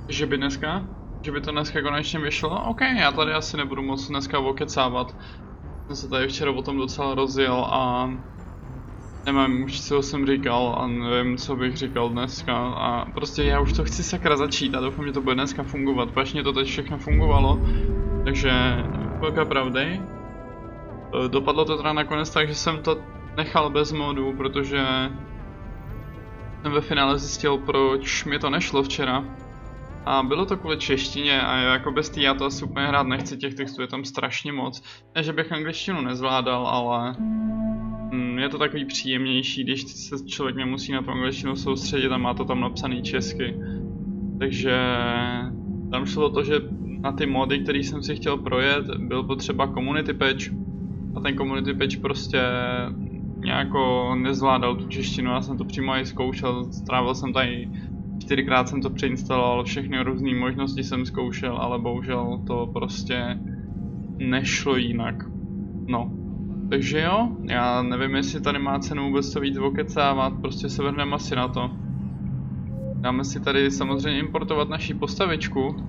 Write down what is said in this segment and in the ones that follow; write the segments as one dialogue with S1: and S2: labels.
S1: Že by dneska? Že by to dneska konečně vyšlo? OK, já tady asi nebudu moc dneska okecávat. Jsem se tady včera o tom docela rozjel a nevím už co jsem říkal a nevím co bych říkal dneska a prostě já už to chci sakra začít a doufám, že to bude dneska fungovat, pačně to teď všechno fungovalo, takže velká pravdy. Dopadlo to teda nakonec tak, že jsem to nechal bez modu, protože jsem ve finále zjistil, proč mi to nešlo včera. A bylo to kvůli češtině a jako bez té já to asi úplně hrát nechci, těch textů je tam strašně moc. Ne, že bych angličtinu nezvládal, ale je to takový příjemnější, když se člověk nemusí na tu angličtinu soustředit a má to tam napsaný česky. Takže tam šlo to, že na ty mody, které jsem si chtěl projet, byl potřeba community patch. A ten community patch prostě nějako nezvládal tu češtinu, já jsem to přímo i zkoušel, strávil jsem tady 4krát jsem to přeinstaloval, všechny různé možnosti jsem zkoušel, ale bohužel to prostě nešlo jinak. No, takže jo, já nevím, jestli tady má cenu vůbec to víc okecávat, prostě se vrhneme asi na to. Dáme si tady samozřejmě importovat naší postavičku.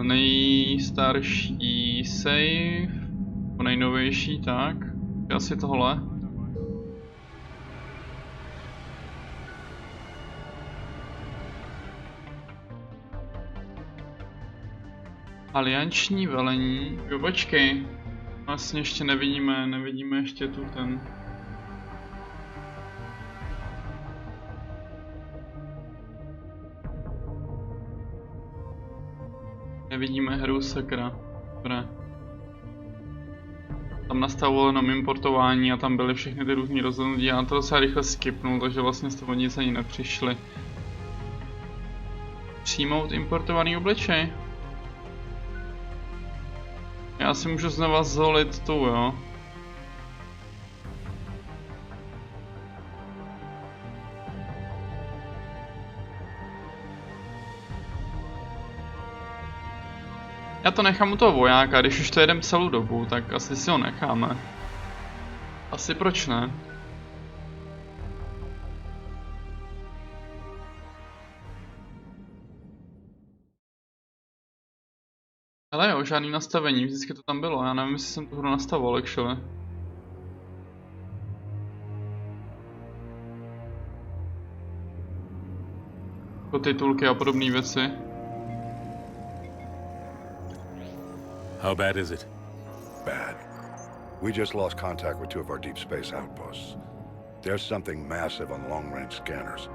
S1: Nejstarší save, nejnovější, tak, asi tohle. Alianční velení, jo počkej, vlastně ještě nevidíme ještě tu ten. Nevidíme hru, sakra, dobré. Tam nastavilo jenom importování a tam byly všechny ty různý rozhodnutí, já to docela rychle skipnul, takže vlastně z toho nic ani nepřišli. Přijmout importovaný obličej. Já si můžu znova zvolit tu, jo. Já to nechám u toho vojáka, když už to jedem celou dobu, tak asi si ho necháme. Asi proč ne? Ale jo, žádný nastavení, vždycky to tam bylo, já nevím, jestli jsem tu hru nastavoval, actually. Jako titulky a podobné věci.
S2: How bad is it?
S3: Bad. We just lost contact with two of our deep space outposts. There's something massive on long-range scanners.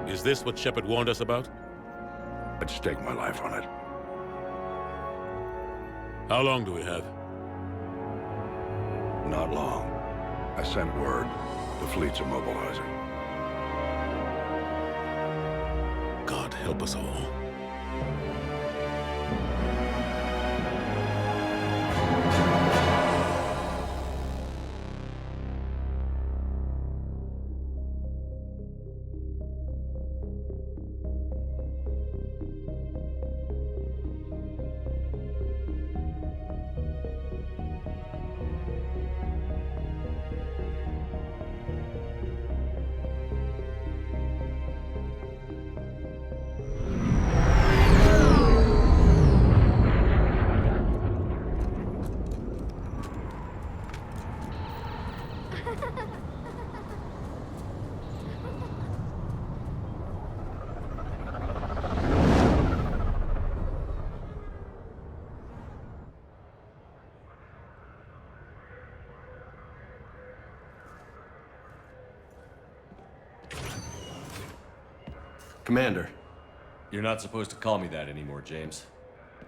S2: Is this what Shepard warned us about?
S3: I'd stake my life on it.
S2: How long do we have?
S3: Not long. I sent word. The fleet's immobilizing.
S2: God help us all.
S4: Commander.
S5: You're not supposed to call me that anymore, James.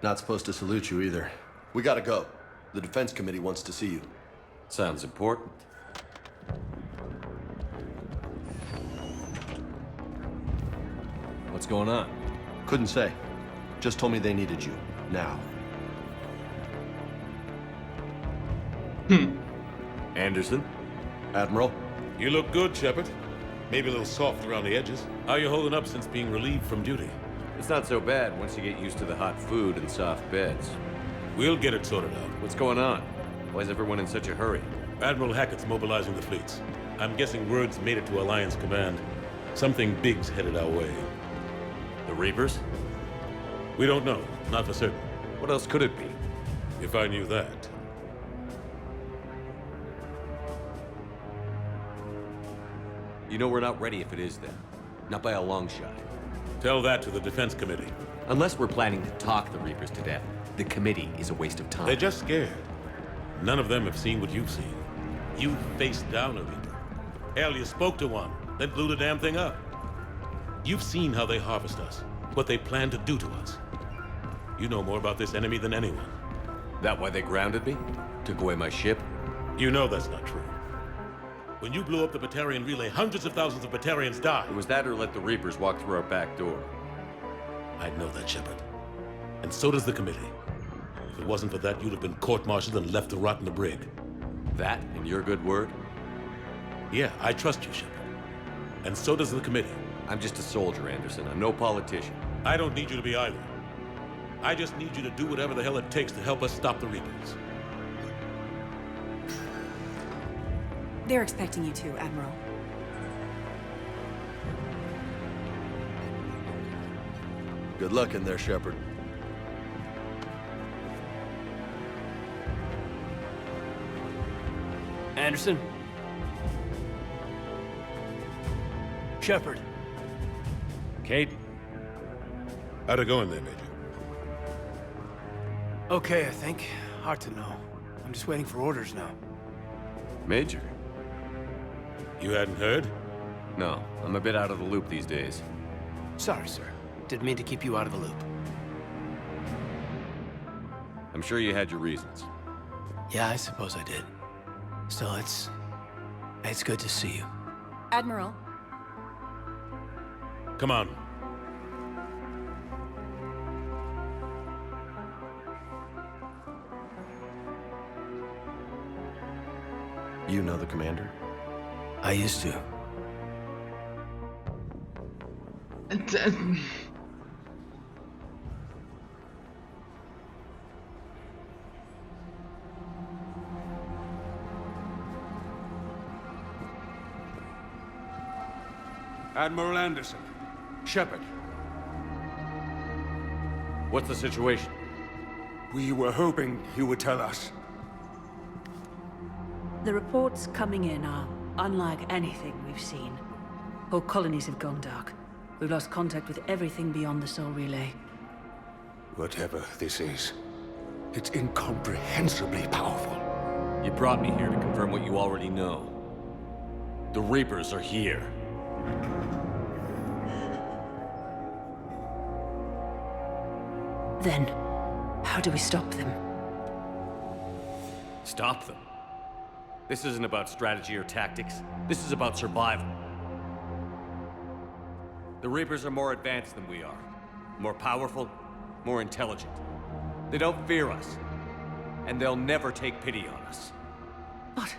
S4: Not supposed to salute you either. We gotta go. The Defense Committee wants to see you.
S5: Sounds important. What's going on?
S4: Couldn't say. Just told me they needed you. Now.
S5: Anderson?
S4: Admiral?
S2: You look good, Shepard. Maybe a little soft around the edges. How you holding up since being relieved from duty?
S5: It's not so bad once you get used to the hot food and soft beds.
S2: We'll get it sorted out.
S5: What's going on? Why is everyone in such a hurry?
S2: Admiral Hackett's mobilizing the fleets. I'm guessing word's made it to Alliance Command. Something big's headed our way.
S5: The Reapers?
S2: We don't know, not for certain.
S5: What else could it be?
S2: If I knew that.
S5: You know we're not ready if it is then. Not by a long shot.
S2: Tell that to the Defense Committee.
S5: Unless we're planning to talk the Reapers to death, the committee is a waste of time.
S2: They're just scared. None of them have seen what you've seen. You faced down a Reaper. Hell, you spoke to one, then blew the damn thing up. You've seen how they harvest us, what they plan to do to us. You know more about this enemy than anyone.
S5: That why they grounded me? Took away my ship?
S2: You know that's not true. When you blew up the Batarian relay, hundreds of thousands of Batarians died.
S5: It was that or let the Reapers walk through our back door.
S2: I know that, Shepard. And so does the committee. If it wasn't for that, you'd have been court-martialed and left to rot in the brig.
S5: That and your good word?
S2: Yeah, I trust you, Shepard. And so does the committee.
S5: I'm just a soldier, Anderson. I'm no politician.
S2: I don't need you to be either. I just need you to do whatever the hell it takes to help us stop the Reapers.
S6: They're expecting you to, Admiral.
S4: Good luck in there, Shepard.
S7: Anderson? Shepard? Kate?
S2: How'd it go in there, Major?
S7: Okay, I think. Hard to know. I'm just waiting for orders now.
S5: Major?
S2: You hadn't heard?
S5: No, I'm a bit out of the loop these days.
S7: Sorry, sir. Didn't mean to keep you out of the loop.
S5: I'm sure you had your reasons.
S7: Yeah, I suppose I did. Still, it's good to see you.
S6: Admiral,
S2: Come on.
S4: You know the commander?
S7: I used to.
S8: Admiral Anderson. Shepard.
S5: What's the situation?
S8: We were hoping you would tell us.
S6: the reports coming in are unlike anything we've seen. Whole colonies have gone dark. We've lost contact with everything beyond the Sol Relay.
S8: Whatever this is, it's incomprehensibly powerful.
S5: You brought me here to confirm what you already know. The Reapers are here.
S6: Then, how do we stop them?
S5: Stop them. This isn't about strategy or tactics. This is about survival. The Reapers are more advanced than we are. More powerful, more intelligent. They don't fear us. And they'll never take pity on us.
S6: But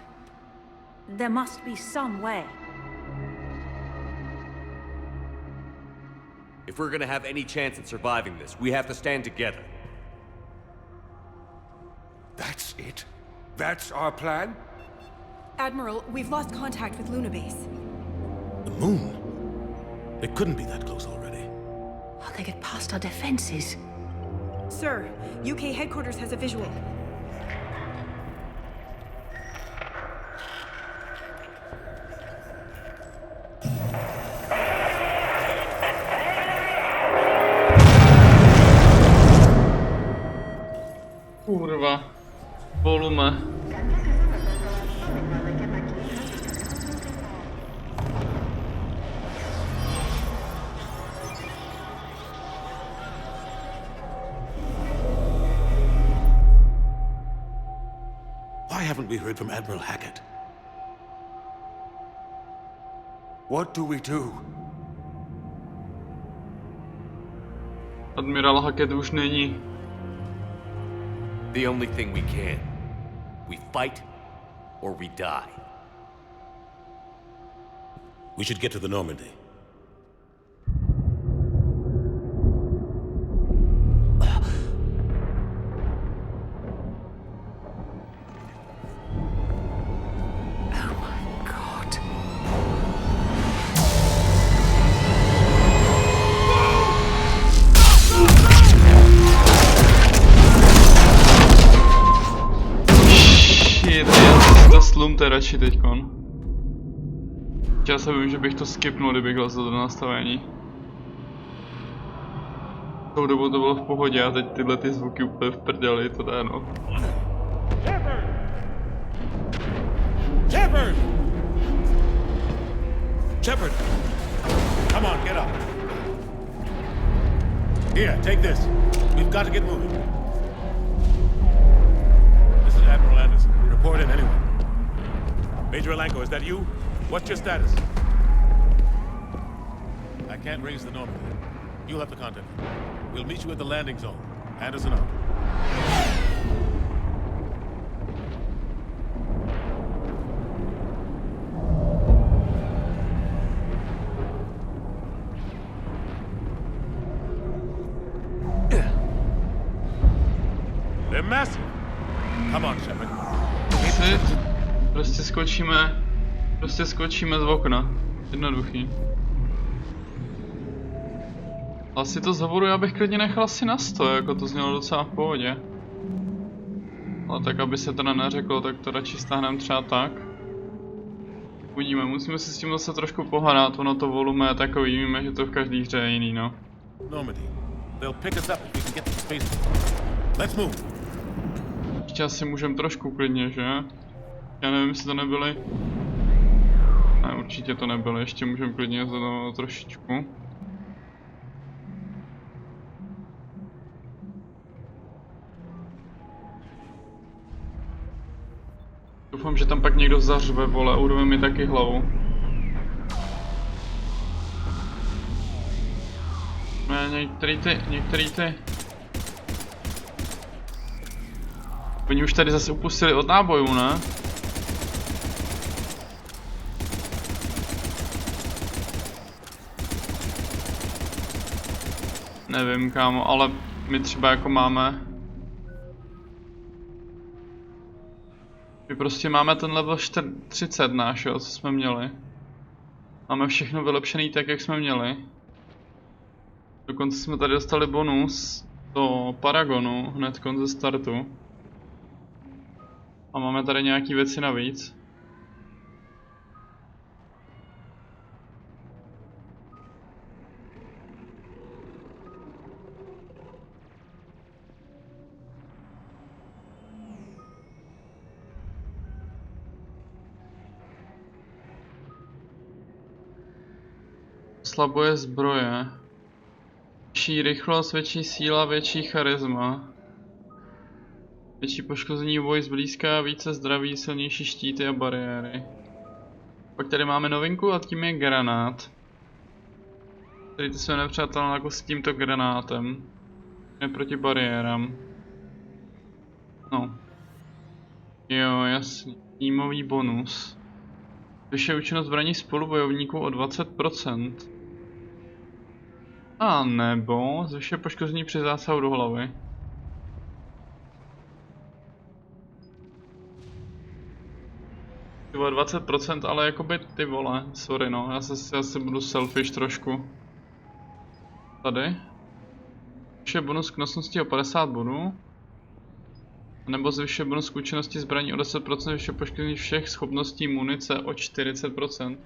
S6: there must be some way.
S5: If we're gonna have any chance at surviving this, we have to stand together.
S8: That's it? That's our plan?
S9: Admiral, we've lost contact with Luna Base.
S2: The moon? It couldn't be that close already.
S6: How they get past our defenses?
S9: Sir, UK headquarters has a visual.
S1: Kurwa. Volume.
S2: Why haven't we heard from Admiral Hackett?
S8: What do we do?
S1: Admiral Hackett už není.
S5: The only thing we can. We fight, or we die.
S2: We should get to the Normandy.
S6: Oh my god.
S1: zumte radši teďkon. Já se vím, že bych to skipnul, kdybych lezl do nastavení. Tou dobu to bylo v pohodě a teď tyhle ty zvuky úplně v prdeli, to jde no.
S2: Shepard! Shepard! Come on, get up. Here, take this. We've got to get moving. This is Admiral Anderson. Report in, anyone. Major Alanko, is that you? What's your status? I can't raise the Normandy. You'll have to contact me. We'll meet you at the landing zone. Anderson out. They're massive. Come on, Shepard.
S1: Prostě skočíme z okna. Jednoduchý. Asi to zavodu já bych klidně nechal asi na 100, jako to znělo docela v pohodě. Ale tak aby se teda neřeklo, tak to radši stáhneme třeba tak. Uvidíme, musíme si s tím zase trošku pohrát, ono to volume je takový, víme, že to v každý hře je jiný, no.
S2: Normandy. They'll pick us up if we can get to the space. Let's move.
S1: Ještě asi můžeme trošku klidně, že? Já nevím, jestli to nebyly. Ne, určitě to nebyly, ještě můžeme klidně zvednout trošičku. Doufám, že tam pak někdo zařve, vole, urve mi taky hlavu. Ne, některý ty... Oni už tady zase upustili od nábojů, ne? Nevím, kámo, ale my třeba jako máme... My prostě máme ten level 30 náš, jo, co jsme měli. Máme všechno vylepšený tak, jak jsme měli. Dokonce jsme tady dostali bonus do Paragonu hned ze startu. A máme tady nějaký věci navíc. Oslabuje zbroje. Větší rychlost, větší síla, větší charisma. Větší poškození boj zblízka, více zdraví, silnější štíty a bariéry. Pak tady máme novinku a tím je granát. Tady ty jsou nepřátelné jako s tímto granátem. Je proti bariérám. No. Jo, jasně. Týmový bonus. Zvyšuje účinnost zbraní spolubojovníků o 20%. A nebo zvyšuje poškození při zásahu do hlavy. Ty vole, 20%, ale jakoby ty vole, sorry no, já si budu selfish trošku. Tady. Zvyšuje bonus k nosnosti o 50 bodů. Nebo zvyšuje bonus k účinnosti zbraní o 10%, zvyšuje poškození všech schopností munice o 40%.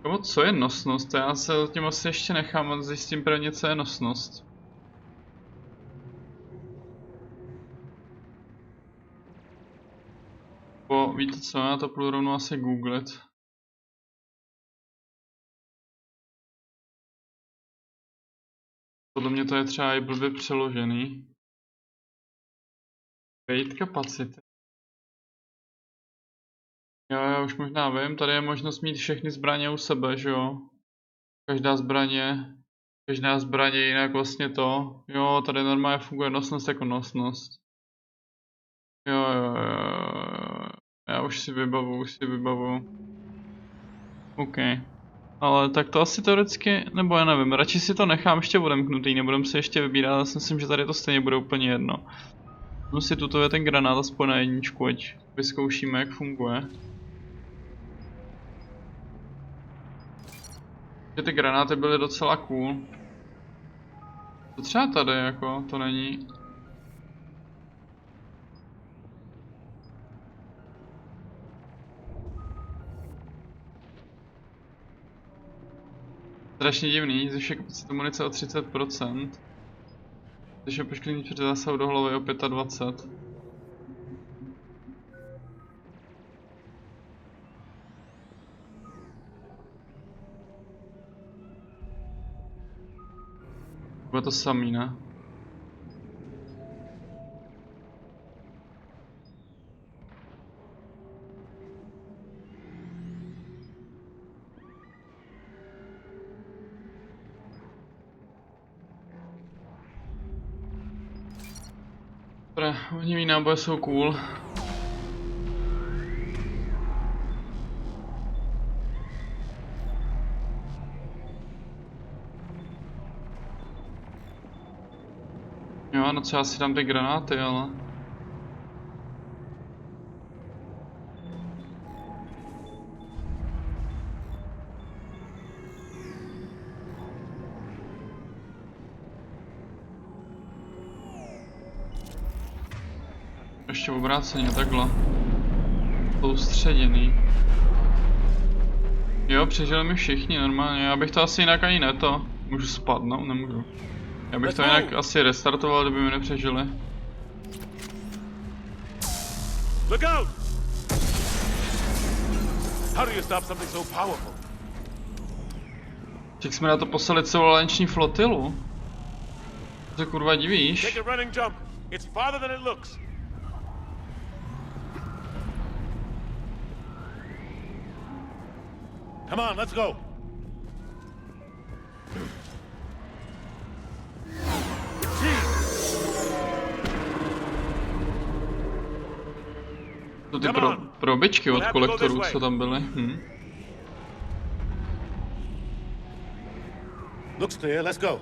S1: Komu co je nosnost? Já se tím asi ještě nechám a zjistím prvně, co je nosnost. Bo víte co, já to půjdu rovnou asi googlit. Podle mě to je třeba i blbě přeložený. Weight capacity. Jo, já už možná vím, tady je možnost mít všechny zbraně u sebe, že jo? Každá zbraně jinak vlastně to. Jo, tady normálně funguje nosnost jako nosnost. Jo. Já už si vybavu. OK. Ale tak to asi teoreticky, nebo já nevím, radši si to nechám ještě odemknutý, nebudem se ještě vybírat, já si myslím, že tady to stejně bude úplně jedno. Můžu si tuto je ten granát aspoň na jedničku, ať vyzkoušíme, jak funguje. Ty granáty byly docela cool. To třeba tady jako, to není. Strašně divný, zvyšuje kapacitu munice o 30%. Zvyšuje poškození před zásahu do hlavy o 25%. Bude to samý, ne? Dobré, ohnivý náboje jsou cool. Jo, no co já si dám ty granáty, ale... Ještě obráceně, takhle. Soustředěný. Jo, přežili mi všichni normálně, já bych to asi jinak ani neto. Můžu spadnout? Nemůžu. Já bych to jinak asi restartoval, kdyby mi nepřežili.
S2: Look out! How do you stop something so powerful?
S1: Tak jsme na to poslali celou alianční flotilu. Co se kurva divíš?
S2: Take a running jump. It's farther than it looks. Come on, let's go.
S1: To ty probičky od kolektorů, co tam byly.
S2: Looks clear, let's go.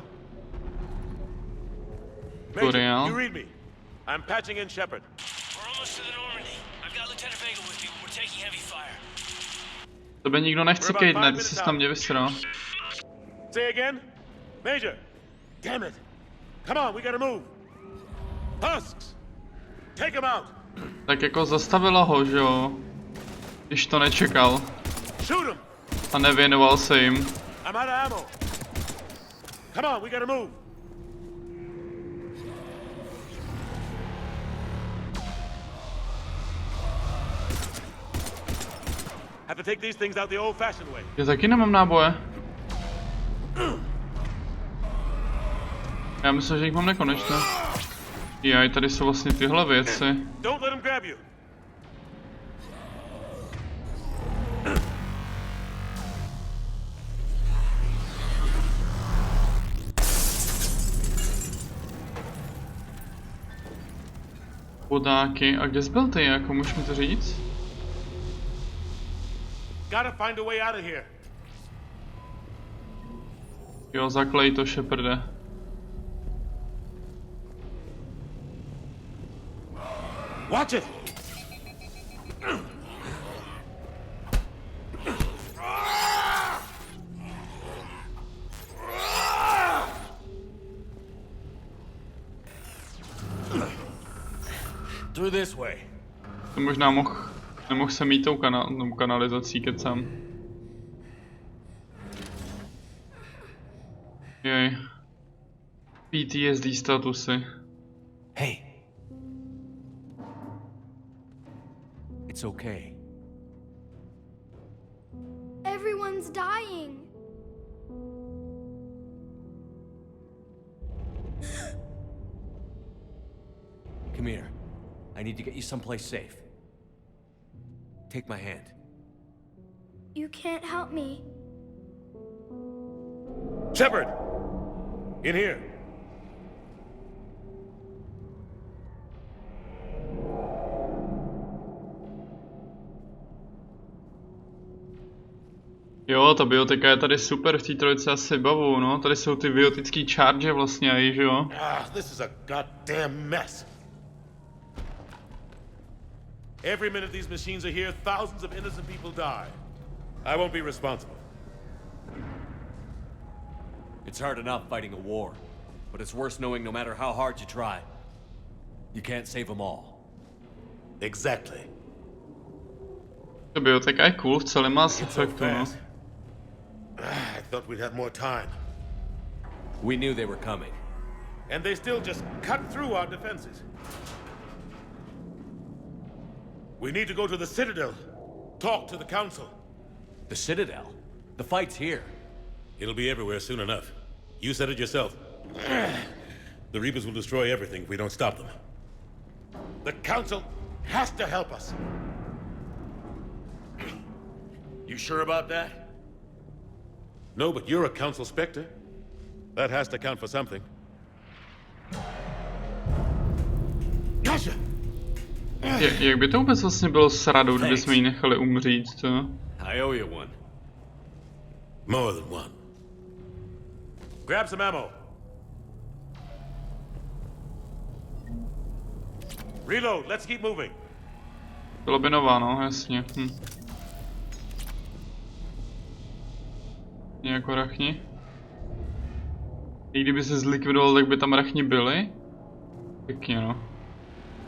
S1: Koreal.
S2: You read me. I'm patching in Shepard.
S7: We're almost to the Normandy. I've got Lieutenant Vega with me, but we're taking heavy fire.
S1: Tebe nikdo nechce kejtne, ty jsi tam mě vysral.
S2: Say again? Major! Damn it! Come on, we gotta move! Husks! Take him out!
S1: Tak jako zastavila ho, že jo? Když to nečekal.
S2: Shoot him!
S1: A nevěnoval se jim.
S2: I'm out of ammo! Come on, we gotta move! Have to take these things out the old-fashioned way.
S1: Já taky nemám náboje. Já myslím, že jich mám nekonečně. Jaj, tady jsou vlastně tyhle věci.
S2: Don't let him grab you.
S1: Podáky, a kde jsi byl ty, jako můžeš mi to říct?
S2: Gotta find a way out of here.
S1: Jo, zaklej to, Sheparde.
S2: Watch it! Through this way.
S1: To možná nemohl se mít tou kanalizací, kecám. Jej. PTSD statusy.
S5: Hey. It's okay.
S10: Everyone's dying.
S5: Come here. I need to get you someplace safe. Take my hand.
S10: You can't help me.
S2: Shepard! In here.
S1: Jo, ta bioteka je tady super, v té trojice asi bavu, no. Tady jsou ty biotický charge vlastně i, že jo?
S2: This is a goddamn mess. Every minute these machines are here, thousands of innocent people die. I won't be responsible.
S5: It's hard enough fighting a war, but it's worse knowing no matter how hard you try, you can't save them all.
S2: Exactly.
S1: Ta bioteka je cool v celém Mass Effectu, no.
S2: I thought we'd have more time.
S5: We knew they were coming.
S2: And they still just cut through our defenses. We need to go to the Citadel. Talk to the Council.
S5: The Citadel? The fight's here.
S2: It'll be everywhere soon enough. You said it yourself. The Reapers will destroy everything if we don't stop them. The Council has to help us.
S4: You sure about that?
S2: No, but you're a Council Spectre. That has to count for something. Gotcha!
S1: Jak by to vůbec vlastně bylo s Radou, kdyby jsme ji nechali umřít, to?
S5: I owe you one.
S2: More than one. Grab some ammo. Reload, let's keep moving.
S1: Bylo by nová, no, jasně. Jako rachni. I kdyby se zlikvidoval, tak by tam rachni byli? Pěkně, no.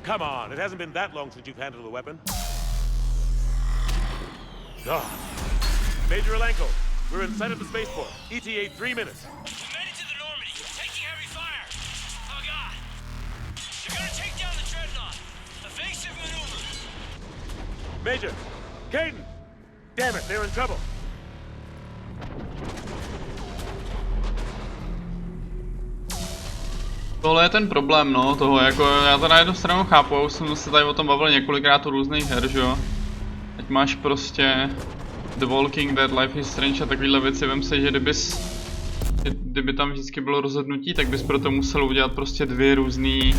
S2: Come on, it hasn't been that long since you've handled a weapon. God. Major Alenko, we're in sight of the spaceport. ETA 3 minutes.
S11: We made it to the Normandy, taking heavy fire. Oh God. They're gonna take down the Dreadnought. Evasive maneuver.
S2: Major! Caden! Damn it, they're in trouble.
S1: Tohle je ten problém, no, toho, jako, já to na jednu stranu chápu, už jsem se tady o tom bavil několikrát u různých her, že jo. Ať máš prostě The Walking Dead, Life is Strange a takovýhle věci, vem se, že kdyby tam vždycky bylo rozhodnutí, tak bys proto musel udělat prostě dvě různý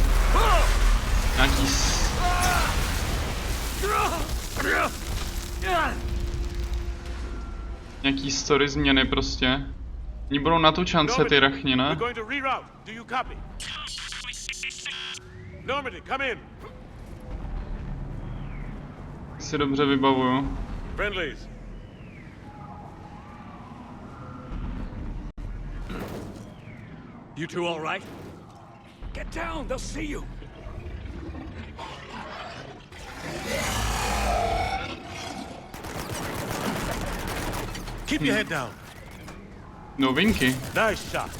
S1: nějaký story změny prostě. Oni budou na tu šance ty rachni, ne?
S2: Normandy, come in.
S1: Si dobře vybavuju.
S2: Friendlies.
S5: You two all right? Get down, they'll see you.
S2: Keep your head down.
S1: Novinky.
S2: Nice shot.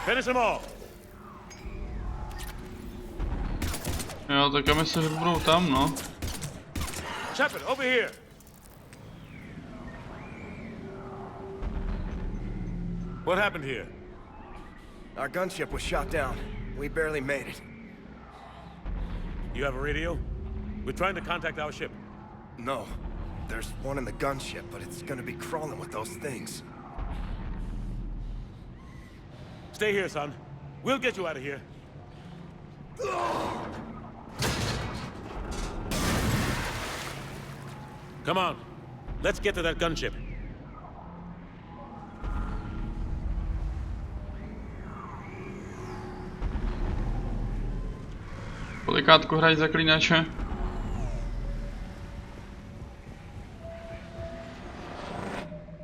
S2: Finish them all.
S1: Jo, tak já myslím, že budou tam, no.
S2: Shepard, over here. What happened here?
S7: Our gunship was shot down. We barely made it.
S2: You have a radio? We're trying to contact our ship.
S7: No. There's one in the gunship, but it's gonna be crawling with those things.
S2: Stay here, son. We'll get you out of here. Come on. Let's get to that gunship.
S1: Kolikátku hrají zaklínače?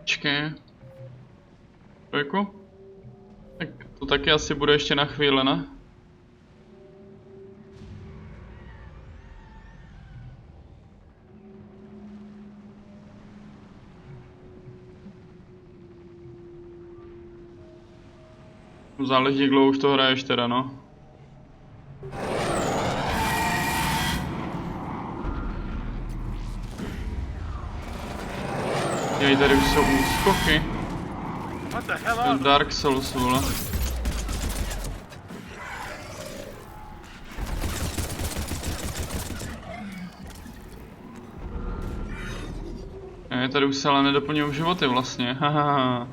S1: Počkej. Trojku? Tak to taky asi bude ještě na chvíli, ne? Záleží, jak dlouho už to hraješ teda, no. Jej, tady už jsou úskoky. Dark Souls, vole. Tady už se ale nedoplňují životy vlastně, haha.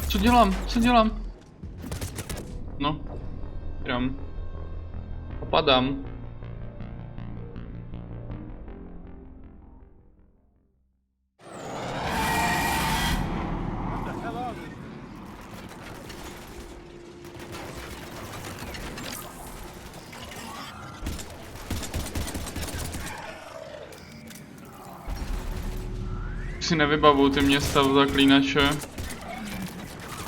S1: Co dělám? Co dělám? No. Jdem. Opadám. si nevybavuju ty města v Zaklínače.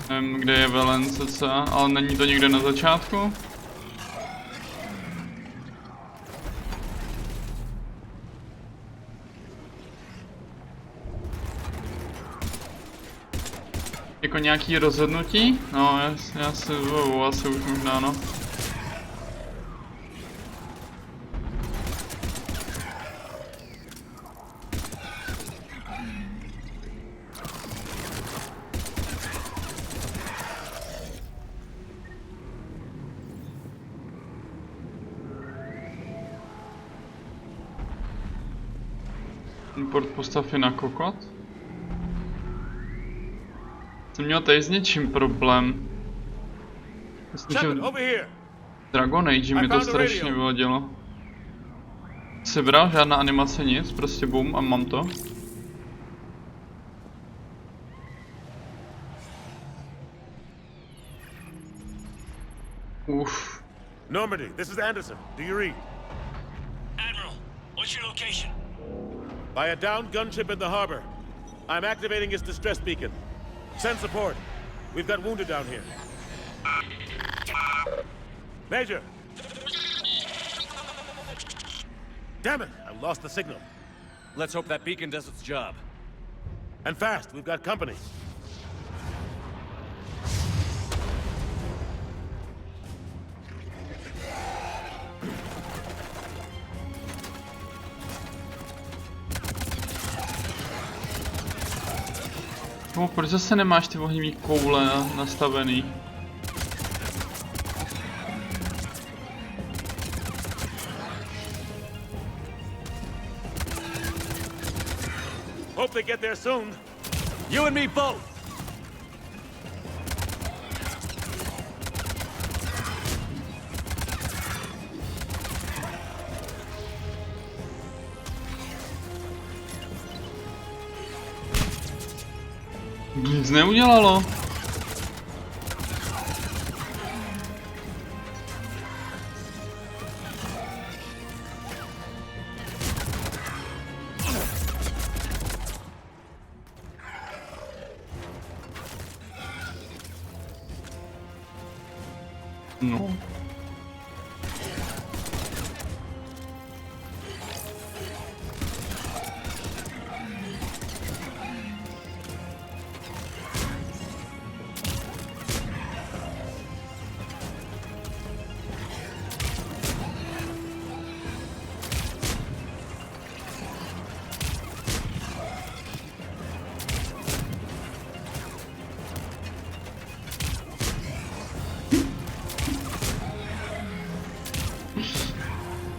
S1: Nevím, kde je Velen cca, ale není to někde na začátku? Jako nějaký rozhodnutí? No, já si vybavuju, asi už možná, no. Import postav je na kokot. Jsem měl tady s něčím problém. Myslím, že v Dragon Age mi to strašně vyladilo. Jsi bral? Žádná animace, nic, prostě boom a mám to. Uf.
S2: Normandy, this is Anderson. Do you read?
S11: Admiral, what's your location?
S2: By a downed gunship in the harbor. I'm activating its distress beacon. Send support. We've got wounded down here. Major! Damn it! I lost the signal.
S5: Let's hope that beacon does its job.
S2: And fast, we've got company.
S1: No, proč zase nemáš ty ohnivý koule nastavený?
S2: Hope they get there soon.
S5: You and me both!
S1: Nic neudělalo. No.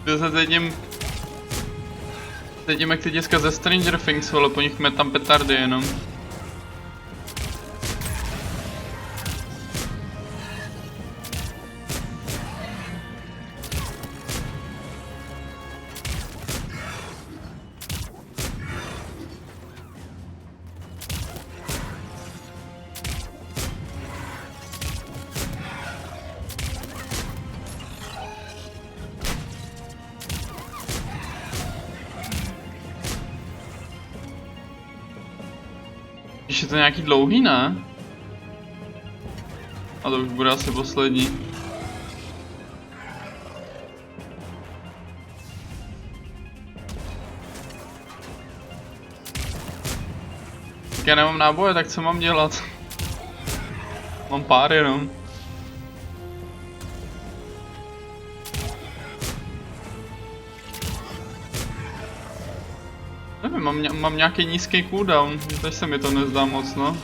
S1: To se cítím jak ty děcka ze Stranger Things, ale po nich metám petardy jenom. Když je to nějaký dlouhý, ne? A to už bude asi poslední. Tak já nemám náboje, tak co mám dělat? Mám pár jenom. Nevím, mám nějaký nízký cooldown, teď se mi to nezdá moc, no.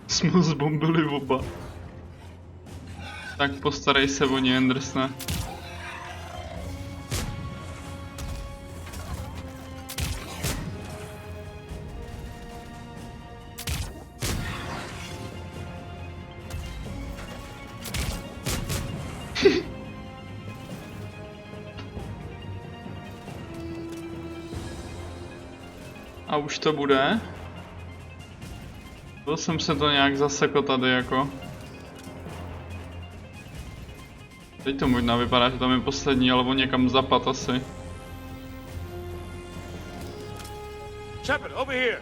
S1: Jsme zbombili oba. Tak postarej se o ně, Andersne. A už to bude. Byl jsem se to nějak zasekl tady jako. Teď to možná vypadá, že tam je poslední, alebo někam zapad asi.
S2: Shepard, over here!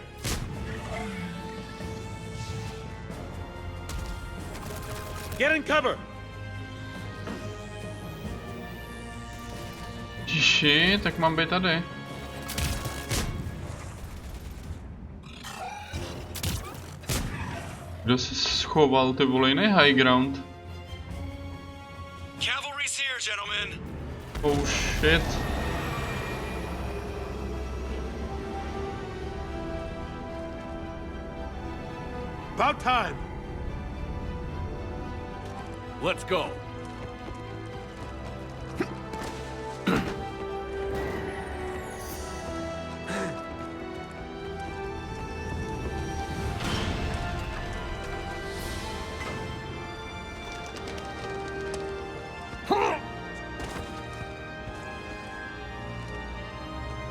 S2: Get in cover!
S1: Tiši, tak mám být tady. Kdo se schoval, ty vole, jiný high ground?
S11: Cavalry's here, gentlemen.
S1: Oh shit.
S2: About time!
S5: Let's go.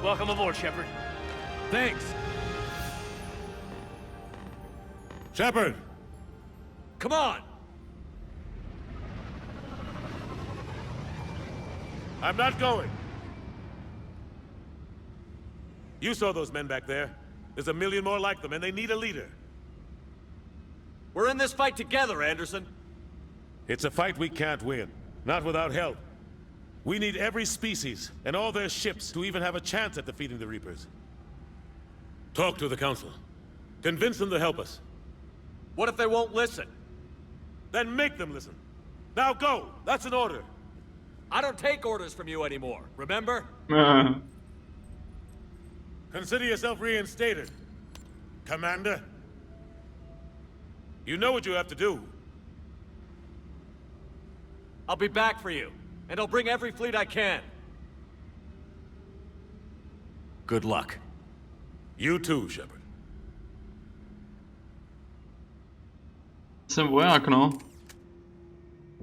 S11: Welcome aboard, Shepard.
S5: Thanks.
S2: Shepard!
S5: Come on.
S2: I'm not going. You saw those men back there. There's a million more like them, and they need a leader.
S5: We're in this fight together, Anderson.
S2: It's a fight we can't win. Not without help. We need every species and all their ships to even have a chance at defeating the Reapers. Talk to the Council. Convince them to help us.
S5: What if they won't listen?
S2: Then make them listen. Now go! That's an order.
S5: I don't take orders from you anymore, remember?
S2: Consider yourself reinstated. Commander. You know what you have to do.
S5: I'll be back for you, and I'll bring every fleet I can. Good luck.
S2: You too, Shepard.
S1: Jsem voják, no.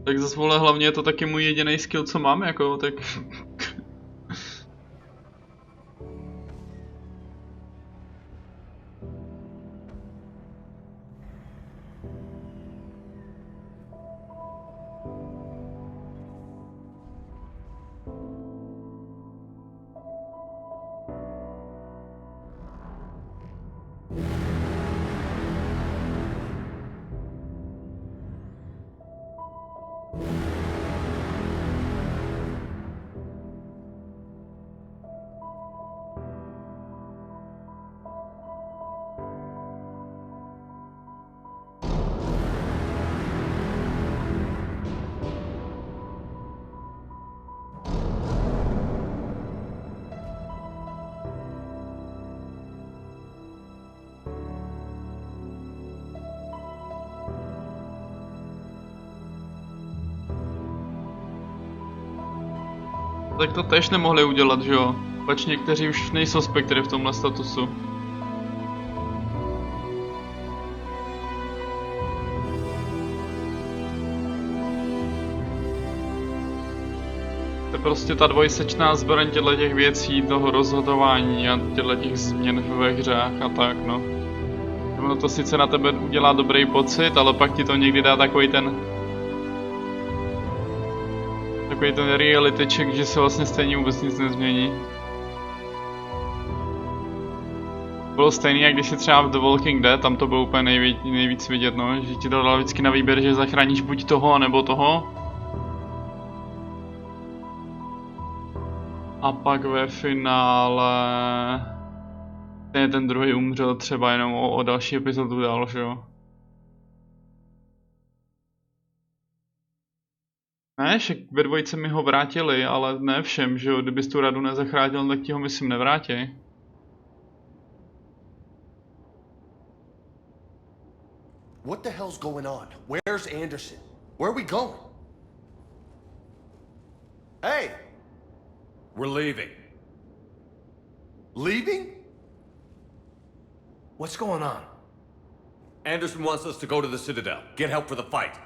S1: Tak zase vole, hlavně je to taky můj jediný skill, co mám, jako, tak... Tak to tež nemohli udělat, že jo? Pač někteří už nejsou spektry v tomhle statusu. To je prostě ta dvojsečná zbraň těch věcí, toho rozhodování a těch změn ve hřách a tak, no. Ono to sice na tebe udělá dobrý pocit, ale pak ti to někdy dá takový ten reality check, že se vlastně stejně vůbec nic nezmění. Bylo stejný, jak když si třeba v The Walking Dead, tam to bylo úplně nejvíc vidět, no, že ti to dalo vždycky na výběr, že zachráníš buď toho, nebo toho. A pak ve finále... ten druhý umřel třeba jenom o další epizodu dál, že jo. Ne, však ve dvojce mi ho vrátili, ale ne všem, že jo, kdybys tu radu nezachránil, tak ti ho myslím nevrátí.
S4: What the hell's going on? Where's Anderson? Where are we going? Hey!
S5: We're leaving.
S4: Leaving? What's going on?
S5: Anderson wants us to go to the Citadel, get help for the fight.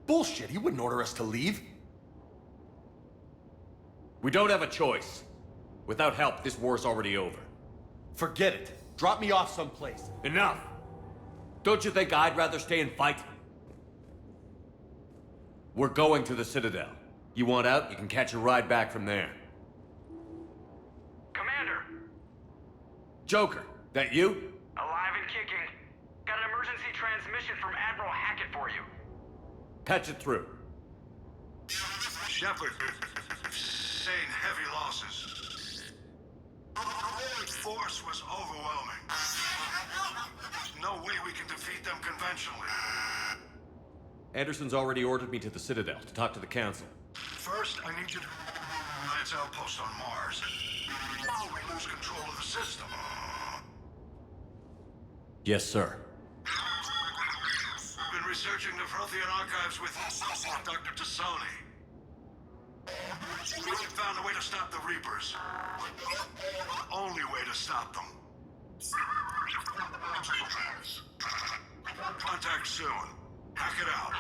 S4: Bullshit, he wouldn't order us to leave.
S5: We don't have a choice. Without help, this war's already over.
S4: Forget it. Drop me off someplace.
S5: Enough! Don't you think I'd rather stay and fight? We're going to the Citadel. You want out, you can catch a ride back from there.
S11: Commander!
S5: Joker, that you?
S11: Alive and kicking. Got an emergency transmission from Admiral Hackett for you.
S5: Patch it through.
S3: Shepard, sustained heavy losses. The force was overwhelming. There's no way we can defeat them conventionally.
S5: Anderson's already ordered me to the Citadel to talk to the Council.
S3: First, I need you to Lance outpost on Mars. Now we lose control of the system.
S5: Yes, sir.
S3: I've been researching the Prothean archives with Dr. Tassoni. We found a way to stop the Reapers. The only way to stop them. Contact soon. Hack it out.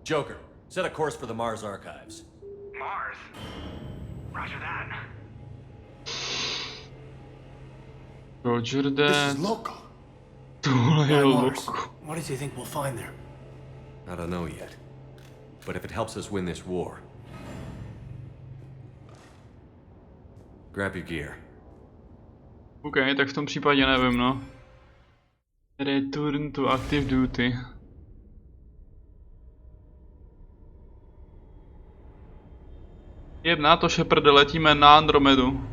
S5: Joker, set a course for the Mars archives.
S11: Mars? Roger that.
S1: Roger
S7: This
S1: that.
S7: is local.
S1: Tohle je
S7: Why Mars?
S1: loko.
S7: What does he think we'll find there?
S5: I don't know yet. But if it helps us win this war... Grab your gear.
S1: OK, tak v tom případě nevím, no. Return to active duty. Jedna to Sheparde, letíme na Andromedu.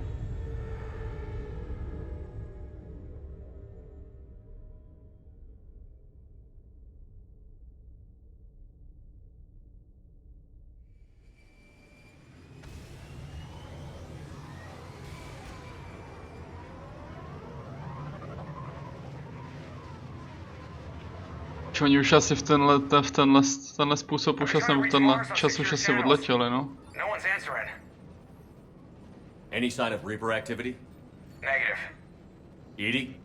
S1: Oni už asi v tenhle způsob už asi, nebo v tenhle čas už asi odletěli, no.
S11: No one's answering.
S5: Any sign of Reaper activity?
S11: Negative.
S5: EDI?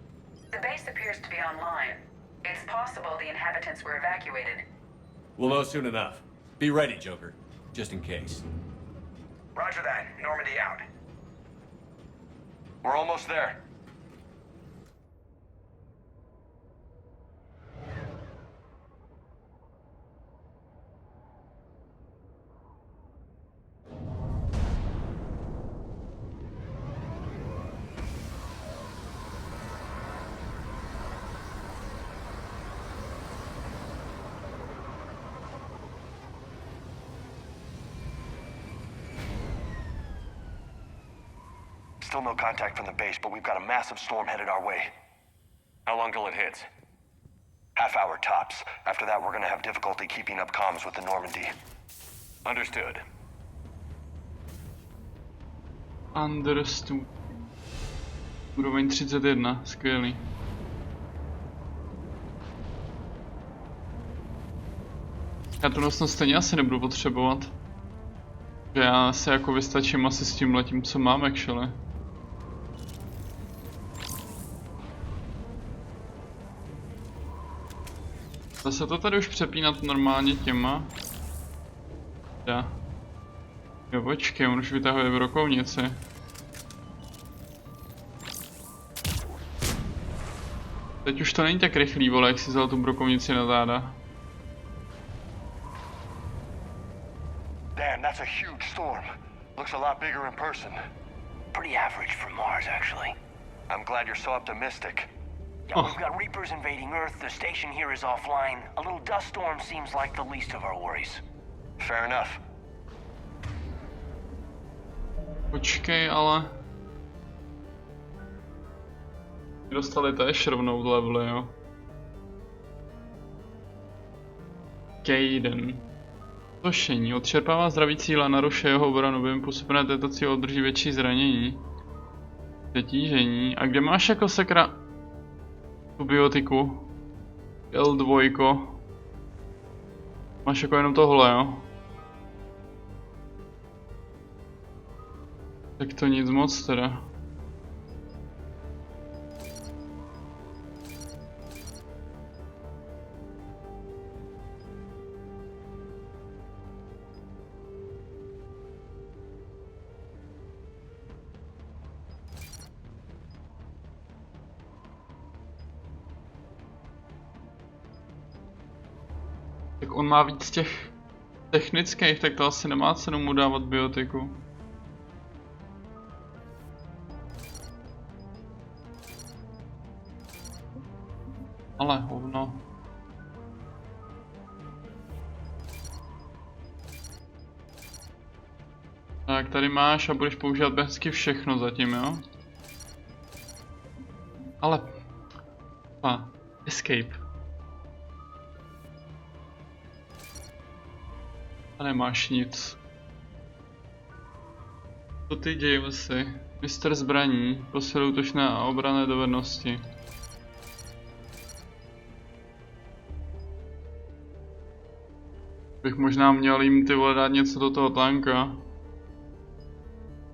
S12: The base appears to be online. It's possible the inhabitants were evacuated.
S5: We'll know soon enough. Be ready, Joker. Just in case.
S11: Roger that. Normandy out.
S4: We're almost there.
S13: Still no contact from the base, but we've got a massive storm headed our way.
S5: How long till it hits?
S13: Half hour tops. After that, we're gonna have difficulty keeping up comms with the Normandy.
S5: Understood.
S1: Understood. Úroveň 31, skvělý. Já tu nosnost stejně asi nebudu potřebovat. Že já se jako vystačím asi s tím letím, co mám, actually. Dá se to tady už přepínat normálně těma? Dá. Jo, počkej, on už vytahuje brokovnici. Teď už to není tak rychlý, vole, jak si vzal tu brokovnici na záda.
S13: Damn, that's a huge storm. Looks a lot bigger in person.
S7: Pretty average for Mars, actually.
S13: I'm glad you're so optimistic.
S7: Yeah, we've got Reapers invading Earth, the station here is offline. A little dust storm seems like the least of our worries.
S13: Fair enough.
S1: Počkej, ale... Dostali též rovnou levely, jo. Kaden. Tošení. Odčerpává zdraví cíle, narušuje jeho obranu, během působené této cíle održí větší zranění. Přetížení. A kde máš jako sakra... tu biotiku? L2. Máš jako jenom tohle, jo? Tak to nic moc teda. Tak on má víc těch technických, tak to asi nemá cenu mu dávat biotiku. Ale hovno. Tak tady máš a budeš používat bezky všechno zatím, jo? Ale... escape. A nemáš nic. Co ty Jamesy? Mistr zbraní, posiluje útočné a obranné dovednosti. Bych možná měl jim ty vole dát něco do toho tanka.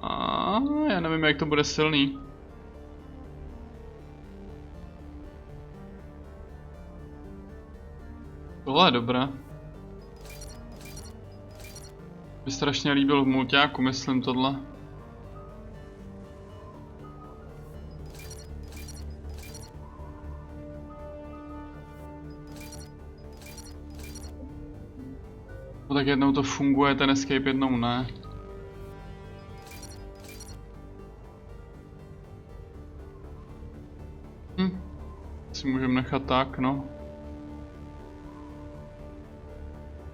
S1: A já nevím, jak to bude silný. Tohle je dobré. Mě strašně líbil v mulťáku, myslím tohle. No tak jednou to funguje, ten escape jednou ne. Si můžeme nechat tak, no.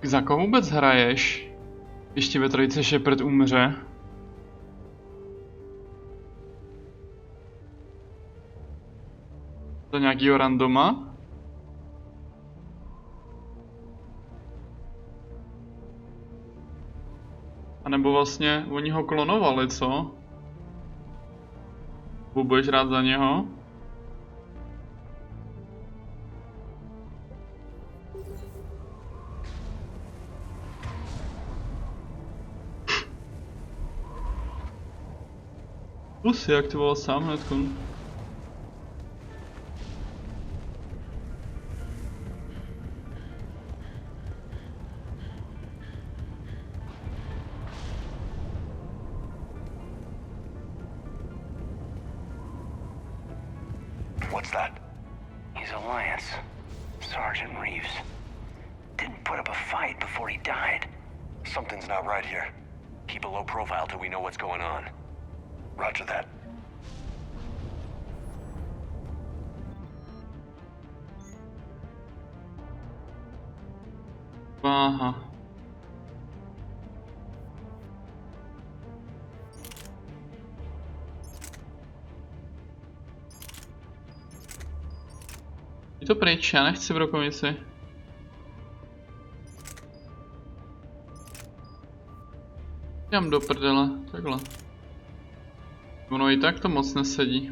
S1: Za koho vůbec hraješ? Ještě ve trojice Shepard umře. To nějakýho randoma? A nebo vlastně oni ho klonovali, co? Budeš rád za něho? Plus si aktivoval sám hnedko.
S7: What's that? He's a Lance. Sergeant Reeves. Didn't put up a fight before he died.
S13: Something's not right here.
S7: Keep a low profile till we know what's going on.
S13: Roger that.
S1: Aha. Je to pryč, já nechci brokovnici. Jám do prdele, takhle. Ono i tak to moc nesedí,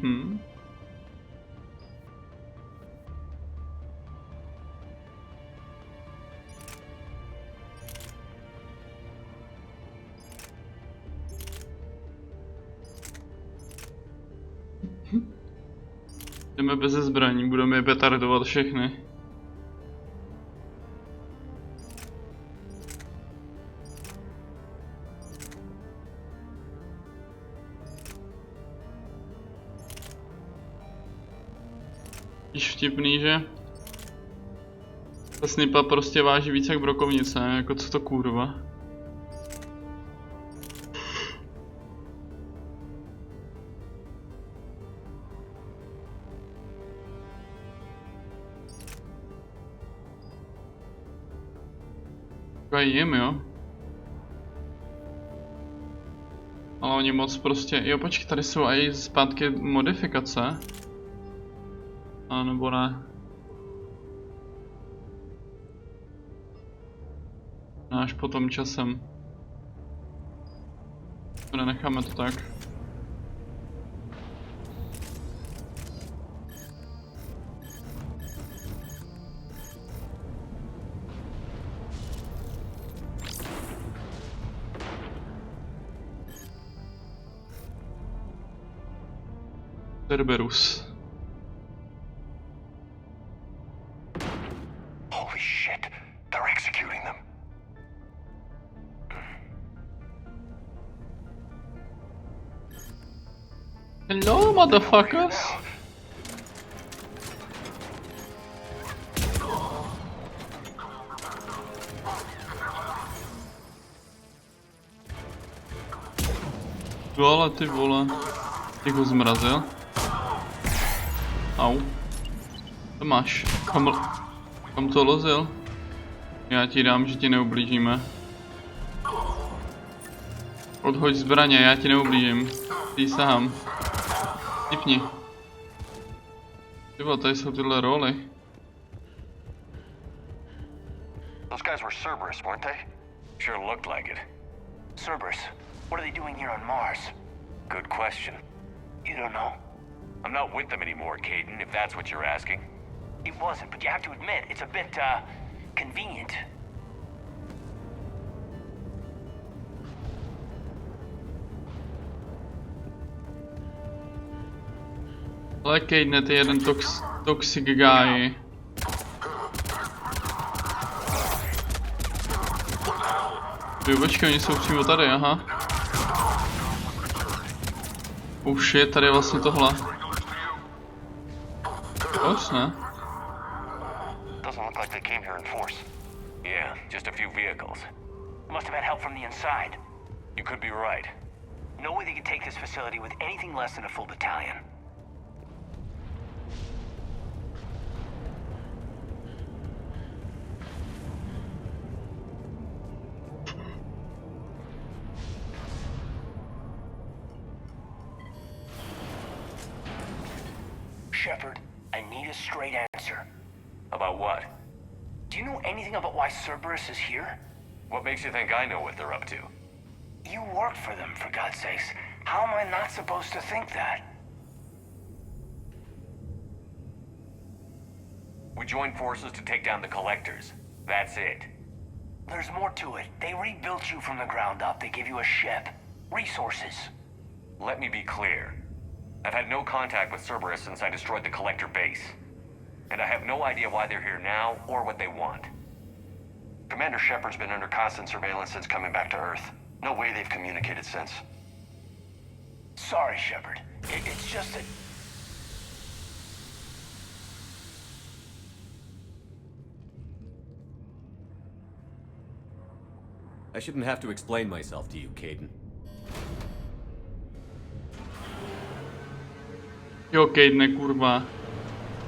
S1: Jdeme bez zbraní, budeme je petardovat všechny. Víš vtipný, že? Ta snipa prostě váží víc jak brokovnice, jako co to kurva. Jim, jo? Ale oni moc prostě... Jo, počkej, tady jsou i zpátky modifikace. A nebo ne? Až potom časem. To nenecháme to tak. Cerberus.
S13: Holy shit, they're executing them.
S1: Hello, motherfuckers. Jo, ale ty vole. Těch ho zmrazil. Au. To máš. Kam to lozil? Já ti dám, že ti neublížíme. Odhoď zbraně, já ti neublížím. Přísahám. Tipni. Tyvo, tady jsou tyhle roly.
S13: Those guys were Cerberus, weren't they?
S7: Sure looked like it. Cerberus, what are they doing here on Mars? Good question. You don't know? I'm not with them anymore, Caden, if that's what you're asking. It wasn't, but you have to admit, it's a bit, convenient.
S1: Ale Kejne, ty jeden toxic guy. Jo, počkej, oni jsou přímo tady, aha. Už je tady vlastně tohle. Už ne?
S13: Doesn't look like they came here in force.
S7: Yeah, just a few vehicles. Must have had help from the inside. You could be right. No way they could take this facility with anything less than a full battalion. Shepard, I need a straight answer. About what? Do you know anything about why Cerberus is here? What makes you think I know what they're up to? You work for them, for God's sakes. How am I not supposed to think that? We joined forces to take down the Collectors. That's it. There's more to it. They rebuilt you from the ground up. They gave you a ship. Resources. Let me be clear. I've had no contact with Cerberus since I destroyed the Collector base. And I have no idea why they're here now, or what they want.
S13: Commander Shepard's been under constant surveillance since coming back to Earth. No way they've communicated since.
S7: Sorry, Shepard. It's just that...
S5: I shouldn't have to explain myself to you, Caden.
S1: Jo, Kejne, kurva.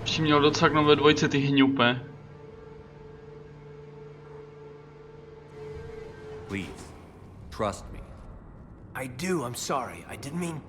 S1: Ještě měl docaknout ve dvojce ty hňupe.
S5: Please, trust me.
S7: I do, I'm sorry. I didn't mean...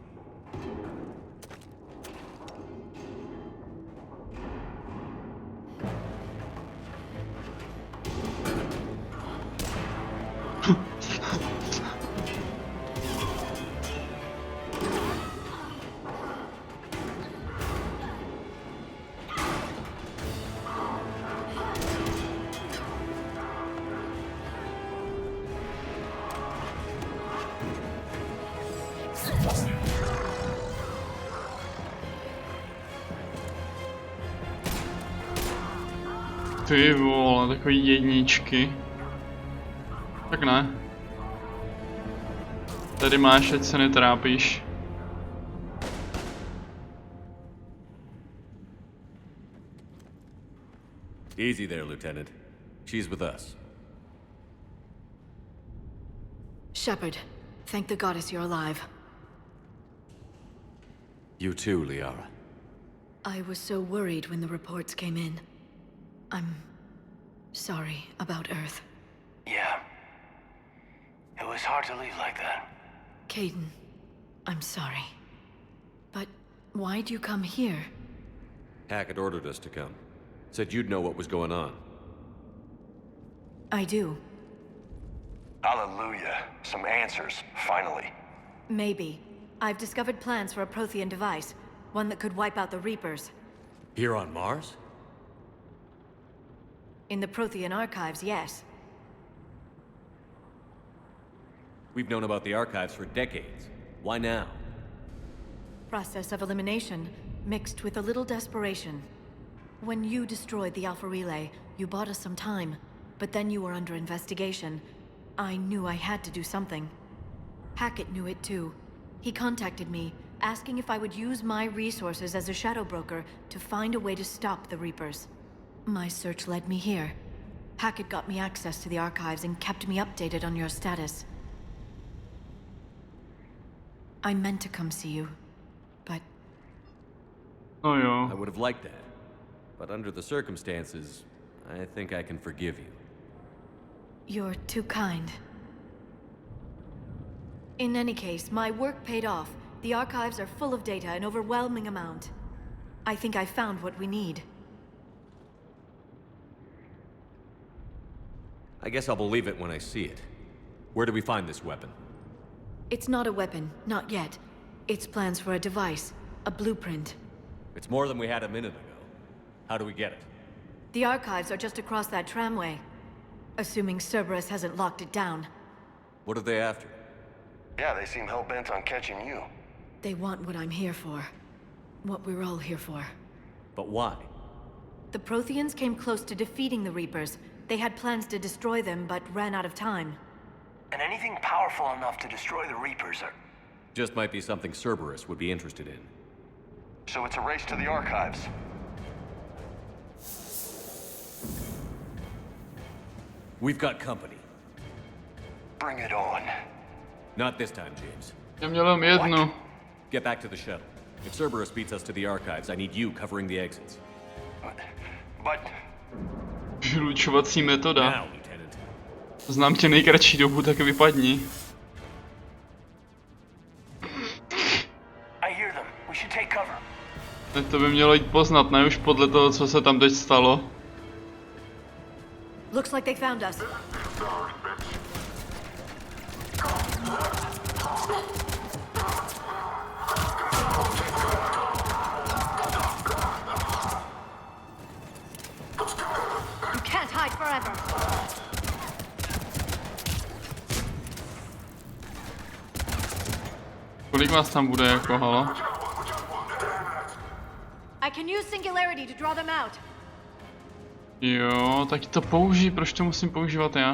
S1: Ty vole, takový jedničky. Tak ne. Tady máš, ať se netrápíš.
S5: Easy there, Lieutenant. She's with us.
S14: Shepard, thank the goddess you're alive.
S5: You too, Liara.
S14: I was so worried when the reports came in. I'm sorry about Earth.
S7: Yeah. It was hard to leave like that.
S14: Caden, I'm sorry. But why'd you come here?
S5: Hackett ordered us to come. Said you'd know what was going on.
S14: I do.
S13: Hallelujah. Some answers, finally.
S14: Maybe. I've discovered plans for a Prothean device. One that could wipe out the Reapers.
S5: Here on Mars?
S14: In the Prothean archives, yes.
S5: We've known about the archives for decades. Why now?
S14: Process of elimination, mixed with a little desperation. When you destroyed the Alpha Relay, you bought us some time. But then you were under investigation. I knew I had to do something. Hackett knew it too. He contacted me, asking if I would use my resources as a shadow broker to find a way to stop the Reapers. My search led me here. Hackett got me access to the archives and kept me updated on your status. I meant to come see you, but
S1: No jo.
S5: I would have liked that. But under the circumstances, I think I can forgive you.
S14: you're too kind. In any case, my work paid off. The archives are full of data, an overwhelming amount. I think I found what we need.
S5: I guess I'll believe it when I see it. Where do we find this weapon?
S14: It's not a weapon, not yet. It's plans for a device, a blueprint.
S5: It's more than we had a minute ago. How do we get it?
S14: The archives are just across that tramway. Assuming Cerberus hasn't locked it down.
S5: What are they after?
S13: Yeah, they seem hell-bent on catching you.
S14: They want what I'm here for. What we're all here for.
S5: But why?
S14: The Protheans came close to defeating the Reapers. They had plans to destroy them, but ran out of time.
S7: And anything powerful enough to destroy the Reapers are...
S5: Just might be something Cerberus would be interested in.
S13: So it's a race to the archives.
S5: We've got company.
S13: Bring it on.
S5: Not this time, James.
S1: Já měl jenom jednu.
S5: Get back to the shuttle. If Cerberus beats us to the archives, I need you covering the exits.
S13: But...
S1: Vylučovací metoda.
S5: Now, Lieutenant.
S1: Znám tě nejkratší dobu, tak vypadni.
S7: I hear them. We should take cover.
S1: Tak to by mělo jít poznat, ne už podle toho, co se tam teď stalo.
S14: Looks like they found us. You can't hide forever.
S1: Kolik vás tam bude jako, halo?
S14: I can use Singularity to draw them out.
S1: Jo, taky to použij, proč to musím používat já?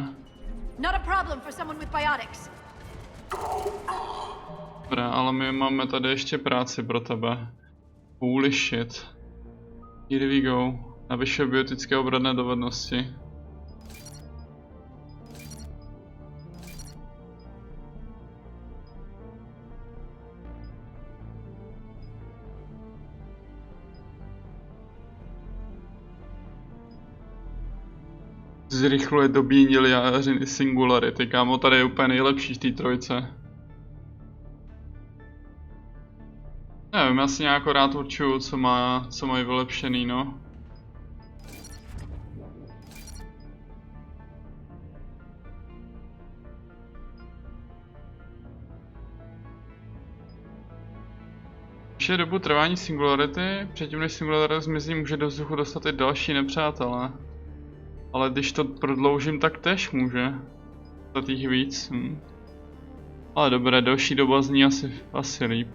S14: Not a problem for someone with biotics.
S1: Dobrá, ale my máme tady ještě práci pro tebe. Holy shit. Here we go. Navyšuje biotické obranné dovednosti. Zrychluje dobíjení liářiny Singularity, kámo, tady je úplně nejlepší v té trojce. Nevím, já si nějak rád určuju, co mají vylepšený, no. Vše dobu trvání Singularity, předtím než Singularity zmizí, může do vzduchu dostat i další nepřátelé. Ale když to prodloužím, tak tež může. Dostat jich víc. Ale dobré, další doba zní asi líp.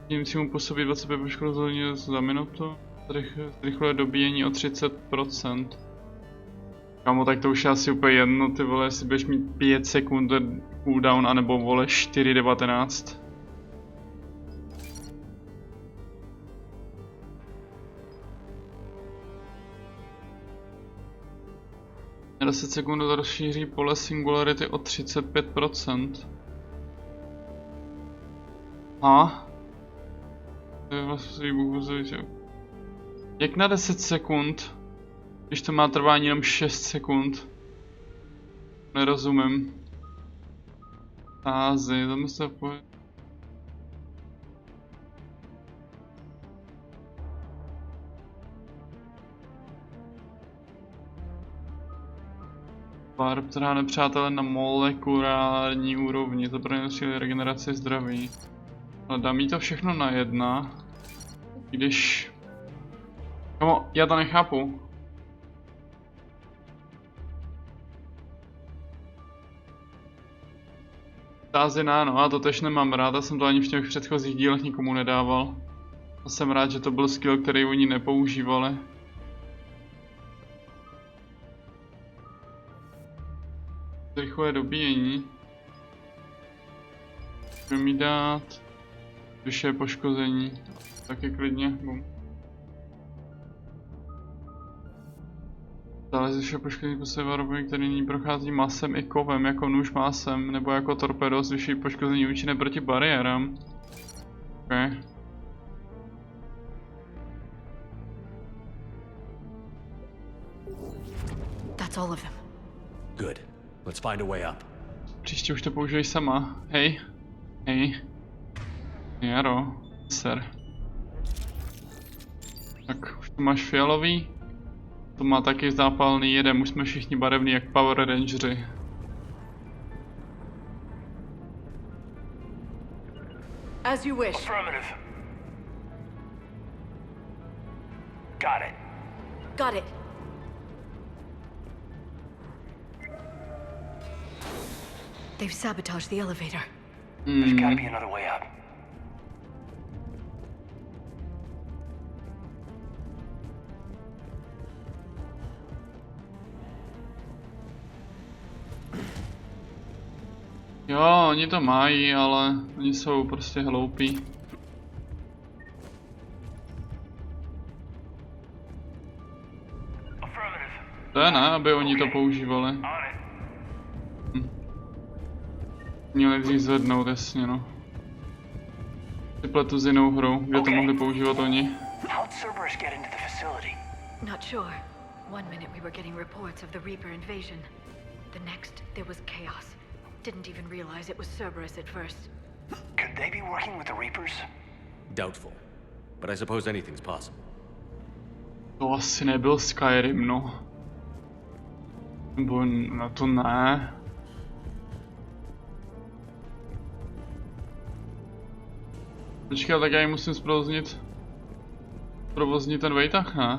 S1: Tím si mu působí 25 poškození za minutu. Zrychluje dobíjení o 30%. Kámo, tak to už je asi úplně jedno, ty vole, jestli budeš mít 5 sekund cooldown, anebo vole 4.19. Na 10 sekund to rozšíří pole Singularity o 35%. A? To je vlastně jak na 10 sekund? Když to má trvání jenom 6 sekund. Nerozumím. Tázy, tam se pojď. Barb trhá nepřátelé na molekulární úrovni, to pro ně cílí regeneraci zdraví. Ale dám jí to všechno na jedna. Když... Kamo, já to nechápu. Tázina, no a to tež nemám rád, já jsem to ani v těch předchozích dílech nikomu nedával. A jsem rád, že to byl skill, který oni nepoužívali. Zrychluje dobíjení. Můžu mi dát vyšší poškození. Taky klidně. Bum. Dále zvyšuje poškození postupy varobny, který nyní prochází masem i kovem, jako nůž másem, nebo jako torpedo, zvyšují poškození účinné proti bariérám. Okay.
S14: That's all of them.
S5: Good. Let's find a way up.
S1: Příště už to použiješ sama. Hej. Hej. Jaro. Ser. Tak, už to máš fialový. To má taky zápalný jeden, už jsme všichni barevní jak Power Rangeri.
S6: As you wish.
S7: Affirmative. Got it.
S14: Got it. They've sabotaged the elevator.
S7: There's gotta be another way up.
S1: Jo, oni to mají, ale oni jsou prostě hloupí. To je ne, aby oni to používali. Měli dřív zvednout, jasně no. Si pletu s jinou hrou, kde to mohli používat oni.
S7: How'd Cerberus get into the facility?
S14: Not sure. One minute we were getting reports of the Reaper invasion. The next, there was chaos. Didn't even realize it was Cerberus at first.
S7: Could they be working with the Reapers?
S5: Doubtful. But I suppose anything's possible.
S1: To asi nebyl Skyrim, no. Nebo na to ne. Počkej, tak já ji musím provoznit ten vejtah, ne?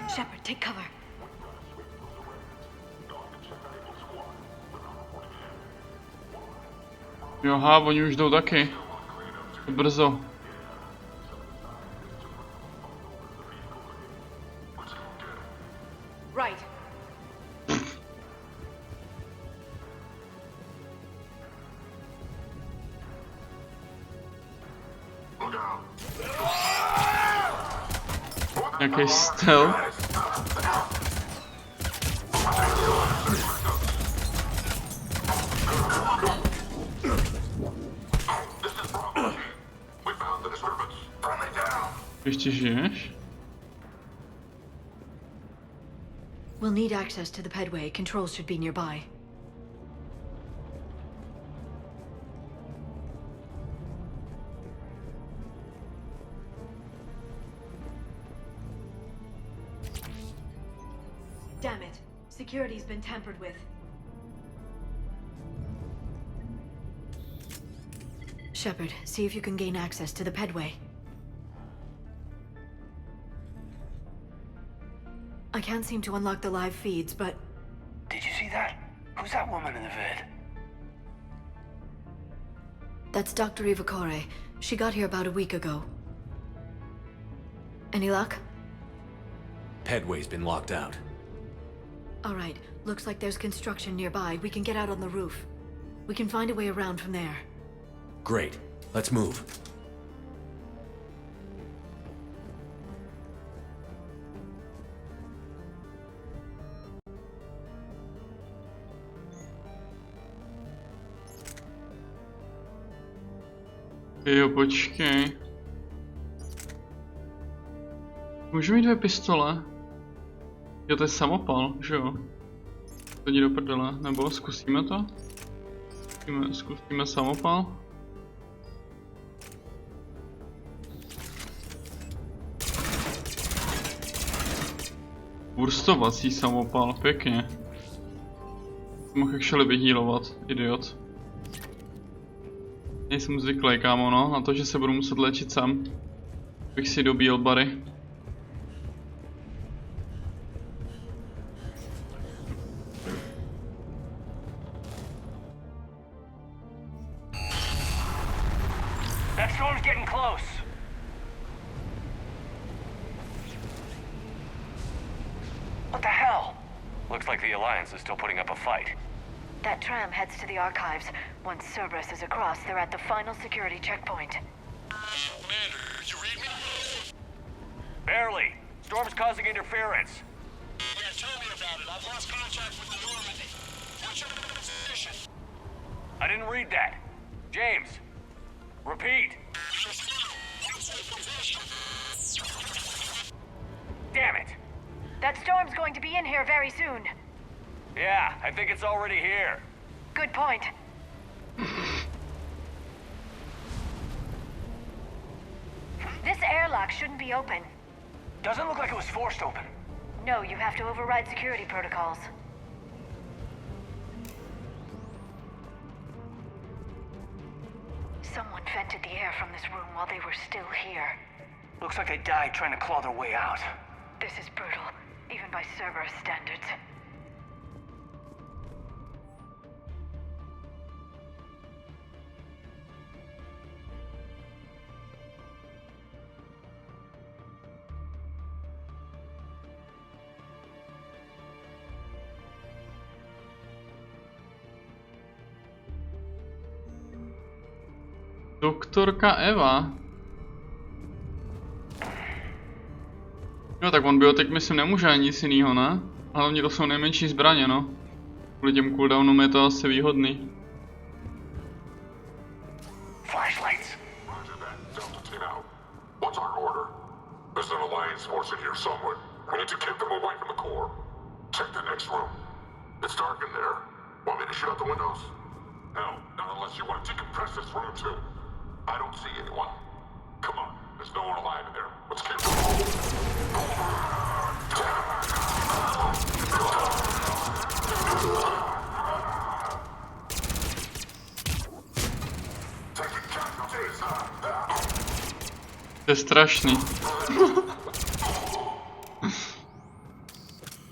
S14: Shepard, take cover.
S1: Joha, oni už jdou taky. Brzo.
S14: Right.
S1: Jaký styl. Ještě žiješ?
S14: We'll need access to the pedway. Controls should be nearby. Damn it. Security's been tampered with. Shepard, see if you can gain access to the pedway. I can't seem to unlock the live feeds, but...
S7: Did you see that? Who's that woman in the vid?
S14: That's Dr. Ivakore. She got here about a week ago. Any luck?
S5: Pedway's been locked out.
S14: Alright, looks like there's construction nearby. We can get out on the roof. We can find a way around from there.
S5: Great. Let's move.
S1: Jo, počkej. Můžu mít 2 pistole? Jo, to je samopal, že jo? To jde do prdele, nebo zkusíme to? Zkusíme samopal? Burstovací samopal, pěkně. Mohl actually vyhýlovat, idiot. Nejsem zvyklý, kámo, no, na to, že se budu muset léčit sám. Bych si dobíjel bary.
S7: That storm's getting close. What the hell? Looks like the Alliance is still putting up a fight.
S14: That tram heads to the archives. Once Cerberus is across, they're at the final security checkpoint.
S11: Commander, you read me?
S7: Barely. Storm's causing interference.
S11: Yeah, tell me about it. I've lost contact with the Normandy. What's your position?
S7: I didn't read that. James, repeat. Damn it.
S14: That storm's going to be in here very soon.
S7: Yeah, I think it's already here.
S14: Good point. This airlock shouldn't be open.
S7: Doesn't look like it was forced open.
S14: No, you have to override security protocols. Someone vented the air from this room while they were still here.
S7: Looks like they died trying to claw their way out.
S14: This is brutal, even by Cerberus standards.
S1: Doktorka Eva. No tak on biotek myslím nemůže ani nic jinýho, ne? Hlavně to jsou nejmenší zbraně, no. Kvůli těm cooldownům je to asi výhodný.
S3: Flashlights. Roger that. Delta team out. What's our order? There's an Alliance force in here somewhere. We need to keep them away from the core. Check the next room. It's dark in there. Want me to shut out the windows? No, not unless you want to decompress this room too. I don't see anyone. Come on, there's no one alive in there. Let's get
S1: To je strašný.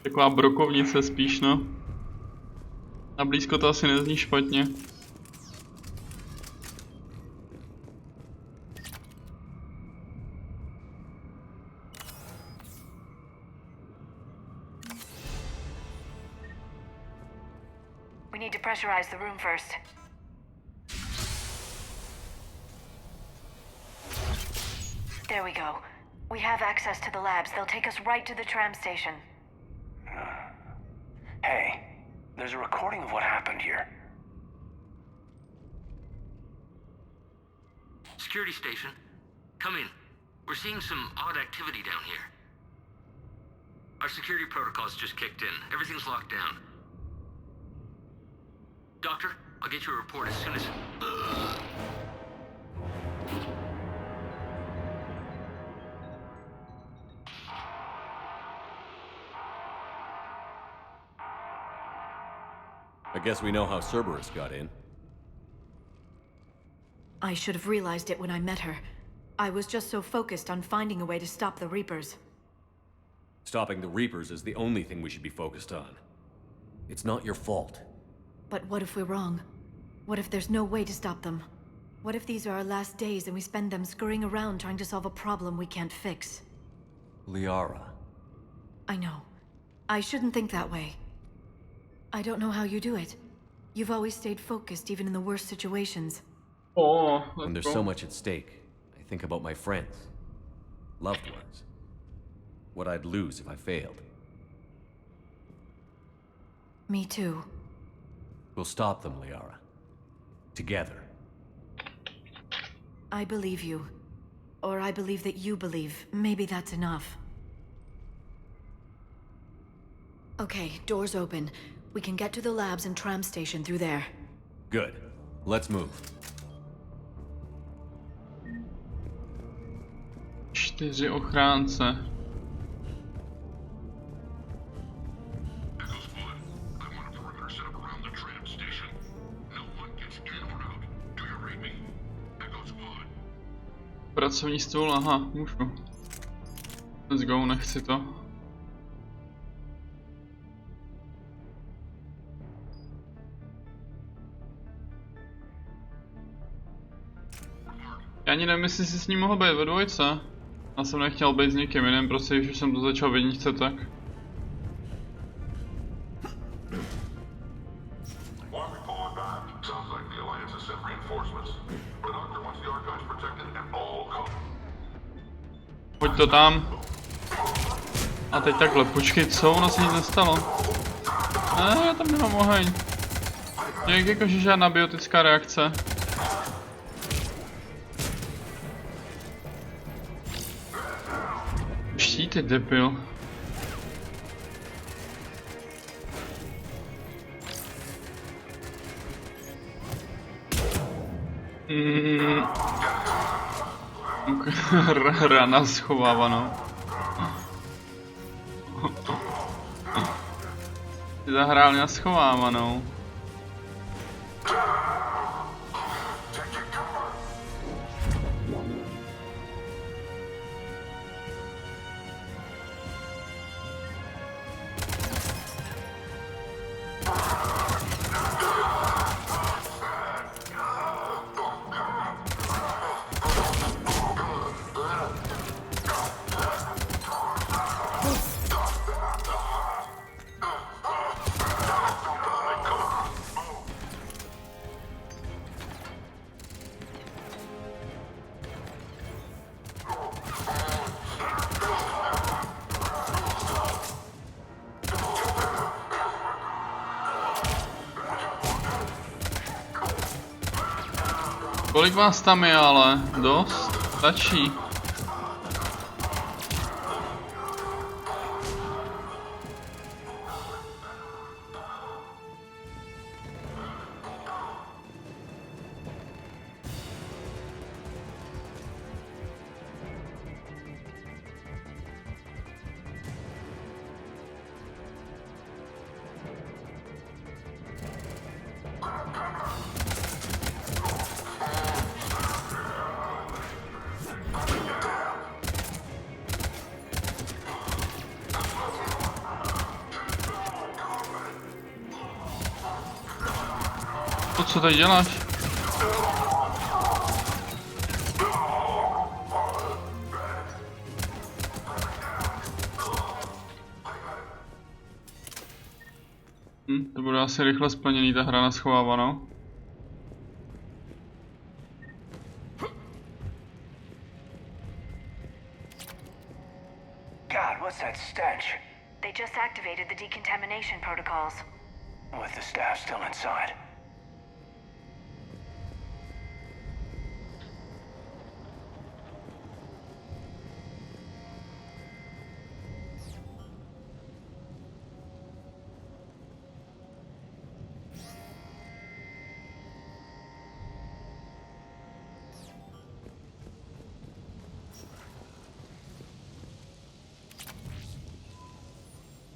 S1: Taková brokovnice spíš, no. Na blízko to asi nezní špatně.
S14: We need to pressurize the room first. There we go. We have access to the labs. They'll take us right to the tram station.
S7: Hey, there's a recording of what happened here.
S15: Security station. Come in. We're seeing some odd activity down here. Our security protocols just kicked in. Everything's locked down. Doctor, I'll get you a report as soon as...
S5: I guess we know how Cerberus got in.
S14: I should have realized it when I met her. I was just so focused on finding a way to stop the Reapers.
S5: Stopping the Reapers is the only thing we should be focused on. It's not your fault.
S14: But what if we're wrong? What if there's no way to stop them? What if these are our last days and we spend them scurrying around trying to solve a problem we can't fix?
S5: Liara.
S14: I know. I shouldn't think that way. I don't know how you do it. You've always stayed focused even in the worst situations.
S1: Oh,
S5: when there's so much at stake, I think about my friends, loved ones, what I'd lose if I failed.
S14: Me too.
S5: We'll stop them, Liara. Together.
S14: I believe you. Or I believe that you believe. Maybe that's enough. Okay, doors open. We can get to the labs and tram station through there.
S5: Good. Let's move.
S1: 4 ochránce. Pracovní stůl, aha, můžu. Let's go, nechci to. Já ani nevím, jestli si s ním mohl být ve dvojce. Já jsem nechtěl být s někým jiným, prostě když jsem to začal v jedničce, tak.
S3: reinforcements. The doctor wants the archives protected at all costs.
S1: Pojď to tam. A teď takhle, počkej, co? Ono se nic nestalo. Já tam nemám oheň. Jak jakože žádná biotická reakce. Štíty, debil. Rana schovávanou. Zahrál na schovávanou. Kolik vás tam je ale? Dost? Stačí. Co tady děláš? To bude asi rychle splněný, ta hra na schovávanou.
S7: God, what's that stench?
S12: They just activated the decontamination protocols.
S7: With the staff still inside.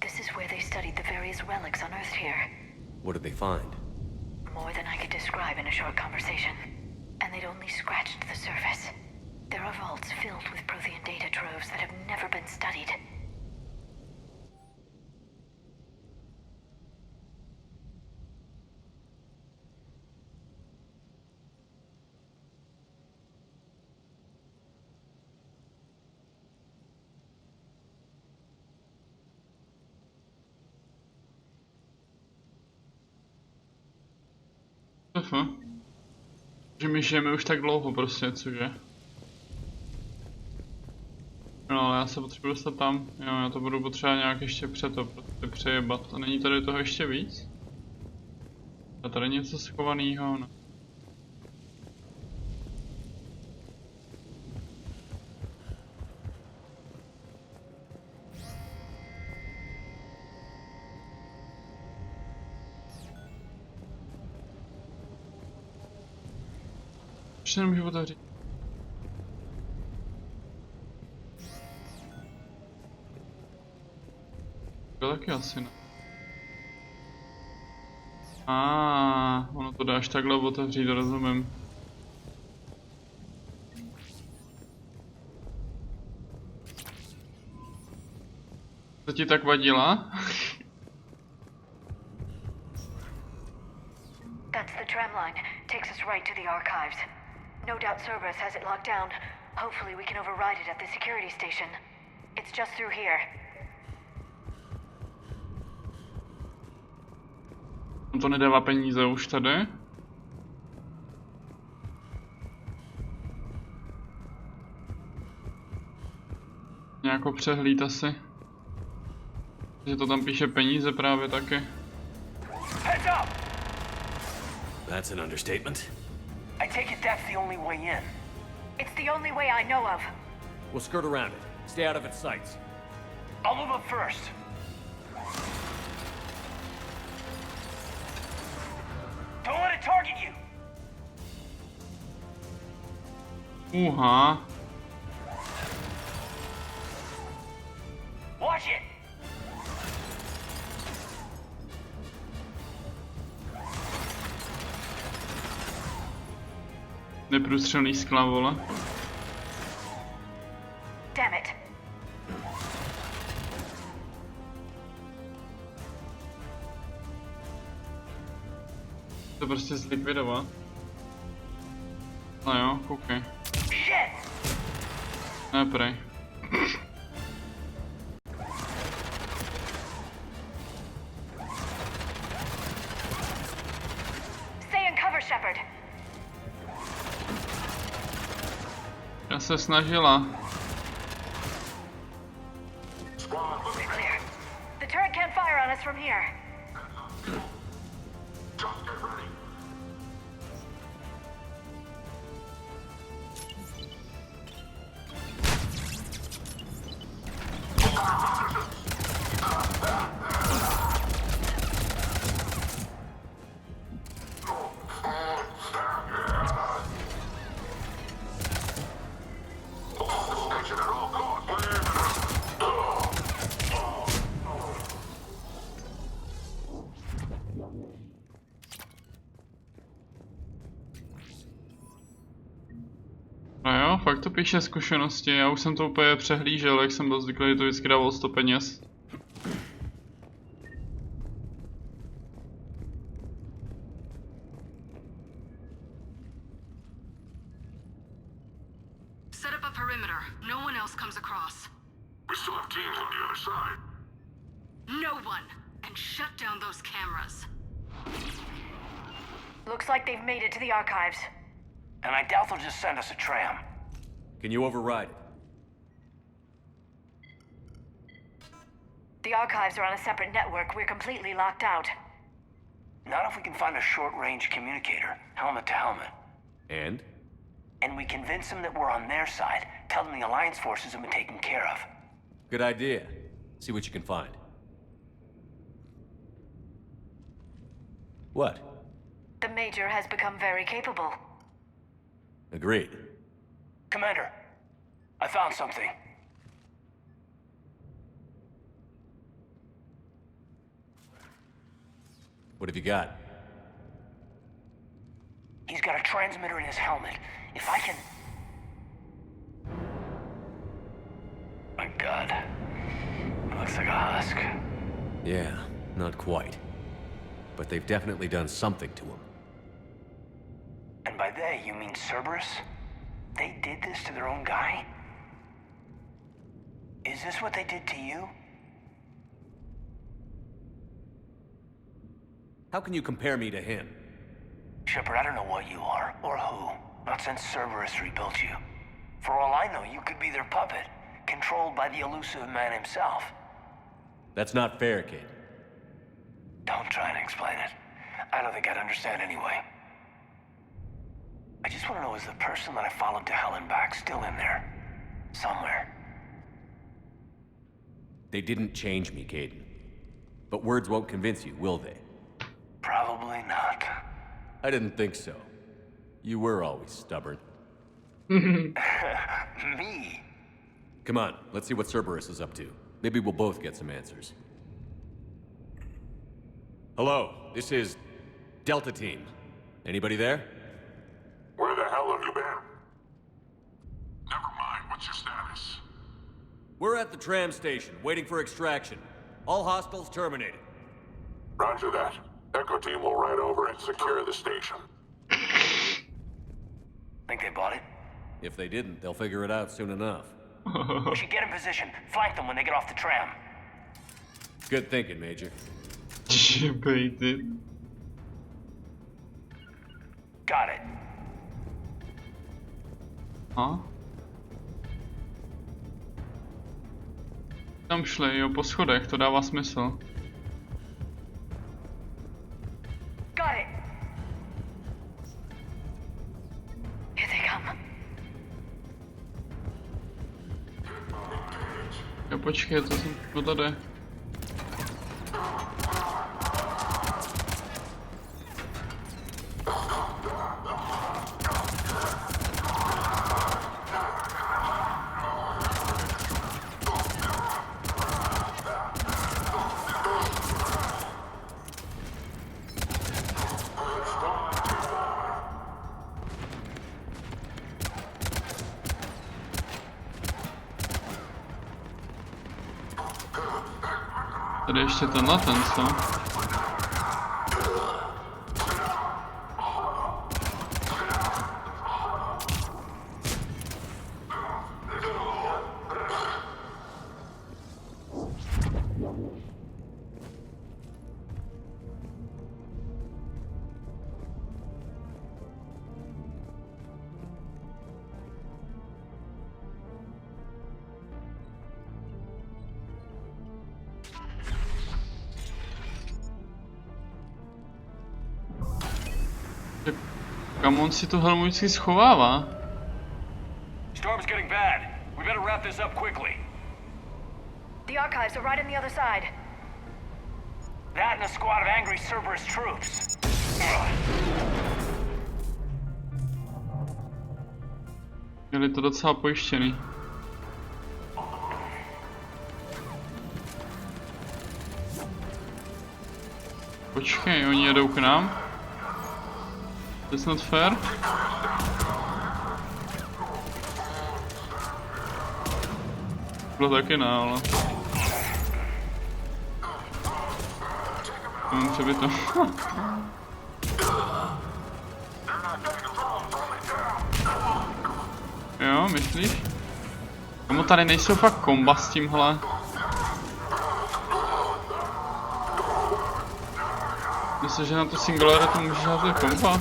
S12: This is where they studied the various relics unearthed here.
S5: What did they find?
S12: More than I could describe in a short conversation. And they'd only scratched the surface. There are vaults filled with Prothean data troves that have never been studied.
S1: Že my žijeme už tak dlouho prostě, cože? No ale já se potřebuji dostat tam. Jo, já to budu potřebovat nějak ještě prostě přejebat. A není tady toho ještě víc? A tady něco schovaného, no. Ještě nemůžu otevřít. To taky asi ne. Ono to dáš takhle otevřít, rozumím. To ti tak vadila?
S12: That's the tram line. Takes us right to the archives. No doubt Cerberus has it locked down. Hopefully we can override it at the security station. It's just through here.
S1: On to nedává peníze už tady? Nějakou přehlíd asi. Že to tam píše peníze právě taky.
S7: Heads up!
S5: That's an understatement.
S7: I take it that's the only way in.
S12: It's the only way I know of.
S5: We'll skirt around it. Stay out of its sights.
S7: I'll move up first. Don't let it target you!
S1: Uha.
S7: Watch it!
S1: Neprůstřelný skla, vole.
S12: Damn it.
S1: To prostě zlikvidovat. No jo, koukej. Ne, prej.
S12: Stay in cover, Shepard.
S1: Já se snažila.
S12: We're clear. The turret can't fire on us from here.
S3: Just get ready.
S1: No jo, fakt to píše zkušenosti, já už jsem to úplně přehlížel, jak jsem byl zvyklý, že to vždycky dávalo 100 peněz.
S16: Set up a perimeter. No one else comes across.
S3: We still have teams on the other side.
S16: No one! And shut down those cameras.
S12: Looks like they've made it to the archives.
S7: And I doubt they'll just send us a tram.
S5: Can you override it?
S12: The archives are on a separate network. We're completely locked out.
S7: Not if we can find a short-range communicator, helmet to helmet.
S5: And?
S7: And we convince them that we're on their side, tell them the Alliance forces have been taken care of.
S5: Good idea. See what you can find. What?
S12: The Major has become very capable.
S5: Agreed.
S7: Commander, I found something.
S5: What have you got?
S7: He's got a transmitter in his helmet. If I can... My God. Looks like a husk.
S5: Yeah, not quite. But they've definitely done something to him.
S7: And by they, you mean Cerberus? They did this to their own guy? Is this what they did to you?
S5: How can you compare me to him?
S7: Shepard, I don't know what you are, or who. Not since Cerberus rebuilt you. For all I know, you could be their puppet, controlled by the elusive man himself.
S5: That's not fair, kid.
S7: Don't try and explain it. I don't think I'd understand anyway. I just want to know, is the person that I followed to hell and back still in there? Somewhere.
S5: They didn't change me, Caden. But words won't convince you, will they?
S7: Probably not.
S5: I didn't think so. You were always stubborn.
S7: Me?
S5: Come on, let's see what Cerberus is up to. Maybe we'll both get some answers. Hello, this is Delta Team. Anybody there?
S3: Where the hell have you been? Never mind, what's your status?
S5: We're at the tram station, waiting for extraction. All hostiles terminated.
S3: Roger that. Echo Team will ride over and secure the station.
S7: Think they bought it?
S5: If they didn't, they'll figure it out soon enough.
S7: We should get in position. Flank them when they get off the tram.
S5: Good thinking, Major.
S1: Baited.
S7: Got it.
S1: Huh? Tam šli, jo, po schodech, to dává smysl.
S12: Got it. Here they come.
S1: Jo, počkej, to tady. Tady ještě tenhle ten, co? Kam on si tu helmu vždycky schovává?
S7: Storm's getting bad. We better wrap this up quickly.
S12: The archives are right on the other side.
S7: That and a squad of angry Cerberus troops.
S1: Měli to docela pojištěný. Počkej, oni jedou k nám? That's not fair. Bylo taky ne, ale... Mám přebyto. Jo, myslíš? Tomu tady nejsou fakt komba s tímhle. Myslím, že na to singlere to můžeš dát komba.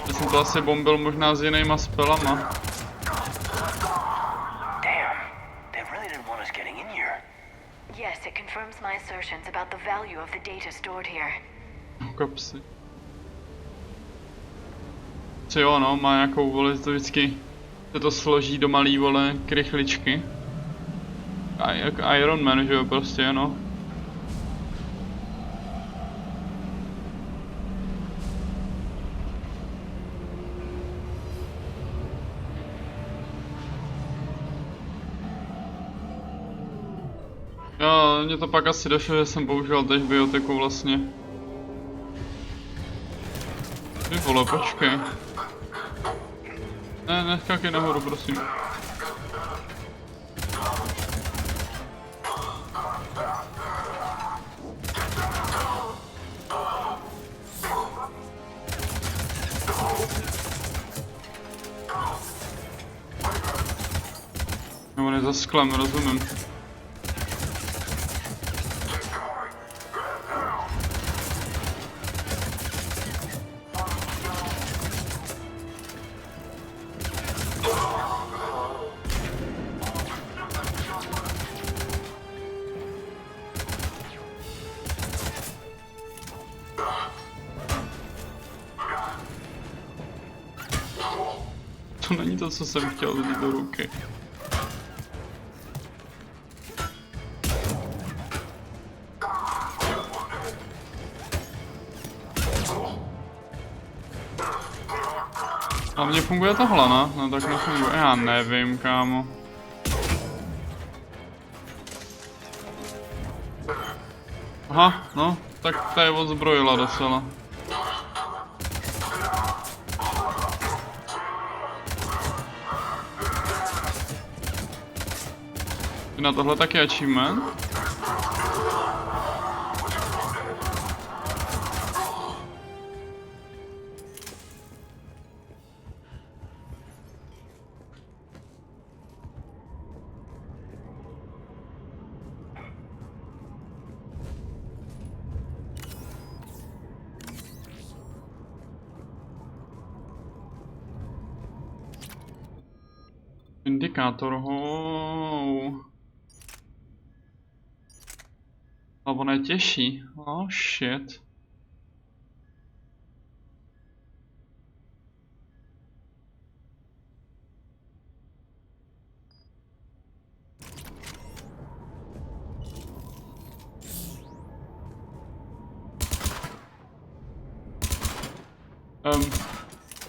S1: Já jsem to asi bombil možná s jinýma spelama.
S7: Damn, they really didn't want us getting in here.
S12: Yes, it confirms my assertions about the value of the data stored here.
S1: Kapsy. Co jo, no, má nějakou vole, to vždycky se to složí do malý vole krychličky. A jak Iron Man, že jo, prostě, no. Jo, mně to pak asi došlo, že jsem používal teď bioteku vlastně. Ty vole, počkej. Ne, neskákej nahoru, prosím. No, on je za sklem, rozumím. To není to, co jsem chtěl vzít do ruky. Hlavně funguje tohle, ne? No tak nefunguje, já nevím, kámo. Aha, no, tak ta je odzbrojila docela. Na tohle taky achievement. Indikátor, ho. A ono je těžší. Oh shit.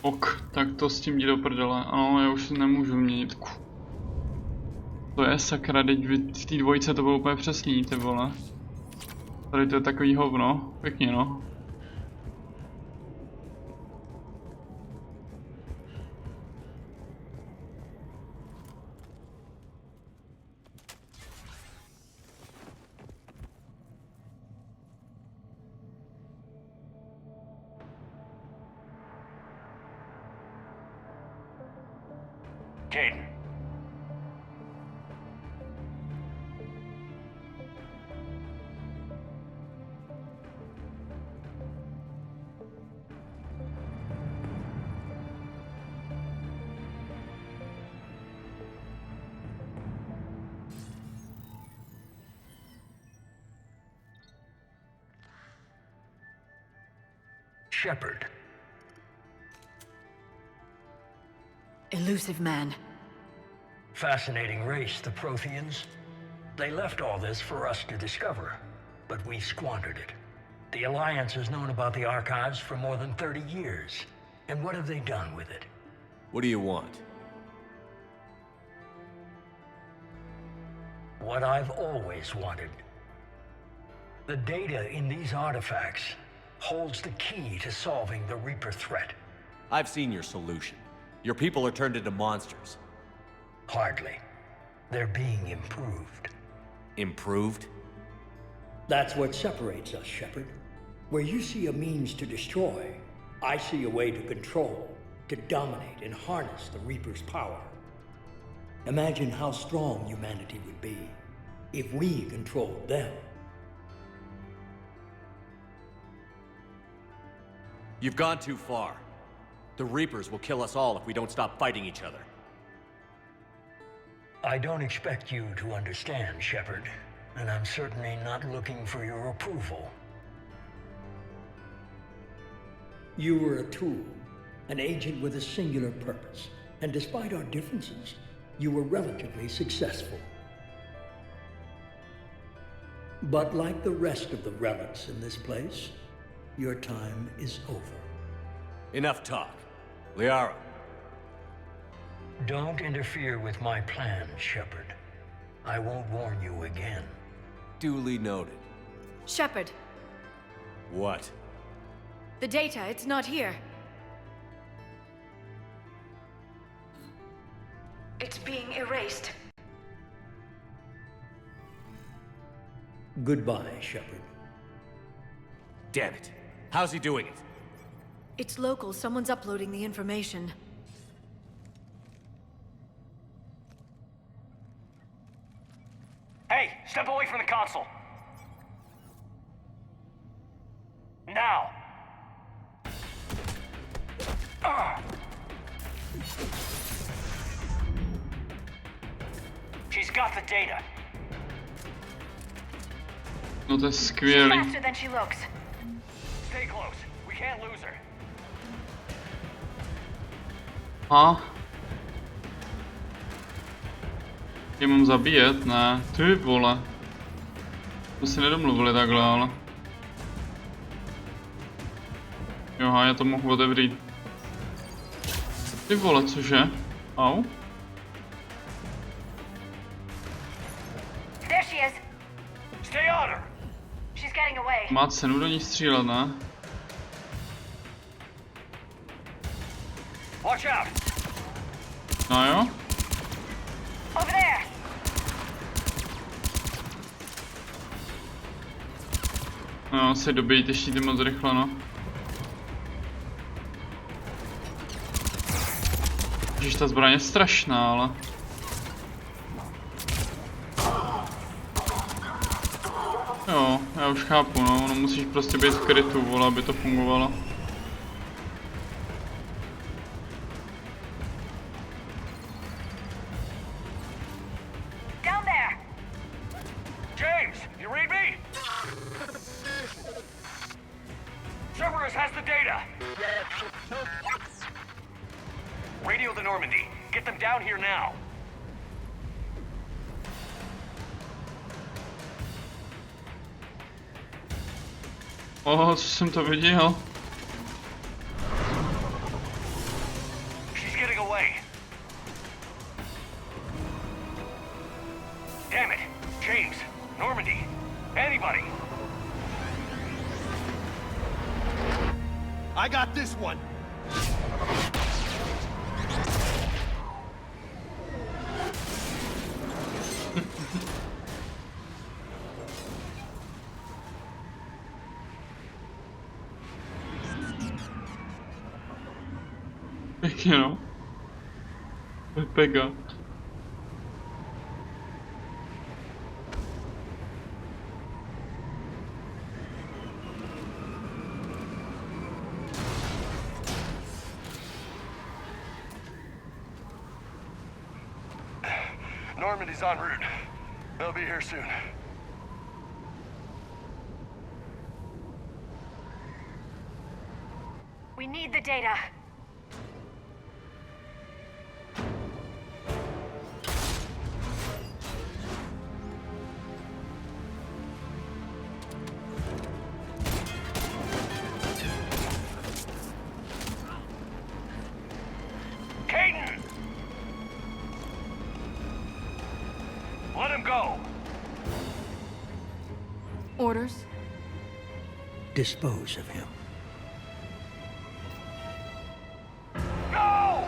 S1: Ok, tak to s tím jde do prdele. Ano, já už si nemůžu měnit. To je sakra, teď v té dvojice to bylo úplně přesný, ty vole. Tady to je takový hovno, pěkně no.
S7: Jaden.
S11: Shepard.
S14: Elusive man.
S11: Fascinating race, the Protheans. They left all this for us to discover, but we squandered it. The Alliance has known about the archives for more than 30 years. And what have they done with it?
S5: What do you want?
S11: What I've always wanted. The data in these artifacts holds the key to solving the Reaper threat.
S5: I've seen your solution. Your people are turned into monsters.
S11: Hardly. They're being improved.
S5: Improved?
S11: That's what separates us, Shepard. Where you see a means to destroy, I see a way to control, to dominate and harness the Reaper's power. Imagine how strong humanity would be if we controlled them.
S5: You've gone too far. The Reapers will kill us all if we don't stop fighting each other.
S11: I don't expect you to understand, Shepard, and I'm certainly not looking for your approval. You were a tool, an agent with a singular purpose, and despite our differences, you were relatively successful. But like the rest of the relics in this place, your time is over.
S5: Enough talk. Liara.
S11: Don't interfere with my plans, Shepard. I won't warn you again.
S5: Duly noted.
S14: Shepard,
S5: What?
S14: the data, it's not here. It's being erased.
S11: Goodbye, Shepard.
S5: Damn it. How's he doing it?
S14: It's local. Someone's uploading the information.
S7: Hey, step away from the console. Now. She's got the data.
S1: No to je skvělý.
S12: Faster than she looks.
S7: Stay close. We can't lose her.
S1: A? Je mám zabíjet? Ne. Ty vole. To si nedomluvili takhle, ale. Jo, já to mohu otevřít. Ty vole, cože? Au?
S12: There she is.
S7: Stay on her.
S12: She's getting away.
S1: Má cenu do ní střílet, ne?
S7: Watch out.
S1: No jo?
S12: Over there.
S1: No, se dobijít ještě ty moc rychle, no. Ježiš, ta zbraň je strašná, ale. Jo, já už chápu, no, no musíš prostě být v krytu, vole, aby to fungovalo.
S12: Down there.
S7: James, you read me? the Normandy. Get them down here now.
S1: Co jsem to viděl?
S7: She's getting away. Damn it. James, Normandy, anybody.
S17: I got this one.
S1: Pěkně no. Pega.
S17: Normandy's en route. They'll be here soon.
S12: We need the data.
S7: Caden! Let him go.
S14: Orders?
S11: Dispose of him.
S7: No!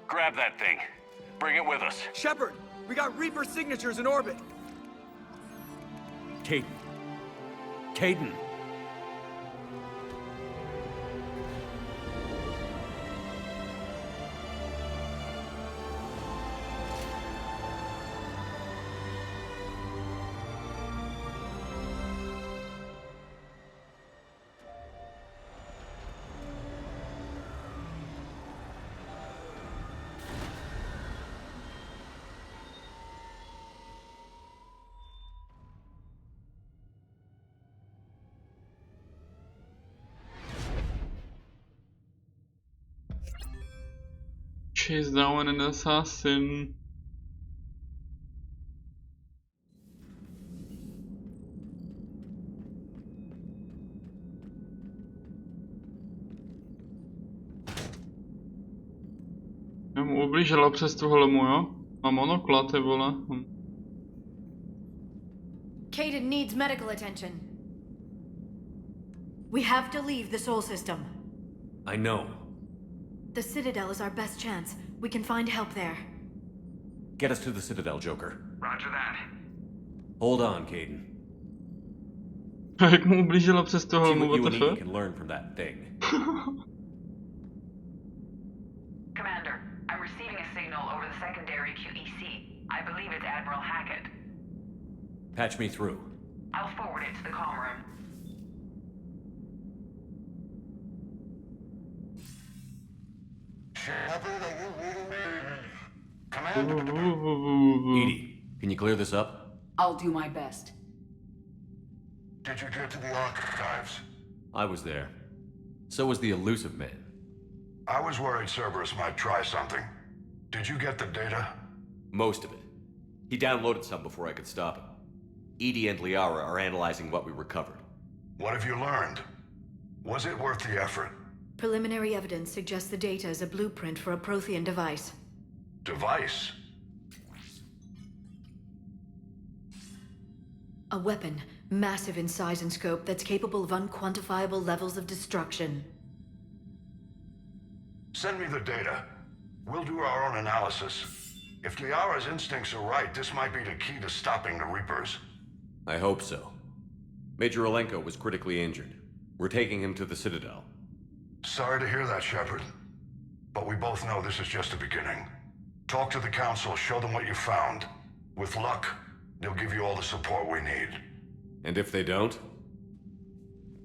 S7: Grab that thing. Bring it with us.
S17: Shepard, we got Reaper signatures in orbit.
S5: Caden. Caden.
S1: Chase down an assassin. Já mu ublížila přes tu helmu, jo? Má monokla, ty vole.
S14: Caden needs medical attention. We have to leave the Sol system.
S5: I know.
S14: The Citadel is our best chance. We can find help there.
S5: Get us to the Citadel, Joker.
S15: Roger that.
S5: Hold on, Caden.
S1: Jak mu ublížila přes tu
S5: See
S1: helmu,
S5: what you
S1: what
S5: and
S1: the
S5: Edie
S1: fuck?
S5: can learn from that thing.
S16: Commander, I'm receiving a signal over the secondary QEC. I believe it's Admiral Hackett.
S5: Patch me through.
S16: I'll forward it to the comm room.
S3: Shepard, are you reading me?
S5: Edie, can you clear this up?
S6: I'll do my best.
S3: Did you get to the archives?
S5: I was there. So was the elusive man.
S3: I was worried Cerberus might try something. Did you get the data?
S5: Most of it. He downloaded some before I could stop him. Edie and Liara are analyzing what we recovered.
S3: What have you learned? Was it worth the effort?
S14: Preliminary evidence suggests the data is a blueprint for a Prothean device.
S3: Device?
S14: A weapon, massive in size and scope, that's capable of unquantifiable levels of destruction.
S3: Send me the data. We'll do our own analysis. If Liara's instincts are right, this might be the key to stopping the Reapers.
S5: I hope so. Major Olenko was critically injured. We're taking him to the Citadel.
S3: Sorry to hear that, Shepard. But we both know this is just the beginning. Talk to the Council, show them what you found. With luck, they'll give you all the support we need.
S5: And if they don't?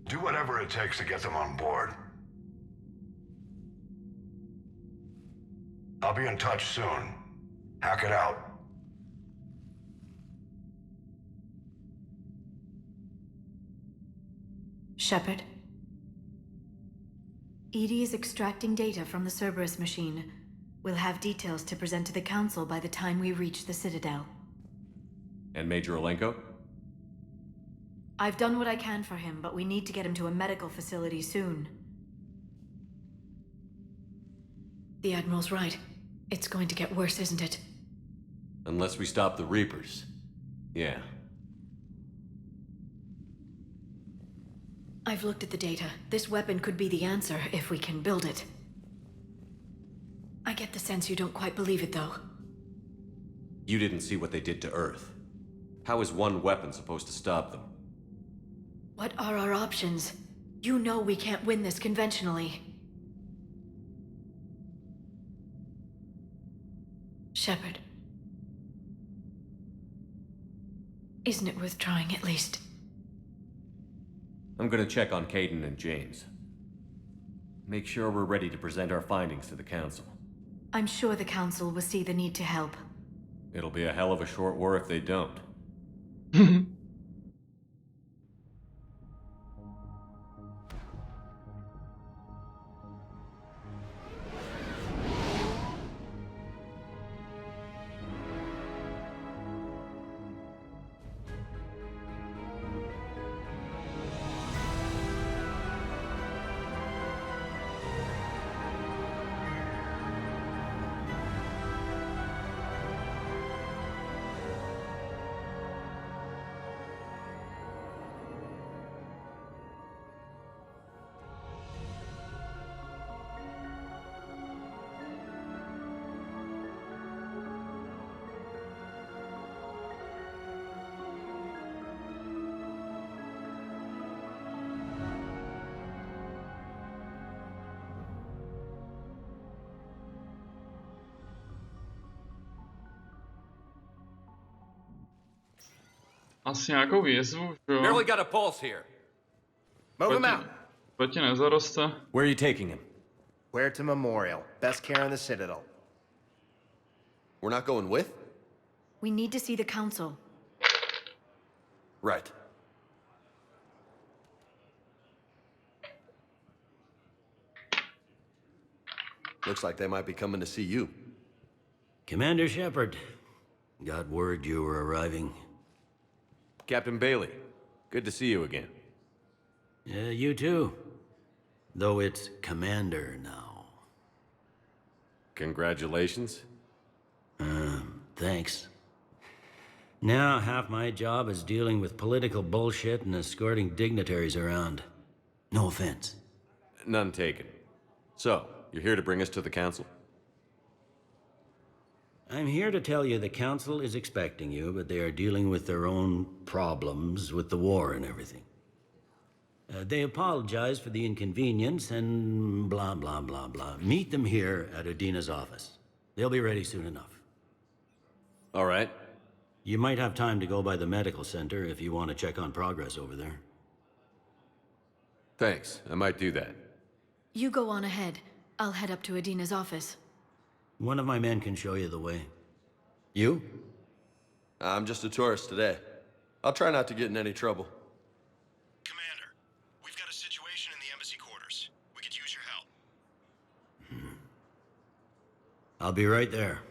S3: Do whatever it takes to get them on board. I'll be in touch soon. Hack it out.
S14: Shepard. EDI is extracting data from the Cerberus machine. We'll have details to present to the Council by the time we reach the Citadel.
S5: And Major Olenko?
S14: I've done what I can for him, but we need to get him to a medical facility soon. The Admiral's right. It's going to get worse, isn't it?
S5: Unless we stop the Reapers. Yeah.
S14: I've looked at the data. This weapon could be the answer if we can build it. I get the sense you don't quite believe it, though.
S5: You didn't see what they did to Earth. How is one weapon supposed to stop them?
S14: What are our options? You know we can't win this conventionally. Shepard. Isn't it worth trying at least?
S5: I'm gonna check on Kaidan and James. Make sure we're ready to present our findings to the Council.
S14: I'm sure the Council will see the need to help.
S5: It'll be a hell of a short war if they don't.
S1: Asi nějakou výzvu, že jo?
S5: Barely got a pulse here.
S17: Move him out.
S1: To ti nezaroste.
S5: Where are you taking him?
S17: Huerta Memorial. Best care in the Citadel.
S4: We're not going with?
S14: We need to see the Council.
S4: Right. Looks like they might be coming to see you.
S18: Commander Shepard. Got word you were arriving.
S5: Captain Bailey, good to see you again.
S18: You too. Though it's Commander now.
S5: Congratulations.
S18: Thanks. Now half my job is dealing with political bullshit and escorting dignitaries around. No offense.
S5: None taken. So, you're here to bring us to the Council?
S18: I'm here to tell you the Council is expecting you, but they are dealing with their own problems with the war and everything. They apologize for the inconvenience and blah, blah, blah, blah. Meet them here at Udina's office. They'll be ready soon enough.
S5: All right.
S18: You might have time to go by the medical center if you want to check on progress over there.
S5: Thanks. I might do that.
S14: You go on ahead. I'll head up to Udina's office.
S18: One of my men can show you the way. You?
S4: I'm just a tourist today. I'll try not to get in any trouble.
S19: Commander, we've got a situation in the embassy quarters. We could use your help.
S18: I'll be right there.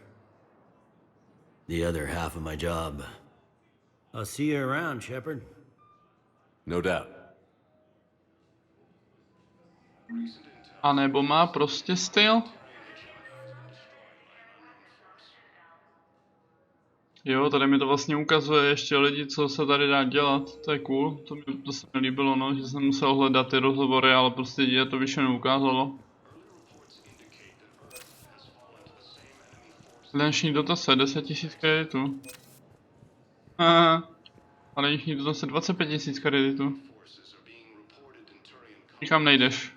S18: The other half of my job. I'll see you around, Shepard.
S5: No doubt.
S1: A nebo má prostě styl. Jo, tady mi to vlastně ukazuje ještě lidi, co se tady dá dělat, to je cool, to se mi líbilo, no, že jsem musel hledat ty rozhovory, ale prostě je to vyšší neukázalo. Dnešní dotaz je 10 000 kreditů. Ale dnešní dotaz je 25 000 kreditů. Nikam nejdeš.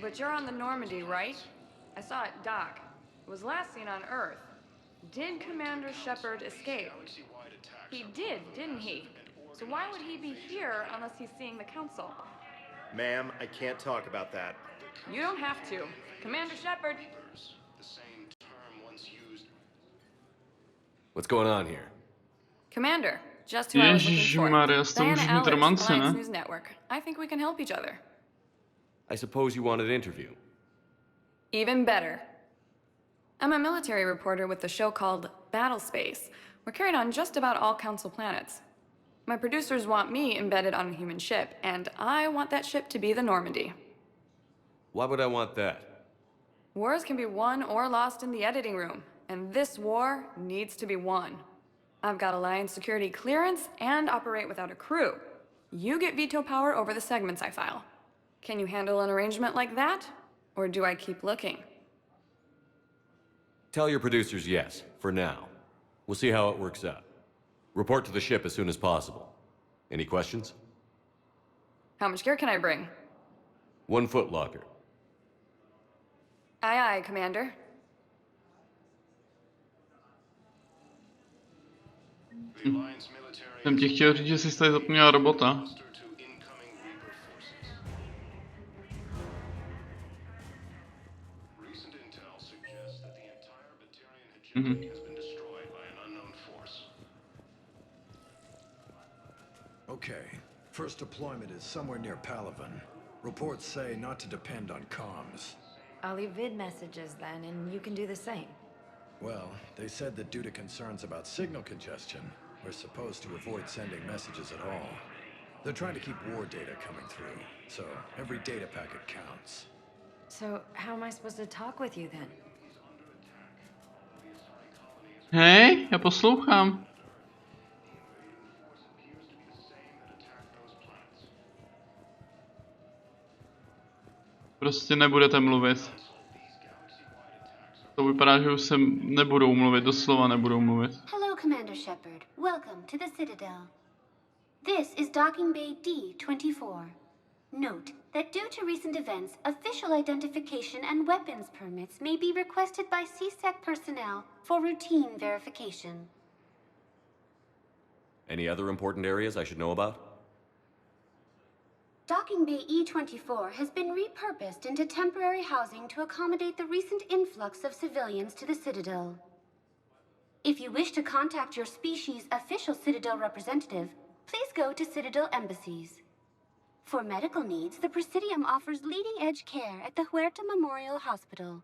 S20: But you're on the Normandy, right? I saw it dock. It was last seen on Earth. Did Commander Shepard escape? He did, didn't he? So why would he be here unless he's seeing the council?
S17: Ma'am, I can't talk about that.
S20: You don't have to. Commander Shepard.
S5: What's going on here?
S20: Commander, just who I was looking for.
S1: Ježišmarja, s tou
S20: Diana
S1: můžeš mít
S20: Alex,
S1: romance,
S20: Alliance
S1: ne?
S20: News Network. I think we can help each other.
S5: I suppose you want an interview.
S20: Even better. I'm a military reporter with the show called Battle Space. We're carried on just about all Council planets. My producers want me embedded on a human ship, and I want that ship to be the Normandy.
S5: Why would I want that?
S20: Wars can be won or lost in the editing room, and this war needs to be won. I've got Alliance security clearance and operate without a crew. You get veto power over the segments I file. Can you handle an arrangement like that? Or do I keep looking?
S5: Tell your producers yes, for now. We'll see how it works out. Report to the ship as soon as possible. Any questions?
S20: How much gear can I bring?
S5: 1 foot locker.
S20: Aye, aye, Commander.
S1: Jsem ti chtěl říct, že jsi tady zapomněla robota.
S21: Okay. First deployment is somewhere near Palaven. Reports say not to depend on comms.
S22: I'll leave vid messages then, and you can do the same.
S21: Well, they said that due to concerns about signal congestion, we're supposed to avoid sending messages at all. They're trying to keep war data coming through, so every data packet counts.
S22: So, how am I supposed to talk with you then?
S1: Hej, já poslouchám. Prostě nebudete mluvit. To vypadá, že už se nebudou mluvit, doslova nebudou mluvit.
S23: Hello, Commander Shepard. Welcome to the Citadel. This is Docking Bay D-24. Note that due to recent events, official identification and weapons permits may be requested by CSEC personnel for routine verification.
S5: Any other important areas I should know about?
S23: Docking Bay E-24 has been repurposed into temporary housing to accommodate the recent influx of civilians to the Citadel. If you wish to contact your species' official Citadel representative, please go to Citadel embassies. For medical needs, the Presidium offers leading-edge care at the Huerta Memorial Hospital.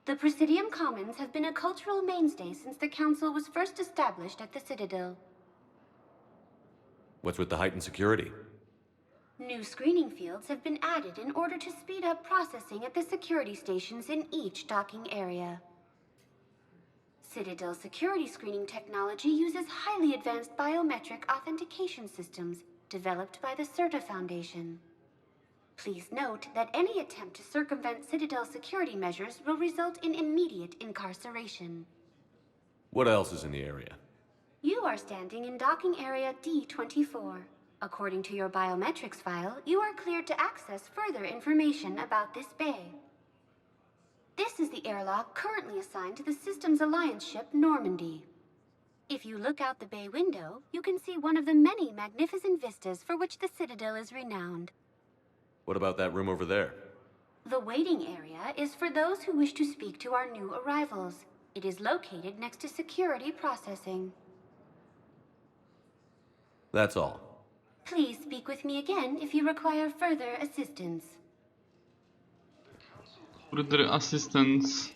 S23: The Presidium Commons have been a cultural mainstay since the Council was first established at the Citadel.
S5: What's with the heightened security?
S23: New screening fields have been added in order to speed up processing at the security stations in each docking area. Citadel security screening technology uses highly advanced biometric authentication systems developed by the CERTA Foundation. Please note that any attempt to circumvent Citadel security measures will result in immediate incarceration.
S5: What else is in the area?
S23: You are standing in docking area D-24. According to your biometrics file, you are cleared to access further information about this bay. This is the airlock currently assigned to the Systems Alliance ship Normandy. If you look out the bay window, you can see one of the many magnificent vistas for which the Citadel is renowned.
S5: What about that room over there?
S23: The waiting area is for those who wish to speak to our new arrivals. It is located next to security processing.
S5: That's all.
S23: Please speak with me again if you require further assistance.
S1: Further assistance.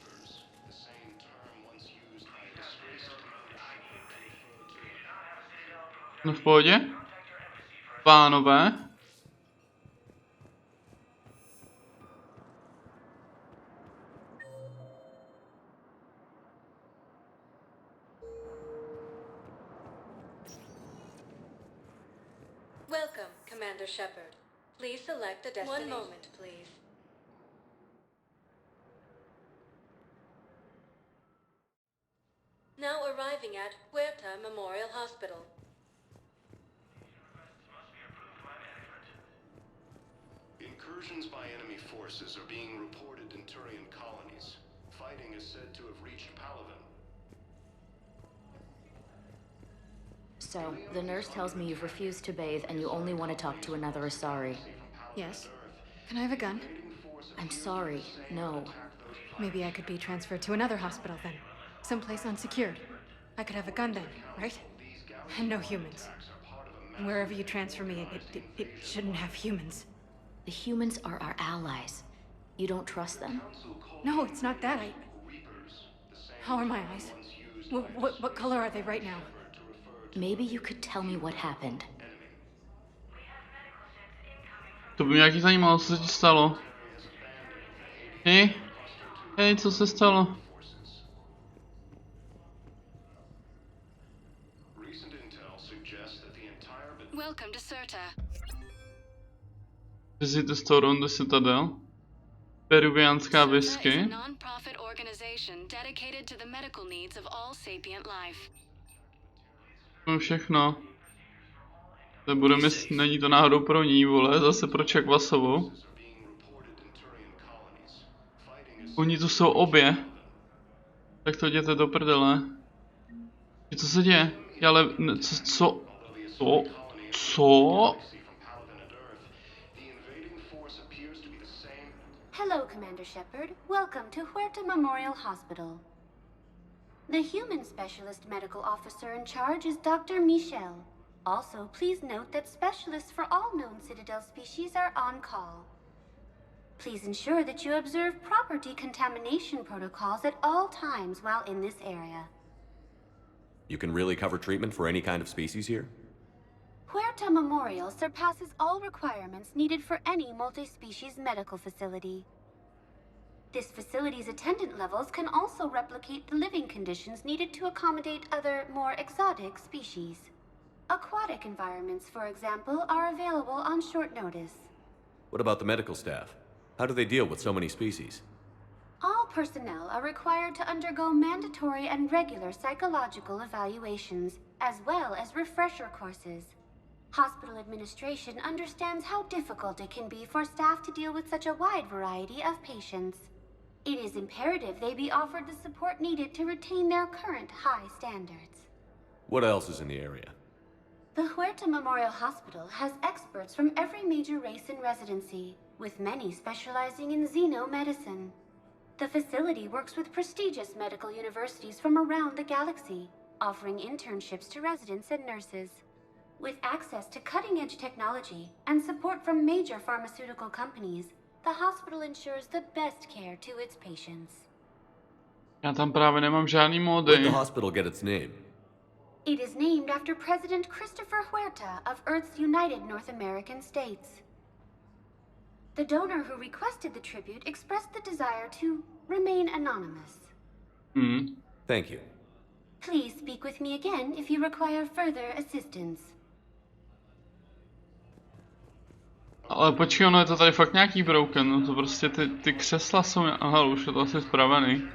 S1: No v pohodě? Pánové?
S6: Welcome, Commander Shepard. Please select a destination. 1 moment, please. Now arriving at Huerta Memorial Hospital.
S19: Incursions by enemy forces are being reported in Turian colonies. Fighting is said to have reached Palaven.
S8: So, the nurse tells me you've refused to bathe and you only want to talk to another Asari.
S14: Yes. Can I have a gun?
S8: I'm sorry, no.
S14: Maybe I could be transferred to another hospital then. Someplace unsecured. I could have a gun then, right? And no humans. Wherever you transfer me, it shouldn't have humans.
S8: The humans are our allies. You don't trust them?
S14: No, it's not that. How are my eyes? What color are they right now?
S8: Maybe you could tell me what happened.
S1: To by mě nějaký zajímalo, co se ti stalo. Hej, co se stalo?
S9: Welcome to Serta.
S1: Visit store on the Citadel. Peruviánská whisky.
S9: Serta is a non-profit organization dedicated to the medical needs of all sapient life.
S1: No všechno. To bude není to náhodou pro ní, vole, zase pro Čekvasovou. Oni tu jsou obě. Tak to jděte do prdele. Co se děje? Ale co?
S23: Hello, Commander Shepard. Welcome to Huerta Memorial Hospital. The human specialist medical officer in charge is Dr. Michel. Also, please note that specialists for all known Citadel species are on call. Please ensure that you observe proper decontamination protocols at all times while in this area.
S5: You can really cover treatment for any kind of species here?
S23: Huerta Memorial surpasses all requirements needed for any multi-species medical facility. This facility's attendant levels can also replicate the living conditions needed to accommodate other, more exotic species. Aquatic environments, for example, are available on short notice.
S5: What about the medical staff? How do they deal with so many species?
S23: All personnel are required to undergo mandatory and regular psychological evaluations, as well as refresher courses. Hospital administration understands how difficult it can be for staff to deal with such a wide variety of patients. It is imperative they be offered the support needed to retain their current high standards.
S5: What else is in the area?
S23: The Huerta Memorial Hospital has experts from every major race in residency, with many specializing in xenomedicine. The facility works with prestigious medical universities from around the galaxy, offering internships to residents and nurses. With access to cutting-edge technology and support from major pharmaceutical companies, the hospital ensures the best care to its patients.
S1: Já tam právě nemám žádný módy.
S5: Where did the hospital get its name?
S23: It is named after President Christopher Huerta of Earth's United North American States. The donor who requested the tribute expressed the desire to remain anonymous.
S5: Thank you.
S23: Please speak with me again if you require further assistance.
S1: Ale počkej, ono je to tady fakt nějaký broken, no to prostě ty křesla jsou, aha, už je to asi spravený.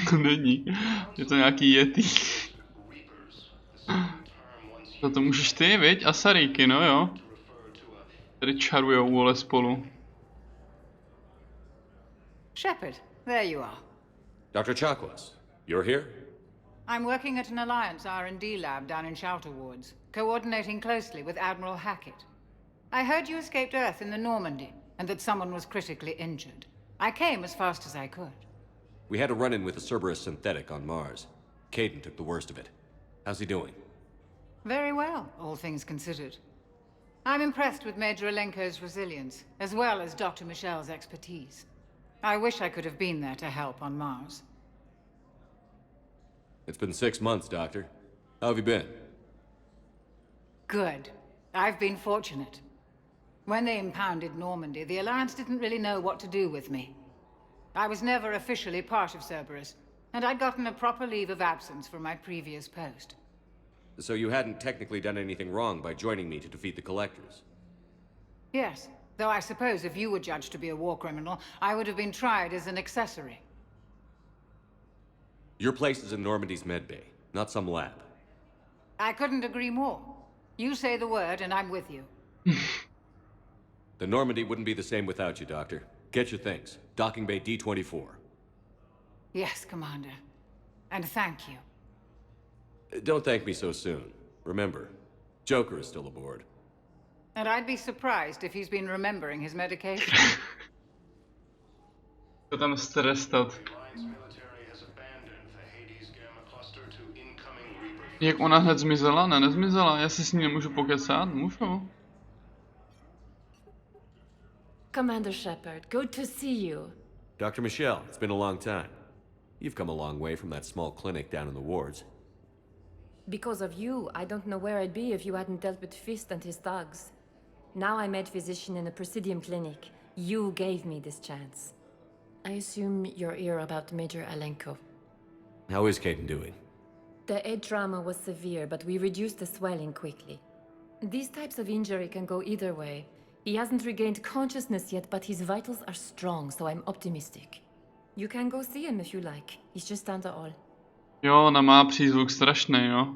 S1: To není, je to nějaký yeti. To můžeš ty, viď? Asaríky, no jo. Tady čarujou, vole, spolu.
S10: Shepard, there you are.
S5: Dr. Chakwas, you're here?
S10: I'm working at an Alliance R&D lab down in Shelter Wards, coordinating closely with Admiral Hackett. I heard you escaped Earth in the Normandy, and that someone was critically injured. I came as fast as I could.
S5: We had a run-in with a Cerberus synthetic on Mars. Caden took the worst of it. How's he doing?
S10: Very well, all things considered. I'm impressed with Major Alenko's resilience, as well as Dr. Michel's expertise. I wish I could have been there to help on Mars.
S5: It's been 6 months, Doctor. How have you been?
S10: Good. I've been fortunate. When they impounded Normandy, the Alliance didn't really know what to do with me. I was never officially part of Cerberus, and I'd gotten a proper leave of absence from my previous post.
S5: So you hadn't technically done anything wrong by joining me to defeat the Collectors?
S10: Yes, though I suppose if you were judged to be a war criminal, I would have been tried as an accessory.
S5: Your place is in Normandy's medbay, not some lab.
S10: I couldn't agree more. You say the word, and I'm with you.
S5: The Normandy wouldn't be the same without you, Doctor. Get your things. Docking Bay D-24.
S10: Yes, Commander. And thank you.
S5: Don't thank me so soon. Remember, Joker is still aboard.
S10: And I'd be surprised if he's been remembering his medication.
S1: To tam strestat. Jak ona hned zmizela? Ne, nezmizela. Já si s ní nemůžu pokecat? Můžu?
S2: Commander Shepard, good to see you.
S5: Dr. Michelle, it's been a long time. You've come a long way from that small clinic down in the wards.
S2: Because of you, I don't know where I'd be if you hadn't dealt with Fist and his thugs. Now I'm med physician in a Presidium clinic. You gave me this chance. I assume you're here about Major Alenko.
S5: How is Caden doing?
S2: The head trauma was severe, but we reduced the swelling quickly. These types of injury can go either way. He hasn't regained consciousness yet, but his vitals are strong, so I'm optimistic. You can go see him if you like. He's just down the hall.
S1: Jo, ona má přízvuk strašný, jo.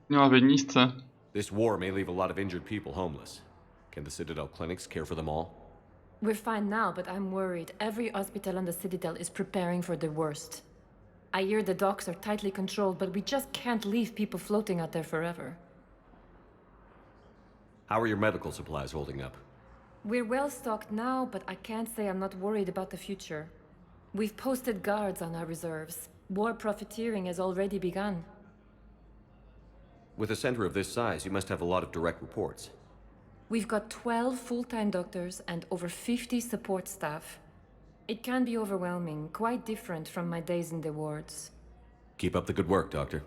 S1: Měla v jedničce.
S5: This war may leave a lot of injured people homeless. Can the Citadel clinics care for them all?
S2: We're fine now, but I'm worried. Every hospital on the Citadel is preparing for the worst. I hear the docks are tightly controlled, but we just can't leave people floating out there forever.
S5: How are your medical supplies holding up?
S2: We're well stocked now, but I can't say I'm not worried about the future. We've posted guards on our reserves. War profiteering has already begun.
S5: With a center of this size, you must have a lot of direct reports.
S2: We've got 12 full-time doctors and over 50 support staff. It can be overwhelming, quite different from my days in the wards.
S5: Keep up the good work, Doctor.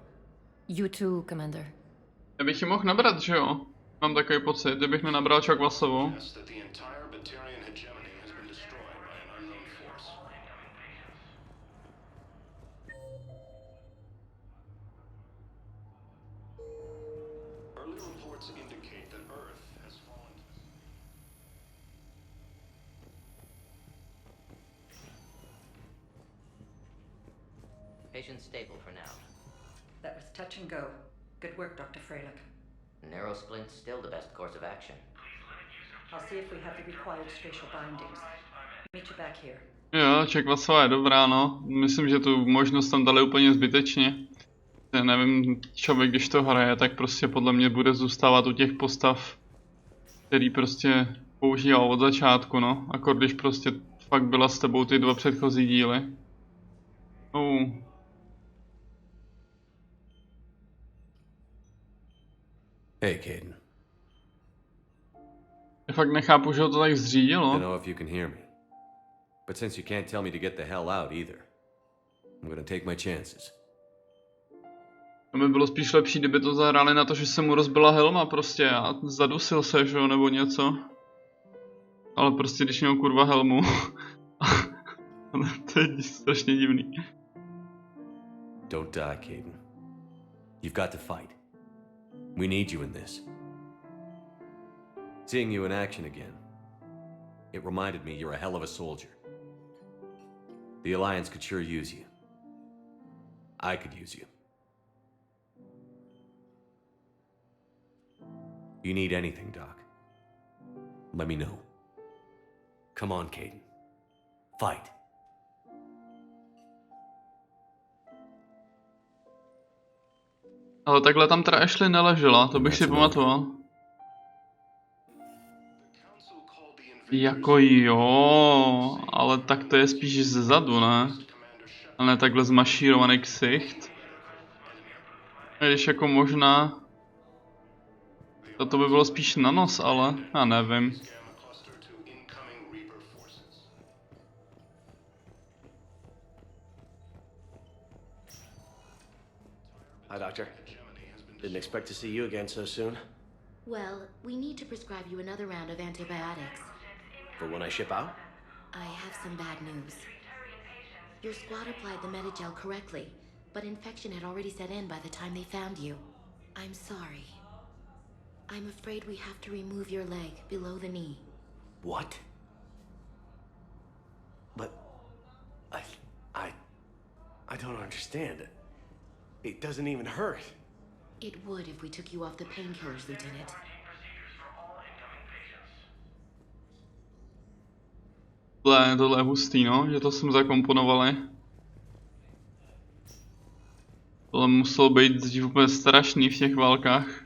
S2: You too, Commander.
S1: Já bych ji mohl nabrat, že jo? Mám takový pocit, kdybych nenabral Čakvasovu.
S12: Patient's stable for now.
S6: That was touch and go. Good work, Dr. Freilich.
S12: Narrow splint's still the best course of action.
S6: I'll see if we have the required spatial bindings. Meet you back here.
S1: Jo, Čekvasová je dobrá, no. Myslím, že tu možnost tam dali úplně zbytečně. Já nevím, člověk, když to hraje, tak prostě podle mě bude zůstávat u těch postav, který prostě používal od začátku, no. Akor když prostě fakt byla s tebou ty dva předchozí díly.
S5: Hey, Caden.
S1: Já fakt nechápu, že ho to tak zřídilo.
S5: I don't know if you can hear me. But since you can't tell me to get the hell out either, I'm gonna take my chances.
S1: To by bylo spíš lepší, kdyby to zahráli na to, že se mu rozbila helma prostě a zadusil se, že jo, nebo něco. Ale prostě když měl kurva helmu. To je strašně divný.
S5: Don't die, Caden. You've got to fight. We need you in this. Seeing you in action again, it reminded me you're a hell of a soldier. The Alliance could sure use you. I could use you. You need anything, Doc, let me know. Come on, Caden. Fight.
S1: Ale takhle tam teda Ashley neležela, to bych si pamatoval. Jako jo, ale tak to je spíš zezadu, ne? A ne takhle zmašírovaný ksicht. Když jako možná... To by bylo spíš na nos, ale já nevím.
S13: Hi, Doctor. Didn't expect to see you again so soon.
S23: Well, we need to prescribe you another round of antibiotics.
S13: For when I ship out?
S23: I have some bad news. Your squad applied the Medigel correctly, but infection had already set in by the time they found you. I'm sorry. I'm afraid we have to remove your leg below the knee.
S13: What? But... I don't understand. It doesn't even hurt.
S23: It would if we took you off the painkillers, Lieutenant.
S1: Tohle je hustý, no, že to jsem zakomponovali. Tohle muselo být dřív úplně strašný v těch válkách.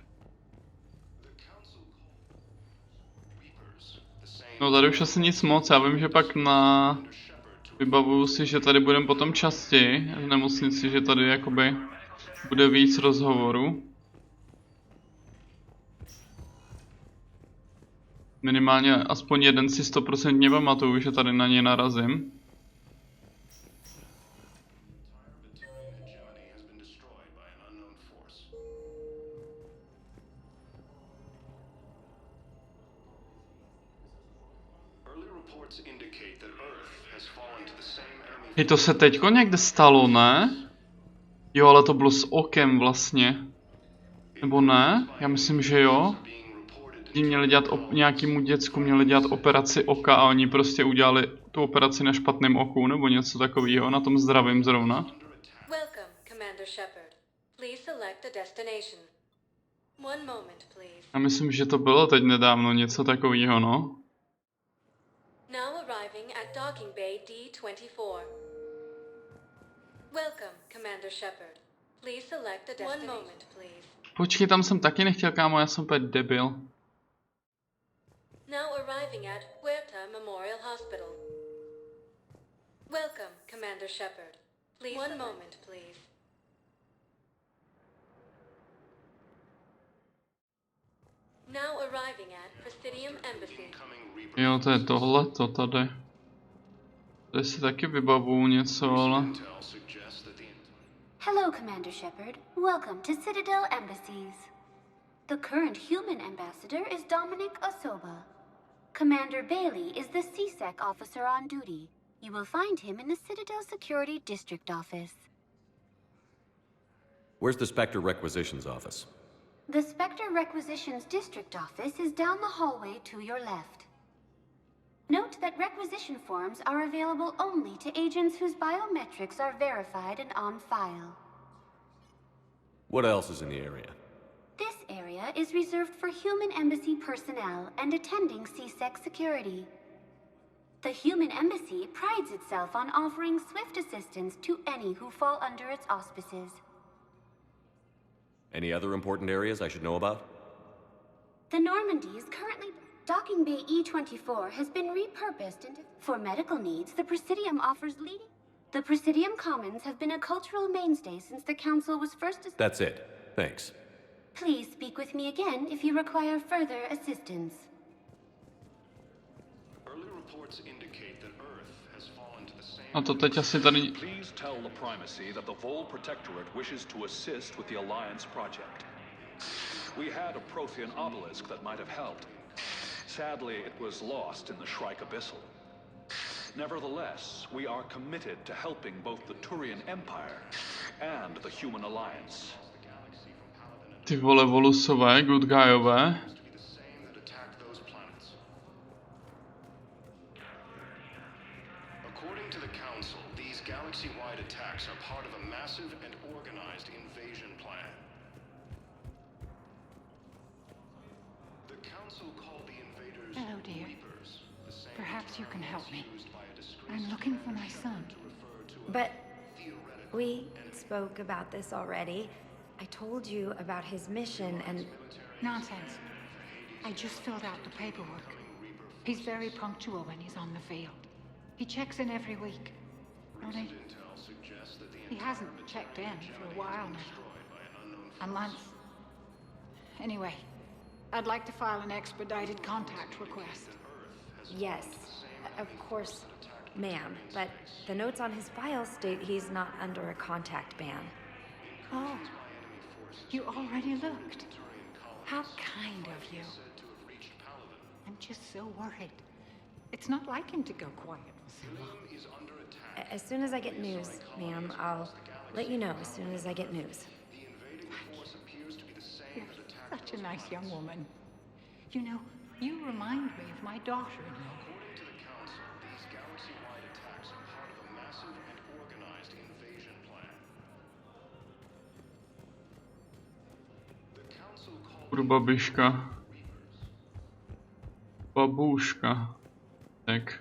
S1: No tady už asi nic moc, já vím, že pak vybavuju si, že tady budeme potom častěji v nemocnici, že tady jakoby bude víc rozhovorů. Minimálně aspoň jeden si 100% pamatuju, že tady na ně narazím. Hej, to se teďko někde stalo, ne? Jo, ale to bylo s okem vlastně. Nebo ne? Já myslím, že jo. Oni měli dělat nějakému děcku měli dělat operaci oka a oni prostě udělali tu operaci na špatném oku nebo něco takového, na tom zdravém zrovna.
S7: Welcome, Commander Shepard. Please select a destination. One moment, please.
S1: Já myslím, že to bylo teď nedávno něco takového, no.
S7: Now arriving at docking bay D-24. Welcome, Commander Shepard. Please select a destination. One moment, please.
S1: Počkej, tam jsem taky nechtěl, kámo, já jsem úplně debil.
S7: Now arriving at Huerta Memorial Hospital. Welcome, Commander Shepard. Please one moment, please. Now arriving at Presidium Embassy.
S1: Jo, to je tohle, to tady. Tady si taky vybavuju něco, ale...
S23: Hello, Commander Shepard. Welcome to Citadel Embassies. The current human ambassador is Dominic Osoba. Commander Bailey is the CSEC officer on duty. You will find him in the Citadel Security District Office.
S5: Where's the Spectre Requisitions Office?
S23: The Spectre Requisitions District Office is down the hallway to your left. Note that requisition forms are available only to agents whose biometrics are verified and on file.
S5: What else is in the area?
S23: This area is reserved for human embassy personnel and attending CSEC security. The human embassy prides itself on offering swift assistance to any who fall under its auspices.
S5: Any other important areas I should know about?
S23: The Normandy is currently... Docking Bay E-24 has been repurposed into... For medical needs, the Presidium offers leading... The Presidium Commons have been a cultural mainstay since the Council was first...
S5: That's it. Thanks.
S23: Please speak with me again if you require further assistance.
S19: Early reports indicate that Earth has fallen to the same...
S1: A to teď asi tady...
S11: Please tell the Primacy that the Vol Protectorate wishes to assist with the Alliance project. We had a Prothean obelisk that might have helped. Sadly, it was lost in the Shrike Abyssal. Nevertheless, we are committed to helping both the Turian Empire and the Human Alliance.
S1: Ty vole volusové, good guyové.
S19: According to the Council, these galaxy-wide attacks are part of a massive and organized invasion plan. The Council called the invaders
S10: Hello, dear.
S19: Reapers, the same
S10: Perhaps you can help me.
S19: used by a disgraced
S22: I'm looking for my son. But we spoke about this already. I told you about his mission and...
S10: Nonsense. I just filled out the paperwork. He's very punctual when he's on the field. He checks in every week. Only he hasn't checked in for a while now. A month. Anyway, I'd like to file an expedited contact request.
S22: Yes, of course, ma'am. But the notes on his file state he's not under a contact ban.
S10: Oh, you already looked. How kind of you. I'm just so worried. It's not like him to go quiet for so long.
S22: As soon as I get news, ma'am, I'll let you know as soon as I get news.
S10: You're such a nice young woman. You know, you remind me of my daughter-in-law.
S19: According to the Council, these galaxy-wide attacks are part of a massive and organized invasion plan. The Council called
S1: Babiška. Babuška. Tak.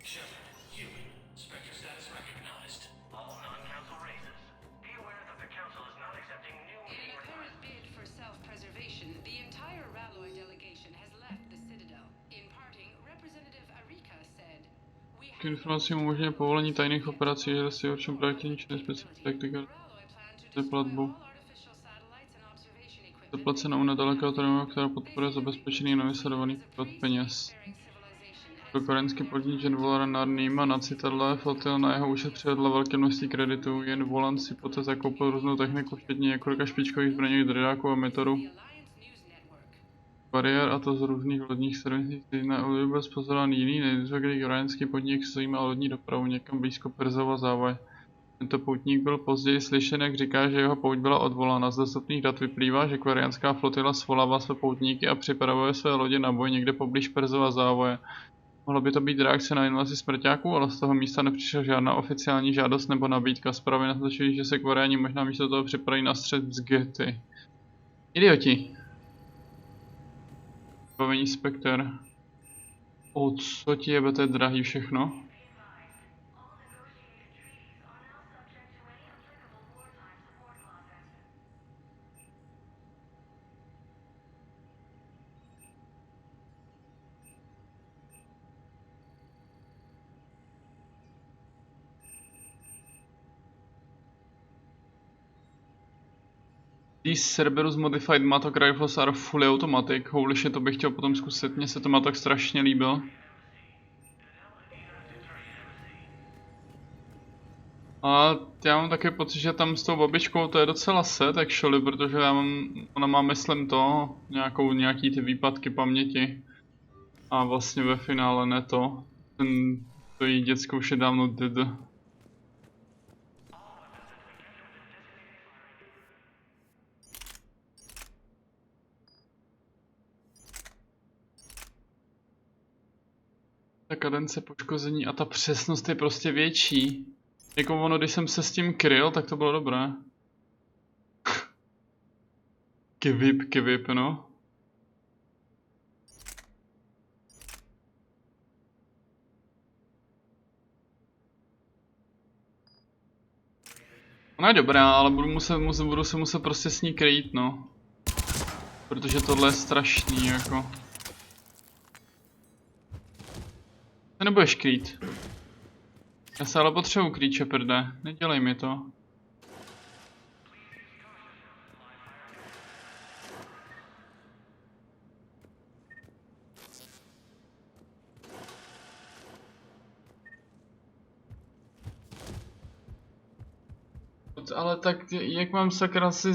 S15: Shepard, human, Spectre
S1: K informacím umožňuje povolení tajných operací, že si určen projektivní činný specifické taktika platbu. Zaplacenou nedalekého termínu, která podporuje zabezpečený nevysledovaný překlad peněz. Pro koreňský podnížen Volaran Nima na citadle flotil na jeho účet přivedla velké množství kreditů, jen Volan si poté zakoupil různou techniku, včetně několika špičkových zbraňových dredáků a metorů. Bariér, a to z různých lodních servisních, který na Olivu byl spozorán jiný nejdříve koreňský podnik zajímal lodní dopravu někam blízko Perzova závoje. Tento poutník byl později slyšen, jak říká, že jeho pouť byla odvolána. Z dostupných dat vyplývá, že kvarianská flotila svolává své poutníky a připravuje své lodě na boj někde poblíž Perzova závoje. Mohlo by to být reakce na invazi smrťáků, ale z toho místa nepřišla žádná oficiální žádost nebo nabídka. Zprávy naznačují, že se Kvariani možná místo toho připraví na střet s Getty. Idioti. Vybavení Spectre. O, co ti jebe, to je drahý všechno. These Cerberus modified Mattock rifles are fully automatic. Holy shit, to bych chtěl potom zkusit, mně se to Mattock strašně líbil. A já mám taky pocit, že tam s tou babičkou to je docela set, actually, protože ona má, myslím to, nějaký ty výpadky paměti. A vlastně ve finále ne to. To její děcko už je dávno dead. Ta kadence poškození a ta přesnost je prostě větší. Jako ono, když jsem se s tím kryl, tak to bylo dobré. Kivip, no. Ona je dobrá, ale budu se muset prostě s ní krýt, no. Protože tohle je strašný, jako. Ty nebudeš krýt. Já se ale potřebuji krýt, čeperde. Nedělej mi to. Ale tak, jak mám sakra si...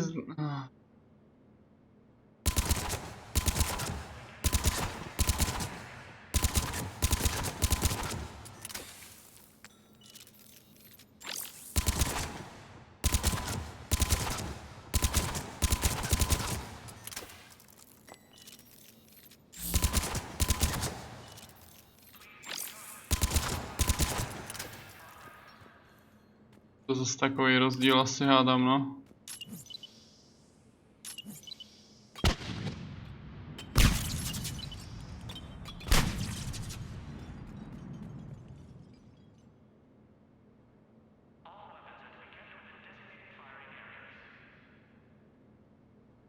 S1: To zase takový rozdíl asi hádám, no.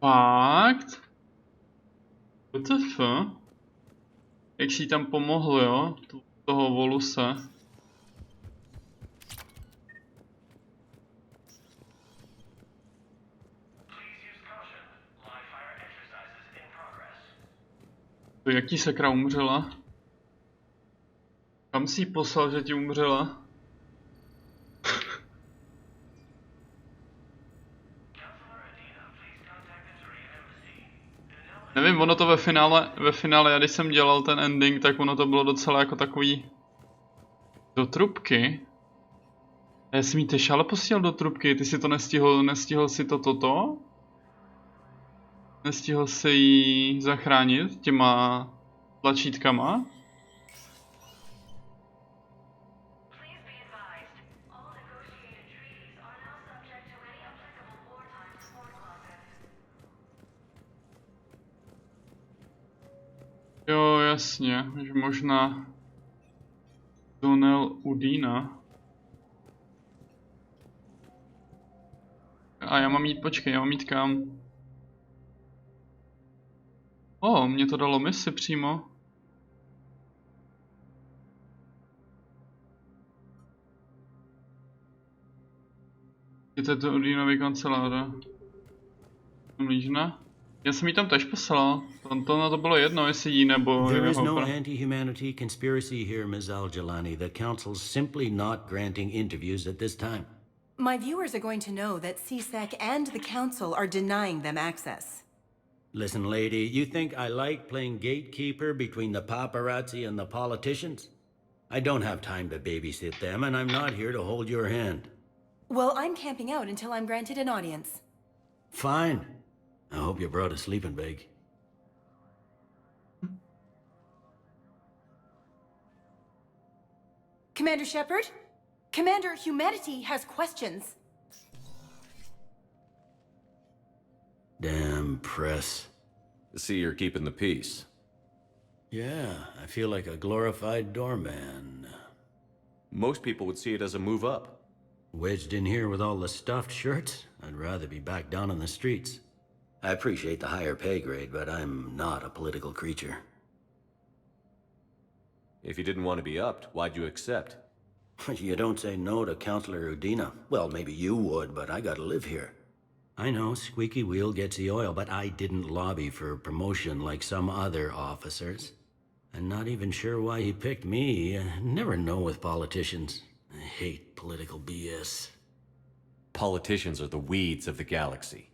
S1: Fakt? WTF? Jak si tam pomohlo, jo? Toho Voluse. Jak ti sakra umřela? Kam jsi ji poslal, že ti umřela? Nevím, ono to ve finále, já když jsem dělal ten ending, tak ono to bylo docela jako takový... Do trubky? Já jsem jí tež ale posílal do trubky, ty si to nestihl si to toto? Nestihl se jí zachránit těma tlačítkama? Jo, jasně, že možná Donel Udina. A já mám jít, počkej, já mám jít kam? Mě to dalo misi přímo. Je to Udínový kanceláře. Mlížna? Já jsem jí tam tež poslal. To na to bylo jedno, jestli jí nebo
S18: There is
S1: jeho.
S18: no anti-humanity conspiracy here, Ms. Al-Jalani. The Council's simply not granting interviews at this time.
S3: My viewers are going to know that CSEC and the Council are denying them access.
S18: Listen, lady, you think I like playing gatekeeper between the paparazzi and the politicians? I don't have time to babysit them, and I'm not here to hold your hand.
S3: Well, I'm camping out until I'm granted an audience.
S18: Fine. I hope you brought a sleeping bag.
S3: Commander Shepard? Commander, humanity has questions.
S18: Damn press.
S5: See, you're keeping the peace.
S18: Yeah, I feel like a glorified doorman.
S5: Most people would see it as a move up.
S18: Wedged in here with all the stuffed shirts? I'd rather be back down on the streets. I appreciate the higher pay grade, but I'm not a political creature.
S5: If you didn't want to be upped, why'd you accept?
S18: You don't say no to Counselor Udina. Well, maybe you would, but I gotta live here. I know, squeaky wheel gets the oil, but I didn't lobby for promotion like some other officers. I'm not even sure why he picked me. I never know with politicians. I hate political BS.
S5: Politicians are the weeds of the galaxy.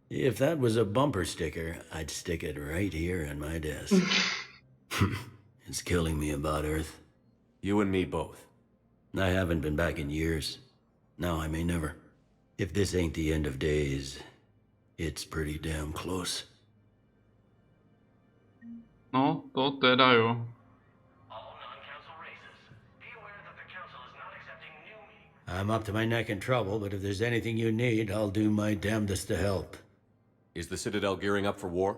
S18: If that was a bumper sticker, I'd stick it right here on my desk. It's killing me about Earth.
S5: You and me both.
S18: I haven't been back in years. Now I may never. If this ain't the end of days, it's pretty damn close.
S1: No, to teda jo.
S18: I'm up to my neck in trouble, but if there's anything you need, I'll do my damnedest to help.
S5: Is the Citadel gearing up for war?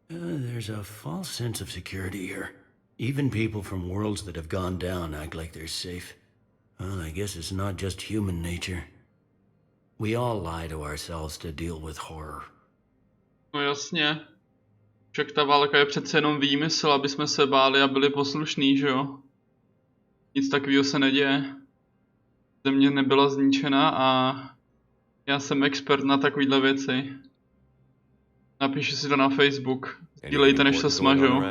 S18: There's a false sense of security here. Even people from worlds that have gone down act like they're safe. Well, I guess it's not just human nature. We all lie to ourselves to deal with horror.
S1: No jasně. Však ta válka je přece jenom výmysl, aby jsme se báli a byli poslušní, že jo? Nic takového se neděje. Země nebyla zničena a já jsem expert na takovýhle věci. Napíši si to na Facebook. Sdílejte, než se smažou.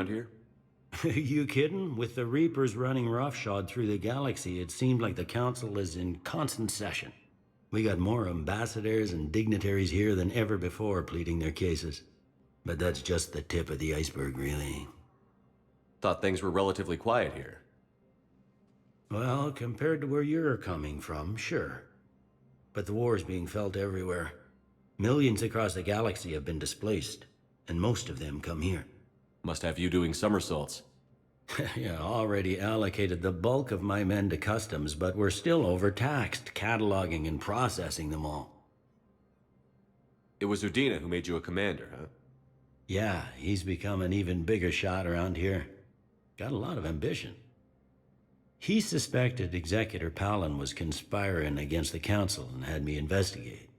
S18: You kidding? With the Reapers running roughshod through the galaxy, it seemed like the Council is in constant session. We got more ambassadors and dignitaries here than ever before pleading their cases. But that's just the tip of the iceberg, really.
S5: Thought things were relatively quiet here.
S18: Well, compared to where you're coming from, sure. But the war's being felt everywhere. Millions across the galaxy have been displaced, and most of them come here.
S5: Must have you doing somersaults.
S18: Yeah, already allocated the bulk of my men to customs, but we're still overtaxed, cataloging and processing them all.
S5: It was Udina who made you a commander, huh?
S18: Yeah, he's become an even bigger shot around here. Got a lot of ambition. He suspected Executor Palin was conspiring against the Council and had me investigate.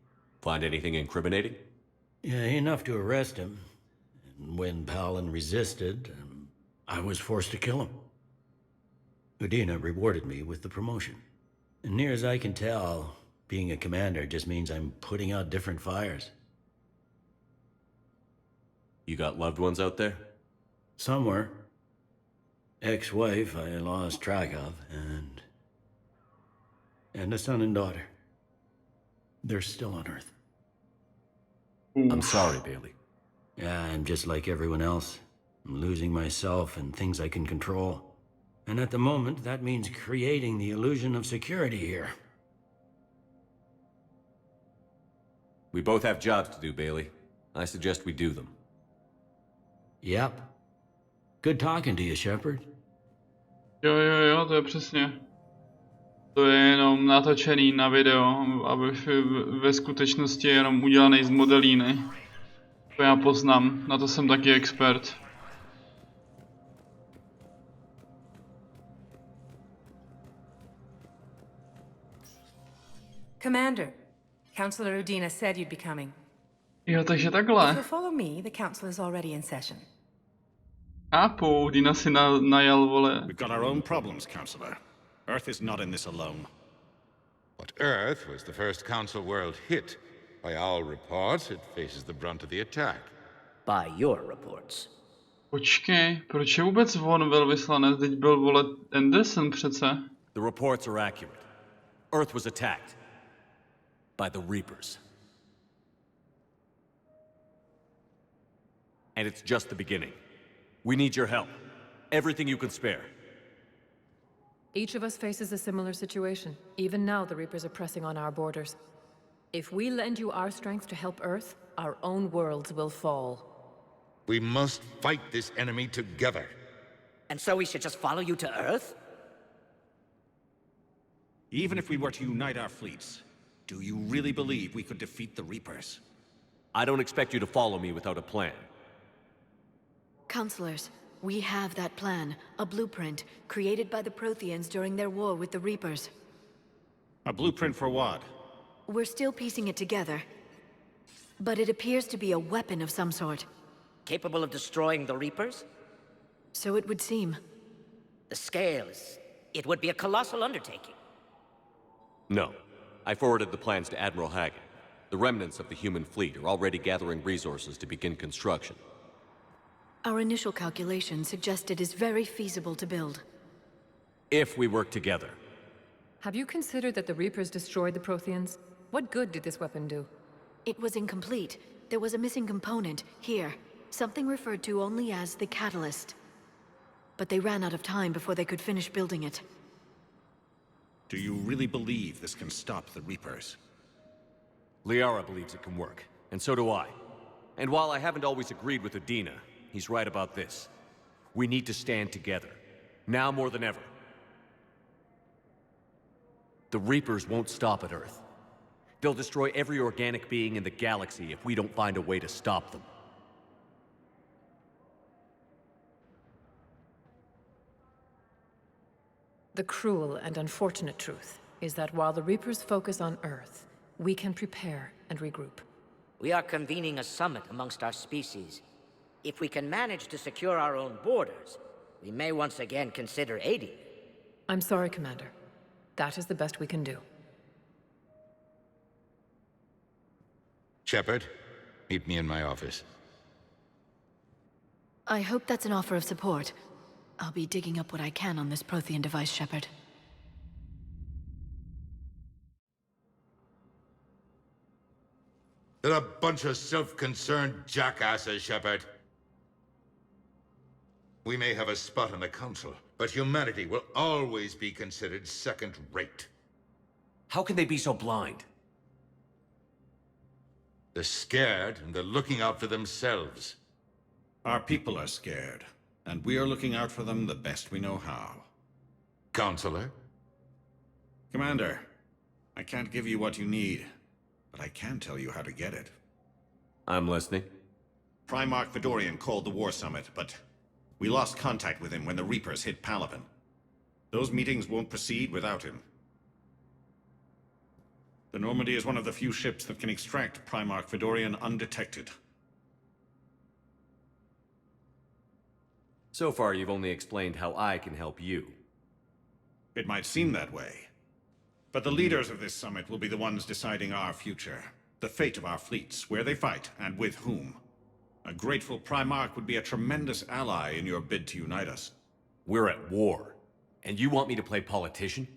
S5: Find anything incriminating?
S18: Yeah, enough to arrest him. And when Palin resisted, I was forced to kill him. Udina rewarded me with the promotion. And near as I can tell, being a commander just means I'm putting out different fires.
S5: You got loved ones out there?
S18: Somewhere. Ex-wife I lost track of, and a son and daughter. They're still on Earth.
S5: I'm sorry, Bailey.
S18: Yeah, I'm just like everyone else. I'm losing myself and things I can control. And at the moment, that means creating the illusion of security here.
S5: We both have jobs to do, Bailey. I suggest we do them.
S18: Yep. Good talking to you, Shepard.
S1: Jo, to je přesně. To je jenom natočený na video, aby ve skutečnosti je jenom udělaný z modelíny. To já poznám, na to jsem taky expert.
S3: Commander, Counselor Udina said you'd be coming.
S1: Jo, takže takhle.
S3: If you'll follow me, the council is already in session.
S1: Chápu, Udina si najal, vole.
S15: We've got our own problems, Counselor. Earth is not in this alone.
S4: But Earth was the first Council world hit. By all reports, it faces the brunt of the attack.
S15: By your reports.
S1: Počkej, proč je vůbec on velvyslanec? Teď byl, vole, Anderson přece.
S5: The reports are accurate. Earth was attacked. By the Reapers. And it's just the beginning. We need your help. Everything you can spare.
S2: Each of us faces a similar situation. Even now, the Reapers are pressing on our borders. If we lend you our strength to help Earth, our own worlds will fall.
S4: We must fight this enemy together.
S15: And so we should just follow you to Earth?
S16: Even if we were to unite our fleets, do you really believe we could defeat the Reapers?
S5: I don't expect you to follow me without a plan.
S14: Counselors, we have that plan, a blueprint, created by the Protheans during their war with the Reapers.
S16: A blueprint for what?
S14: We're still piecing it together. But it appears to be a weapon of some sort.
S15: Capable of destroying the Reapers?
S14: So it would seem.
S15: The scale is... it would be a colossal undertaking.
S5: No. I forwarded the plans to Admiral Hagen. The remnants of the human fleet are already gathering resources to begin construction.
S14: Our initial calculations suggest it is very feasible to build.
S5: If we work together.
S2: Have you considered that the Reapers destroyed the Protheans? What good did this weapon do?
S14: It was incomplete. There was a missing component, here. Something referred to only as the Catalyst. But they ran out of time before they could finish building it.
S16: Do you really believe this can stop the Reapers?
S5: Liara believes it can work, and so do I. And while I haven't always agreed with Udina, he's right about this. We need to stand together. Now more than ever. The Reapers won't stop at Earth. They'll destroy every organic being in the galaxy if we don't find a way to stop them.
S2: The cruel and unfortunate truth is that while the Reapers focus on Earth, we can prepare and regroup.
S15: We are convening a summit amongst our species. If we can manage to secure our own borders, we may once again consider aiding.
S2: I'm sorry, Commander. That is the best we can do.
S4: Shepard, meet me in my office.
S14: I hope that's an offer of support. I'll be digging up what I can on this Prothean device, Shepard.
S4: They're a bunch of self-concerned jackasses, Shepard. We may have a spot in the Council, but humanity will always be considered second-rate.
S5: How can they be so blind?
S4: They're scared, and they're looking out for themselves.
S21: Our people are scared, and we are looking out for them the best we know how.
S4: Counselor?
S21: Commander, I can't give you what you need, but I can tell you how to get it.
S5: I'm listening.
S21: Primarch Fedorian called the War Summit, but we lost contact with him when the Reapers hit Palaven. Those meetings won't proceed without him. The Normandy is one of the few ships that can extract Primarch Fedorian undetected.
S5: So far, you've only explained how I can help you.
S21: It might seem that way. But the leaders of this summit will be the ones deciding our future. The fate of our fleets, where they fight, and with whom. A grateful Primarch would be a tremendous ally in your bid to unite us.
S5: We're at war. And you want me to play politician?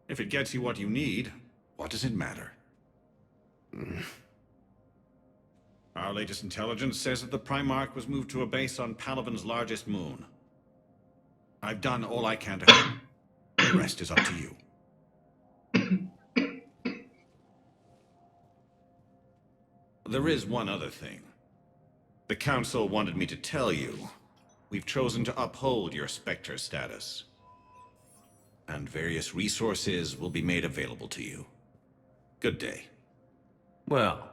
S21: If it gets you what you need, what does it matter? Our latest intelligence says that the Primarch was moved to a base on Palaven's largest moon. I've done all I can to help. The rest is up to you. There is one other thing. The Council wanted me to tell you, we've chosen to uphold your Spectre status. And various resources will be made available to you. Good day.
S5: Well,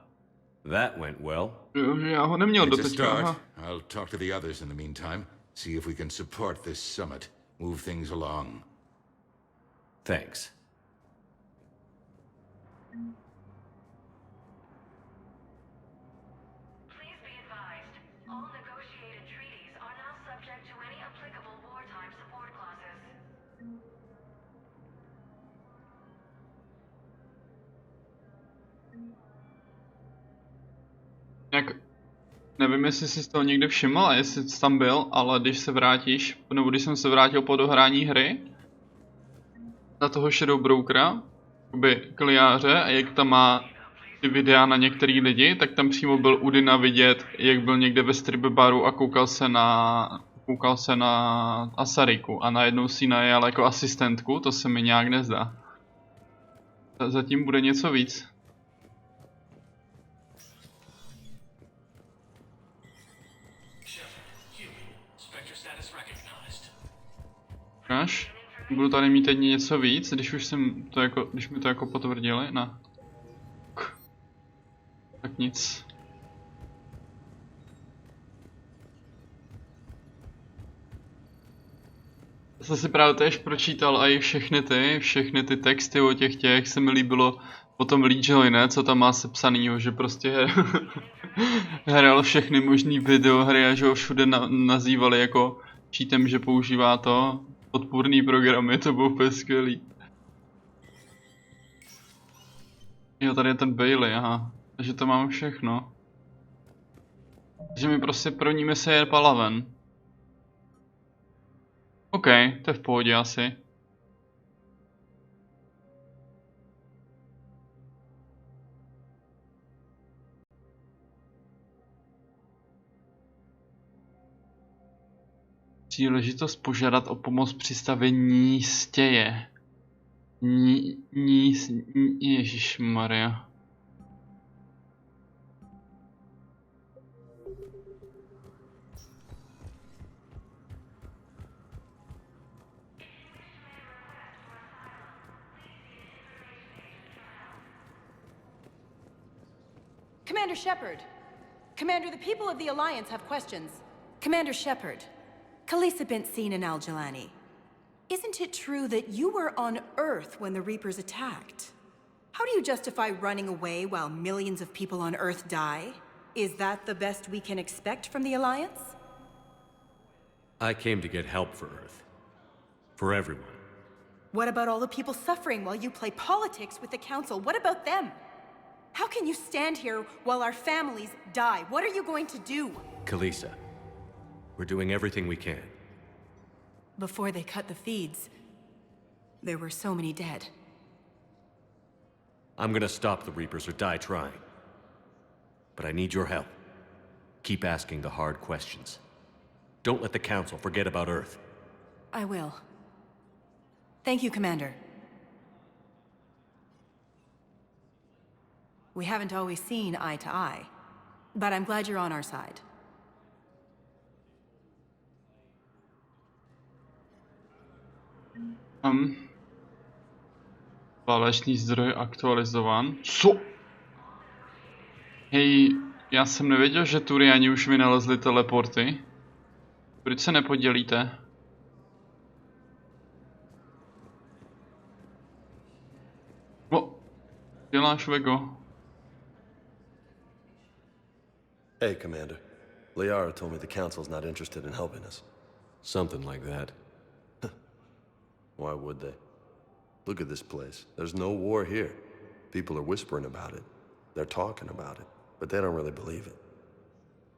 S5: that went well.
S1: Já ho neměl
S4: It's a
S1: doteďka,
S4: start.
S1: aha.
S4: I'll talk to the others in the meantime. See if we can support this summit. Move things along.
S5: Thanks.
S24: Please be advised, all negotiated treaties are now subject to any applicable wartime support clauses.
S1: Jak, nevím, jestli jsi z toho někdy všiml a jestli jsi tam byl, ale když se vrátíš, nebo když jsem se vrátil po dohrání hry, na toho Shadow Brokera, jakoby kliáře, a jak tam má ty videa na některý lidi, tak tam přímo byl u Dina vidět, jak byl někde ve strip baru a koukal se na Asariku a najednou si najel jako asistentku, to se mi nějak nezdá. Zatím bude něco víc. Ukáž? Budu tady mít teď něco víc, když už jsem to jako, když mi to jako potvrdili, ne. Tak nic. Já jsem si právě též pročítal i všechny ty texty o těch se mi líbilo o tom Legioni, ne, co tam má sepsanýho, že prostě hrál všechny možný videohry a že ho všude nazývali jako cheatem, že používá to podpůrný programy, to bylo úplně skvělý. Jo, tady je ten Bailey, aha. Takže to mám všechno. Takže mi prostě první mise je Palaven. OK, to je v pohodě asi. Příležitost požádat o pomoc při stavění stěje. Ježišmarja.
S3: Commander Shepard! Commander, the people of the Alliance have questions. Commander Shepard, Khalisah bint Sin and Al-Jalani. Isn't it true that you were on Earth when the Reapers attacked? How do you justify running away while millions of people on Earth die? Is that the best we can expect from the Alliance?
S5: I came to get help for Earth. For everyone.
S3: What about all the people suffering while you play politics with the Council? What about them? How can you stand here while our families die? What are you going to do?
S5: Khalisah, we're doing everything we can.
S3: Before they cut the feeds, there were so many dead.
S5: I'm gonna stop the Reapers or die trying. But I need your help. Keep asking the hard questions. Don't let the Council forget about Earth.
S3: I will. Thank you, Commander. We haven't always seen eye to eye, but I'm glad you're on our side.
S1: Válečný zdroj aktualizován. Co? Hej, já jsem nevěděl, že Turiani už vynalezli teleporty. Proč se nepodělíte? O, děláš Vego.
S8: Hey, Commander. Liara told me the Council's not interested in helping us.
S5: Something like that.
S8: Why would they? Look at this place. There's no war here. People are whispering about it. They're talking about it, but they don't really believe it.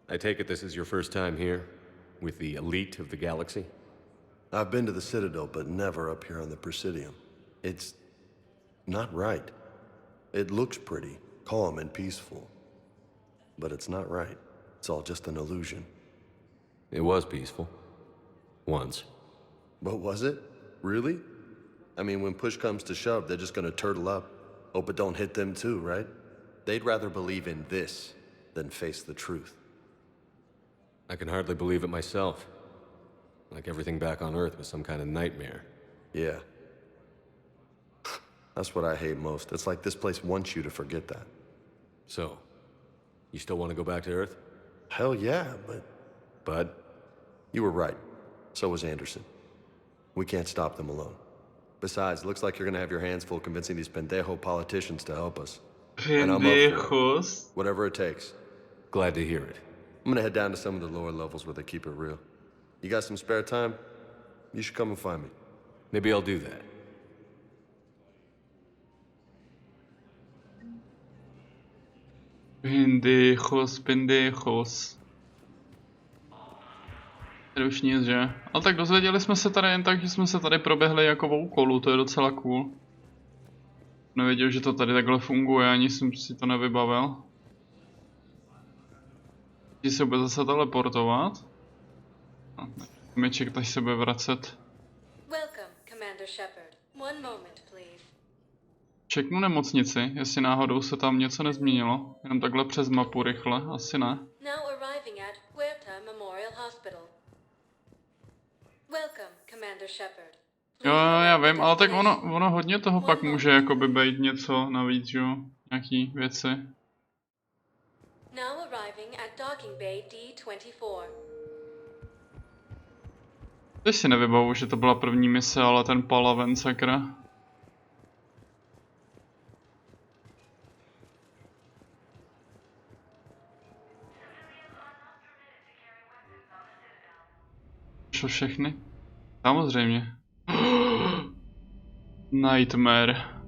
S5: I take it this is your first time here? With the elite of the galaxy?
S8: I've been to the Citadel, but never up here on the Presidium. It's not right. It looks pretty, calm and peaceful. But it's not right. It's all just an illusion.
S5: It was peaceful. Once.
S8: But was it? Really? I mean, when push comes to shove, they're just gonna turtle up. Hope it don't hit them too, right? They'd rather believe in this than face the truth.
S5: I can hardly believe it myself. Like everything back on Earth was some kind of nightmare.
S8: Yeah. That's what I hate most. It's like this place wants you to forget that.
S5: So, you still want to go back to Earth?
S8: Hell yeah, but...
S5: Bud?
S8: You were right. So was Anderson. We can't stop them alone. Besides, looks like you're gonna have your hands full convincing these pendejo politicians to help us. And I'm up for it. Whatever it takes.
S5: Glad to hear it.
S8: I'm gonna head down to some of the lower levels where they keep it real. You got some spare time? You should come and find me.
S5: Maybe I'll do that.
S1: Pendejos. Tady už nic, že? Ale tak dozvěděli jsme se tady jen tak, že jsme se tady proběhli jako v úkolu, to je docela cool. Nevěděl, že to tady takhle funguje, ani jsem si to nevybavil. Že se bude zase teleportovat. Meček, až se bude vracet.
S7: Welcome, Commander Shepard. One moment, please.
S1: Čeknu nemocnici, jestli náhodou se tam něco nezměnilo. Jenom takhle přes mapu rychle, asi ne.
S7: Now arriving at Huerta Memorial Hospital. Welcome, Commander Shepard.
S1: Jo, já vím, ale tak ono hodně toho pak může jakoby být něco navíc, jo? Nějaký věci.
S7: Now arriving at Docking Bay D24.
S1: Teď si nevybavu, že to byla první mise, ale ten Palaven, sakra. Co všechny? Samozřejmě. Nightmare.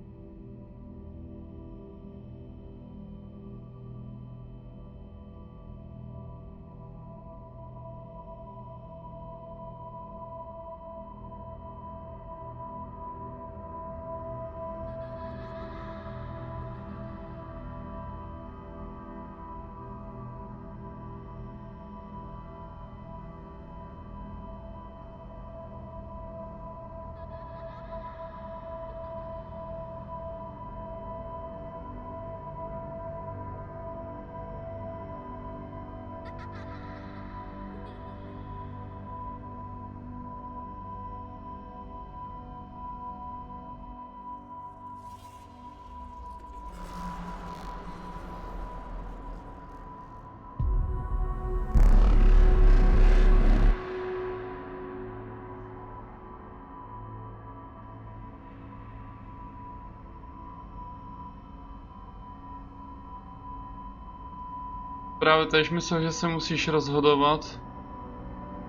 S1: Právě tež myslel, že se musíš rozhodovat,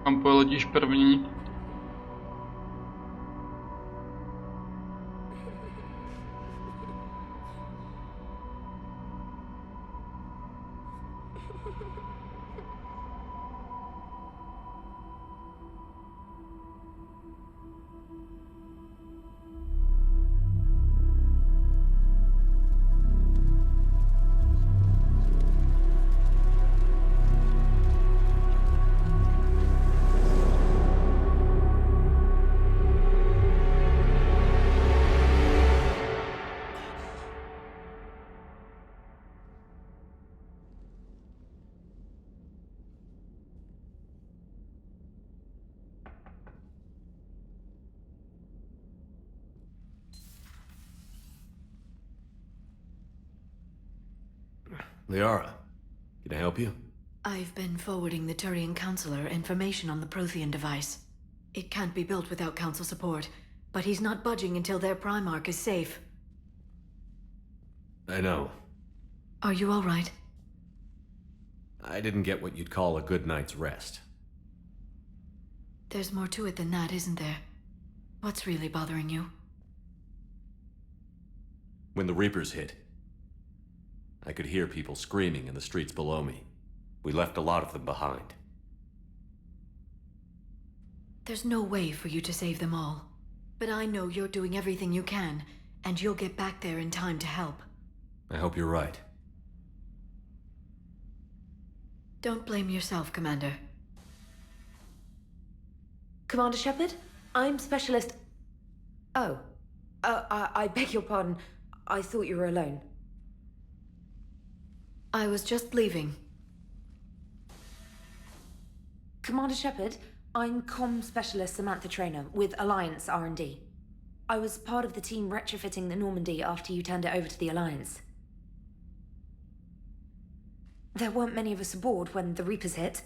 S1: kam poletíš první.
S5: Liara, can I help you?
S14: I've been forwarding the Turian Councilor information on the Prothean device. It can't be built without Council support, but he's not budging until their Primarch is safe.
S5: I know.
S14: Are you all right?
S5: I didn't get what you'd call a good night's rest.
S14: There's more to it than that, isn't there? What's really bothering you?
S5: When the Reapers hit, I could hear people screaming in the streets below me. We left a lot of them behind.
S14: There's no way for you to save them all. But I know you're doing everything you can, and you'll get back there in time to help.
S5: I hope you're right.
S14: Don't blame yourself, Commander.
S2: Commander Shepard? I'm Specialist... Oh. I beg your pardon. I thought you were alone.
S14: I was just leaving.
S2: Commander Shepard, I'm Comm Specialist Samantha Traynor with Alliance R&D. I was part of the team retrofitting the Normandy after you turned it over to the Alliance. There weren't many of us aboard when the Reapers hit.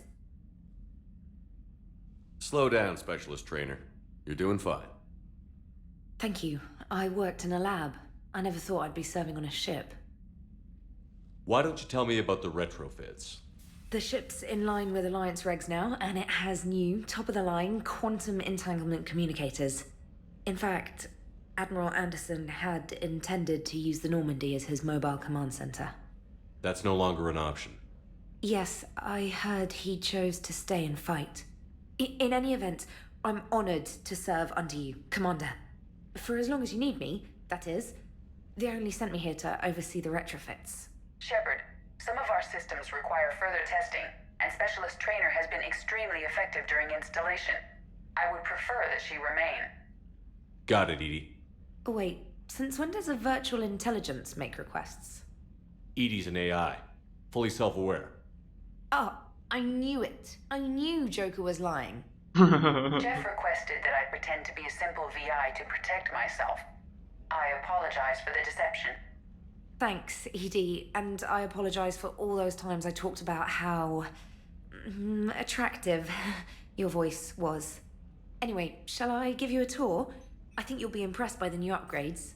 S5: Slow down, Specialist Trainer. You're doing fine.
S2: Thank you. I worked in a lab. I never thought I'd be serving on a ship.
S5: Why don't you tell me about the retrofits?
S2: The ship's in line with Alliance regs now, and it has new, top-of-the-line quantum entanglement communicators. In fact, Admiral Anderson had intended to use the Normandy as his mobile command center.
S5: That's no longer an option.
S9: Yes, I heard he chose to stay and fight. In any event, I'm honored to serve under you, Commander. For as long as you need me, that is. They only sent me here to oversee the retrofits.
S12: Shepard, some of our systems require further testing, and Specialist Trainer has been extremely effective during installation. I would prefer that she remain.
S5: Got it, EDI.
S9: Wait, since when does a virtual intelligence make requests?
S5: EDI's an AI, fully self-aware.
S9: Oh, I knew it. I knew Joker was lying.
S12: Jeff requested that I pretend to be a simple VI to protect myself. I apologize for the deception.
S9: Thanks, EDI, and I apologize for all those times I talked about how attractive your voice was. Anyway, shall I give you a tour? I think you'll be impressed by the new upgrades.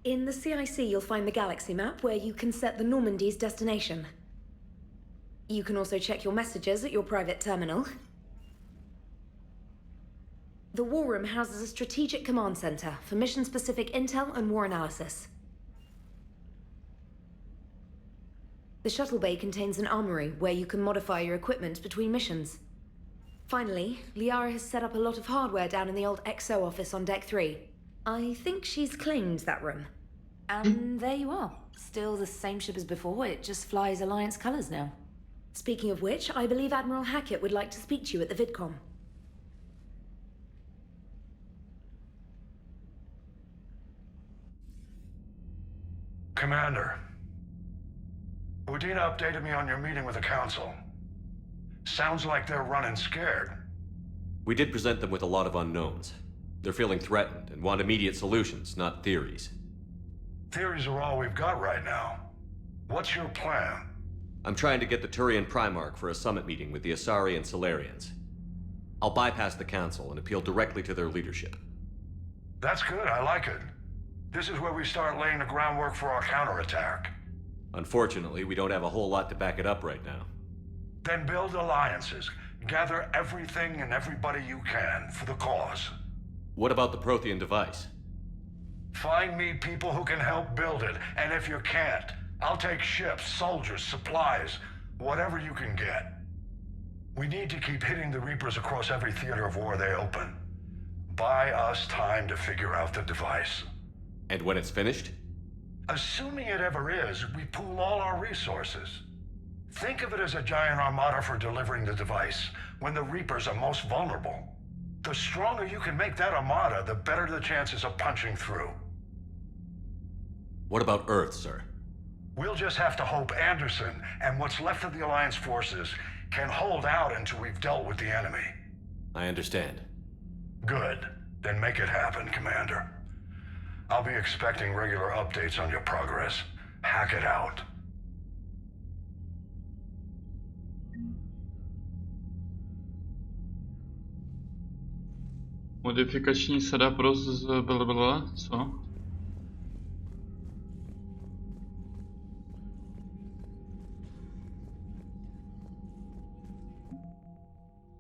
S9: In the CIC, you'll find the galaxy map where you can set the Normandy's destination. You can also check your messages at your private terminal. The War Room houses a strategic command center for mission-specific intel and war analysis. The shuttle bay contains an armory where you can modify your equipment between missions. Finally, Liara has set up a lot of hardware down in the old XO office on Deck 3. I think she's claimed that room. And there you are. Still the same ship as before, it just flies Alliance colors now. Speaking of which, I believe Admiral Hackett would like to speak to you at the VidCom.
S17: Commander, Udina updated me on your meeting with the Council. Sounds like they're running scared.
S5: We did present them with a lot of unknowns. They're feeling threatened and want immediate solutions, not theories.
S17: Theories are all we've got right now. What's your plan?
S5: I'm trying to get the Turian Primarch for a summit meeting with the Asari and Solarians. I'll bypass the Council and appeal directly to their leadership.
S17: That's good, I like it. This is where we start laying the groundwork for our counterattack.
S5: Unfortunately, we don't have a whole lot to back it up right now.
S17: Then build alliances. Gather everything and everybody you can for the cause.
S5: What about the Prothean device?
S17: Find me people who can help build it, and if you can't, I'll take ships, soldiers, supplies, whatever you can get. We need to keep hitting the Reapers across every theater of war they open. Buy us time to figure out the device.
S5: And when it's finished?
S17: Assuming it ever is, we pool all our resources. Think of it as a giant armada for delivering the device, when the Reapers are most vulnerable. The stronger you can make that armada, the better the chances of punching through.
S5: What about Earth, sir?
S17: We'll just have to hope Anderson and what's left of the Alliance forces can hold out until we've dealt with the enemy.
S5: I understand.
S17: Good. Then make it happen, Commander. I'll be expecting regular updates on your progress. Hack it out.
S1: Modifikační sada pro blablabla, co?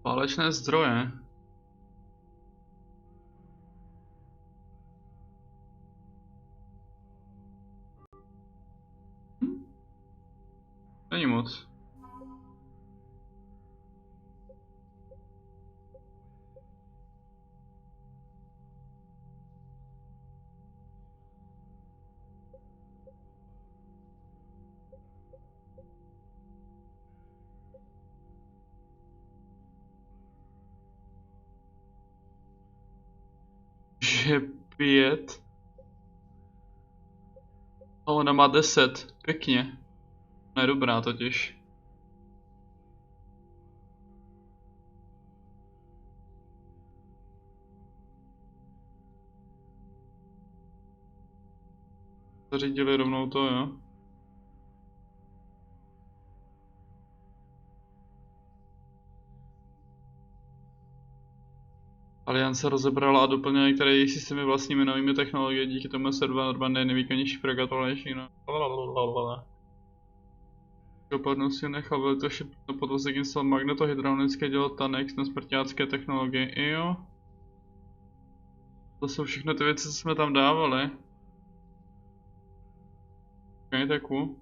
S1: Válečné zdroje. Není moc. Že 5. Ale ona má 10. Pěkně. Ne, dobrá totiž. Zařídili rovnou to, jo? Aliance rozebrala a doplnila některé jejich systémy vlastními novými technologiemi, díky tomu se Normandy je nejvýkonnější fregat no. Dopadnutí nechal velitoši na podvozek instal magnetohydraulické dělo Tanex na smrťácké technologie, jo. To jsou všechno ty věci, co jsme tam dávali. Ok, to je cool.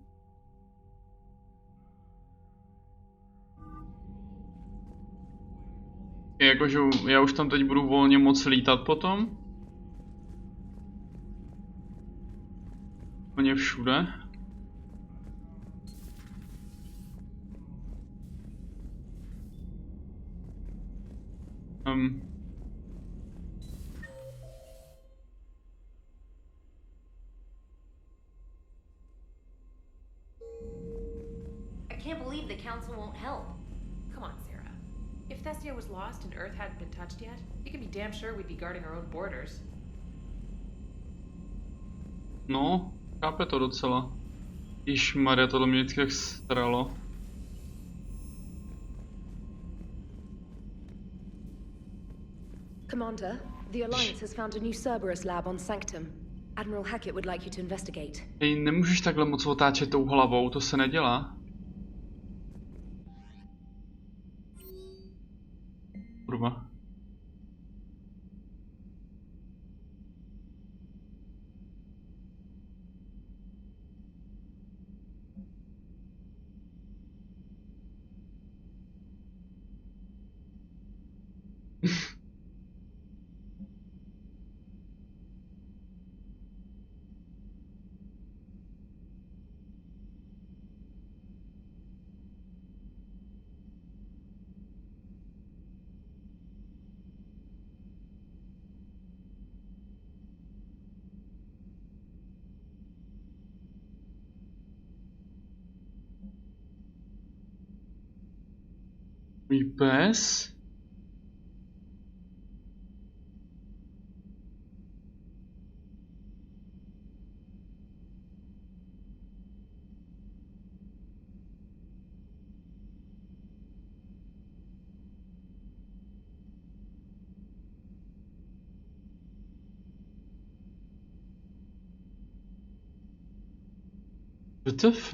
S1: Jakože já už tam teď budu volně moc lítat potom. Úplně všude.
S9: I can't believe the council won't help.
S6: Come on, Sarah. If Thessia was lost and Earth hadn't been touched yet, you can be damn sure we'd be guarding our own borders.
S1: No, chápe to docela. Ježmarja, tohle mě vždycky tak stralo.
S9: Commander, the Alliance has found a new Cerberus lab on Sanctum. Admiral Hackett would like you to investigate.
S1: Hej, nemůžeš takhle moc otáčet tou hlavou, to se nedělá. Kurva. Můj pes? WTF?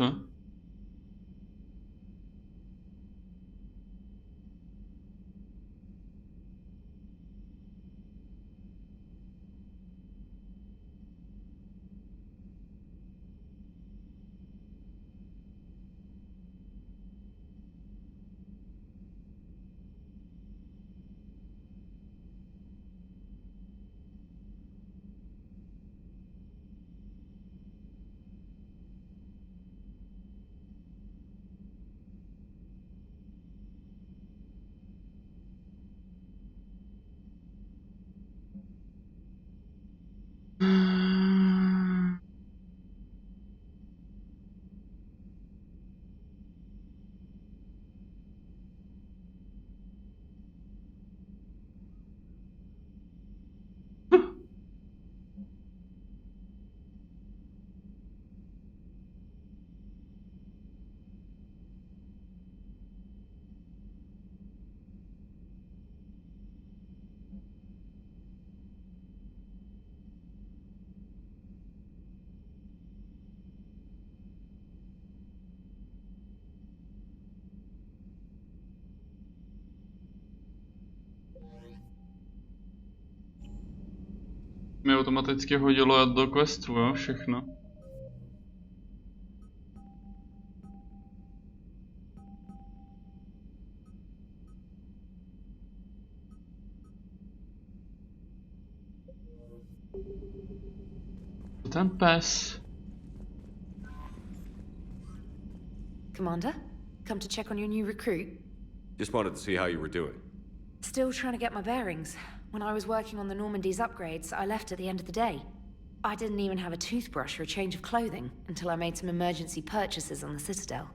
S1: Mi automaticky hodilo do questu, jo, všechno. Ten pes.
S9: Commander, come to check on your new recruit.
S5: Just wanted to see how you were doing.
S9: Still trying to get my bearings. When I was working on the Normandy's upgrades, I left at the end of the day. I didn't even have a toothbrush or a change of clothing until I made some emergency purchases on the Citadel.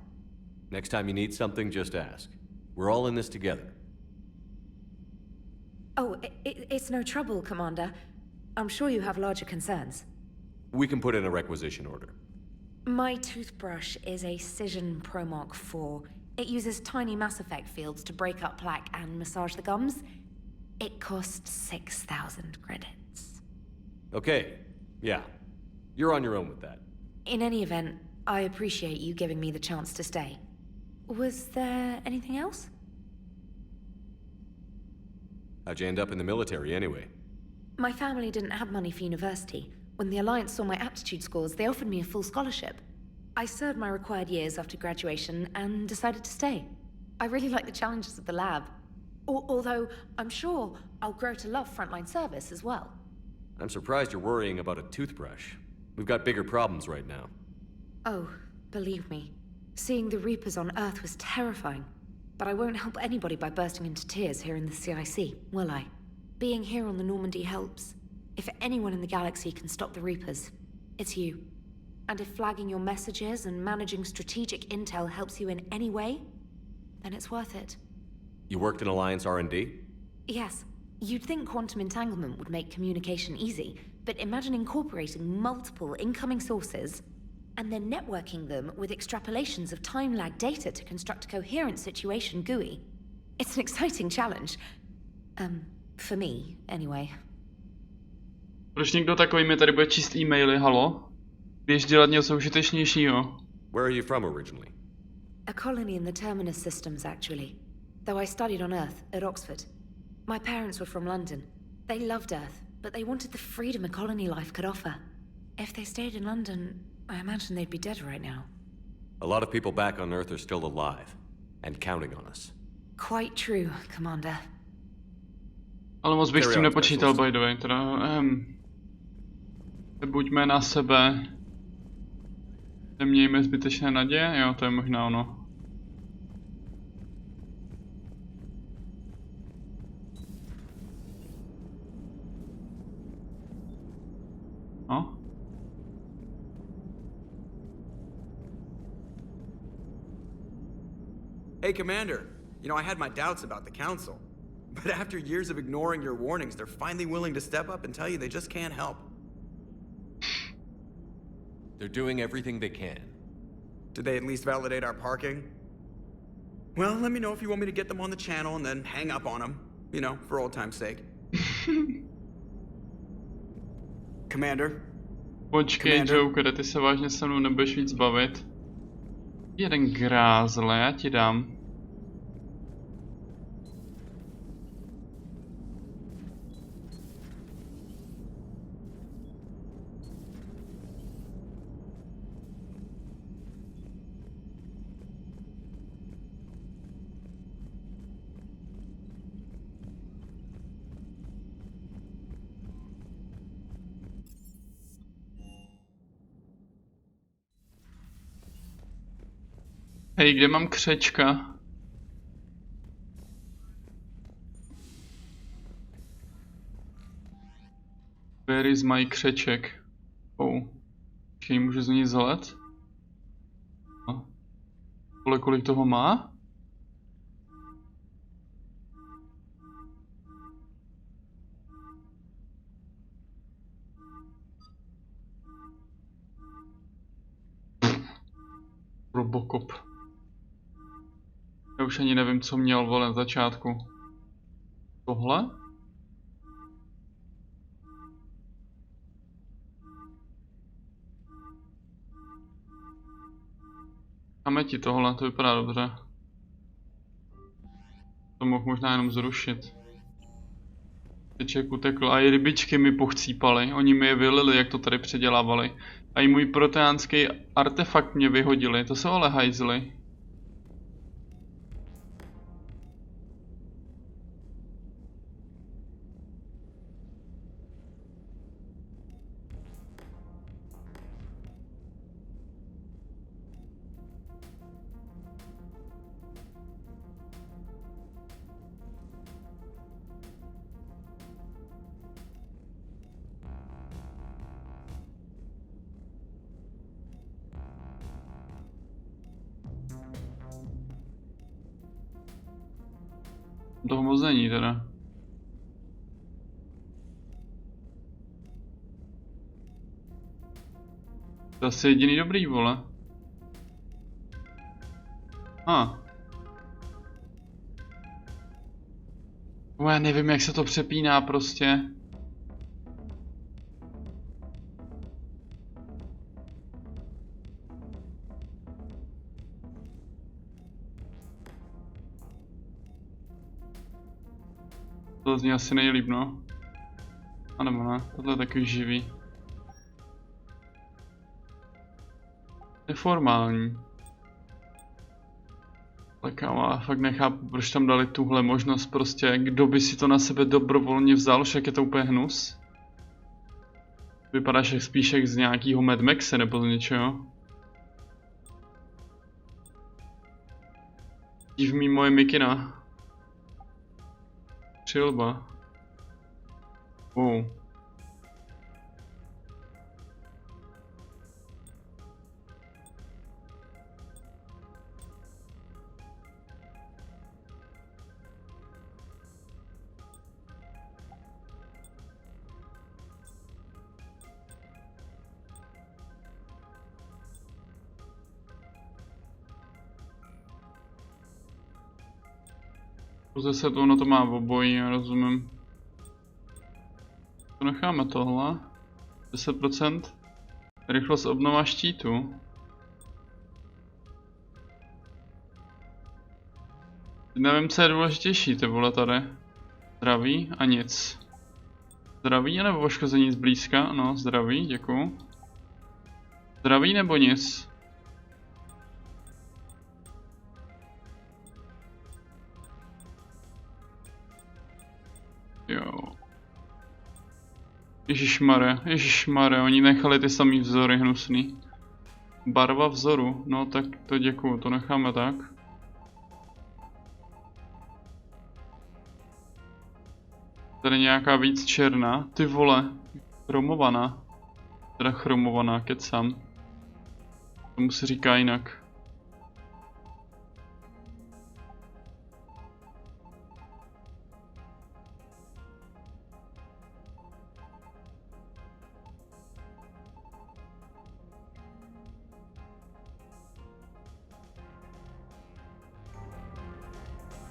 S5: Next time you need something, just ask. We're all in this together.
S9: Oh, it's no trouble, Commander. I'm sure you have larger concerns.
S5: We can put in a requisition order.
S9: My toothbrush is a Cision Pro Mark IV. It uses tiny Mass Effect fields to break up plaque and massage the gums. It costs 6,000 credits.
S5: Okay, yeah. You're on your own with that.
S9: In any event, I appreciate you giving me the chance to stay. Was there anything else?
S5: How'd you end up in the military anyway?
S9: My family didn't have money for university. When the Alliance saw my aptitude scores, they offered me a full scholarship. I served my required years after graduation and decided to stay. I really like the challenges of the lab. Although, I'm sure I'll grow to love frontline service as well.
S5: I'm surprised you're worrying about a toothbrush. We've got bigger problems right now.
S9: Oh, believe me. Seeing the Reapers on Earth was terrifying. But I won't help anybody by bursting into tears here in the CIC, will I? Being here on the Normandy helps. If anyone in the galaxy can stop the Reapers, it's you. And if flagging your messages and managing strategic intel helps you in any way, then it's worth it.
S5: You worked in Alliance R&D?
S9: Yes. You'd think quantum entanglement would make communication easy, but imagine incorporating multiple incoming sources and then networking them with extrapolations of time-lag data to construct a coherent situation GUI. It's an exciting challenge. For me, anyway.
S1: Proč někdo takový mi tady bude číst e-maily, halo? Běž dělat něco užitečnějšího.
S5: Where are you from originally?
S9: A colony in the Terminus systems, actually. Though I studied on Earth, at Oxford. My parents were from London. They loved Earth, but they wanted the freedom a colony life could offer. If they stayed in London, I imagine they'd be dead right now.
S5: A lot of people back on Earth are still alive, and counting on us.
S9: Quite true, Commander.
S1: Ale moc bych s tím nepočítal, by the way, teda, buďme na sebe. Nemějme zbytečné naděje, jo, to je možná ono. No?
S11: Hey, Commander. You know, I had my doubts about the Council. But after years of ignoring your warnings, they're finally willing to step up and tell you they just can't help.
S5: They're doing everything they can.
S11: Did they at least validate our parking? Well, let me know if you want me to get them on the channel and then hang up on them. You know, for old time's sake. Commander?
S1: Počkej, Joker, ty se vážně se mnou nebudeš víc bavit? Jeden grázle, já ti dám. Hej, kde mám křečka? Where is my křeček? Oh. Počkej, můžu z ní zalet? No. Kolik toho má? Robocop. Já už ani nevím, co měl volen na začátku. Tohle? Dáme ti tohle, to vypadá dobře. To mohl možná jenom zrušit. Tyček utekl a i rybičky mi pochcípaly. Oni mi je vylili, jak to tady předělávali. A i můj proteánský artefakt mě vyhodili, to jsou ale hajzly. Toho moc není teda. To je asi jediný dobrý, vole. Já nevím, jak se to přepíná prostě. To zní asi nejlíp, no. A nebo ne, tohle je takový živý. Neformální. Tak já fakt nechápu, proč tam dali tuhle možnost prostě, kdo by si to na sebe dobrovolně vzal, však je to úplně hnus. Vypadáš jak spíš jak z nějakýho Mad Maxe nebo z něčeho. Div mi moje mikina. Přilba. Wow. Zase to ono to má obojí, já rozumím. To necháme tohle. 10%. Rychlost obnova štítu. Nevím, co je důležitější, ty vole tady. Zdraví a nic. Zdraví nebo poškození zblízka? No, zdraví, děkuju. Zdraví nebo nic? Jo. Ježišmarja, oni nechali ty samý vzory hnusný. Barva vzoru, no tak to děkuju, to necháme tak. Tady nějaká víc černá, ty vole, chromovaná. Teda chromovaná, kecám. Tomu se říká jinak.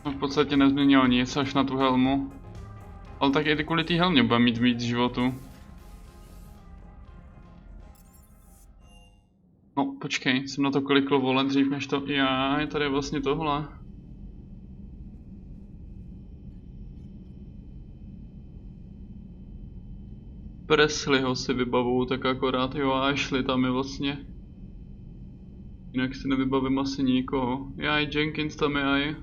S1: No v podstatě nezměnilo nic až na tu helmu. Ale tak i kvůli té helmě bude mít víc životu. No počkej, jsem na to klikl vole dřív než to. Já, tady je vlastně tohle. Presleyho si vybavuju tak akorát, jo, a Ashley tam je vlastně. Jinak si nevybavím asi nikoho. Jaj, Jenkins tam je aj.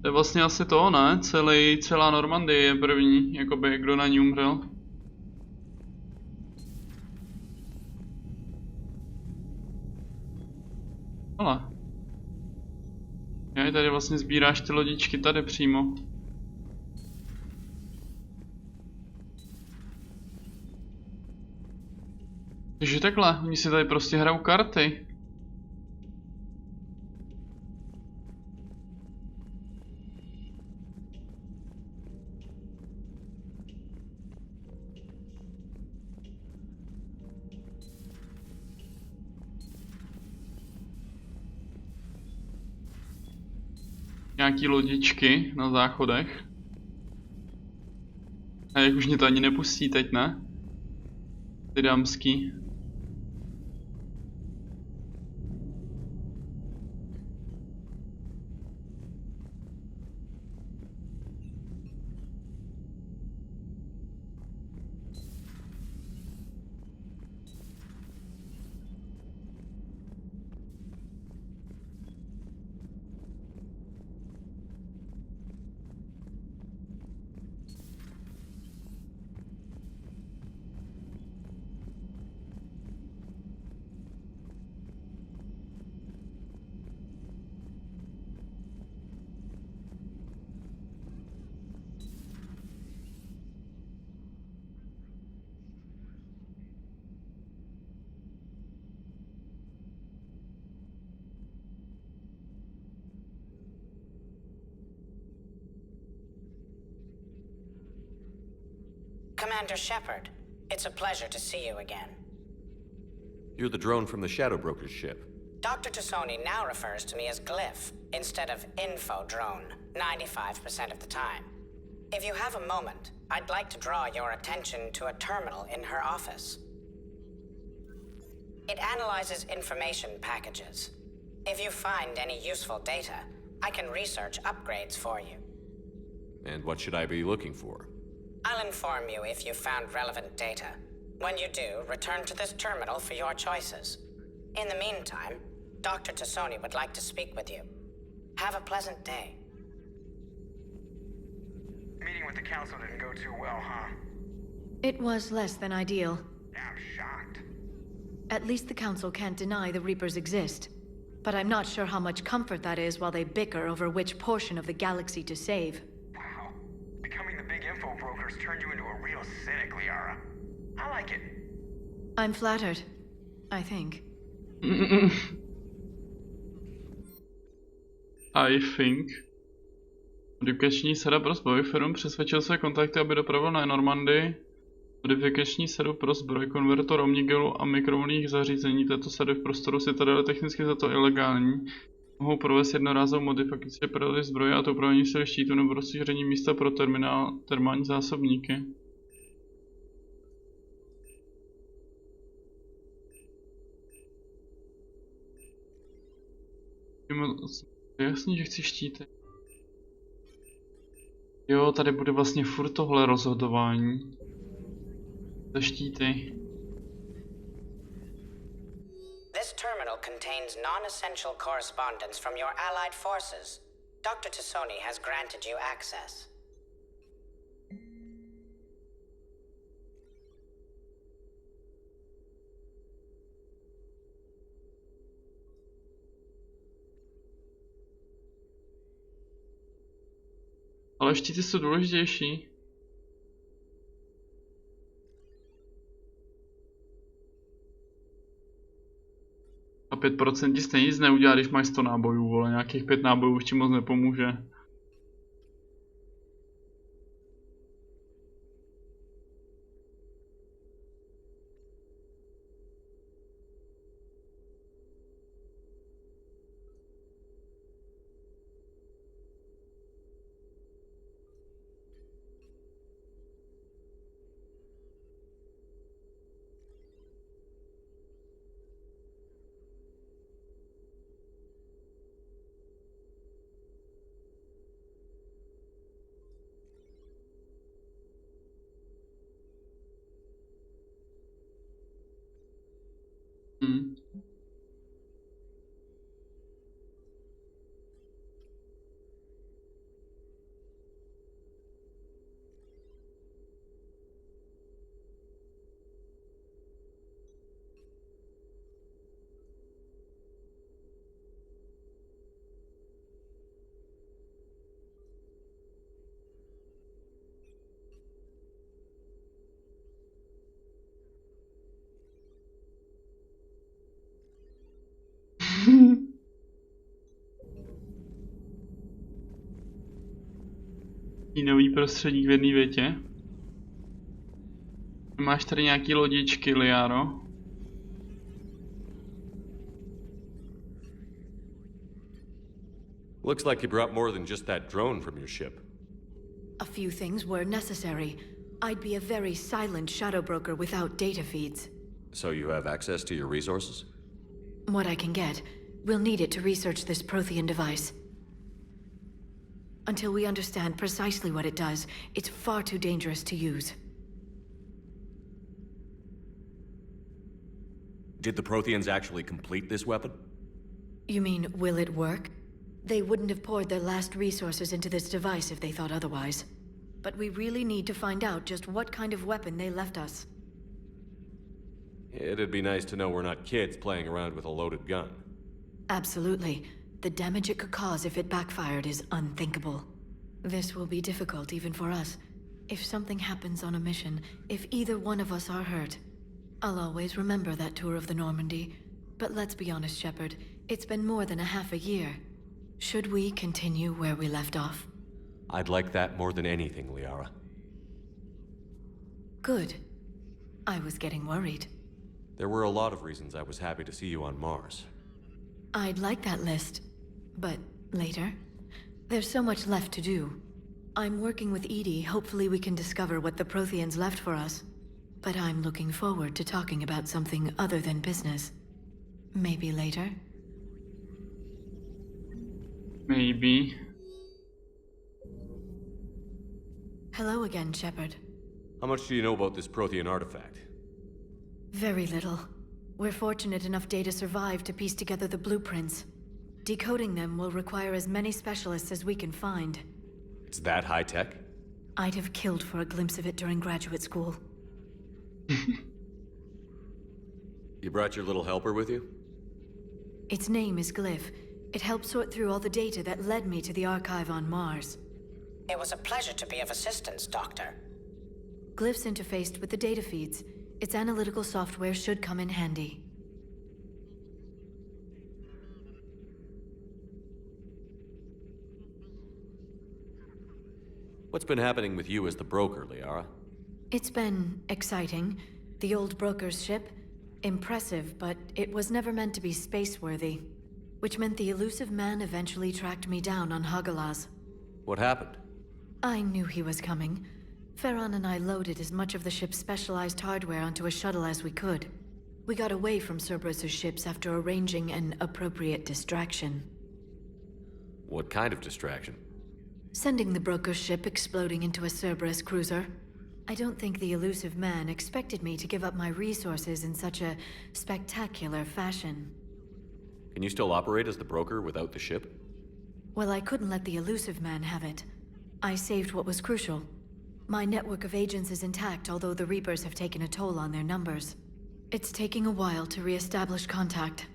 S1: To je vlastně asi to, ne? Celá Normandie je první, jakoby kdo na ní umřel. Ale. Já tady vlastně sbíráš ty lodičky tady přímo. Takže takhle, oni si tady prostě hrajou karty. Nějaký lodičky na záchodech. A jak už mě to ani nepustí teď, ne? Ty dámský.
S15: Commander Shepard, it's a pleasure to see you again.
S5: You're the drone from the Shadow Broker's ship.
S15: Dr. Tassoni now refers to me as Glyph instead of Info Drone 95% of the time. If you have a moment, I'd like to draw your attention to a terminal in her office. It analyzes information packages. If you find any useful data, I can research upgrades for you.
S5: And what should I be looking for?
S15: I'll inform you if you've found relevant data. When you do, return to this terminal for your choices. In the meantime, Dr. Tassoni would like to speak with you. Have a pleasant day.
S13: Meeting with the council didn't go too well, huh?
S14: It was less than ideal.
S13: I'm shocked.
S14: At least the council can't deny the Reapers exist. But I'm not sure how much comfort that is while they bicker over which portion of the galaxy to save.
S13: Wow. Becoming the big info broker's turned you into a real cynic, Liara. I like it.
S14: I'm flattered. I think.
S1: I think. Modifikační sada pro zbroj firm přesvědčil své kontakty, aby dopravil na Normandii. Modifikační sadu pro zbroj, konvertor Omnigelu a mikrovlnných zařízení této sady v prostoru Citadele technicky za to ilegální. Mohou provést jednorázovou modifikaci pro zbroje a to upravení sily štítu nebo rozšíření místa pro termální zásobníky. Jasný, že chci štíty. Jo, tady bude vlastně furt tohle rozhodování. Za štíty.
S15: This terminal contains non-essential correspondence from your allied forces. Dr. Tassoni has granted you access.
S1: Ale štíty jsou důležitější. A 5% ti stejně nic neudělá, když máš 100 nábojů, vole. Nějakých 5 nábojů už ti moc nepomůže. Nový prostředník v jedné větě. Máš tady nějaký lodičky, Liaro?
S5: Looks like you brought more than just that drone from your ship.
S14: A few things were necessary. I'd be a very silent shadow broker without data feeds.
S5: So you have access to your resources?
S14: What I can get. We'll need it to research this Prothean device. Until we understand precisely what it does, it's far too dangerous to use.
S5: Did the Protheans actually complete this weapon?
S14: You mean, will it work? They wouldn't have poured their last resources into this device if they thought otherwise. But we really need to find out just what kind of weapon they left us.
S5: It'd be nice to know we're not kids playing around with a loaded gun.
S14: Absolutely. The damage it could cause if it backfired is unthinkable. This will be difficult even for us. If something happens on a mission, if either one of us are hurt, I'll always remember that tour of the Normandy. But let's be honest, Shepard. It's been more than a half a year. Should we continue where we left off?
S5: I'd like that more than anything, Liara.
S14: Good. I was getting worried.
S5: There were a lot of reasons I was happy to see you on Mars.
S14: I'd like that list. But later? There's so much left to do. I'm working with EDI. Hopefully we can discover what the Protheans left for us. But I'm looking forward to talking about something other than business. Maybe later?
S1: Maybe.
S14: Hello again, Shepard.
S5: How much do you know about this Prothean artifact?
S14: Very little. We're fortunate enough Data survived to piece together the blueprints. Decoding them will require as many specialists as we can find.
S5: It's that high-tech?
S14: I'd have killed for a glimpse of it during graduate school.
S5: You brought your little helper with you?
S14: Its name is Glyph. It helped sort through all the data that led me to the archive on Mars.
S15: It was a pleasure to be of assistance, Doctor.
S14: Glyph's interfaced with the data feeds. Its analytical software should come in handy.
S5: What's been happening with you as the broker, Liara?
S14: It's been exciting. The old broker's ship, impressive, but it was never meant to be space-worthy. Which meant the elusive man eventually tracked me down on Hagalaz.
S5: What happened?
S14: I knew he was coming. Farron and I loaded as much of the ship's specialized hardware onto a shuttle as we could. We got away from Cerberus' ships after arranging an appropriate distraction.
S5: What kind of distraction?
S14: Sending the broker's ship exploding into a Cerberus cruiser. I don't think the elusive man expected me to give up my resources in such a spectacular fashion.
S5: Can you still operate as the broker without the ship?
S14: Well, I couldn't let the elusive man have it. I saved what was crucial. My network of agents is intact, although the Reapers have taken a toll on their numbers. It's taking a while to re-establish contact.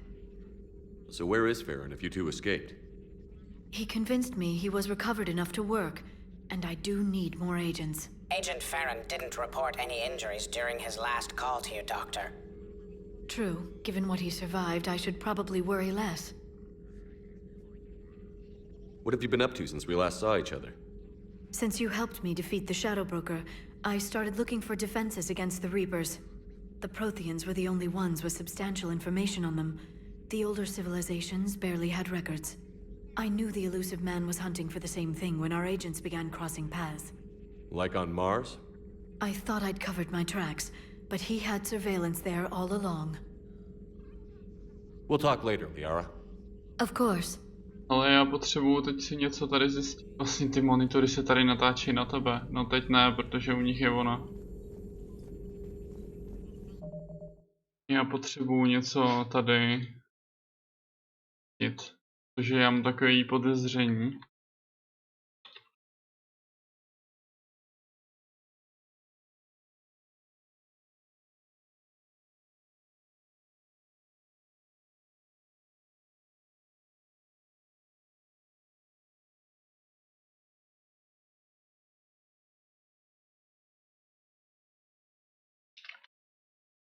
S5: So where is Farron if you two escaped?
S14: He convinced me he was recovered enough to work, and I do need more agents.
S15: Agent Farron didn't report any injuries during his last call to you, Doctor.
S14: True. Given what he survived, I should probably worry less.
S5: What have you been up to since we last saw each other?
S14: Since you helped me defeat the Shadow Broker, I started looking for defenses against the Reapers. The Protheans were the only ones with substantial information on them. The older civilizations barely had records. I knew the elusive man was hunting for the same thing when our agents began crossing paths.
S5: Like on Mars?
S14: I thought I'd covered my tracks, but he had surveillance there all along.
S5: We'll talk later, Liara.
S14: Of course.
S1: Ale já potřebuju teď si něco tady zjistit. Vlastně ty monitory se tady natáčí na tebe. No teď ne, protože u nich je ona. Já potřebuju něco tady zjistit, protože já mám takový podezření.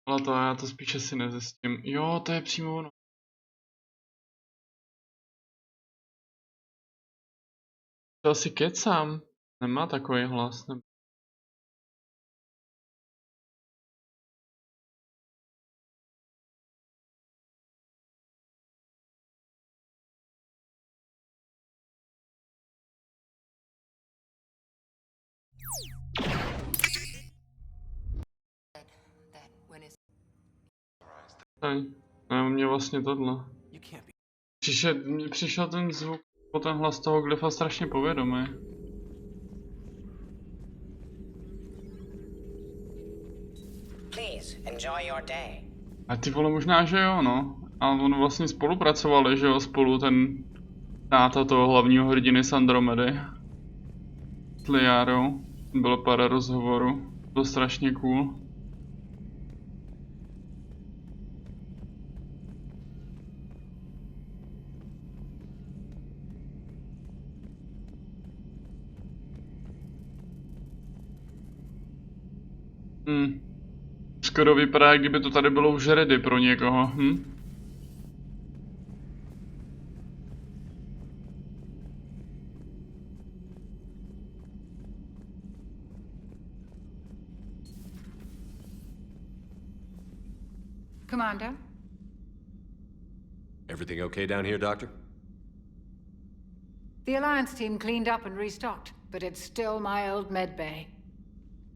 S1: Ale to já to spíše si nezjistím. Jo, to je přímo ono. To asi kecám. Nemá takový hlas. Ne? Tady. Ne, mě vlastně tohle. Přišel ten zvuk, po ten hlas toho Glypha strašně povědomý.
S15: Please, enjoy your day.
S1: A ty vole, možná, že jo, no. A on vlastně spolupracovali, že jo, spolu ten táta toho hlavního hrdiny z Andromedy. S Liarou. Bylo pár rozhovorů. To strašně cool. Skoro vypadá, jak kdyby to tady bylo už ready pro někoho,
S10: Commander?
S5: Everything okay down here, Doctor?
S10: The Alliance team cleaned up and restocked, but it's still my old med bay.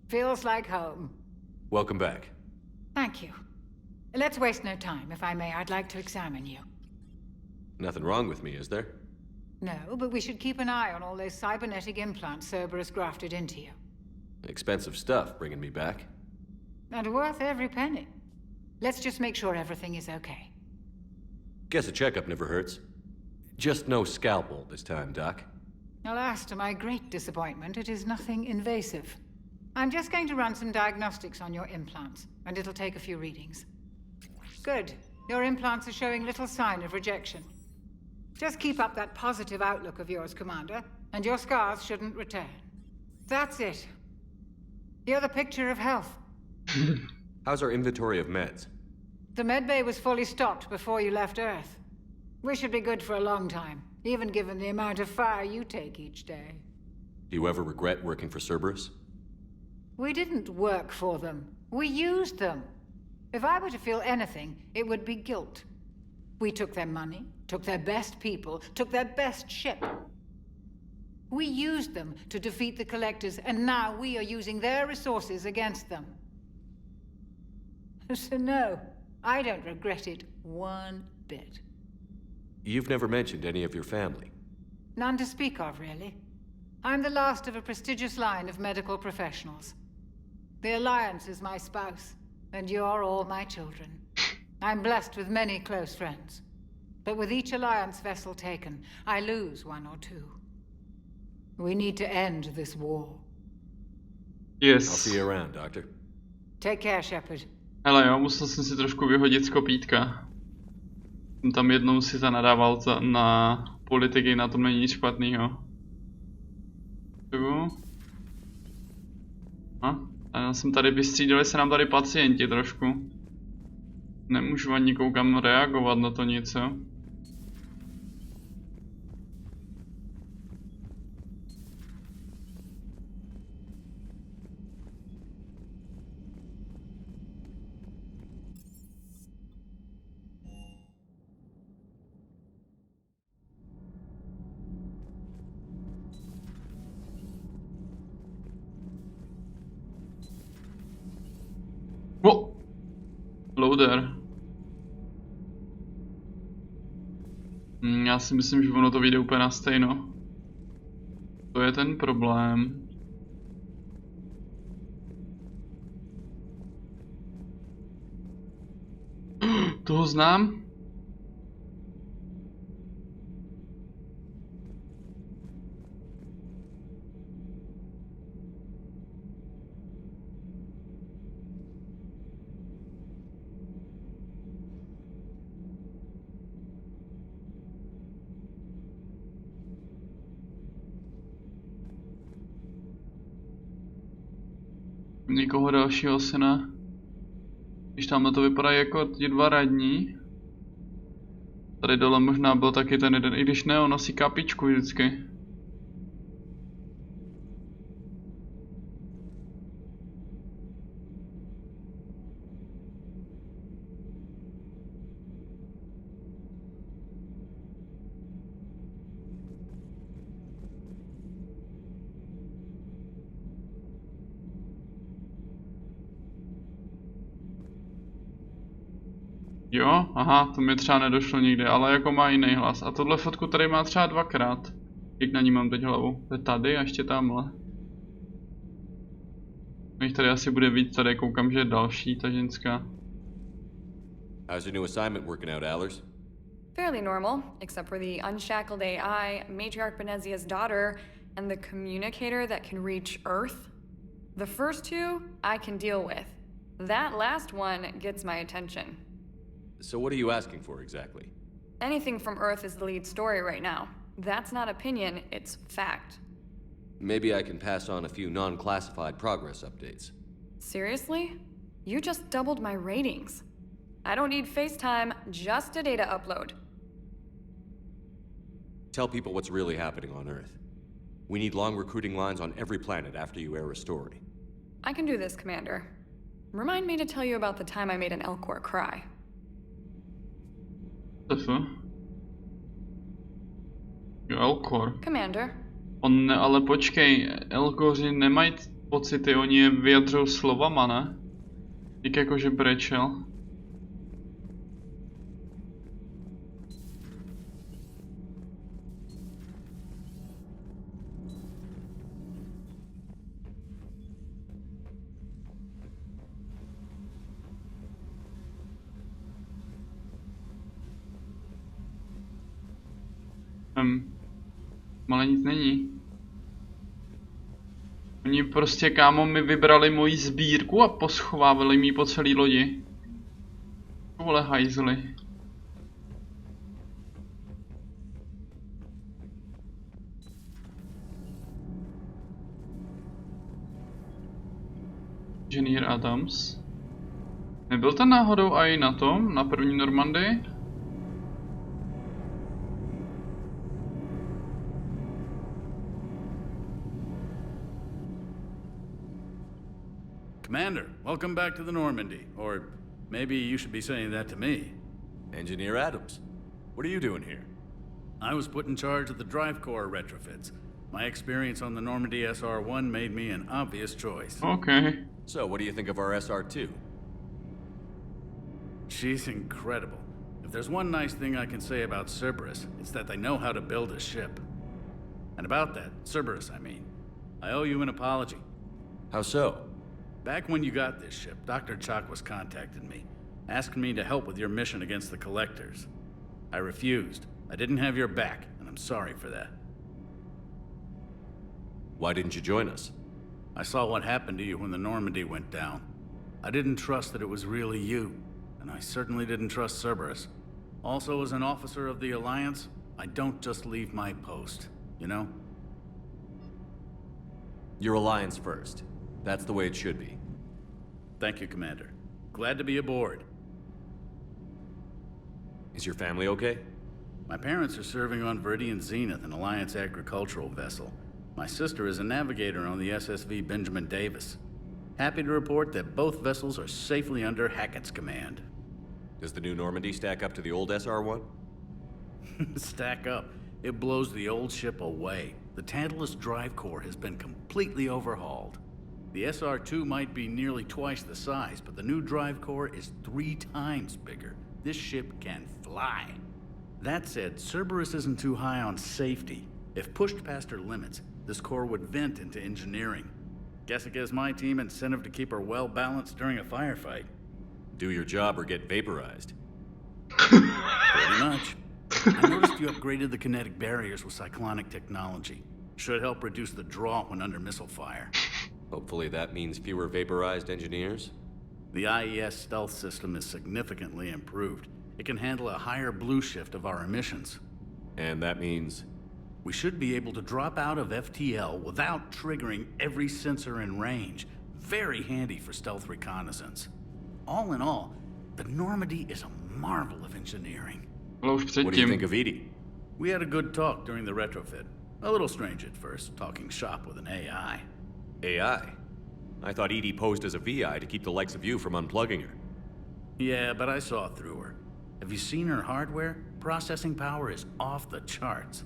S10: Feels like home.
S5: Welcome back.
S10: Thank you. Let's waste no time. If I may, I'd like to examine you.
S5: Nothing wrong with me, is there?
S10: No, but we should keep an eye on all those cybernetic implants Cerberus grafted into you.
S5: Expensive stuff bringing me back.
S10: And worth every penny. Let's just make sure everything is okay.
S5: Guess a checkup never hurts. Just no scalpel this time, Doc.
S10: Alas, to my great disappointment, it is nothing invasive. I'm just going to run some diagnostics on your implants, and it'll take a few readings. Good. Your implants are showing little sign of rejection. Just keep up that positive outlook of yours, Commander, and your scars shouldn't return. That's it. You're the picture of health.
S5: How's our inventory of meds?
S10: The medbay was fully stocked before you left Earth. We should be good for a long time, even given the amount of fire you take each day.
S5: Do you ever regret working for Cerberus?
S10: We didn't work for them. We used them. If I were to feel anything, it would be guilt. We took their money, took their best people, took their best ship. We used them to defeat the Collectors, and now we are using their resources against them. So no, I don't regret it one bit.
S5: You've never mentioned any of your family.
S10: None to speak of, really. I'm the last of a prestigious line of medical professionals. The Alliance is my spouse, and you're all my children. I'm blessed with many close friends. But with each Alliance vessel taken, I lose one or two. We need to end this war.
S1: Yes.
S5: I'll see you around, Doctor.
S10: Take care, Shepard.
S1: Hele jo, musel jsem si trošku vyhodit z kopítka. Jsem tam jednou si zanadával na politiky, na tom není nic špatného. A já jsem tady vystřídali se nám tady pacienti trošku. Nemůžu ani koukám reagovat na to nic, jo. Oh! Loader. Já si myslím, že ono to vyjde úplně na stejno. To je ten problém. Toho znám? Nikoho dalšího asi ne. Když tamhle to vypadá jako ti dva radní. Tady dole možná byl taky ten jeden, i když ne, on nosí kapičku vždycky. Jo, aha, to mi třeba nedošlo nikdy, ale jako má jiný hlas. A tohle fotku tady má třeba dvakrát. Jak na ní mám teď hlavu? To je tady a ještě tamhle. Jich tady asi bude víc, tady koukám, že je další, ta ženská.
S5: How's your new assignment working out, Allers?
S19: Fairly normal, except for the unshackled AI, Matriarch Benezia's daughter, and the communicator that can reach Earth. The first two, I can deal with. That last one gets my attention.
S5: So what are you asking for exactly?
S19: Anything from Earth is the lead story right now. That's not opinion, it's fact.
S5: Maybe I can pass on a few non-classified progress updates.
S19: Seriously? You just doubled my ratings. I don't need FaceTime, just a data upload.
S5: Tell people what's really happening on Earth. We need long recruiting lines on every planet after you air a story.
S19: I can do this, Commander. Remind me to tell you about the time I made an Elcor cry.
S1: Elcor.
S19: Commander.
S1: Ale počkej, Elcoři nemají pocity, oni je vyjadřují slovama, ne? Jak jakože brečel. Ale nic není. Oni prostě, kámo, mi vybrali moji sbírku a poschovávali mi po celý lodi. Vole hajzli. Engineer Adams. Nebyl ten náhodou i na tom, na první Normandii?
S18: Commander, welcome back to the Normandy. Or maybe you should be saying that to me.
S5: Engineer Adams, what are you doing here?
S18: I was put in charge of the drive core retrofits. My experience on the Normandy SR-1 made me an obvious choice.
S1: Okay.
S5: So, what do you think of our SR-2?
S18: She's incredible. If there's one nice thing I can say about Cerberus, it's that they know how to build a ship. And about that, Cerberus, I mean, I owe you an apology.
S5: How so?
S18: Back when you got this ship, Dr. Chakwas contacted me, asking me to help with your mission against the Collectors. I refused. I didn't have your back, and I'm sorry for that.
S5: Why didn't you join us?
S18: I saw what happened to you when the Normandy went down. I didn't trust that it was really you, and I certainly didn't trust Cerberus. Also, as an officer of the Alliance, I don't just leave my post, you know?
S5: Your Alliance first. That's the way it should be.
S18: Thank you, Commander. Glad to be aboard.
S5: Is your family okay?
S18: My parents are serving on Viridian Zenith, an Alliance agricultural vessel. My sister is a navigator on the SSV Benjamin Davis. Happy to report that both vessels are safely under Hackett's command.
S5: Does the new Normandy stack up to the old SR-1?
S18: Stack up. It blows the old ship away. The Tantalus drive core has been completely overhauled. The SR-2 might be nearly twice the size, but the new drive core is 3 times bigger. This ship can fly. That said, Cerberus isn't too high on safety. If pushed past her limits, this core would vent into engineering. Guess it gives my team incentive to keep her well balanced during a firefight.
S5: Do your job or get vaporized.
S18: Pretty much. I noticed you upgraded the kinetic barriers with cyclonic technology. Should help reduce the draw when under missile fire.
S5: Hopefully that means fewer vaporized engineers?
S18: The IES stealth system is significantly improved. It can handle a higher blue shift of our emissions.
S5: And that means?
S18: We should be able to drop out of FTL without triggering every sensor in range. Very handy for stealth reconnaissance. All in all, the Normandy is a marvel of engineering.
S5: What do you think of Edie?
S18: We had a good talk during the retrofit. A little strange at first, talking shop with an AI.
S5: AI? I thought Edie posed as a VI to keep the likes of you from unplugging her.
S18: Yeah, but I saw through her. Have you seen her hardware? Processing power is off the charts.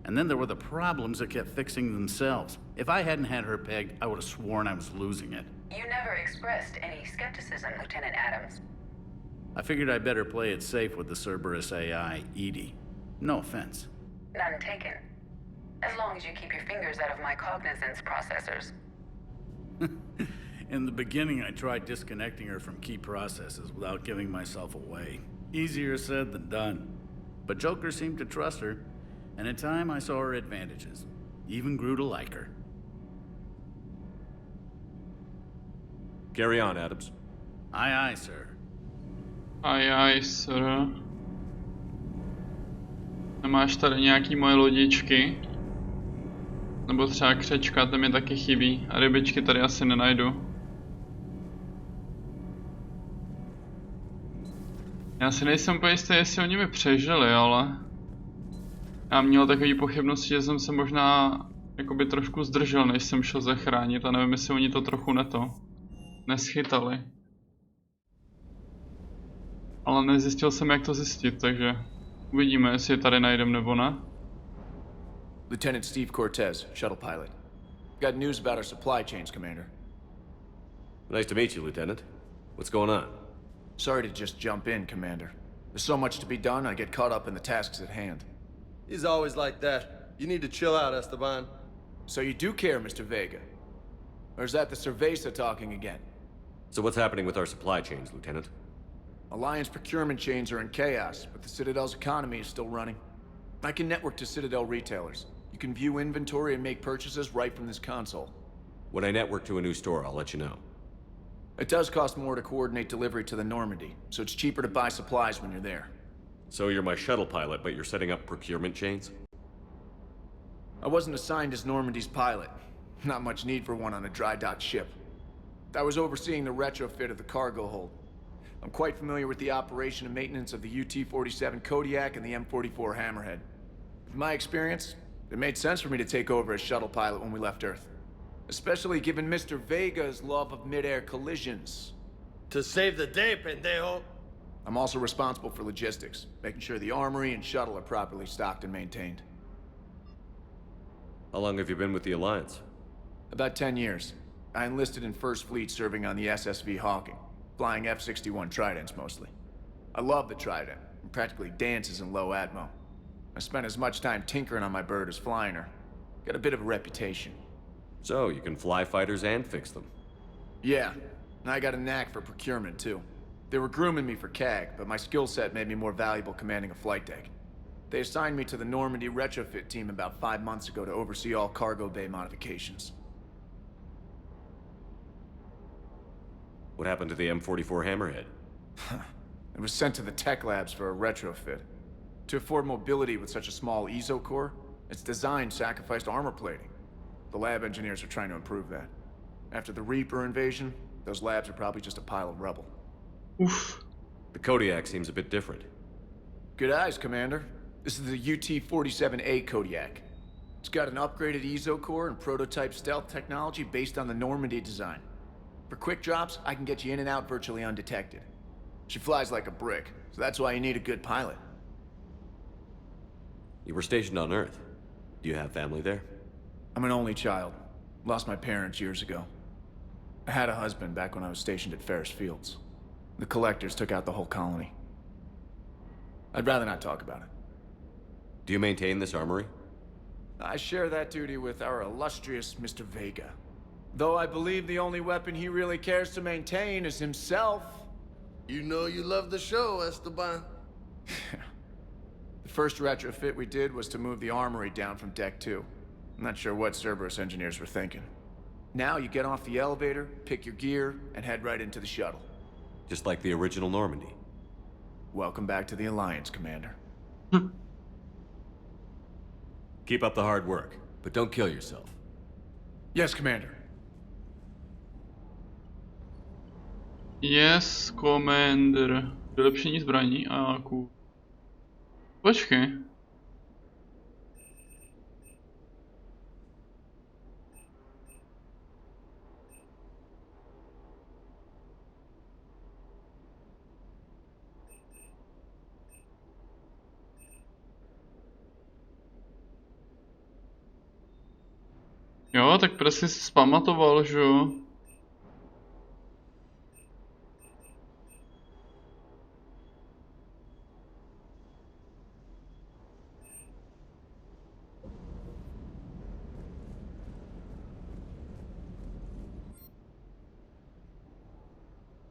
S18: And then there were the problems that kept fixing themselves. If I hadn't had her pegged, I would have sworn I was losing it.
S12: You never expressed any skepticism, Lieutenant Adams.
S18: I figured I'd better play it safe with the Cerberus AI, Edie. No offense.
S12: None taken. As long as you keep your fingers out of my cognizance processors.
S18: In the beginning, I tried disconnecting her from key processes without giving myself away. Easier said than done. But Joker seemed to trust her, and in time I saw her advantages. Even grew to like her.
S5: Carry on, Adams.
S18: Aye, aye, sir.
S1: Aye, aye, sir. Nemáš tady nějaký moje lodičky? Nebo třeba křečka, to mi taky chybí. A rybičky tady asi nenajdu. Já si nejsem úplně jistý, jestli oni mi přežili, ale... Já měl takový pochybnosti, že jsem se možná jakoby trošku zdržel, než jsem šel zachránit a nevím, jestli oni to trochu neschytali. Ale nezjistil jsem, jak to zjistit, takže uvidíme, jestli je tady najdem nebo ne.
S20: Lieutenant Steve Cortez, shuttle pilot. Got news about our supply chains, Commander.
S5: Nice to meet you, Lieutenant. What's going on?
S20: Sorry to just jump in, Commander. There's so much to be done, I get caught up in the tasks at hand.
S8: He's always like that. You need to chill out, Esteban.
S20: So you do care, Mr. Vega? Or is that the Cerveza talking again?
S5: So what's happening with our supply chains, Lieutenant?
S20: Alliance procurement chains are in chaos, but the Citadel's economy is still running. I can network to Citadel retailers. You can view inventory and make purchases right from this console.
S16: When I network to a new store, I'll let you know.
S20: It does cost more to coordinate delivery to the Normandy, so it's cheaper to buy supplies when you're there.
S16: So you're my shuttle pilot, but you're setting up procurement chains?
S20: I wasn't assigned as Normandy's pilot. Not much need for one on a dry dock ship. I was overseeing the retrofit of the cargo hold. I'm quite familiar with the operation and maintenance of the UT-47 Kodiak and the M44 Hammerhead. With my experience, it made sense for me to take over as shuttle pilot when we left Earth. Especially given Mr. Vega's love of mid-air collisions.
S21: To save the day, pendejo.
S20: I'm also responsible for logistics, making sure the armory and shuttle are properly stocked and maintained.
S16: How long have you been with the Alliance?
S20: About 10 years. I enlisted in First Fleet serving on the SSV Hawking, flying F-61 Tridents mostly. I love the Trident, and practically dances in low atmo. I spent as much time tinkering on my bird as flying her. Got a bit of a reputation.
S16: So, you can fly fighters and fix them?
S20: Yeah, and I got a knack for procurement too. They were grooming me for CAG, but my skill set made me more valuable commanding a flight deck. They assigned me to the Normandy retrofit team about 5 months ago to oversee all cargo bay modifications.
S16: What happened to the M44 Hammerhead?
S20: It was sent to the tech labs for a retrofit. To afford mobility with such a small ESO core, its design sacrificed armor plating. The lab engineers are trying to improve that. After the Reaper invasion, those labs are probably just a pile of rubble.
S16: Oof. The Kodiak seems a bit different.
S20: Good eyes, Commander. This is the UT-47A Kodiak. It's got an upgraded ESO core and prototype stealth technology based on the Normandy design. For quick drops, I can get you in and out virtually undetected. She flies like a brick, so that's why you need a good pilot.
S16: You were stationed on Earth. Do you have family there?
S20: I'm an only child. Lost my parents years ago. I had a husband back when I was stationed at Ferris Fields. The Collectors took out the whole colony. I'd rather not talk about it.
S16: Do you maintain this armory?
S20: I share that duty with our illustrious Mr. Vega. Though I believe the only weapon he really cares to maintain is himself.
S21: You know you love the show, Esteban.
S20: The first retrofit we did was to move the armory down from Deck 2. I'm not sure what Cerberus engineers were thinking. Now you get off the elevator, pick your gear, and head right into the shuttle.
S16: Just like the original Normandy.
S20: Welcome back to the Alliance, Commander.
S16: Keep up the hard work, but don't kill yourself.
S20: Yes, Commander.
S1: Yes, Commander. Vylepšení zbraní a jaků. Počkej. Jo, tak prostě si zpamatoval, že jo?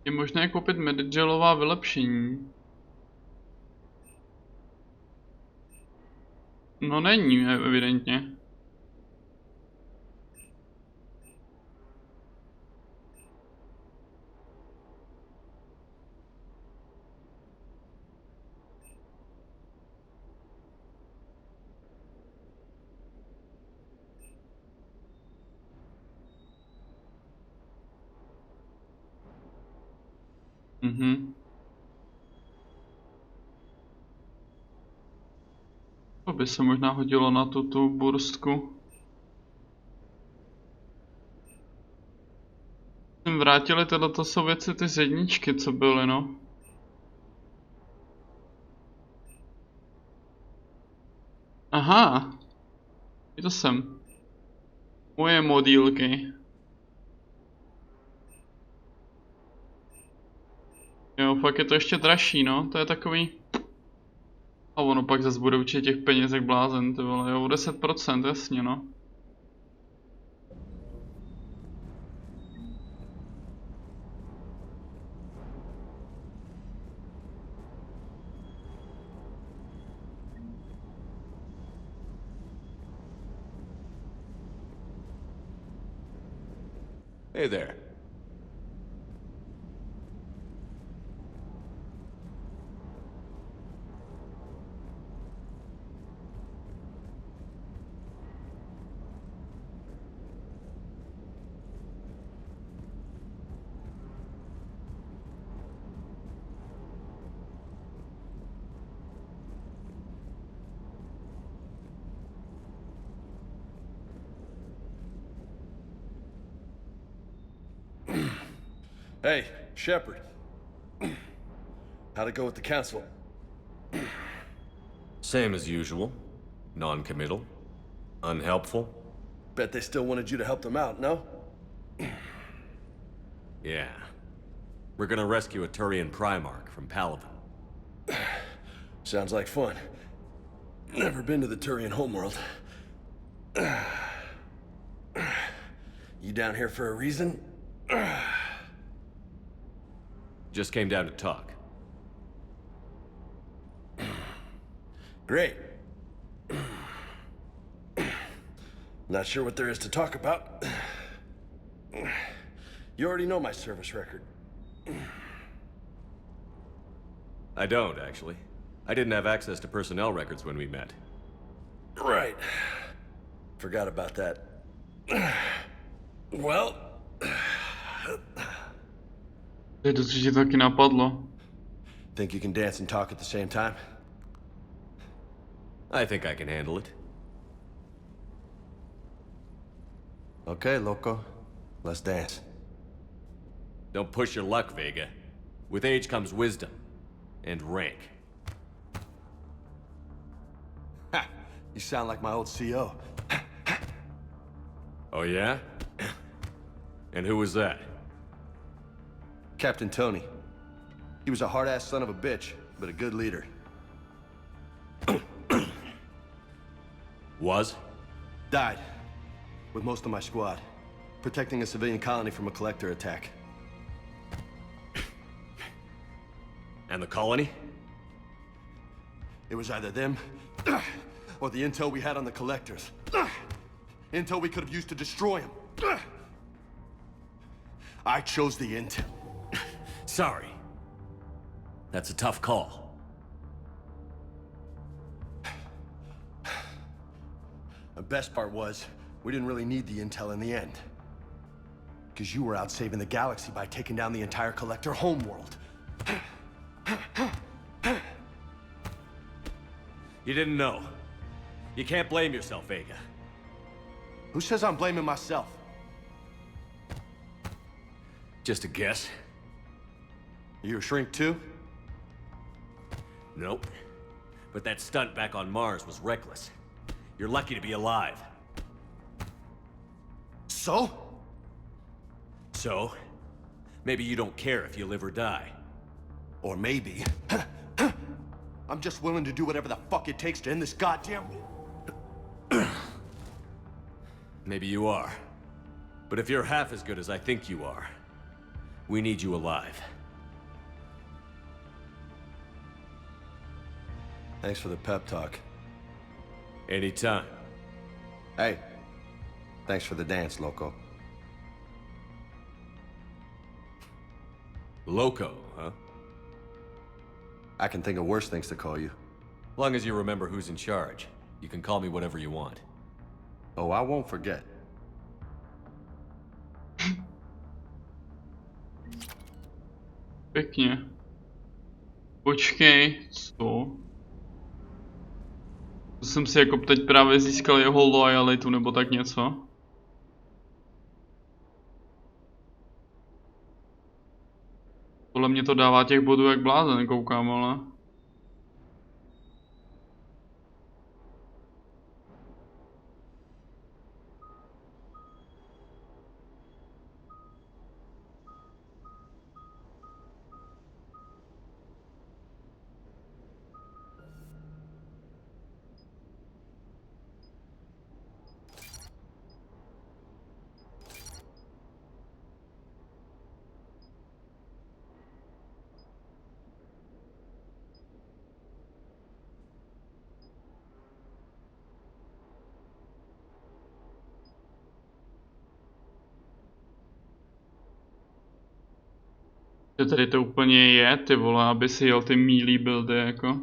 S1: Je možné koupit Medigelová vylepšení. No není, evidentně. To by se možná hodilo na tu burstku. Vrátili teda, to jsou věci ty z jedničky, co byly, no. Aha. Je to sem. Moje modílky. Jo, fakt je to ještě dražší, no, to je takový... A ono pak zase bude určitě těch peněz jak blázen, ty vole, jo, 10%, jasně, no.
S5: Hey there.
S8: Hey, Shepard. How'd it go with the council?
S5: Same as usual. Non-committal. Unhelpful.
S8: Bet they still wanted you to help them out, no?
S5: Yeah. We're gonna rescue a Turian Primarch from Palaven.
S8: Sounds like fun. Never been to the Turian homeworld. You down here for a reason?
S5: Just came down to talk.
S8: Great. Not sure what there is to talk about. You already know my service record.
S5: I don't, actually. I didn't have access to personnel records when we met.
S8: Right. Forgot about that. Well...
S1: To ci taky napadlo.
S8: Think you can dance and talk at the same time?
S5: I think I can handle it.
S8: Okay, loco. Let's dance.
S5: Don't push your luck, Vega. With age comes wisdom. And rank.
S8: Ha! You sound like my old CO.
S5: Oh yeah? And who was that?
S8: Captain Tony. He was a hard-ass son of a bitch, but a good leader.
S5: Was?
S8: Died. With most of my squad. Protecting a civilian colony from a collector attack.
S5: And the colony?
S8: It was either them, or the intel we had on the collectors. Intel we could have used to destroy them. I chose the intel.
S5: Sorry. That's a tough call.
S8: The best part was, we didn't really need the intel in the end. Because you were out saving the galaxy by taking down the entire Collector homeworld.
S5: You didn't know. You can't blame yourself, Vega.
S8: Who says I'm blaming myself?
S5: Just a guess.
S8: You a shrink too?
S5: Nope. But that stunt back on Mars was reckless. You're lucky to be alive.
S8: So?
S5: So? Maybe you don't care if you live or die.
S8: Or maybe... I'm just willing to do whatever the fuck it takes to end this goddamn...
S5: Maybe you are. But if you're half as good as I think you are, we need you alive.
S8: Thanks for the pep talk.
S5: Anytime.
S8: Hey, thanks for the dance, loco.
S5: Loco, huh?
S8: I can think of worse things to call you.
S5: Long as you remember who's in charge, you can call me whatever you want.
S8: Oh, I won't forget.
S1: Pěkně. Počkej, co? To jsem si jako teď právě získal jeho lojalitu nebo tak něco. Podle mě to dává těch bodů jak blázen, koukám, ale... Že tady to úplně je, ty vole, aby si jel ty mílý buildy, jako.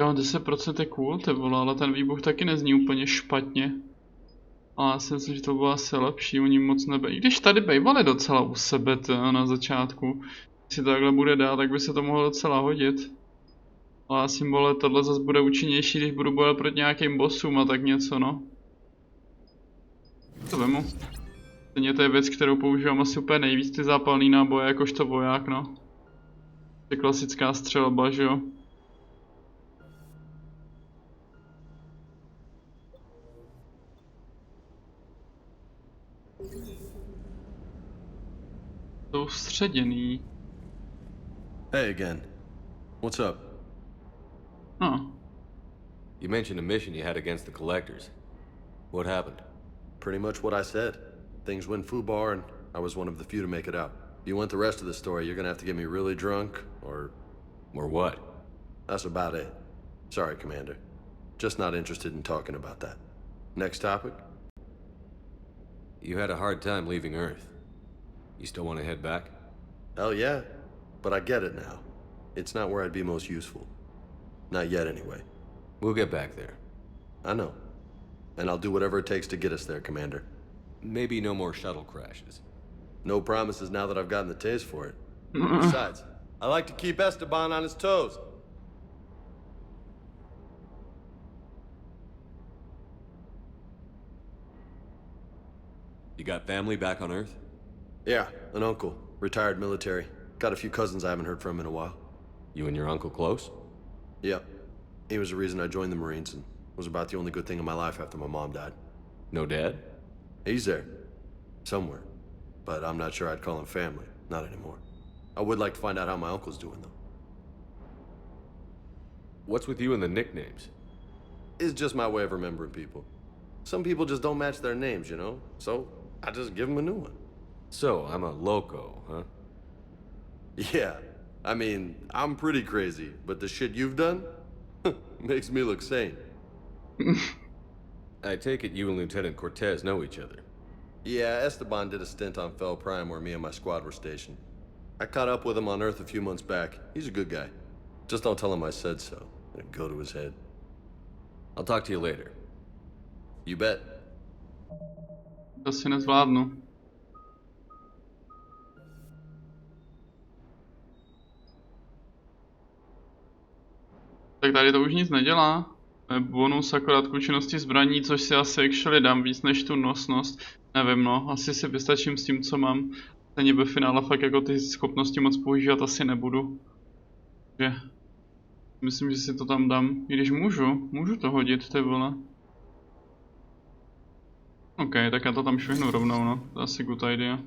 S1: Jo, 10% je cool, ty vole, ale ten výbuch taky nezní úplně špatně. Ale já si myslím, že to bylo asi lepší, oni moc i když tady bejvali docela u sebe na začátku. Jestli to takhle bude dál, tak by se to mohlo docela hodit. Ale symbole, tohle zase bude účinnější, když budu bojovat proti nějakým bossům a tak něco, no. To vemu. Stejně to je věc, kterou používám asi úplně nejvíc, ty zápalný náboje, jakožto voják, no. To je klasická střelba, že jo. Soustředěný.
S8: Hey again. What's up?
S1: Huh.
S5: You mentioned a mission you had against the Collectors. What happened?
S8: Pretty much what I said. Things went foobar, and I was one of the few to make it out. If you want the rest of the story, you're gonna have to get me really drunk, or...
S5: Or what?
S8: That's about it. Sorry, Commander. Just not interested in talking about that. Next topic?
S5: You had a hard time leaving Earth. You still want to head back?
S8: Hell yeah. But I get it now. It's not where I'd be most useful. Not yet, anyway.
S5: We'll get back there.
S8: I know. And I'll do whatever it takes to get us there, Commander.
S5: Maybe no more shuttle crashes.
S8: No promises now that I've gotten the taste for it. Besides, I like to keep Esteban on his toes.
S5: You got family back on Earth?
S8: Yeah, an uncle. Retired military. Got a few cousins I haven't heard from in a while.
S5: You and your uncle close?
S8: Yep. He was the reason I joined the Marines and was about the only good thing in my life after my mom died.
S5: No dad?
S8: He's there. Somewhere. But I'm not sure I'd call him family. Not anymore. I would like to find out how my uncle's doing, though.
S5: What's with you and the nicknames?
S8: It's just my way of remembering people. Some people just don't match their names, you know? So, I just give them a new one.
S5: So, I'm a loco, huh?
S8: Yeah. I mean, I'm pretty crazy, but the shit you've done makes me look sane.
S5: I take it you and Lieutenant Cortez know each other.
S8: Yeah, Esteban did a stint on Fel Prime where me and my squad were stationed. I caught up with him on Earth a few months back. He's a good guy. Just don't tell him I said so. It'll go to his head.
S5: I'll talk to you later.
S8: You bet.
S1: To si nezvládnu. Tak tady to už nic nedělá. Bonus akorát k účinnosti zbraní, což si asi actually dám víc než tu nosnost. Nevím, no, asi si vystačím s tím, co mám. Stejně ve finále fakt jako ty schopnosti moc používat asi nebudu. Takže myslím, že si to tam dám. I když můžu to hodit, ty vole. OK, tak já to tam švihnu rovnou, no. To je asi good idea.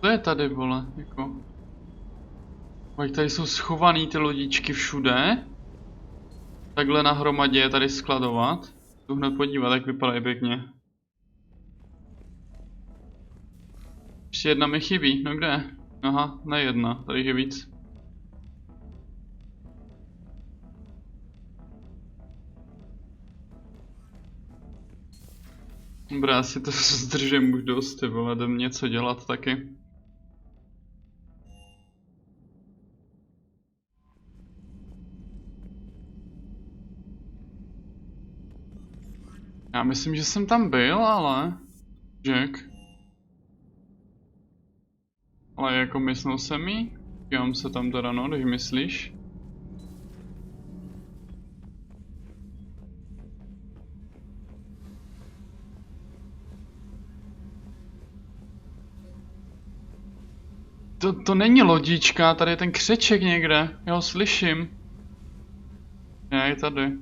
S1: Co je tady, vole, jako? Ať tady jsou schovaný ty lodičky všude. Takhle na hromadě je tady skladovat. Jdu hned podívat, jak vypadají pěkně. Ještě jedna mi chybí, no kde? Aha, ne jedna, tady je víc. Dobrá, asi to zdržím už dost, ty vole, jdem něco dělat taky. Já myslím, že jsem tam byl, ale... Jack. Ale jako myslel jsem jí? Dívám se tam teda, no, když myslíš. To není lodička, tady je ten křeček někde, já ho slyším. Je tady.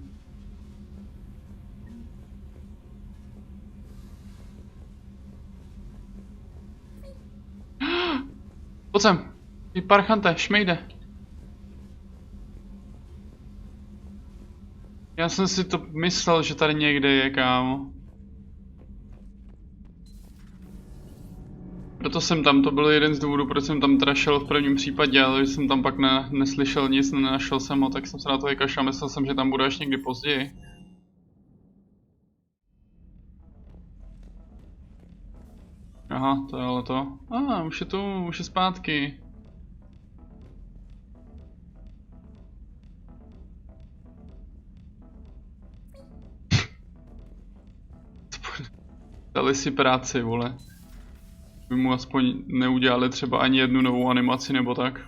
S1: Pojď sem, ty parchante, šmejde. Já jsem si to myslel, že tady někde je, kámo. Proto jsem tam, to byl jeden z důvodů, proč jsem tam teda šel v prvním případě, ale když jsem tam pak neslyšel nic, nenašel jsem ho, tak jsem se na to vykašlal, myslel jsem, že tam bude až někdy později. Aha, to je ale to. Už je tu, už je zpátky. Dali si práci, vole. By mu aspoň neudělali třeba ani jednu novou animaci nebo tak.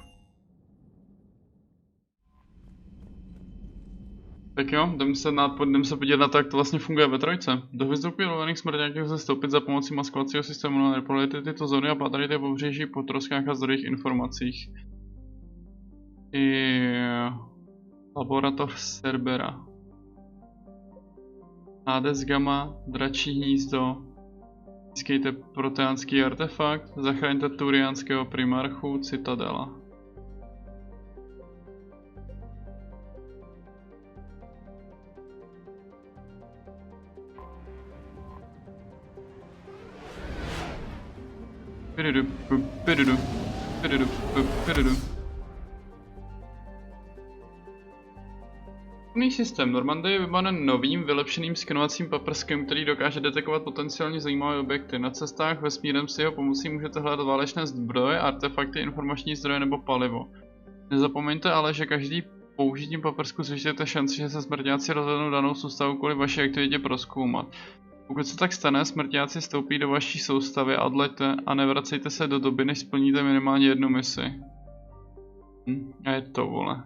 S1: Tak jo, jdem se podívat na to, jak to vlastně funguje ve trojce. Do hvězdouky lovených smrťáků lze stoupit za pomocí maskovacího systému na repolity tyto zóny a pátrajte pobřeží po troskách a zdrojích informacích. I laboratoř Cerbera. Hades Gamma, dračí hnízdo. Získejte proteánský artefakt, zachraňte turiánského primarchu Citadela. Systém Normandy je vybaven novým, vylepšeným skenovacím paprskem, který dokáže detekovat potenciálně zajímavé objekty. Na cestách vesmírem s jeho pomocí můžete hledat válečné zdroje, artefakty, informační zdroje nebo palivo. Nezapomeňte ale, že každý použitím paprsku zvyšujete šanci, že se smrťáci rozhodnou danou soustavu kvůli vaší aktivitě prozkoumat. Pokud se tak stane, smrťáci vstoupí do vaší soustavy a odleďte a nevracejte se do doby, než splníte minimálně jednu misi. A je to, vole.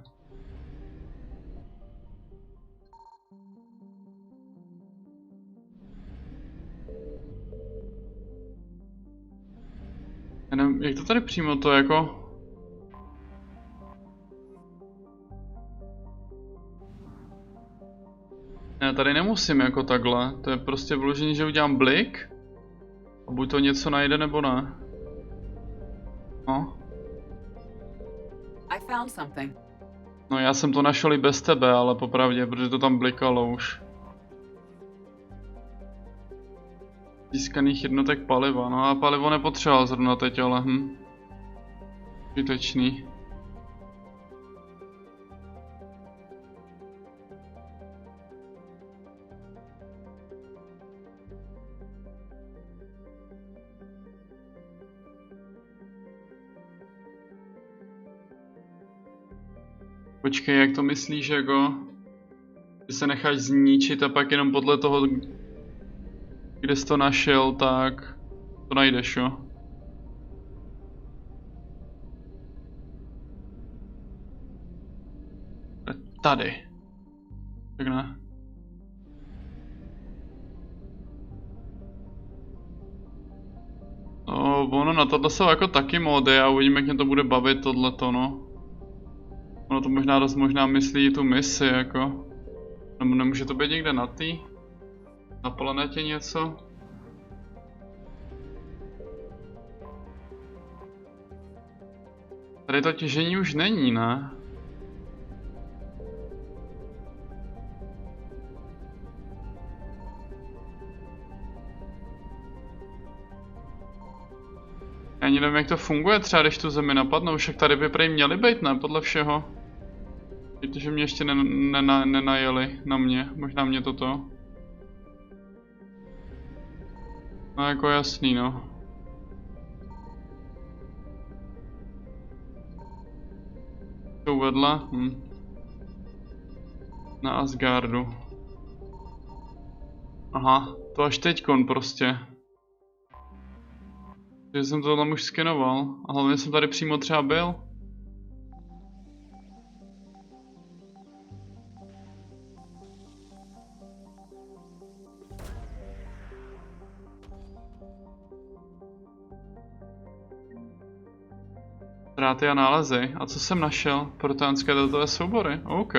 S1: Já nevím, jak to tady přímo to jako... Ne, tady nemusím jako takhle, to je prostě vložení, že udělám blik a buď to něco najde nebo ne. No. No já jsem to našel i bez tebe, ale popravdě, protože to tam blikalo už. Získaných jednotek paliva, no a palivo nepotřeboval zrovna teď, ale Užitečný. Počkej, jak to myslíš, jako? Že se necháš zničit a pak jenom podle toho, kde jsi to našel, tak to najdeš, jo? Tady. Tak ne. No, ono na tohle jsou jako taky módy a uvidíme, jak mě to bude bavit tohleto, no. Ono to možná dost myslí tu misi, jako. Nebo nemůže to být někde na planetě něco? Tady to těžení už není, ne? Já ani nevím, jak to funguje, třeba když tu zemi napadnou, však tady by prej měli být, ne, podle všeho. Protože mě ještě nenajeli na mě, možná mě toto. No jako jasný, no. Jsou vedle? Na Asgardu. Aha, to až teďkon prostě. Takže jsem to tam už skenoval. A hlavně jsem tady přímo třeba byl. Ztráty a nálezy. A co jsem našel? Proteánské datové soubory. OK.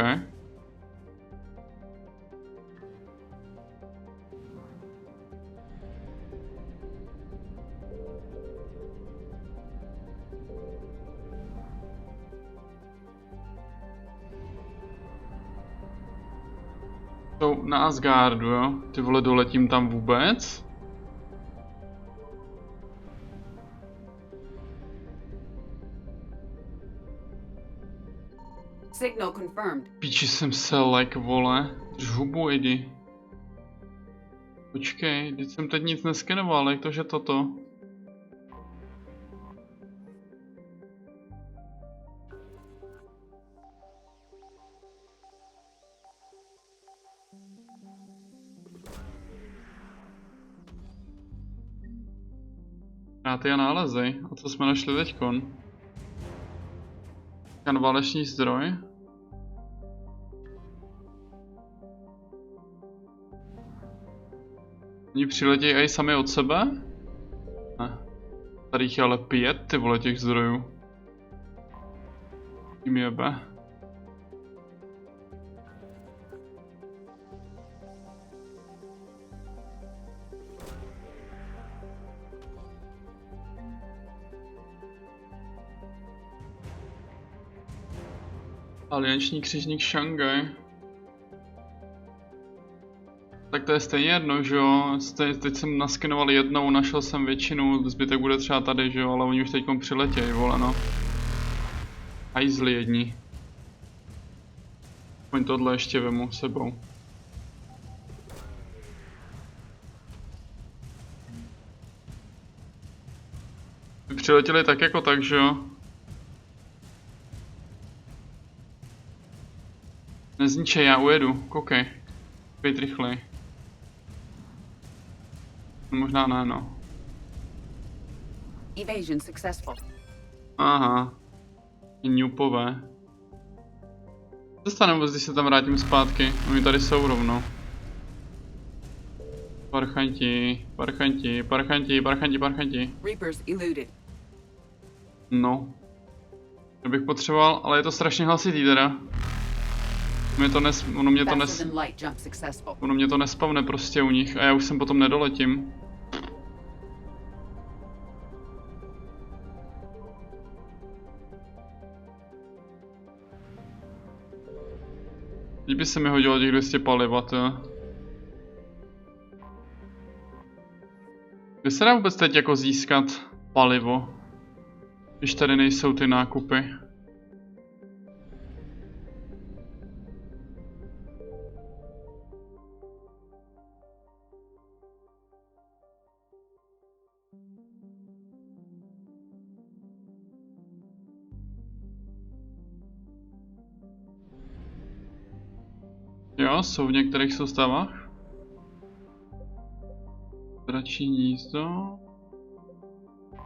S1: Jsou na Asgardu, jo? Ty vole, doletím tam vůbec?
S4: Signal confirmed.
S1: Píči jsem se lek, vole. Drž hubu, jdi. Počkej, teď jsem teď nic neskenoval, jak to, že toto? Ztráty a nálezy. A co jsme našli teďkon? Válečný zdroj. Oni přiletějí i sami od sebe? Ne. Tady jich je ale 5, ty vole, těch zdrojů. Tím jebe. Alianční křižník Šanghaj. Tak to je stejně jedno, že jo? Teď jsem naskenoval jednou, našel jsem většinu, zbytek bude třeba tady, že jo? Ale oni už teďkom přiletějí, vole, no. Hajzli jedni. Aspoň tohle ještě vemu sebou. By přiletěli tak jako tak, že jo? Nezničej, já ujedu, koukej. Být rychlej. No, možná ne, no.
S4: Evasion successful.
S1: Aha.Ňupové. Co stane vůbec, když se tam vrátím zpátky? Oni tady jsou rovnou. Parchanti, parchanti, parchanti, parchanti, parchanti.
S4: Reapers eluded.
S1: No. To bych potřeboval, ale je to strašně hlasitý teda. Ono mě to nespavne prostě u nich a já už sem potom nedoletím. Teď by se mi hodilo těch 200 paliva, to. Kde se dá vůbec teď jako získat palivo, když tady nejsou ty nákupy? Jo, jsou v některých soustavách. Dračí hnízdo.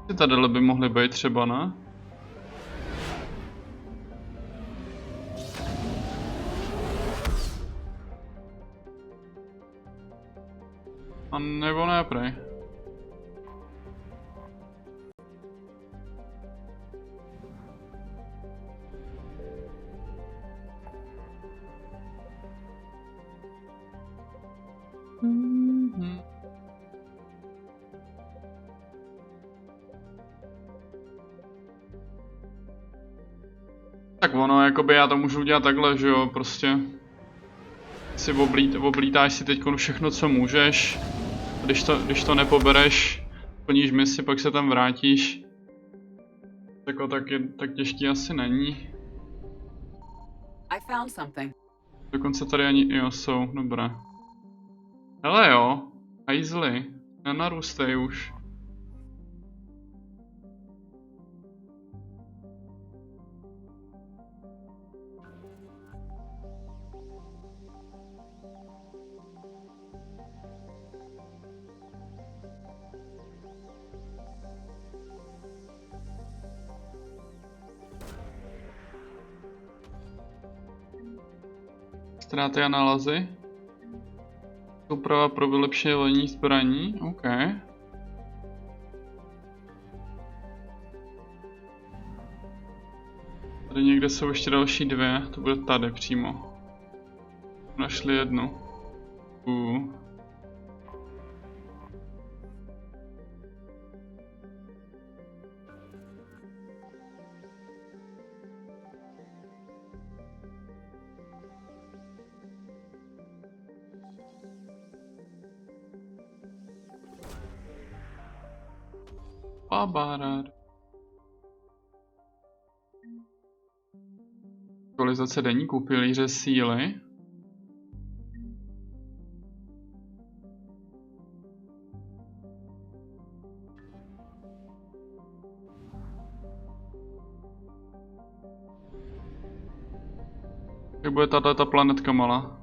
S1: Ty tady by mohly být třeba, ne? A nebo ne, prej. Tak ono, jakoby já to můžu udělat takhle, že jo, prostě si oblítáš si teď všechno, co můžeš, když to nepobereš, plníš misi, pak se tam vrátíš tak těžký asi není.
S4: I found something.
S1: Dokonce tady ani jo, jsou, dobré. Hele jo, hajzli, nenarůstej už. Ztráty a nálezy. Úprava pro vylepšení zbraní, OK. Tady někde jsou ještě další dvě, to bude tady přímo. Našli jednu. Babarar. Aktualizace deníku, pilíře síly. Jak bude ta planetka malá?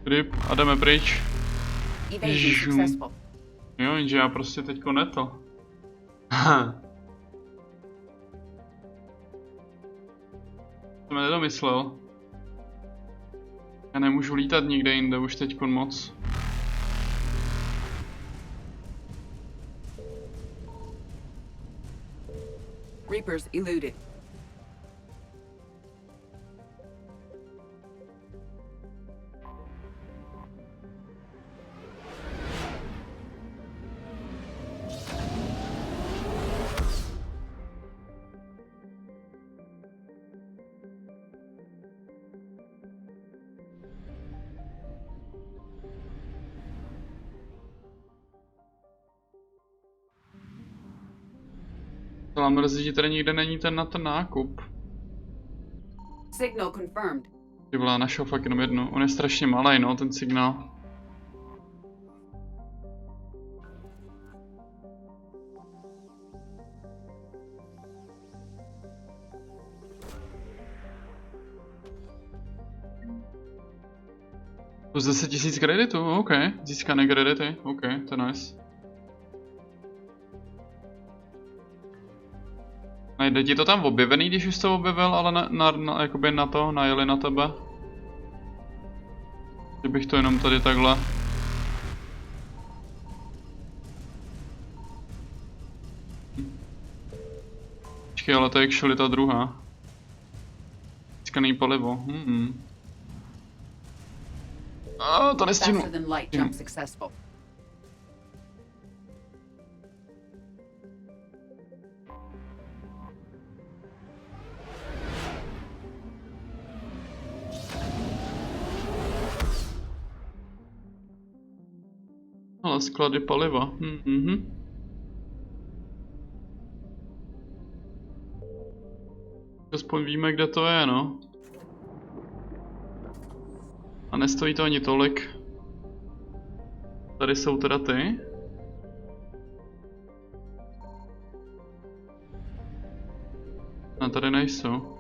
S1: Ryb a jdeme pryč. Jo, jenže já prostě teďko neto. Jsem nedomyslel. Já nemůžu lítat nikde jinde už teďko moc.
S4: Reapers eluded.
S1: Ale mrzí, že tady nikde není ten nákup.
S4: Signal confirmed.
S1: Ty vole, našel fakt jenom jednu. On je strašně malý, no, ten signál. Plus 10 000 kreditů, OK. Získané kredity, OK, to je nice. Najde ti to tam objevený, když už jsi to objevil, ale jakoby najeli na tebe? Že bych to jenom tady takhle... Počkej, ale to je actually ta druhá. Získaný palivo, to nestihnu. Ale sklady paliva. Aspoň víme, kde to je, no. A nestojí to ani tolik. Tady jsou teda ty. A tady nejsou.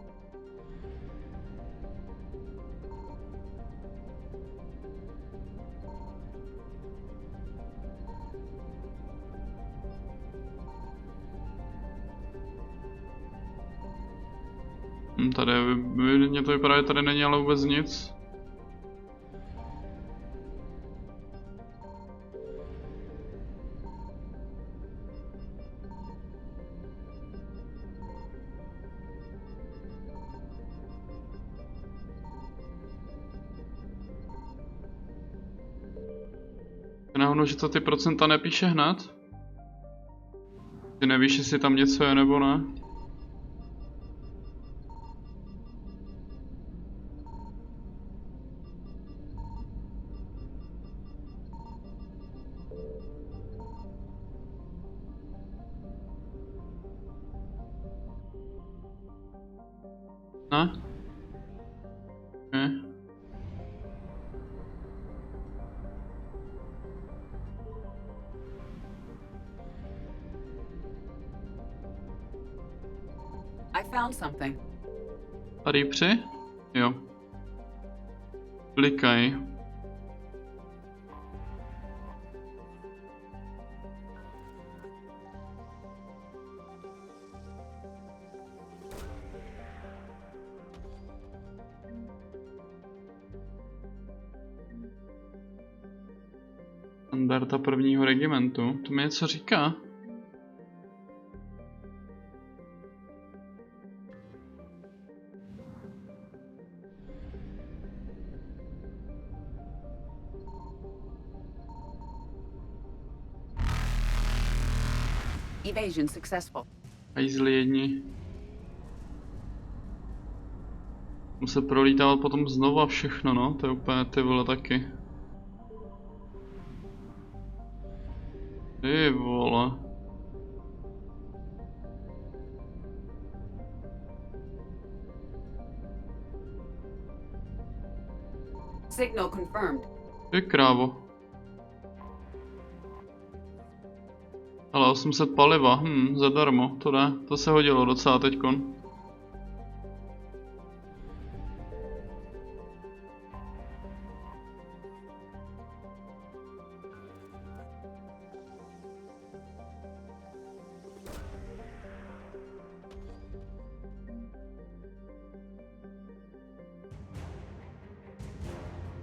S1: Tady, mně to vypadá, že tady není ale vůbec nic. Je náhodou, že to ty procenta nepíše hned? Ty nevíš, jestli tam něco je nebo ne? Ne? Okay.
S4: I found something.
S1: A Reapeři? Jo. Klikaj. Standarda prvního regimentu. To mi něco říká.
S4: Evasion successful.
S1: Hajzli jedni. Musím prolítávat potom znova všechno, no. To je úplně ty vole taky. Ty vole.
S4: Signal confirmed.
S1: Ty krávo. Ale 800 paliva, zadarmo, to jde, to se hodilo docela teďkon.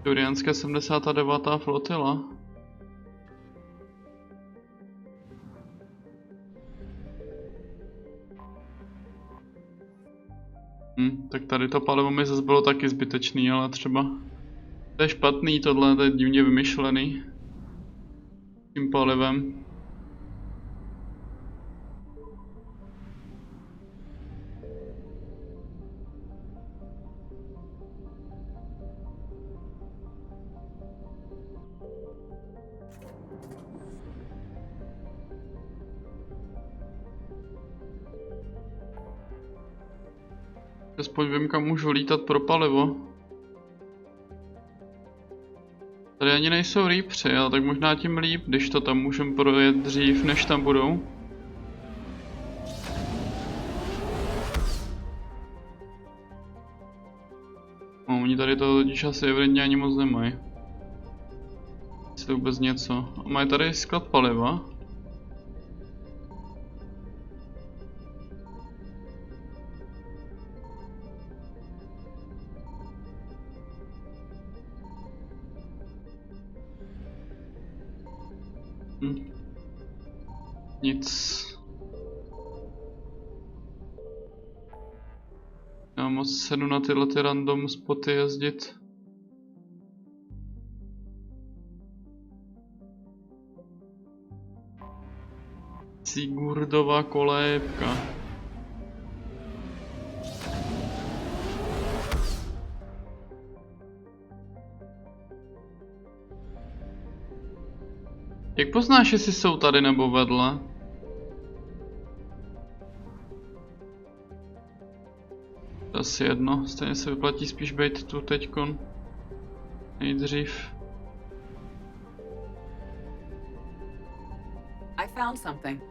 S1: Turianská 79. flotila. Tak tady to palivo mi zase bylo taky zbytečný, ale třeba to je špatný, tohle to je divně vymyšlený tím palivem. Aspoň vím, kam můžu lítat pro palivo. Tady ani nejsou Reapeři, ale tak možná tím líp, když to tam můžeme projet dřív, než tam budou. No, oni tady to totiž asi evidentně ani moc nemají. Jestli vůbec něco. A mají tady sklad paliva. Nic. Já moc sedu na tyhle ty random spoty jezdit. Sigurdova kolébka. Jak poznáš, jestli jsou tady nebo vedle? To asi jedno, stejně se vyplatí spíš být tu teďkon. Nejdřív.
S4: I found something.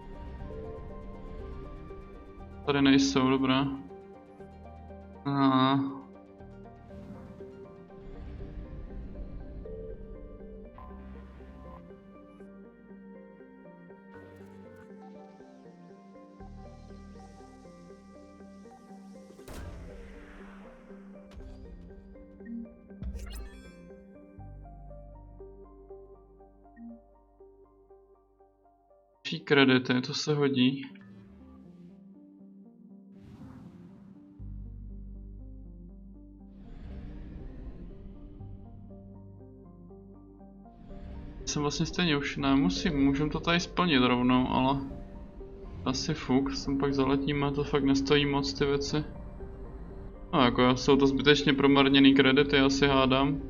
S1: Tady nejsou, dobrá. Kredity, to se hodí. Jsem vlastně stejně už nemusím, můžeme to tady splnit rovnou, ale asi fuk, sem pak zaletíme, to fakt nestojí moc ty věci. No jako jsou to zbytečně promarněný kredity, asi hádám.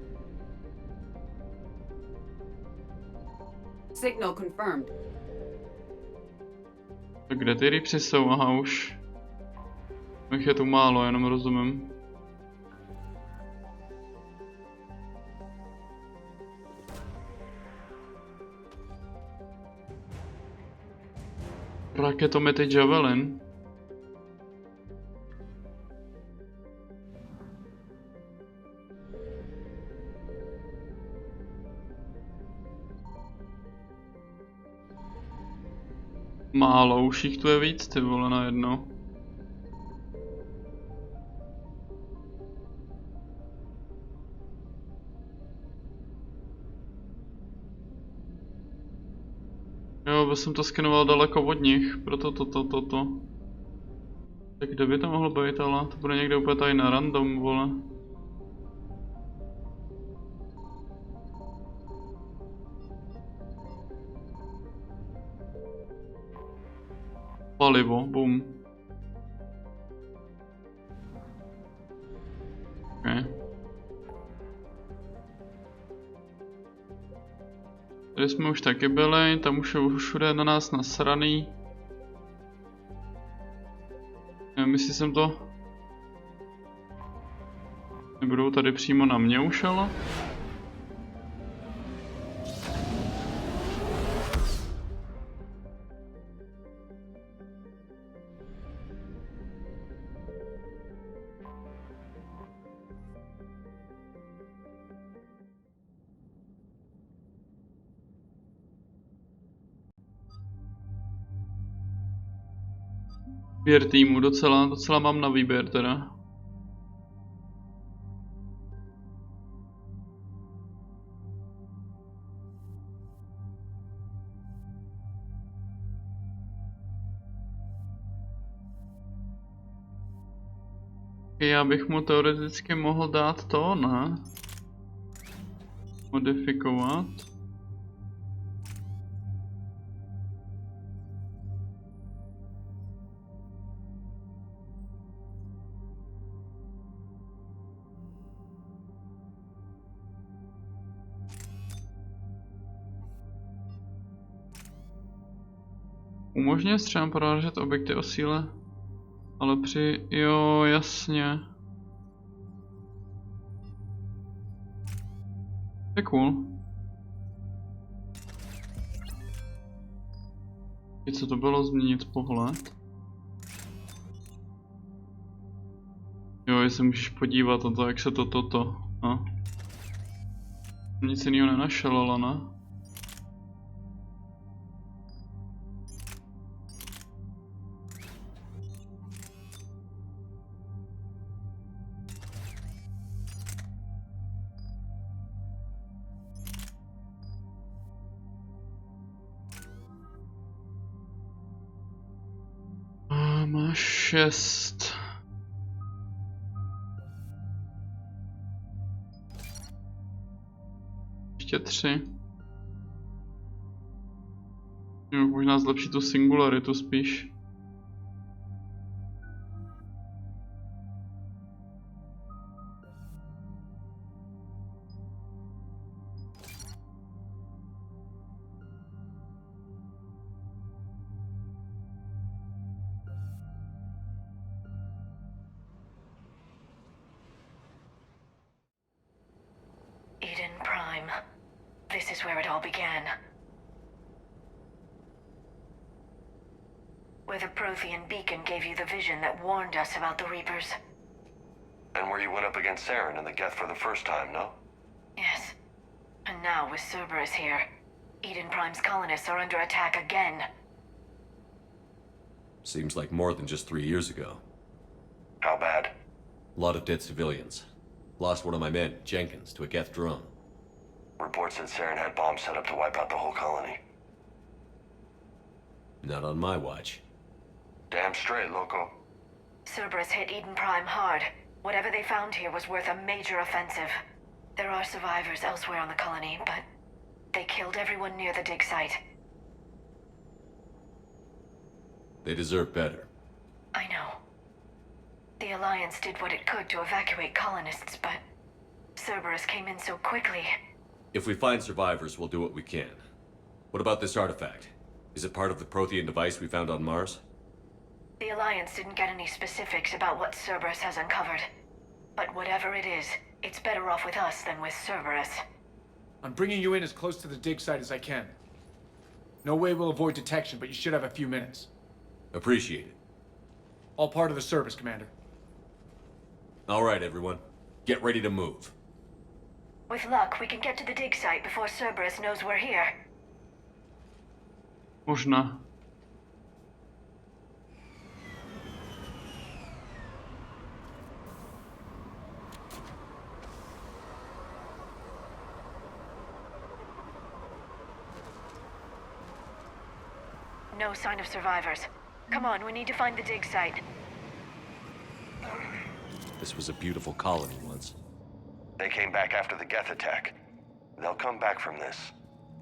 S4: Signal confirmed.
S1: Tak kde ty Reapeři jsou? Aha, už. Jich je tu málo, jenom rozumím. Raketomety Javelin. Málo, už jich tu je víc, ty vole, najednou. Jo, bych jsem to skenoval daleko od nich, proto to. Tak kde by to mohlo být, ale to bude někde úplně tady na random, vole. Palivo, boom. Okay. Tady jsme už taky byli, tam už je všude na nás nasraný. Nevím, jestli jsem to... Nebudou tady přímo na mě už, ale... Výběr týmu, docela mám na výběr teda. Já bych mu teoreticky mohl dát to, ne? Modifikovat. Umožňuje střelám porážet objekty o síle, ale jo, jasně. To je cool. I co to bylo změnit pohled? Jo, jestli můžeš podívat na to, jak se to. No. Nic jiného nenašel, ale ne? Máš 6. Ještě 3. Jo, možná zlepší tu singularitu spíš.
S14: This is where it all began. Where the Prothean beacon gave you the vision that warned us about the Reapers.
S8: And where you went up against Saren and the Geth for the first time, no?
S14: Yes. And now with Cerberus here, Eden Prime's colonists are under attack again.
S5: Seems like more than just 3 years ago.
S8: How bad?
S5: A lot of dead civilians. Lost one of my men, Jenkins, to a Geth drone.
S8: Reports said Saren had bombs set up to wipe out the whole colony.
S5: Not on my watch.
S8: Damn straight, Loco.
S14: Cerberus hit Eden Prime hard. Whatever they found here was worth a major offensive. There are survivors elsewhere on the colony, but they killed everyone near the dig site.
S5: They deserve better.
S14: I know. The Alliance did what it could to evacuate colonists, but Cerberus came in so quickly.
S5: If we find survivors, we'll do what we can. What about this artifact? Is it part of the Prothean device we found on Mars?
S14: The Alliance didn't get any specifics about what Cerberus has uncovered. But whatever it is, it's better off with us than with Cerberus.
S3: I'm bringing you in as close to the dig site as I can. No way we'll avoid detection, but you should have a few minutes.
S5: Appreciate it.
S3: All part of the service, Commander.
S5: All right, everyone. Get ready to move.
S14: With luck, we can get to the dig site before Cerberus knows we're here.
S1: Možná.
S14: No sign of survivors. Come on, we need to find the dig site.
S5: This was a beautiful colony once.
S8: They came back after the Geth attack. They'll come back from this.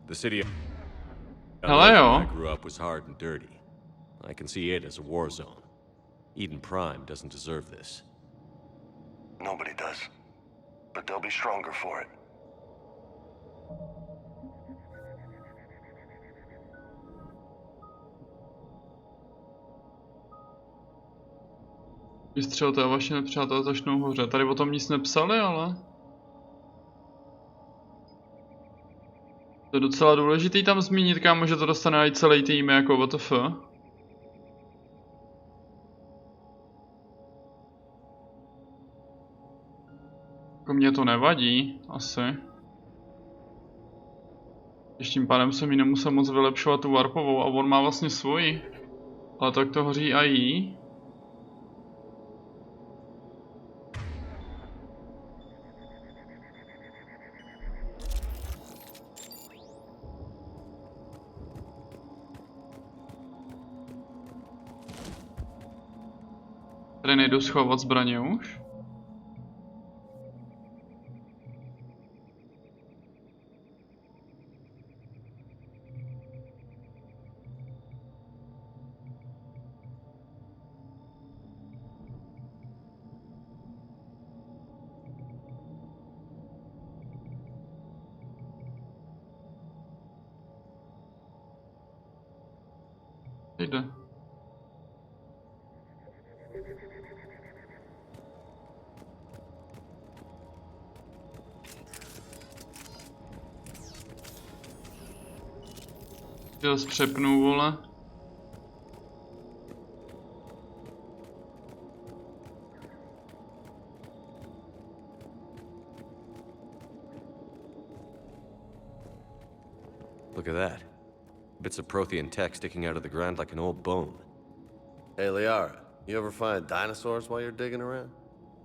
S5: The city of
S1: Hello.
S5: I grew up was hard and dirty. I can see it as a war zone. Eden Prime doesn't deserve this.
S8: Nobody does. But they'll be stronger for it.
S1: Vystřelte a vaši nepřátelé začnou hořet. Tady o tom nic nepsali, ale... To je docela důležitý tam zmínit, kámo, že to dostane i celý tým jako WTF. Jako mě to nevadí, asi. Ještě tím pádem jsem ji nemusel moc vylepšovat tu warpovou a on má vlastně svoji. Ale tak to hoří a jí. Tady nejdu schovat zbraně už. Jde. Já střepnu, vole.
S5: Look at that. Bits of Prothean tech sticking out of the ground like an old bone.
S8: Hey, Liara, you ever find dinosaurs while you're digging around?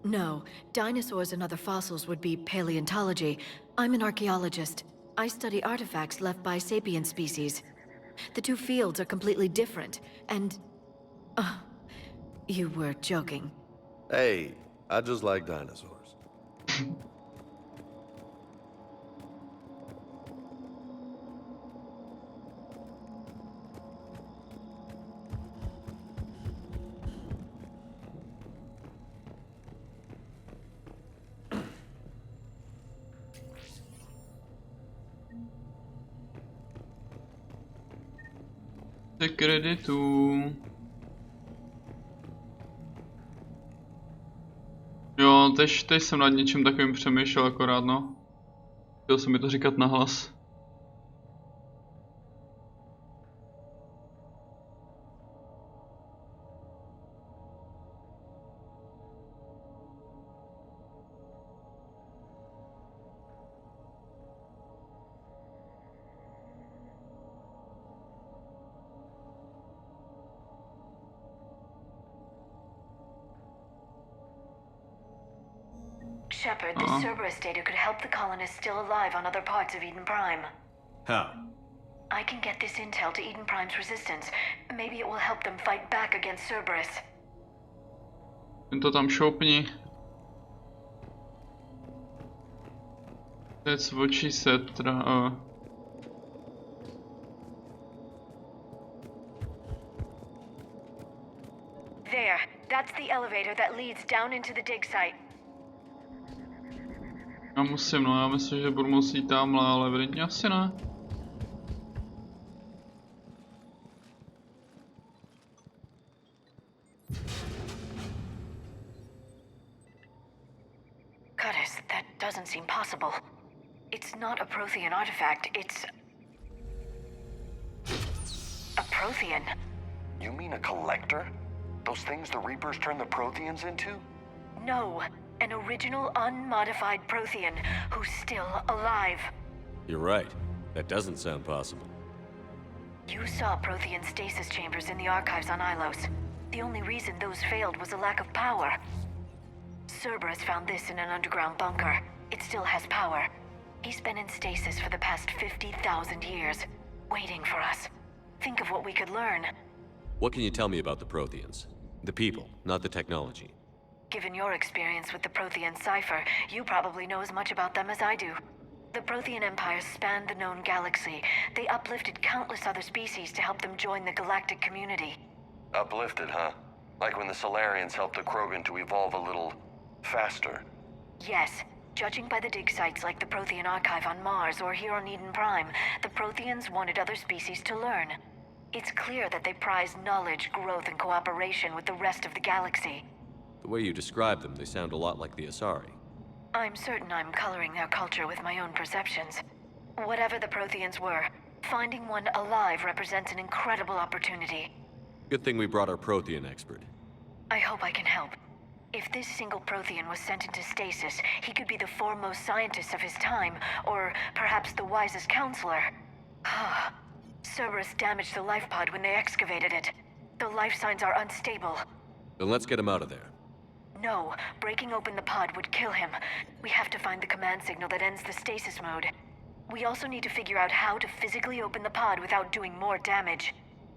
S14: No, dinosaurs and other fossils would be paleontology. I'm an archaeologist. I study artifacts left by sapient species. The two fields are completely different, and... you were joking.
S8: Hey, I just like dinosaurs.
S1: Kreditů. Jo, teď jsem nad něčím takovým přemýšlel akorát, no. Chtěl jsem mi to říkat nahlas.
S14: Shepard, this Cerberus data could help the colonists still alive on other parts of Eden Prime.
S5: How?
S14: I can get this intel to Eden Prime's resistance. Maybe it will help them fight back against Cerberus.
S1: Jen to tam šoupni. That's what she said.
S14: There, that's the elevator that leads down into the dig site.
S1: Já musím, no, já myslím, že budu muset jít tamhle, ale evidentně asi ne.
S14: That doesn't seem possible. It's not a Prothean artifact, it's... a Prothean.
S8: You mean a collector? Those things the Reapers turn the Protheans into?
S14: No, an original unmodified Prothean who's still alive.
S5: You're right. That doesn't sound possible.
S14: You saw Prothean stasis chambers in the archives on Ilos. The only reason those failed was a lack of power. Cerberus found this in an underground bunker. It still has power. He's been in stasis for the past 50,000 years, waiting for us. Think of what we could learn.
S5: What can you tell me about the Protheans? The people, not the technology.
S14: Given your experience with the Prothean cipher, you probably know as much about them as I do. The Prothean Empire spanned the known galaxy. They uplifted countless other species to help them join the galactic community.
S8: Uplifted, huh? Like when the Solarians helped the Krogan to evolve a little faster.
S14: Yes. Judging by the dig sites like the Prothean Archive on Mars or here on Eden Prime, the Protheans wanted other species to learn. It's clear that they prize knowledge, growth, and cooperation with the rest of the galaxy.
S5: The way you describe them, they sound a lot like the Asari.
S14: I'm certain I'm coloring their culture with my own perceptions. Whatever the Protheans were, finding one alive represents an incredible opportunity.
S5: Good thing we brought our Prothean expert.
S14: I hope I can help. If this single Prothean was sent into stasis, he could be the foremost scientist of his time, or perhaps the wisest counselor. Cerberus damaged the life pod when they excavated it. The life signs are unstable.
S5: Then let's get him out of there.
S14: No, breaking open the pod would kill him. We have to find the command signal that ends the stasis mode. We also need to figure out how to physically open the pod without doing more damage.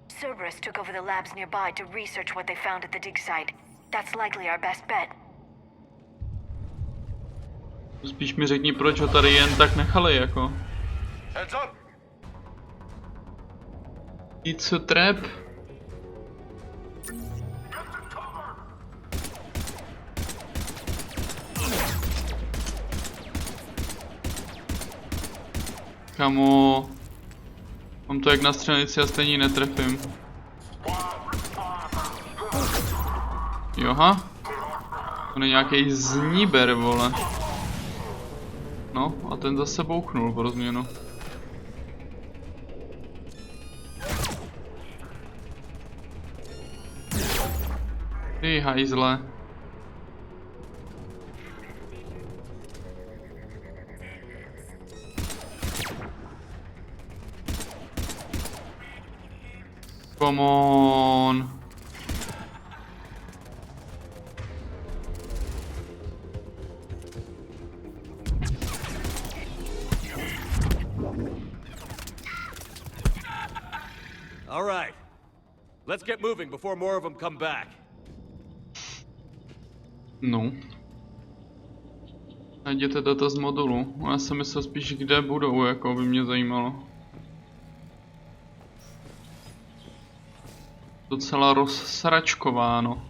S14: Cerberus took over the labs nearby to research what they found at the dig site. That's likely our best bet.
S1: Spíš mi řekni, proč ho tady jen tak nechali, jako.
S17: Heads up.
S1: It's a trap. Kamo. Mám to jak na střelnici a stejně netrefím. Joha. To je nějaký zníber, vole. No, a ten zase bouchnul pro změnu. Ty hajzle. Come on.
S5: All right. Let's get moving before more of them come back.
S1: No. Najděte data z modulu. Já jsem myslel spíš, kde budou, jako by mě zajímalo. Docela rozsračkováno.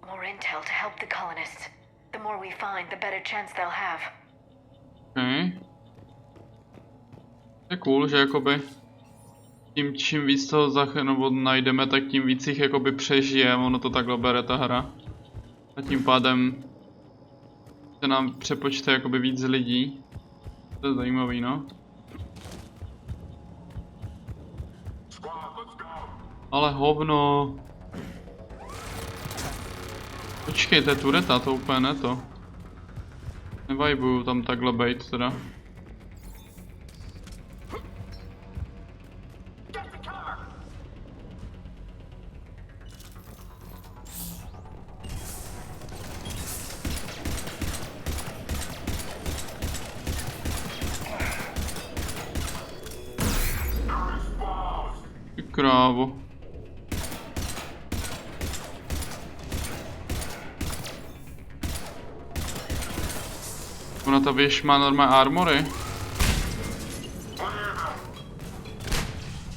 S14: More intel to help the colonists. The more we find, the better chance they'll have.
S1: Okay. Je cool, že jakoby tím čím víc toho nebo najdeme, tak tím víc jich jakoby přežije, ono to takhle bere ta hra. A tím pádem se nám přepočte jakoby víc lidí. To je zajímavý, no. Ale hovno. Počkej, to je tureta, to úplně ne to. Nevajbuju tam takhle bejt teda. Ty krávo. Ona ta věž má normální armory.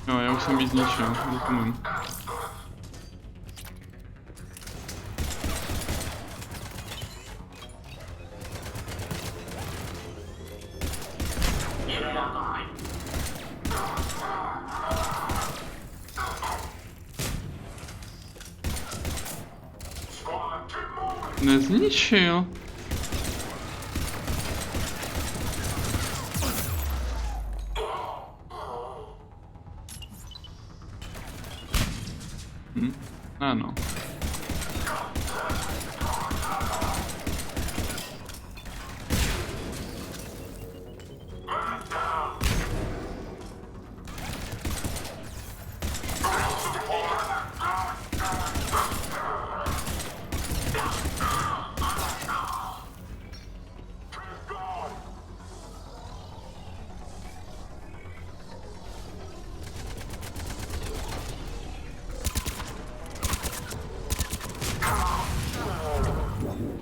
S1: Jo, já už jsem jí zničil, rozumím. Nezničil. Ano.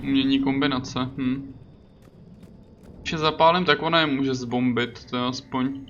S1: Mění kombinace, Když je zapálím, tak ona je může zbombit, to je aspoň.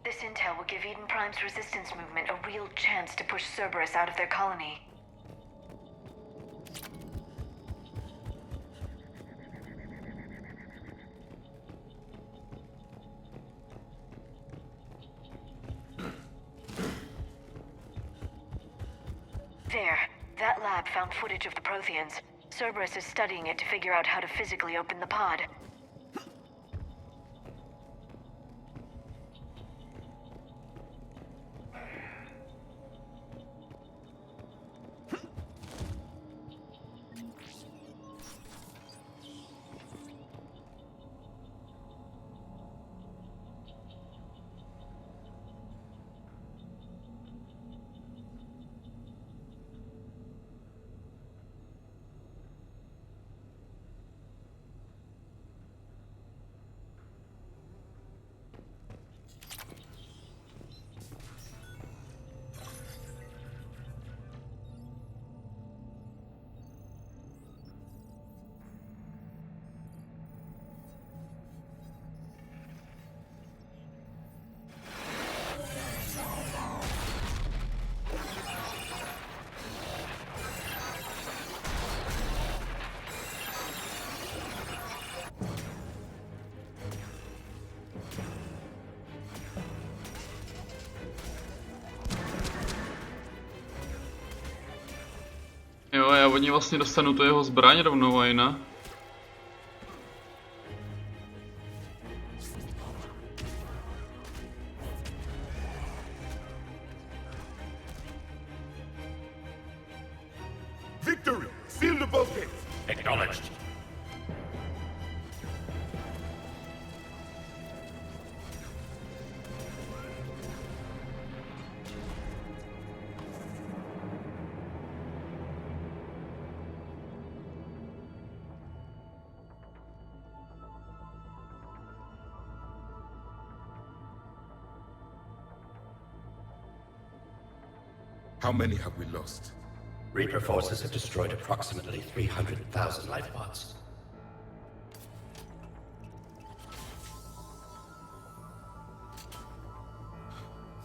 S9: This intel will give Eden Prime's resistance movement a real chance to push Cerberus out of their colony. There. That lab found footage of the Protheans. Cerberus is studying it to figure out how to physically open the pod.
S1: Jo, já od ní vlastně dostanu tu jeho zbraň rovnou, a jinak.
S7: Victory! Seal the bulkhead! Acknowledged. How many have we lost?
S22: Reaper forces have destroyed approximately 300,000 life pods.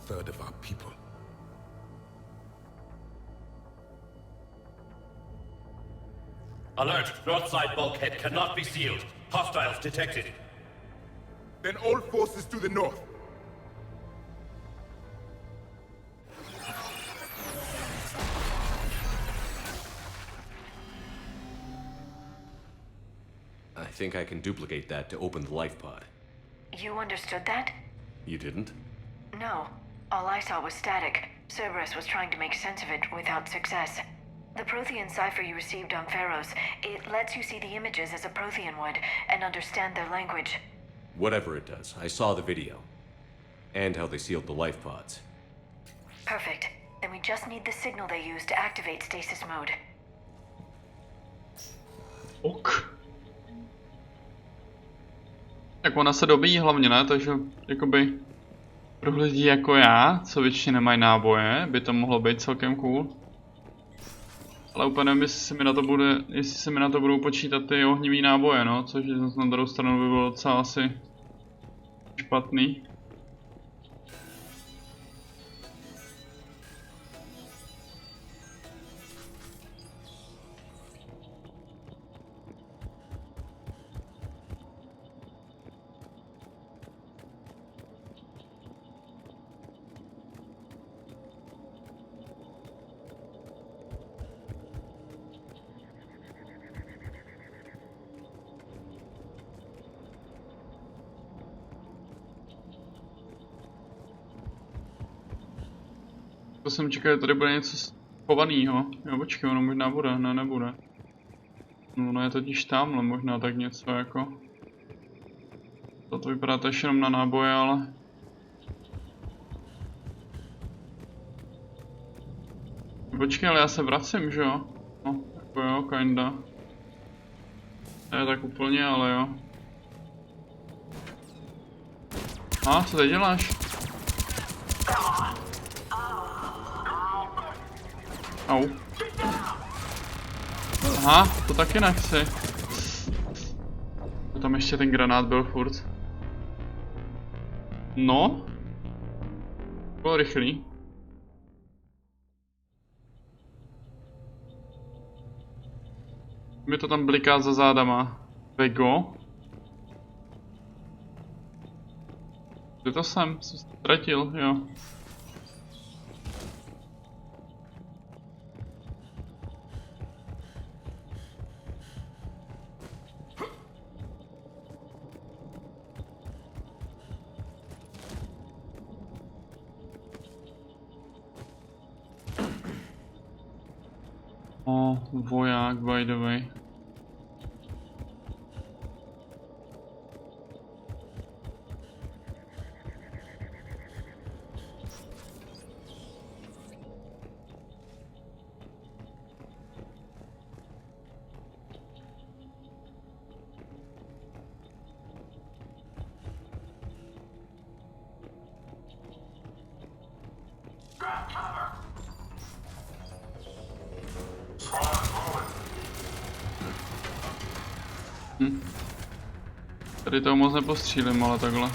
S7: Third of our people.
S22: Alert! North side bulkhead cannot be sealed. Hostiles detected.
S7: Then all forces to the north.
S5: I think I can duplicate that to open the life pod.
S9: You understood that?
S5: You didn't?
S9: No. All I saw was static. Cerberus was trying to make sense of it without success. The Prothean cipher you received on Pharaohs, it lets you see the images as a Prothean would, and understand their language.
S16: Whatever it does, I saw the video. And how they sealed the life pods.
S14: Perfect. Then we just need the signal they use to activate stasis mode.
S1: Ok. Tak ona se dobíjí hlavně, ne? Takže jakoby pro lidi jako já, co většině nemají náboje, by to mohlo být celkem cool. Ale úplně nevím, jestli se mi na to budou počítat ty ohnivý náboje, no, což na druhou stranu by bylo docela asi špatný. To jsem čekal, že tady bude něco schovanýho. Jo, počkej, ono možná bude, ne, nebude. No, ono je totiž tamhle možná tak něco jako. To vypadá tež jenom na náboje, ale... Počkej, ale já se vracím, že jo? No, jako jo, kinda. Ne tak úplně, ale jo. A, co teď děláš? Au. Aha, to taky nechci. A tam ještě ten granát byl furt. No. Bylo rychlý. Mi to tam bliká za zádama. Vego. Kde to jsem? Jsem ztratil, jo. O, voják, by the way. Tady toho moc nepostřílím, ale takhle.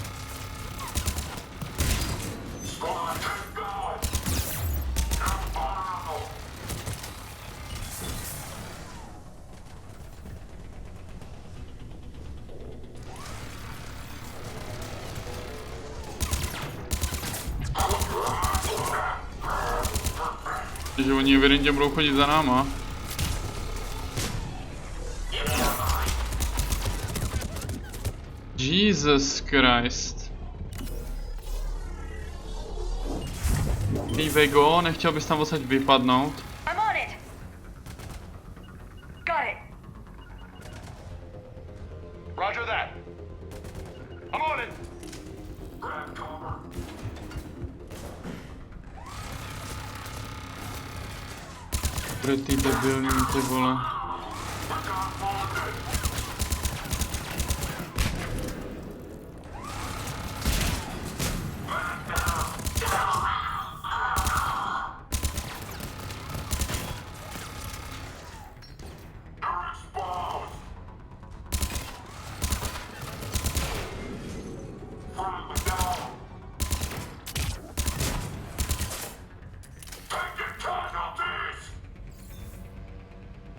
S1: Takže oni evidentně budou chodit za náma. Jesus Christ. Ty Vego, nechtěl bys tam odsaď vypadnout?
S14: I'm on it. Got it.
S7: Roger that. I'm on it.
S1: Pro ty debilní, ty vole.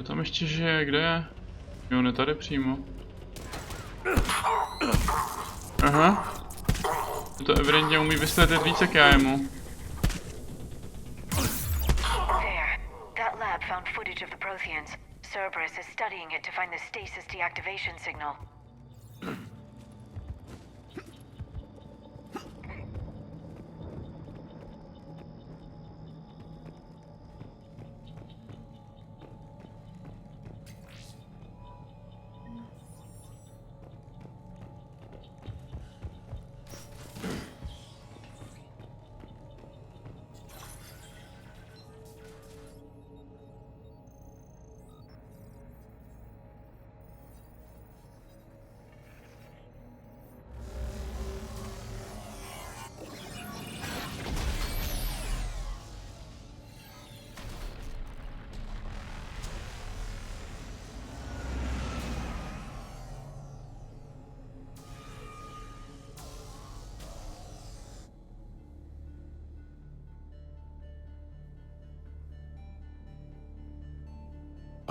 S1: Tam ještě žije, kde je? Jo, on je tady přímo. Aha. To evidentně umí vysvětlit víc jak já jemu.
S14: There. That lab found footage of the Protheans. Cerberus is studying it to find the stasis deactivation signal.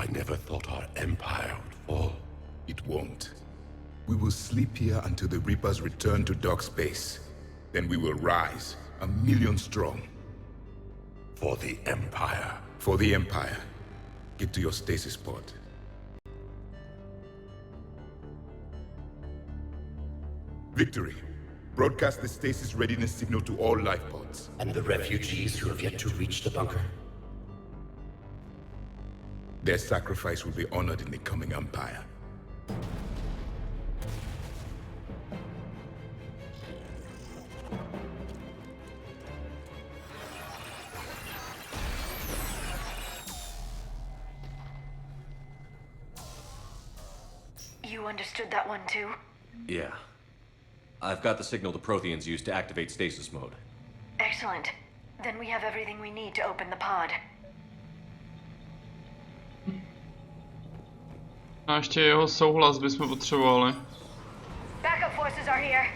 S7: I never thought our empire would fall. It won't. We will sleep here until the Reapers return to dark space. Then we will rise, 1,000,000 strong. For the Empire. For the Empire. Get to your stasis pod. Victory. Broadcast the stasis readiness signal to all life pods.
S22: And the refugees who have yet to reach the bunker.
S7: Their sacrifice will be honored in the coming Empire.
S14: You understood that one too?
S16: Yeah. I've got the signal the Protheans used to activate stasis mode.
S14: Excellent. Then we have everything we need to open the pod.
S1: A ještě jeho souhlas bychom potřebovali.
S14: Backup forces are here.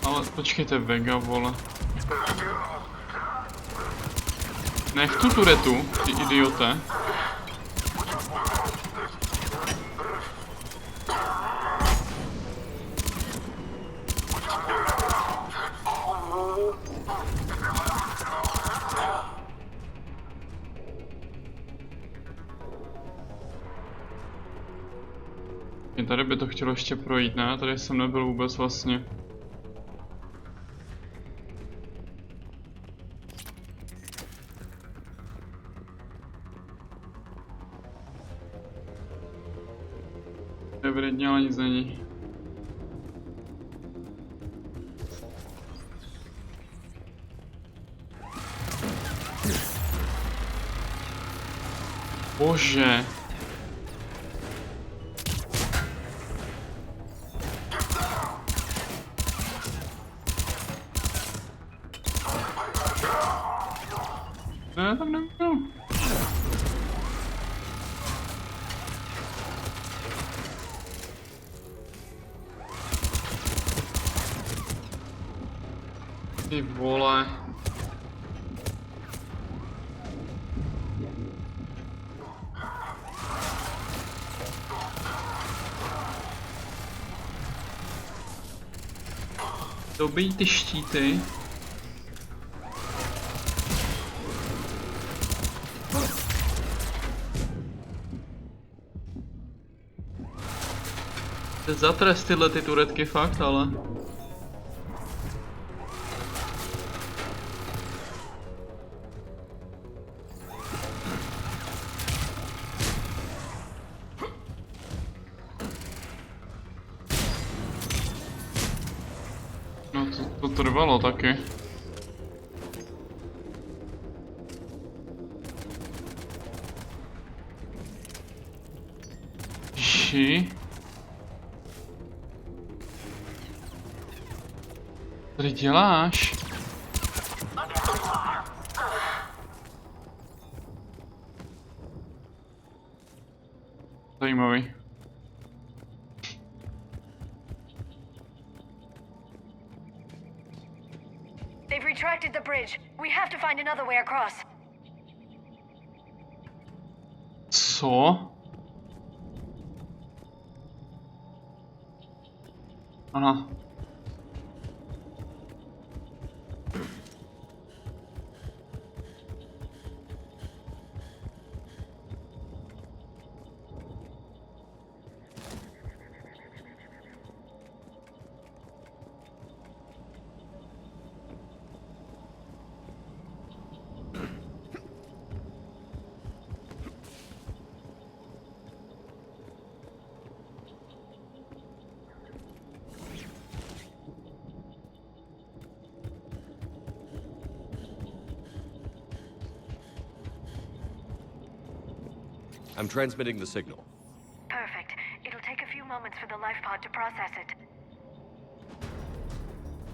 S1: Ale počkejte, Vega, vole. Nech tu turetu, ty idiote. Tady by to chtělo ještě projít, ne? Tady jsem nebyl vůbec vlastně. Evidentně ale nic není. Bože. Ne, tam nebyl. Ty vole. Dobij ty štíty. Zatrest tyhle ty turetky fakt, ale... No to trvalo taky. Ži? Co tady děláš? Zajímavý.
S14: They've retracted the bridge. We have to find another way across.
S1: Co? Aha.
S5: I'm transmitting the signal.
S14: Perfect. It'll take a few moments for the life pod to process it.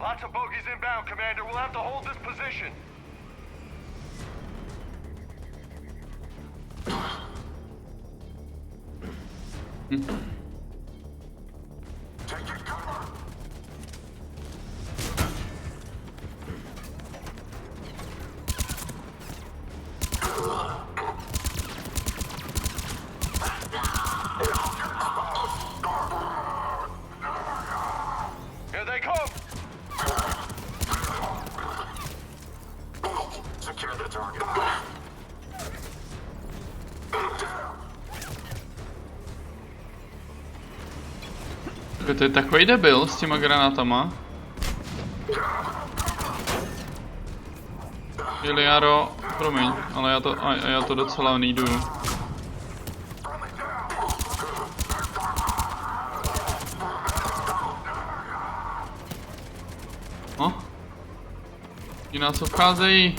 S7: Lots of bogies inbound, Commander. We'll have to hold this position.
S1: To je takový debil s těma granátama. Liaro, promiň, ale já to docela needuju. No. Ti nás obcházejí.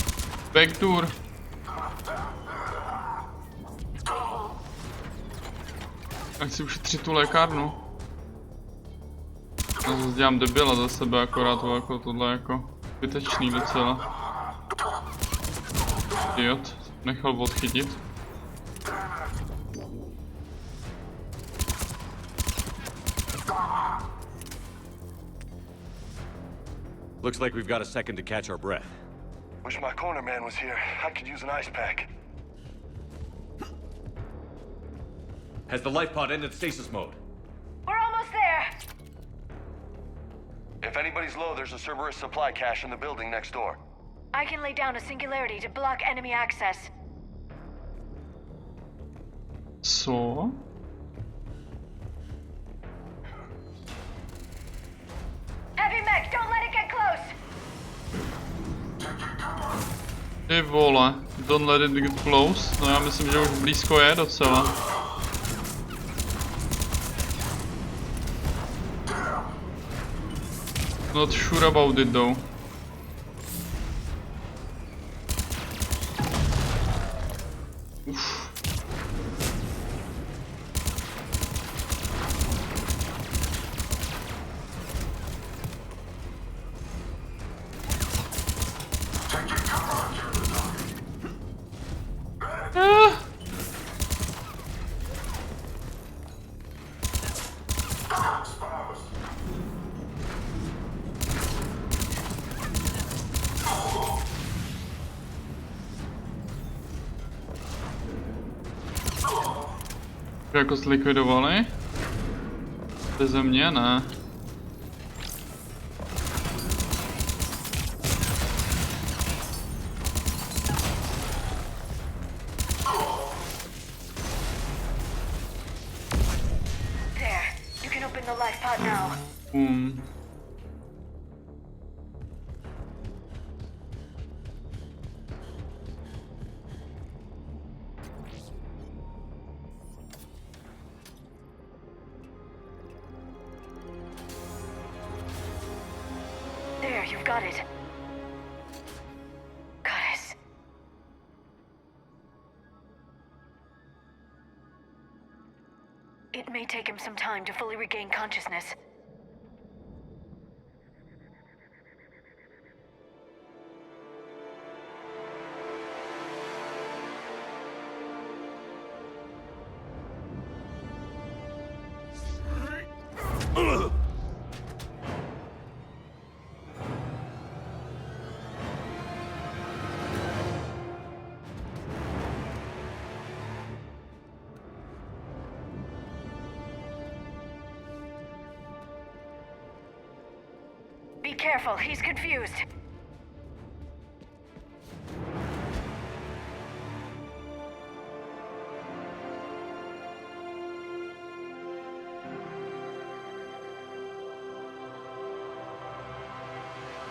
S1: Backdoor. Jak si ušetřit tu lékárnu. Já zase dělám debila za sebe, akorát to jako tohle jako zbytečný docela. Idiot, nechal odchytit.
S5: Looks like we've got a second to catch our breath.
S2: Wish my corner man was here. I could use an ice pack.
S16: Has the life pod ended stasis mode?
S6: We're almost there.
S2: If anybody's low, there's a Cerberus supply cache in the building next door.
S6: I can lay down a singularity to block enemy access.
S1: Co?
S6: Heavy mech, don't let it get close.
S1: Ty vole, don't let it get close. No já myslím, že už blízko je docela. Not sure about it though. Uf. Jako zlikvidovali? Beze mě ne.
S6: There, you can open the life pod now. There, you've got it. Goddess. It may take him some time to fully regain consciousness. Be careful, he's confused.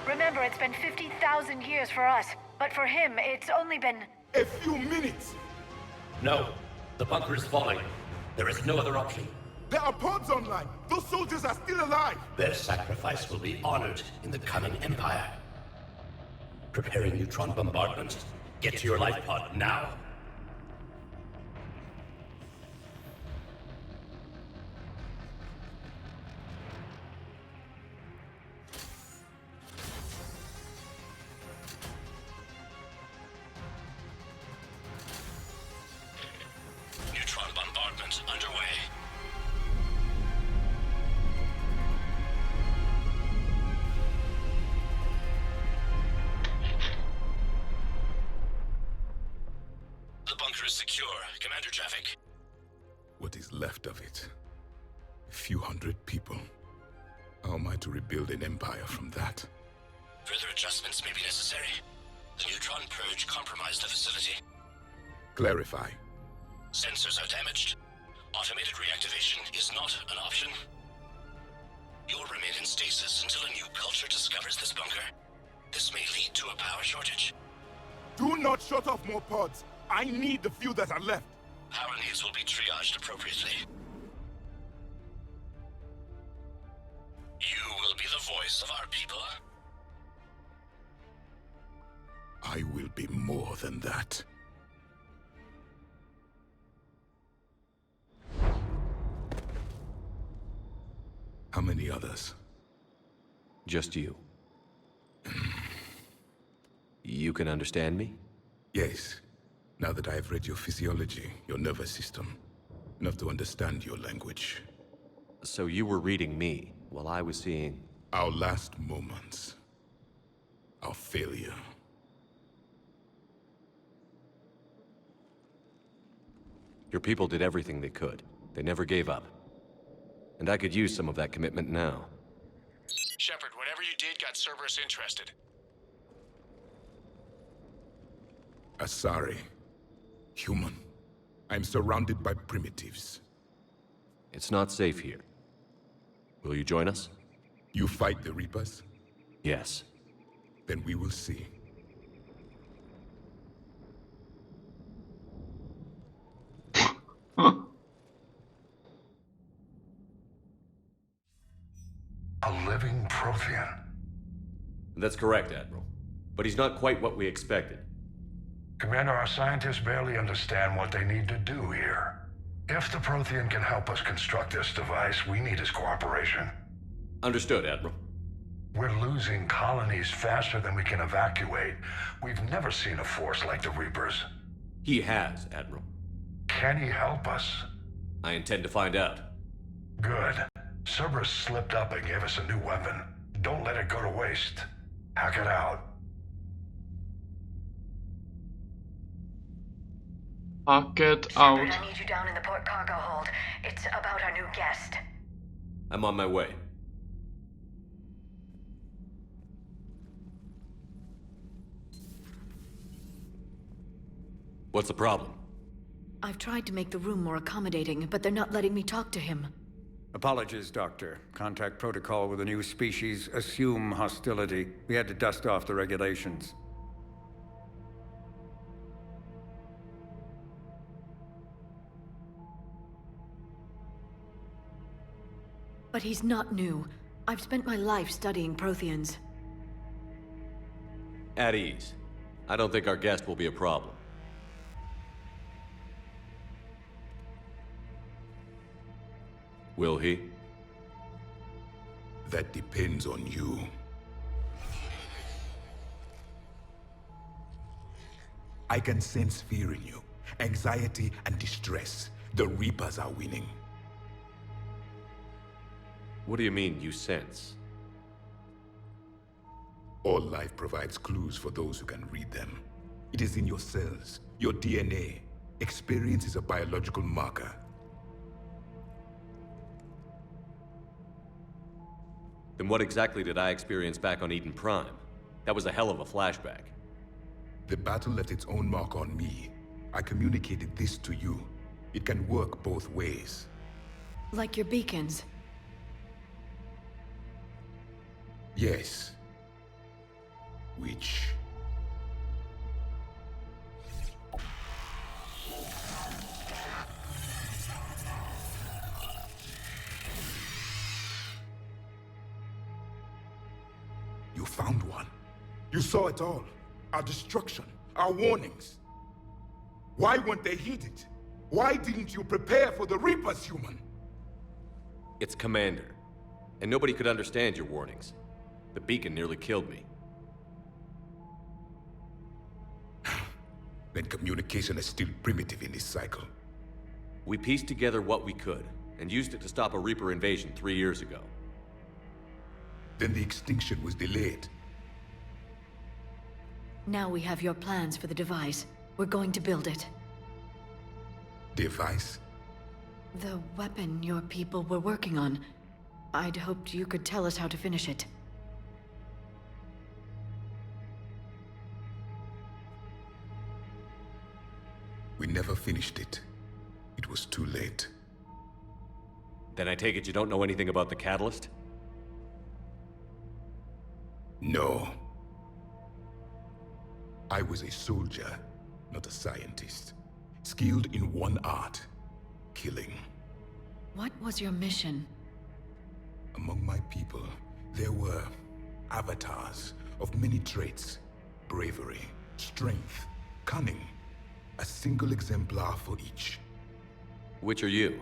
S6: Remember, it's been 50,000 years for us, but for him, it's only been...
S7: A few minutes!
S22: No, the bunker is falling. There is no other option.
S7: There are pods online! Those soldiers are still alive!
S22: Their sacrifice will be honored in the coming Empire. Preparing neutron bombardment. Get to your life pod now. Neutron bombardment underway. The bunker is secure. Commander Javik.
S7: What is left of it? A few hundred people. How am I to rebuild an empire from that?
S22: Further adjustments may be necessary. The neutron purge compromised the facility.
S7: Clarify.
S22: Sensors are damaged. Automated reactivation is not an option. You'll remain in stasis until a new culture discovers this bunker. This may lead to a power shortage.
S7: Do not shut off more pods. I need the few that are left.
S22: Power needs will be triaged appropriately. You will be the voice of our people.
S7: I will be more than that. How many others?
S5: Just you. You can understand me?
S7: Yes. Now that I have read your physiology, your nervous system, enough to understand your language.
S5: So you were reading me, while I was seeing...
S7: Our last moments. Our failure.
S5: Your people did everything they could. They never gave up. And I could use some of that commitment now.
S3: Shepard, whatever you did got Cerberus interested.
S7: Asari. Human. I'm surrounded by primitives.
S5: It's not safe here. Will you join us?
S7: You fight the Reapers?
S5: Yes.
S7: Then we will see.
S17: A living Prothean.
S5: That's correct, Admiral. But he's not quite what we expected.
S17: Commander, our scientists barely understand what they need to do here. If the Prothean can help us construct this device, we need his cooperation.
S5: Understood, Admiral.
S17: We're losing colonies faster than we can evacuate. We've never seen a force like the Reapers.
S5: He has, Admiral.
S17: Can he help us?
S5: I intend to find out.
S17: Good. Cerberus slipped up and gave us a new weapon. Don't let it go to waste. Hack it out.
S1: Hack it out.
S6: Shepard, I need you down in the port cargo hold. It's about our new guest.
S5: I'm on my way. What's the problem?
S14: I've tried to make the room more accommodating, but they're not letting me talk to him.
S11: Apologies, Doctor. Contact protocol with a new species. Assume hostility. We had to dust off the regulations.
S14: But he's not new. I've spent my life studying Protheans.
S5: At ease. I don't think our guest will be a problem. Will he?
S7: That depends on you. I can sense fear in you, anxiety and distress. The Reapers are winning.
S5: What do you mean, you sense?
S7: All life provides clues for those who can read them. It is in your cells, your DNA. Experience is a biological marker.
S5: Then what exactly did I experience back on Eden Prime? That was a hell of a flashback.
S7: The battle left its own mark on me. I communicated this to you. It can work both ways.
S14: Like your beacons.
S7: Yes. Which... You found one. You saw it all. Our destruction, our warnings. Why weren't they heeded? Why didn't you prepare for the Reapers, human?
S5: It's Commander. And nobody could understand your warnings. The beacon nearly killed me.
S7: Then communication is still primitive in this cycle.
S5: We pieced together what we could, and used it to stop a Reaper invasion 3 years ago.
S7: Then the extinction was delayed.
S14: Now we have your plans for the device. We're going to build it.
S7: Device?
S14: The weapon your people were working on. I'd hoped you could tell us how to finish it.
S7: We never finished it. It was too late.
S5: Then I take it you don't know anything about the catalyst?
S7: No. I was a soldier, not a scientist. Skilled in one art, killing.
S14: What was your mission?
S7: Among my people, there were avatars of many traits. Bravery, strength, cunning. A single exemplar for each.
S5: Which are you?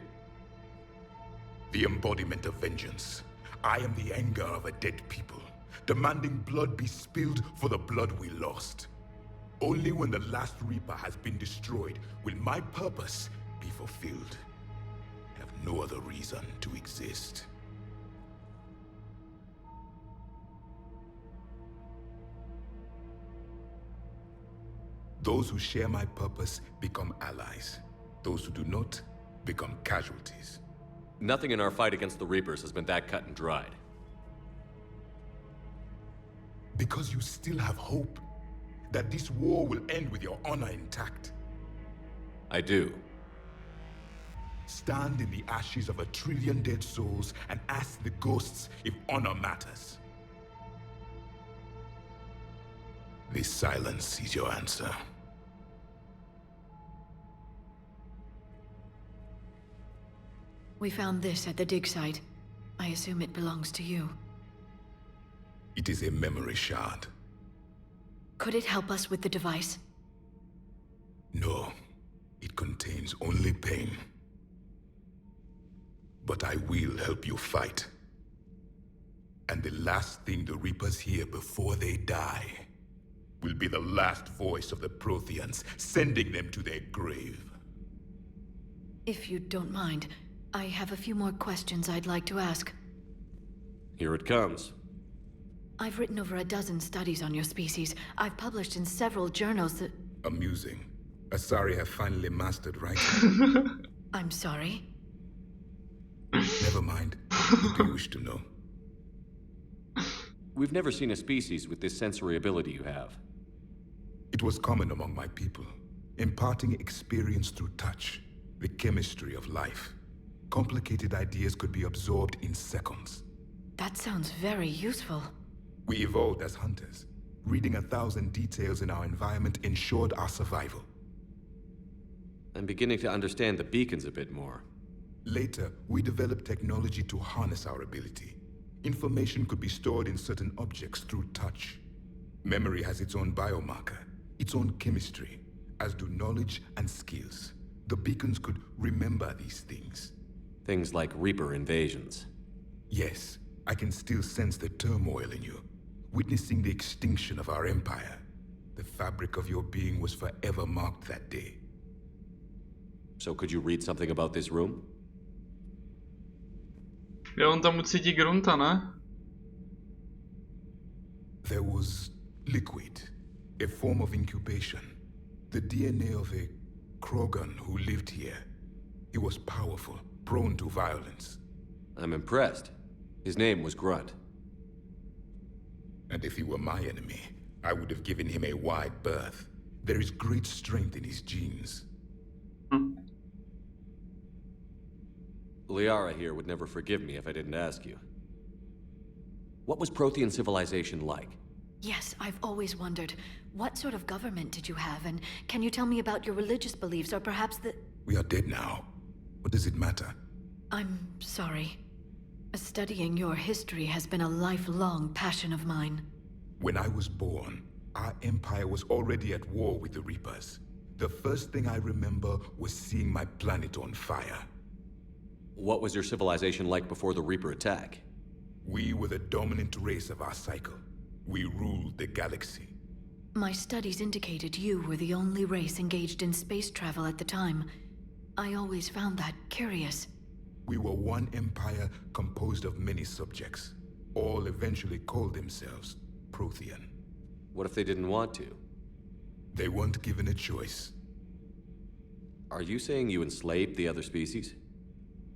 S7: The embodiment of vengeance. I am the anger of a dead people, demanding blood be spilled for the blood we lost. Only when the last Reaper has been destroyed will my purpose be fulfilled. I have no other reason to exist. Those who share my purpose become allies. Those who do not become casualties.
S5: Nothing in our fight against the Reapers has been that cut and dried.
S7: Because you still have hope that this war will end with your honor intact.
S5: I do.
S7: Stand in the ashes of 1 trillion dead souls and ask the ghosts if honor matters. This silence is your answer.
S14: We found this at the dig site. I assume it belongs to you.
S7: It is a memory shard.
S14: Could it help us with the device?
S7: No. It contains only pain. But I will help you fight. And the last thing the Reapers hear before they die will be the last voice of the Protheans, sending them to their grave.
S14: If you don't mind, I have a few more questions I'd like to ask.
S5: Here it comes.
S14: I've written over a dozen studies on your species. I've published in several journals that...
S7: Amusing. Asari have finally mastered writing.
S14: I'm sorry?
S7: Never mind. What do you wish to know?
S5: We've never seen a species with this sensory ability you have.
S7: It was common among my people, imparting experience through touch, the chemistry of life. Complicated ideas could be absorbed in seconds.
S14: That sounds very useful.
S7: We evolved as hunters. Reading 1,000 details in our environment ensured our survival.
S5: I'm beginning to understand the beacons a bit more.
S7: Later, we developed technology to harness our ability. Information could be stored in certain objects through touch. Memory has its own biomarker, its own chemistry, as do knowledge and skills. The beacons could remember these things.
S5: Things like Reaper invasions.
S7: Yes, I can still sense the turmoil in you, witnessing the extinction of our empire. The fabric of your being was forever marked that day.
S5: So could you read something about this room?
S1: Jo, on tam ucítí Grunta, ne?
S7: There was liquid, a form of incubation. The DNA of a Krogan who lived here. He was powerful, prone to violence.
S5: I'm impressed. His name was Grunt.
S7: And if he were my enemy, I would have given him a wide berth. There is great strength in his genes.
S5: Liara here would never forgive me if I didn't ask you. What was Prothean civilization like?
S14: Yes, I've always wondered. What sort of government did you have, and can you tell me about your religious beliefs, or perhaps the...
S7: We are dead now. What does it matter?
S14: I'm sorry. Studying your history has been a lifelong passion of mine.
S7: When I was born, our empire was already at war with the Reapers. The first thing I remember was seeing my planet on fire.
S5: What was your civilization like before the Reaper attack?
S7: We were the dominant race of our cycle. We ruled the galaxy.
S14: My studies indicated you were the only race engaged in space travel at the time. I always found that curious.
S7: We were one empire composed of many subjects. All eventually called themselves Prothean.
S5: What if they didn't want to?
S7: They weren't given a choice.
S5: Are you saying you enslaved the other species?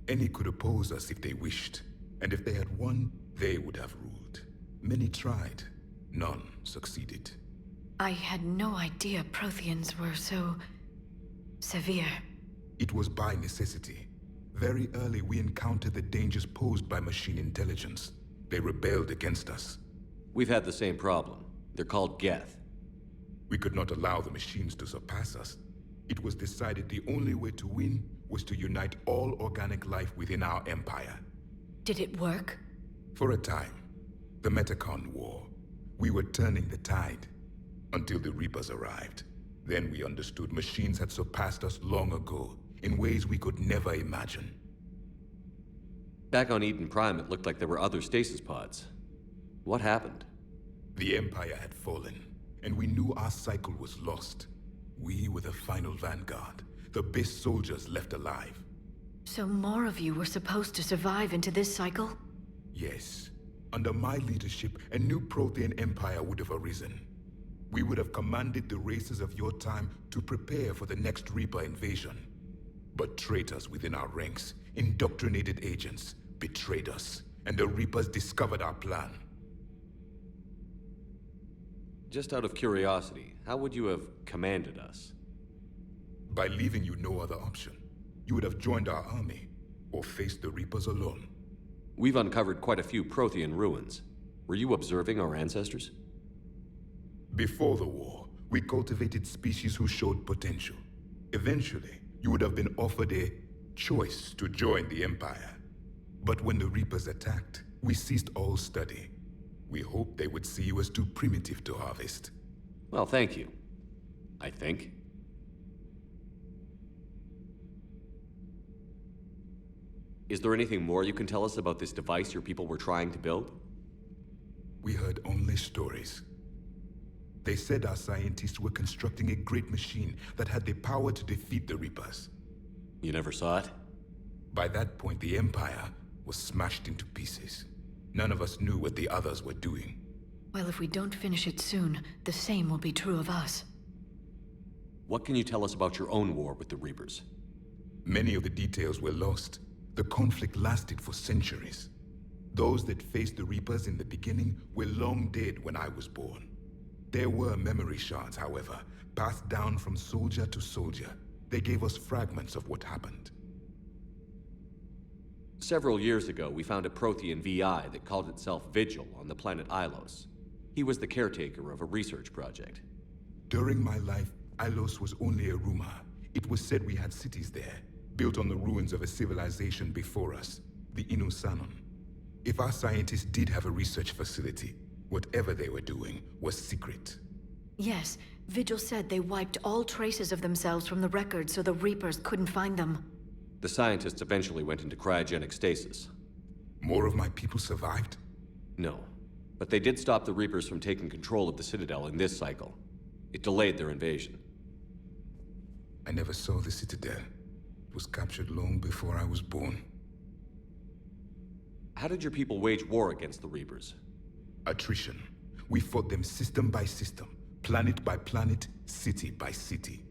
S7: Any could oppose us if they wished. And if they had won, they would have ruled. Many tried. None succeeded.
S14: I had no idea Protheans were so... severe.
S7: It was by necessity. Very early we encountered the dangers posed by machine intelligence. They rebelled against us.
S16: We've had the same problem. They're called Geth.
S7: We could not allow the machines to surpass us. It was decided the only way to win was to unite all organic life within our empire.
S14: Did it work?
S7: For a time, the Metacon War, we were turning the tide until the Reapers arrived. Then we understood machines had surpassed us long ago in ways we could never imagine.
S16: Back on Eden Prime, it looked like there were other stasis pods. What happened?
S7: The Empire had fallen, and we knew our cycle was lost. We were the final vanguard, the best soldiers left alive.
S14: So more of you were supposed to survive into this cycle?
S7: Yes. Under my leadership, a new Prothean empire would have arisen. We would have commanded the races of your time to prepare for the next Reaper invasion. But traitors within our ranks, indoctrinated agents, betrayed us, and the Reapers discovered our plan.
S16: Just out of curiosity, how would you have commanded us?
S7: By leaving you no other option. You would have joined our army, or faced the Reapers alone.
S16: We've uncovered quite a few Prothean ruins. Were you observing our ancestors?
S7: Before the war, we cultivated species who showed potential. Eventually, you would have been offered a choice to join the Empire. But when the Reapers attacked, we ceased all study. We hoped they would see you as too primitive to harvest.
S16: Well, thank you. I think. Is there anything more you can tell us about this device your people were trying to build?
S7: We heard only stories. They said our scientists were constructing a great machine that had the power to defeat the Reapers.
S16: You never saw it?
S7: By that point, the Empire was smashed into pieces. None of us knew what the others were doing.
S14: Well, if we don't finish it soon, the same will be true of us.
S16: What can you tell us about your own war with the Reapers?
S7: Many of the details were lost. The conflict lasted for centuries. Those that faced the Reapers in the beginning were long dead when I was born. There were memory shards, however, passed down from soldier to soldier. They gave us fragments of what happened.
S16: Several years ago, we found a Prothean VI that called itself Vigil on the planet Ilos. He was the caretaker of a research project.
S7: During my life, Ilos was only a rumor. It was said we had cities there, built on the ruins of a civilization before us, the Inusanon. If our scientists did have a research facility, whatever they were doing was secret.
S14: Yes, Vigil said they wiped all traces of themselves from the records so the Reapers couldn't find them.
S16: The scientists eventually went into cryogenic stasis.
S7: More of my people survived?
S16: No, but they did stop the Reapers from taking control of the Citadel in this cycle. It delayed their invasion.
S7: I never saw the Citadel. It was captured long before I was born.
S16: How did your people wage war against the Reapers?
S7: Attrition. We fought them system by system, planet by planet, city by city.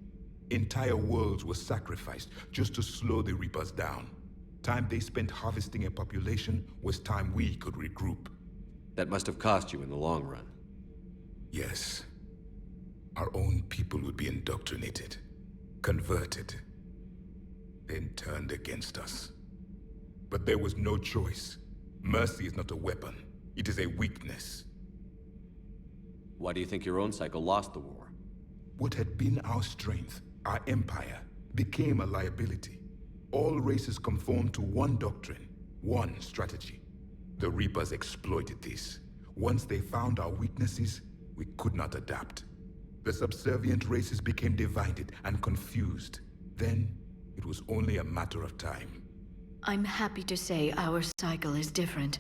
S7: Entire worlds were sacrificed just to slow the Reapers down. Time they spent harvesting a population was time we could regroup.
S16: That must have cost you in the long run.
S7: Yes. Our own people would be indoctrinated, converted, then turned against us. But there was no choice. Mercy is not a weapon. It is a weakness.
S16: Why do you think your own cycle lost the war?
S7: What had been our strength, our empire, became a liability. All races conformed to one doctrine, one strategy. The Reapers exploited this. Once they found our weaknesses, we could not adapt. The subservient races became divided and confused. Then, it was only a matter of time.
S14: I'm happy to say our cycle is different.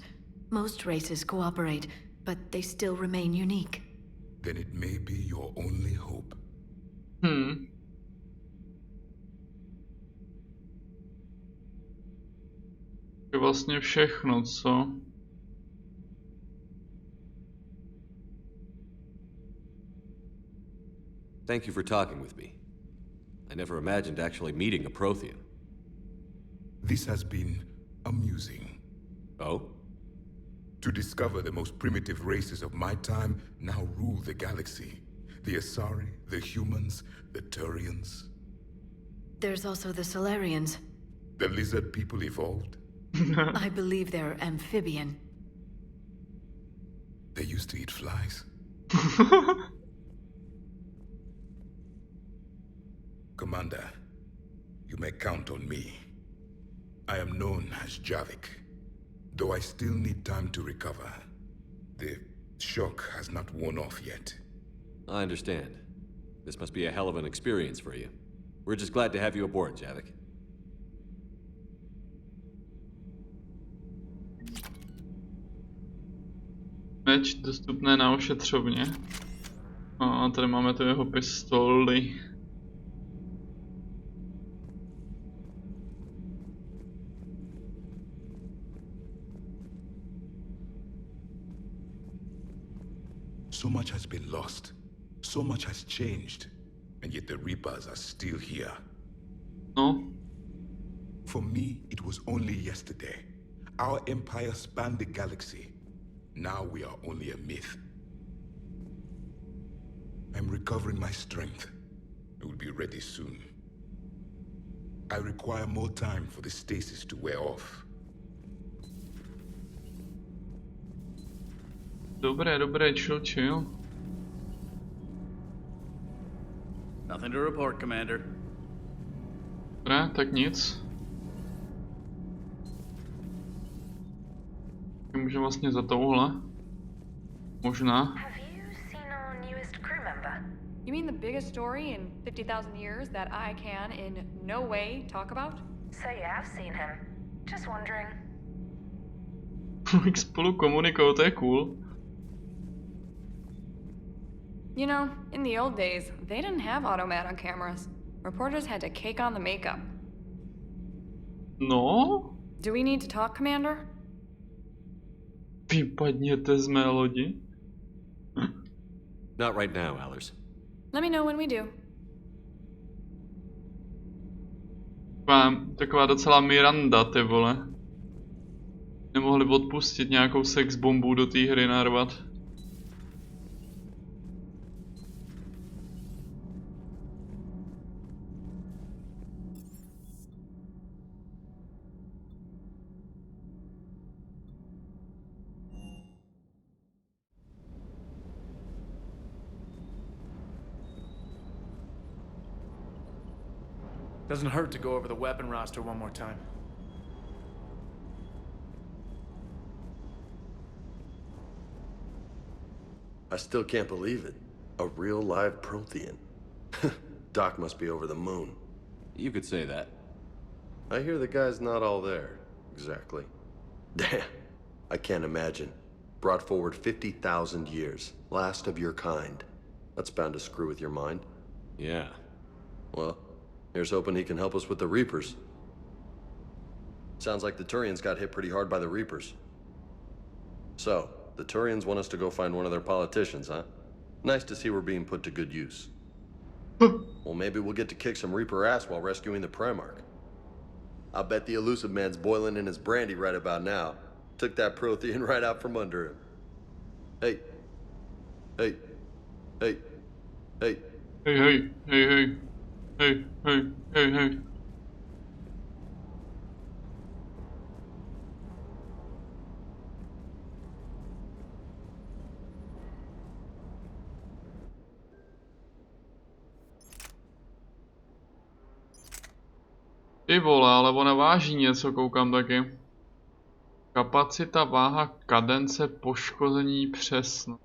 S14: Most races cooperate, but they still remain unique.
S7: Then it may be your only hope.
S1: Je vlastně všechno, co?
S16: Thank you for talking with me. I never imagined actually meeting a Prothean.
S7: This has been amusing.
S16: Oh?
S7: To discover the most primitive races of my time now rule the galaxy. The Asari, the humans, the Turians.
S14: There's also the Solarians.
S7: The lizard people evolved.
S14: I believe they're amphibian.
S7: They use used to eat flies. Commander, you may count on me. I am known as Javik, though I still need time to recover. The shock has not worn off yet.
S16: I understand. This must be a hell of an experience for you. We're just glad to have you aboard, Javik.
S1: Meč dostupné na ošetřovně. A tady máme tu jeho pistoli.
S7: So much has been lost. So much has changed. And yet the Reapers are still here.
S1: No.
S7: For me, it was only yesterday. Our empire spanned the galaxy. Now we are only a myth. I'm recovering my strength. I will be ready soon. I require more time for the stasis to wear off.
S1: Dobré, chill.
S18: Nothing to report, Commander.
S1: Dobré, tak nic. Může vlastně za touhle. Možná.
S6: Have you seen our newest crew member?
S19: You mean the biggest story in 50,000 years that I can in no way talk about?
S6: So you have seen him. Just wondering.
S1: Jak spolu komunikují, to je cool.
S19: You know, in the old days, they didn't have automat on cameras. Reporters had to cake on the makeup.
S1: No?
S19: Do we need to talk, Commander?
S1: Vypadněte z mé lodi.
S16: Not right now, Allers.
S19: Let me know when we do.
S1: Taková docela Miranda, ty vole. Nemohli odpustit nějakou sex bombu do té hry narvat.
S20: Doesn't hurt to go over the weapon roster one more time.
S8: I still can't believe it. A real live Prothean. Doc must be over the moon.
S16: You could say that.
S8: I hear the guy's not all there, exactly. Damn, I can't imagine. Brought forward 50,000 years, last of your kind. That's bound to screw with your mind.
S16: Yeah.
S8: Well, here's hoping he can help us with the Reapers. Sounds like the Turians got hit pretty hard by the Reapers. So, the Turians want us to go find one of their politicians, huh? Nice to see we're being put to good use. Well, maybe we'll get to kick some Reaper ass while rescuing the Primarch. I'll bet the Elusive Man's boiling in his brandy right about now. Took that Prothean right out from under him. Hey. Hey. Hey. Hey.
S1: Hey, hey, hey, hey. Hey, hey, hey, hey. Ty vole, ale ona váží něco, koukám taky. Kapacita, váha, kadence, poškození, přesnost.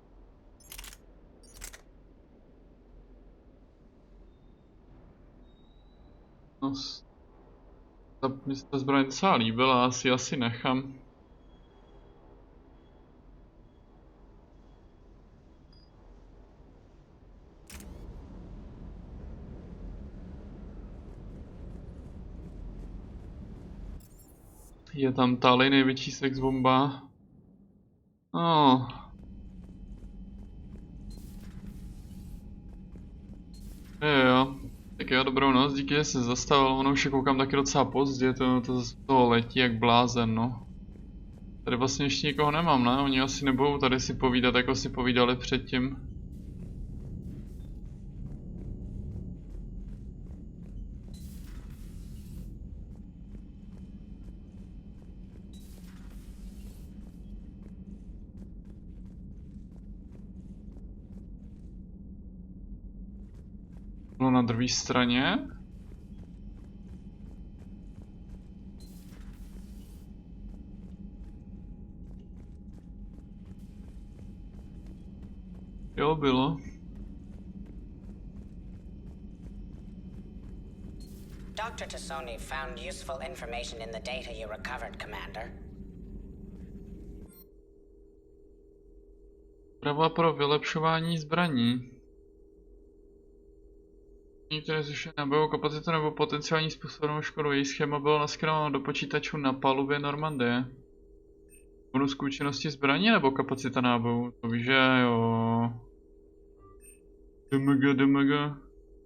S1: No, mi se ta zbraň docela líbila, asi nechám. Je tam Tali, největší sex bomba. Oh. Jo. Tak jo, dobrou noc, díky, že jsi zastavil, ono už je koukám taky docela pozdě, to z toho letí jak blázen, no. Tady vlastně ještě nikoho nemám, ne? Oni asi nebudou tady si povídat, jako si povídali předtím. bylo na druhé straně. Jo, bylo.
S13: Dr. Tassoni found useful information in the data you recovered, Commander.
S1: Prava pro vylepšování zbraní. Některé zrušené nabojovou kapacitu nebo potenciální způsobenou škodu. Její schéma bylo naskenováno do počítačů na palubě Normandie. Bonus k účinnosti zbraní nebo kapacita nábojů? To víš, že jo. DMG.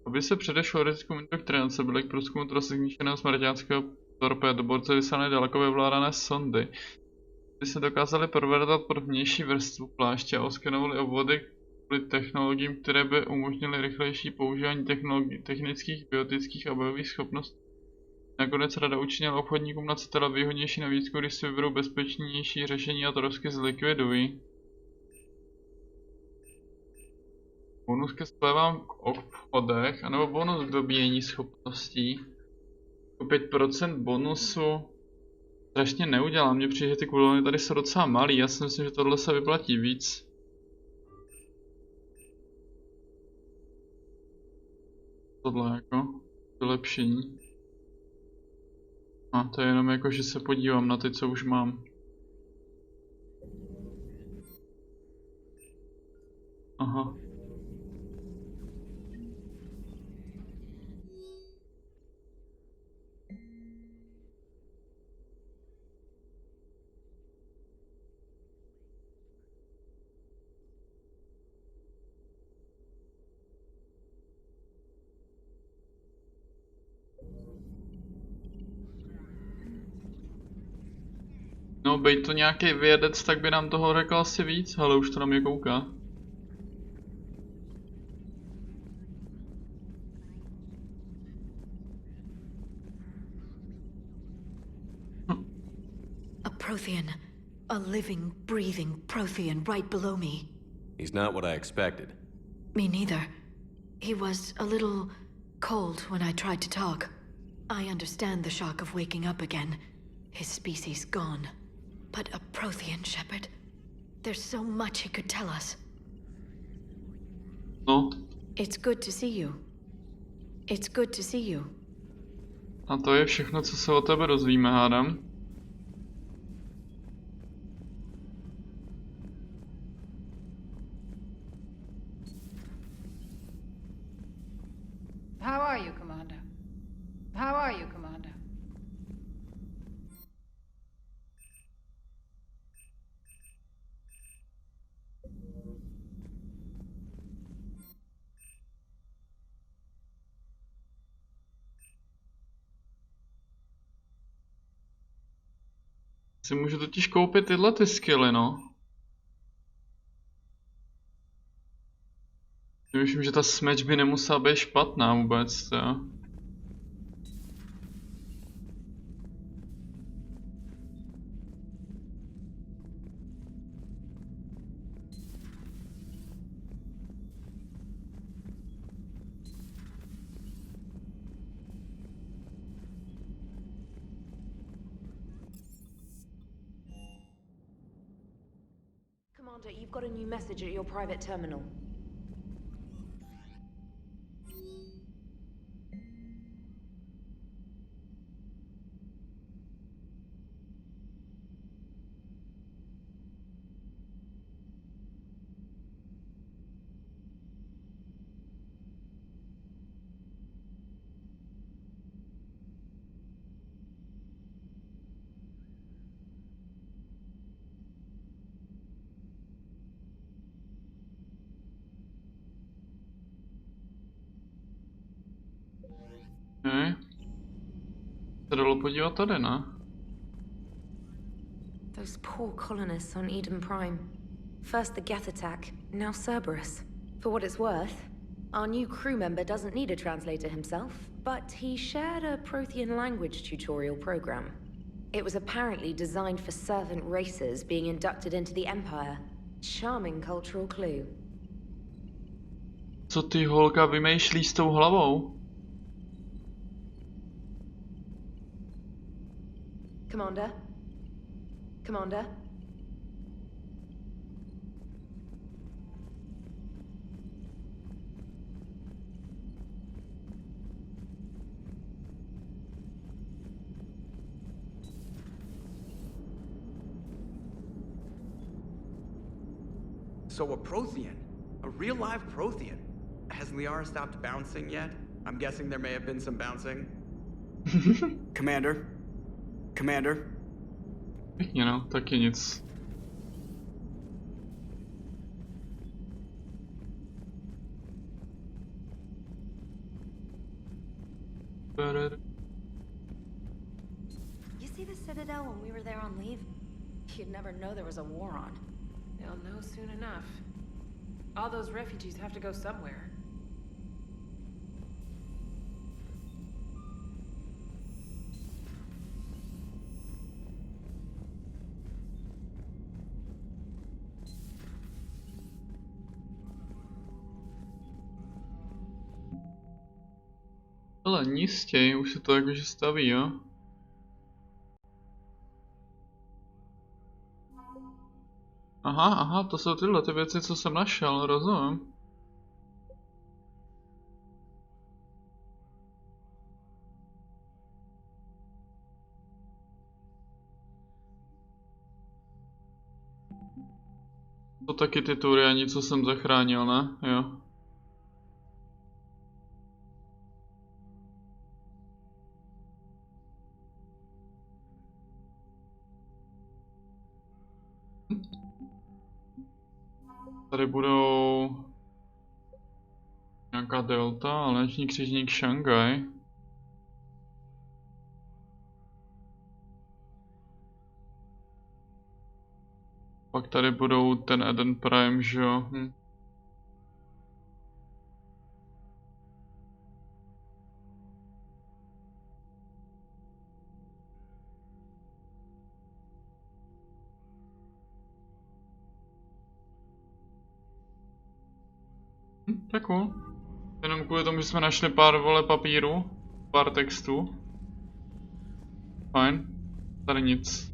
S1: Aby se předešlo riziku indoktrinace, byly k průzkumu trosy zničeného smrťáckého torpédoborce vyslané dalekové vládané sondy. By se dokázali provrtat pod vnější vrstvu pláště a oskenovali obvody kvůli technologiím, které by umožnily rychlejší používání technických, biotických a bojových schopností. Nakonec rada učinila obchodníkům na Citadela výhodnější nabídku, když si vyberou bezpečnější řešení a trosky zlikvidují. Bonus ke slevám k obchodech, anebo bonus k dobíjení schopností. O 5% bonusu strašně neudělám, mně přijde, že ty cooldownny tady jsou docela malý, já si myslím, že tohle se vyplatí víc. Tohle jako vylepšení. A to je jenom jako, že se podívám na ty, co už mám. Aha. No, bejt to nějaký vědec, tak by nám toho řekl asi víc, ale už to na mě kouká.
S14: A Prothean. A living, breathing Prothean right below me.
S5: He's not what I expected.
S14: Me neither. He was a little cold when I tried to talk. I understand the shock of waking up again. His species gone. But a Prothean, Shepard. There's so much he could tell us.
S1: No.
S14: It's good to see you. It's good to see you.
S1: A to je všechno, co se o tebe dozvíme, hádám.
S10: How are you, Commander? How are you, Commander?
S1: Si můžu totiž koupit tyhle ty skilly, no. Myslím, že ta smeč by nemusela být špatná vůbec, jo.
S9: Commander, you've got a new message at your private terminal.
S1: Okay. Se dalo podívat tady, ne?
S9: Those poor colonists on Eden Prime. First the Geth attack, now Cerberus. For what it's worth, our new crew member doesn't need a translator himself, but he shared a Prothean language tutorial program. It was apparently designed for servant races being inducted into the Empire. Charming cultural clue.
S1: Co ty holka vymýšlí s tou hlavou?
S9: Commander? Commander?
S12: So a Prothean. A real live Prothean. Has Liara stopped bouncing yet? I'm guessing there may have been some bouncing. Commander? Commander?
S1: Pěkně no, taky nic.
S15: You see the Citadel when we were there on leave? You'd never know there was a war on.
S23: They'll know soon enough. All those refugees have to go somewhere.
S1: Ale nistěj, už se to jakože staví, jo? Aha, to jsou tyhle ty věci, co jsem našel, rozumím. To taky ty Turiani, co jsem zachránil, ne? Jo. Tady budou nějaká delta, léční křižník Šanghaj. Pak tady budou ten Eden Prime, že jo? Tak cool. Jenom kvůli tomu, že jsme našli pár vole papíru, pár textů. Fajn. Tady nic.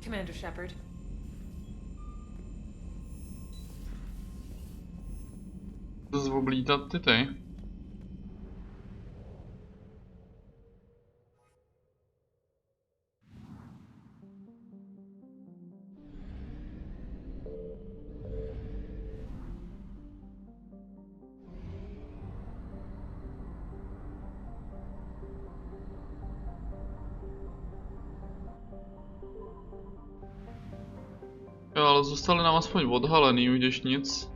S23: Commander Shepard.
S1: Zase oblítat ty. Jo, ale zůstali nám aspoň odhalený, když nic.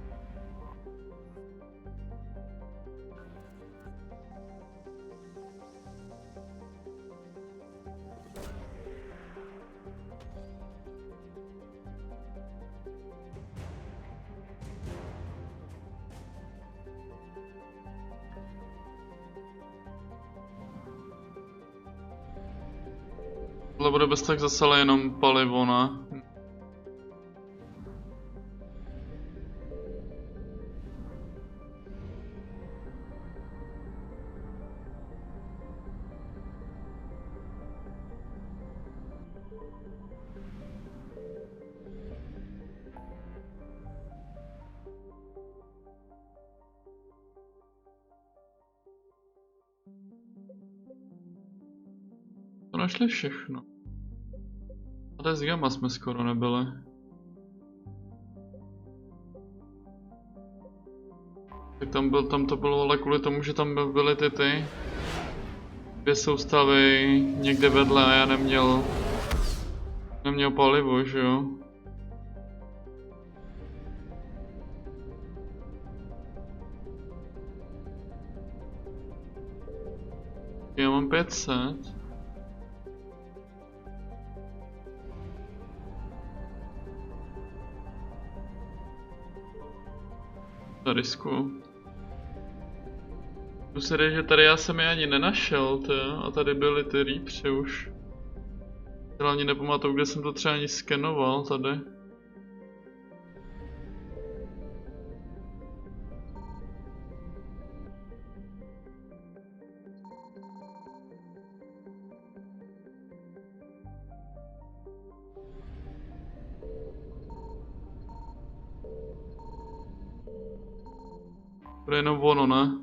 S1: Tohle bude bez tak zase jenom palivo, ne? To našli všechno. Ale s Gamma jsme skoro nebyli. Tak tam to bylo, ale kvůli tomu, že tam byly ty dvě soustavy někde vedle a já neměl palivo, že jo? Já mám 500. To riskuju. Musím říct, že tady já jsem je ani nenašel, a tady byly ty rýpři už. Hlavně nepamatuju, kde jsem to třeba ani skenoval tady. To je jenom ono, ne?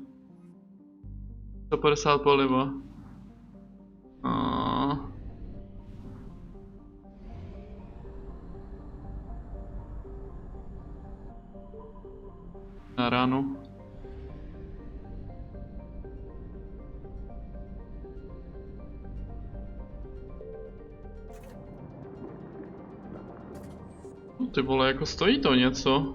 S1: 150 paliva. Na ránu. Ty vole, jako stojí to něco.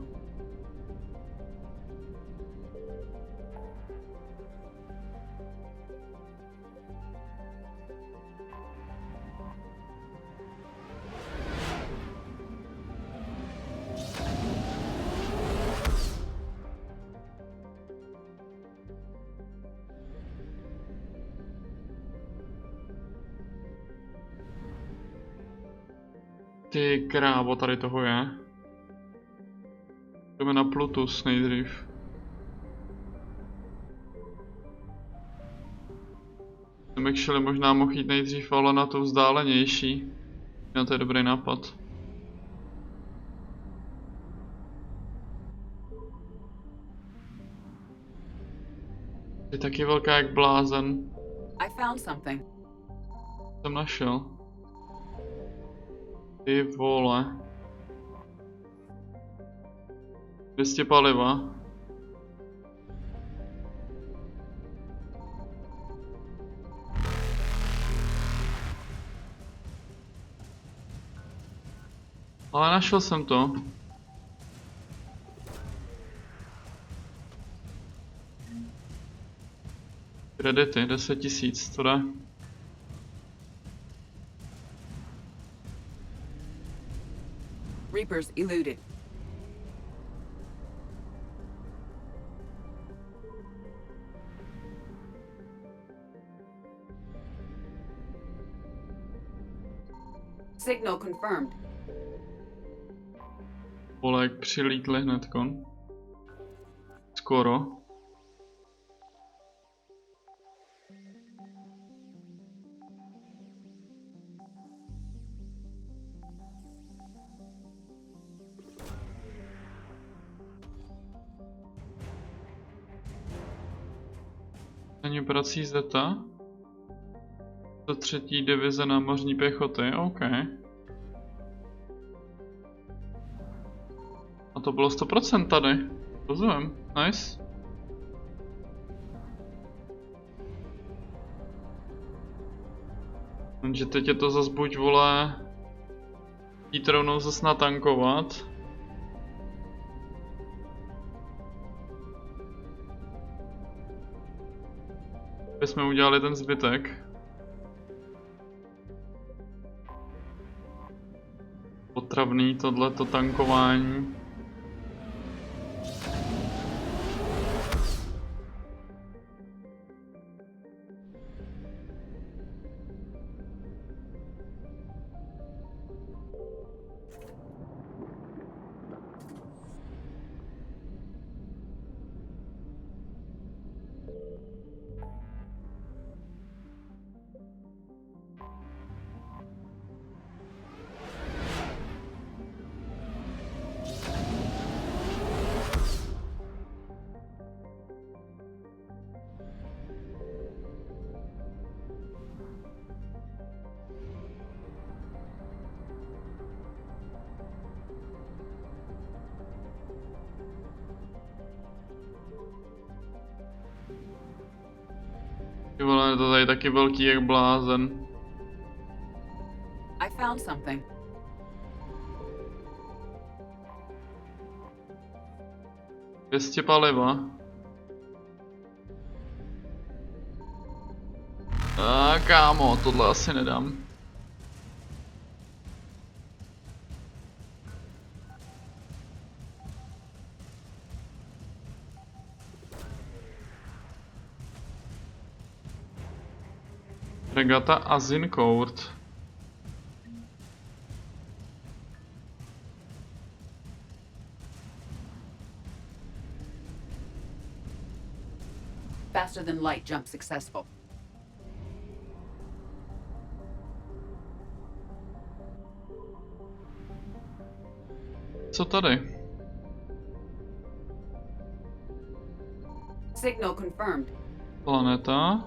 S1: Ty krávo, tady toho je. Jdeme na Plutus nejdřív. Jsem actually možná mohl jít nejdřív, ale na tu vzdálenější. No, to je dobrý nápad. Je taky velká jak blázen.
S2: I found something.
S1: Jsem našel. Ty vole. 200 paliva. Ale našel jsem to. Kredity, 10 000, to jde.
S2: Reapers eluded. Signal confirmed.
S1: Vole, jak přilítli hnedkon. Skoro. Není prací Zeta. Do 3. divize námořní pěchoty, OK. A to bylo 100% tady. Rozumím, nice. Takže teď je to zas buď vole jít rovnou zas natankovat. Aby jsme udělali ten zbytek. Potravný tohleto tankování. Ty vole, to tady taky velký jak blázen.
S2: I found something.
S1: Dvěstě paliva. Kámo, tohle asi nedám. Fregata Azincourt.
S2: Faster than light jump successful.
S1: Co tady?
S2: Signal confirmed.
S1: Planeta.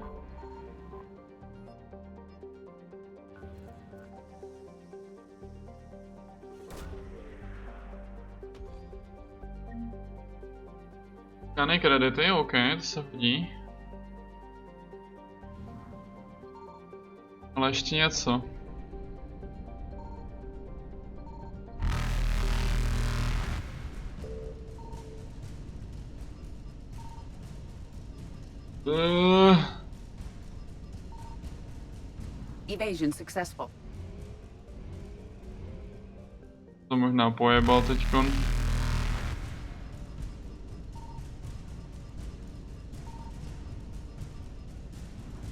S1: Skany kredity, OK, to se hodí. Ale ještě něco.
S2: Evasion successful.
S1: To možná pojebal teďkon.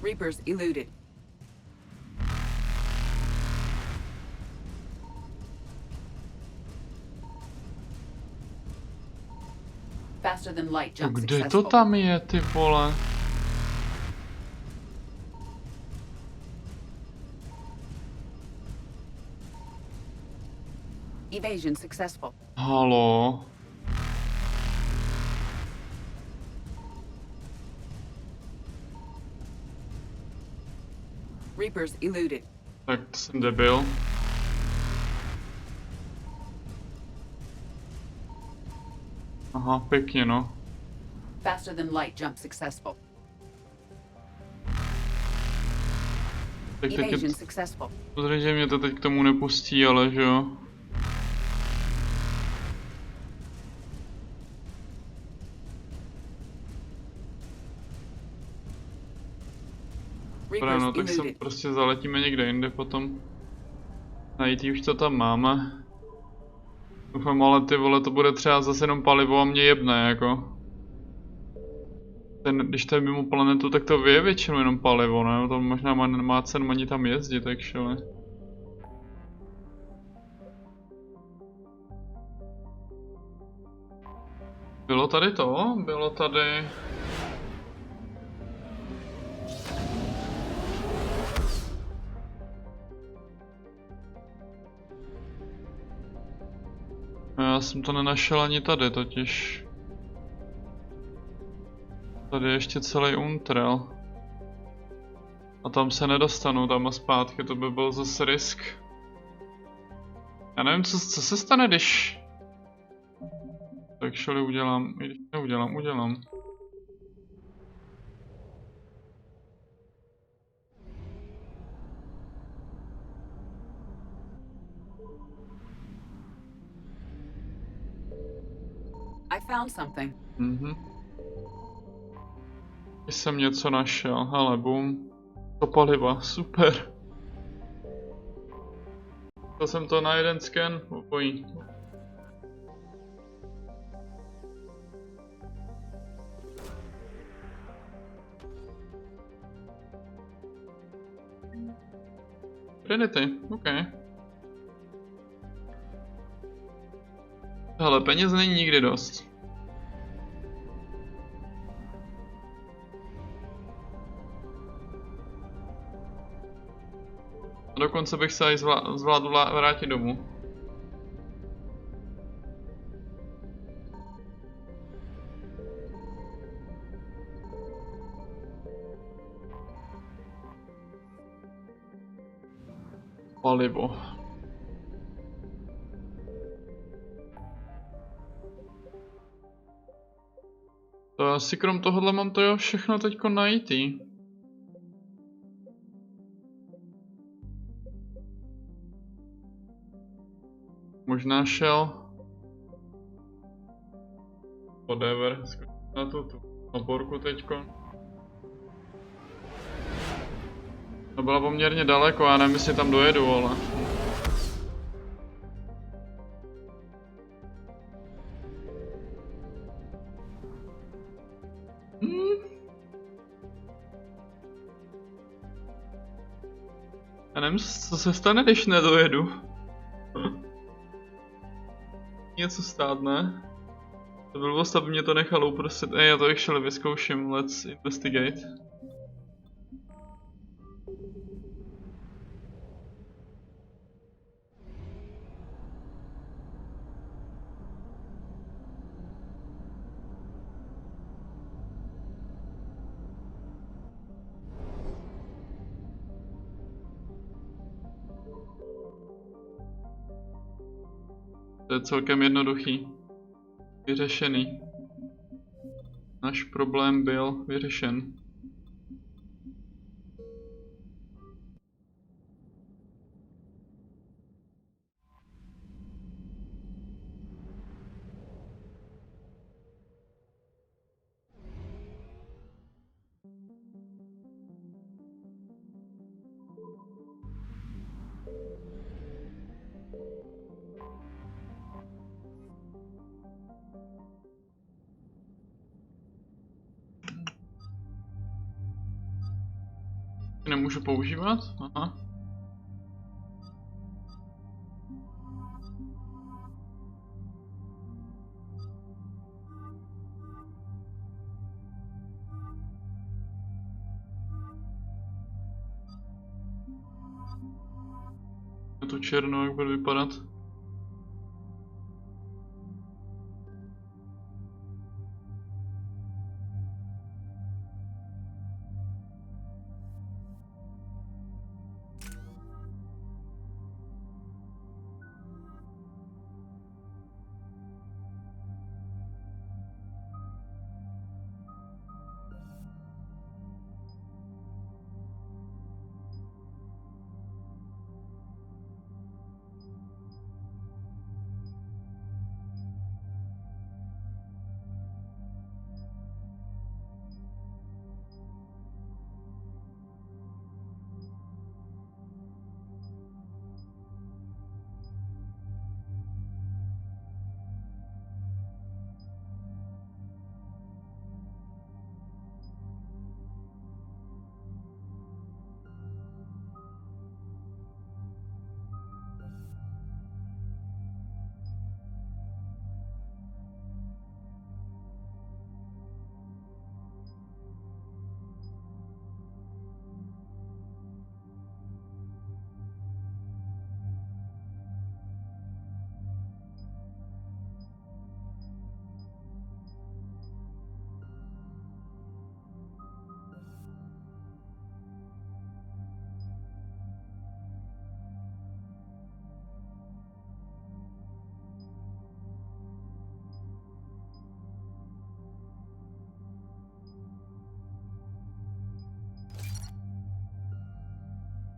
S2: Reapers eluded. Faster than light jump
S1: Kde to
S2: successful.
S1: tam je, ty vole?
S2: Evasion successful.
S1: Halo?
S2: Reapers eluded.
S1: Tak to jsem debil. Aha, pěkně no.
S2: Faster than light jump successful.
S1: Tak teď
S2: Evasion successful.
S1: že mě to teď k tomu nepustí, ale že jo. Dobrá, no tak se prostě zaletíme někde jinde potom. Najít už to tam máme. Doufám, ale ty vole, to bude třeba zase jenom palivo a mě jebne, jako. Když to je mimo planetu, tak to je většinou jenom palivo, ne? To možná nemá cenu ani tam jezdit, actually. Bylo tady to? Bylo tady... Já jsem to nenašel ani tady totiž. Tady je ještě celý Untrail. A tam se nedostanu, tam a zpátky, to by byl zase risk. Já nevím, co se stane, když... Tak šeli udělám, i když udělám.
S2: I found something.
S1: Jsem něco našel, hele, boom. To paliva, super. Chtěl jsem to na jeden scan, obojí. Trinity, OK. Hele, peněz není nikdy dost. A dokonce bych se i zvládl vrátit domů. Palivo. To asi krom tohohle mám to jo všechno teďko najít. Možná šel. Whatever, na tu oborku teďko. To bylo poměrně daleko, já nevím, jestli tam dojedu, ale... Já nevím, co se stane, když nedojedu. Něco stát, ne? To byl blbost, aby mě to nechalo uprostřed. Já to actually vyzkouším, let's investigate. To je celkem jednoduchý. Vyřešený. Náš problém byl vyřešen. Nemůžu používat? Aha. To černo, jak bude vypadat?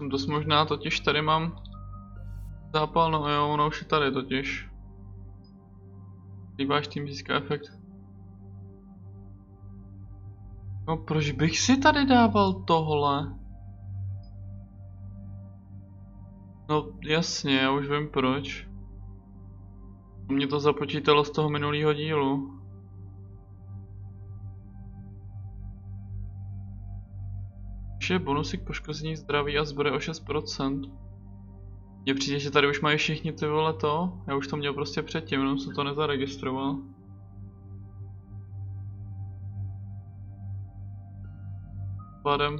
S1: Dost možná totiž tady mám zápal, no jo, ono už je tady totiž. Líbáš tím získá efekt. No proč bych si tady dával tohle? No jasně, já už vím proč. Mě to započítalo z toho minulého dílu. Je bonusy k poškození zdraví a zbroje o 6%. Mně přijde, že tady už mají všichni ty vole to. Já už to měl prostě předtím, jenom jsem to nezaregistroval. Pádem.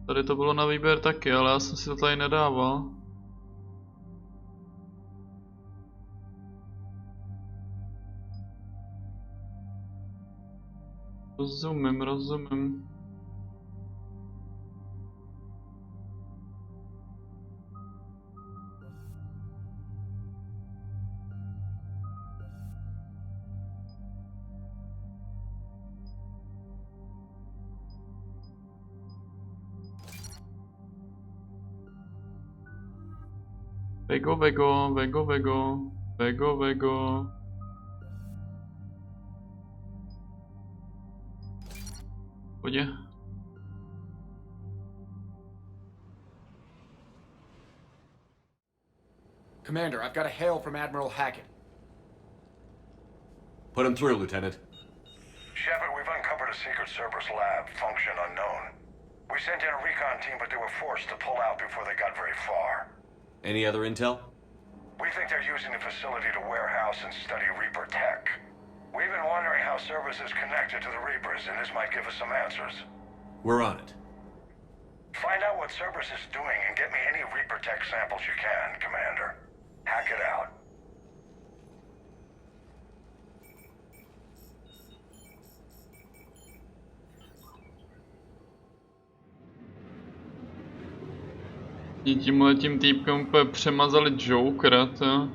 S1: Tady to bylo na výběr taky, ale já jsem si to tady nedával. Rozumím. Vego. Pojď.
S20: Commander, I've got a hail from Admiral Hackett.
S16: Put him through, Lieutenant.
S17: Shepard, we've uncovered a secret Cerberus lab, function unknown. We sent in a recon team, but they were forced to pull out before they got very far.
S16: Any other intel?
S17: We think they're using the facility to warehouse and study Reaper tech. We've been wondering how Cerberus is connected to the Reapers, and this might give us some answers.
S16: We're on it.
S17: Find out what Cerberus is doing and get me any Reaper tech samples you can, Commander. Hack it out.
S1: Tímhletím týpkem úplně přemazali Jokera, to.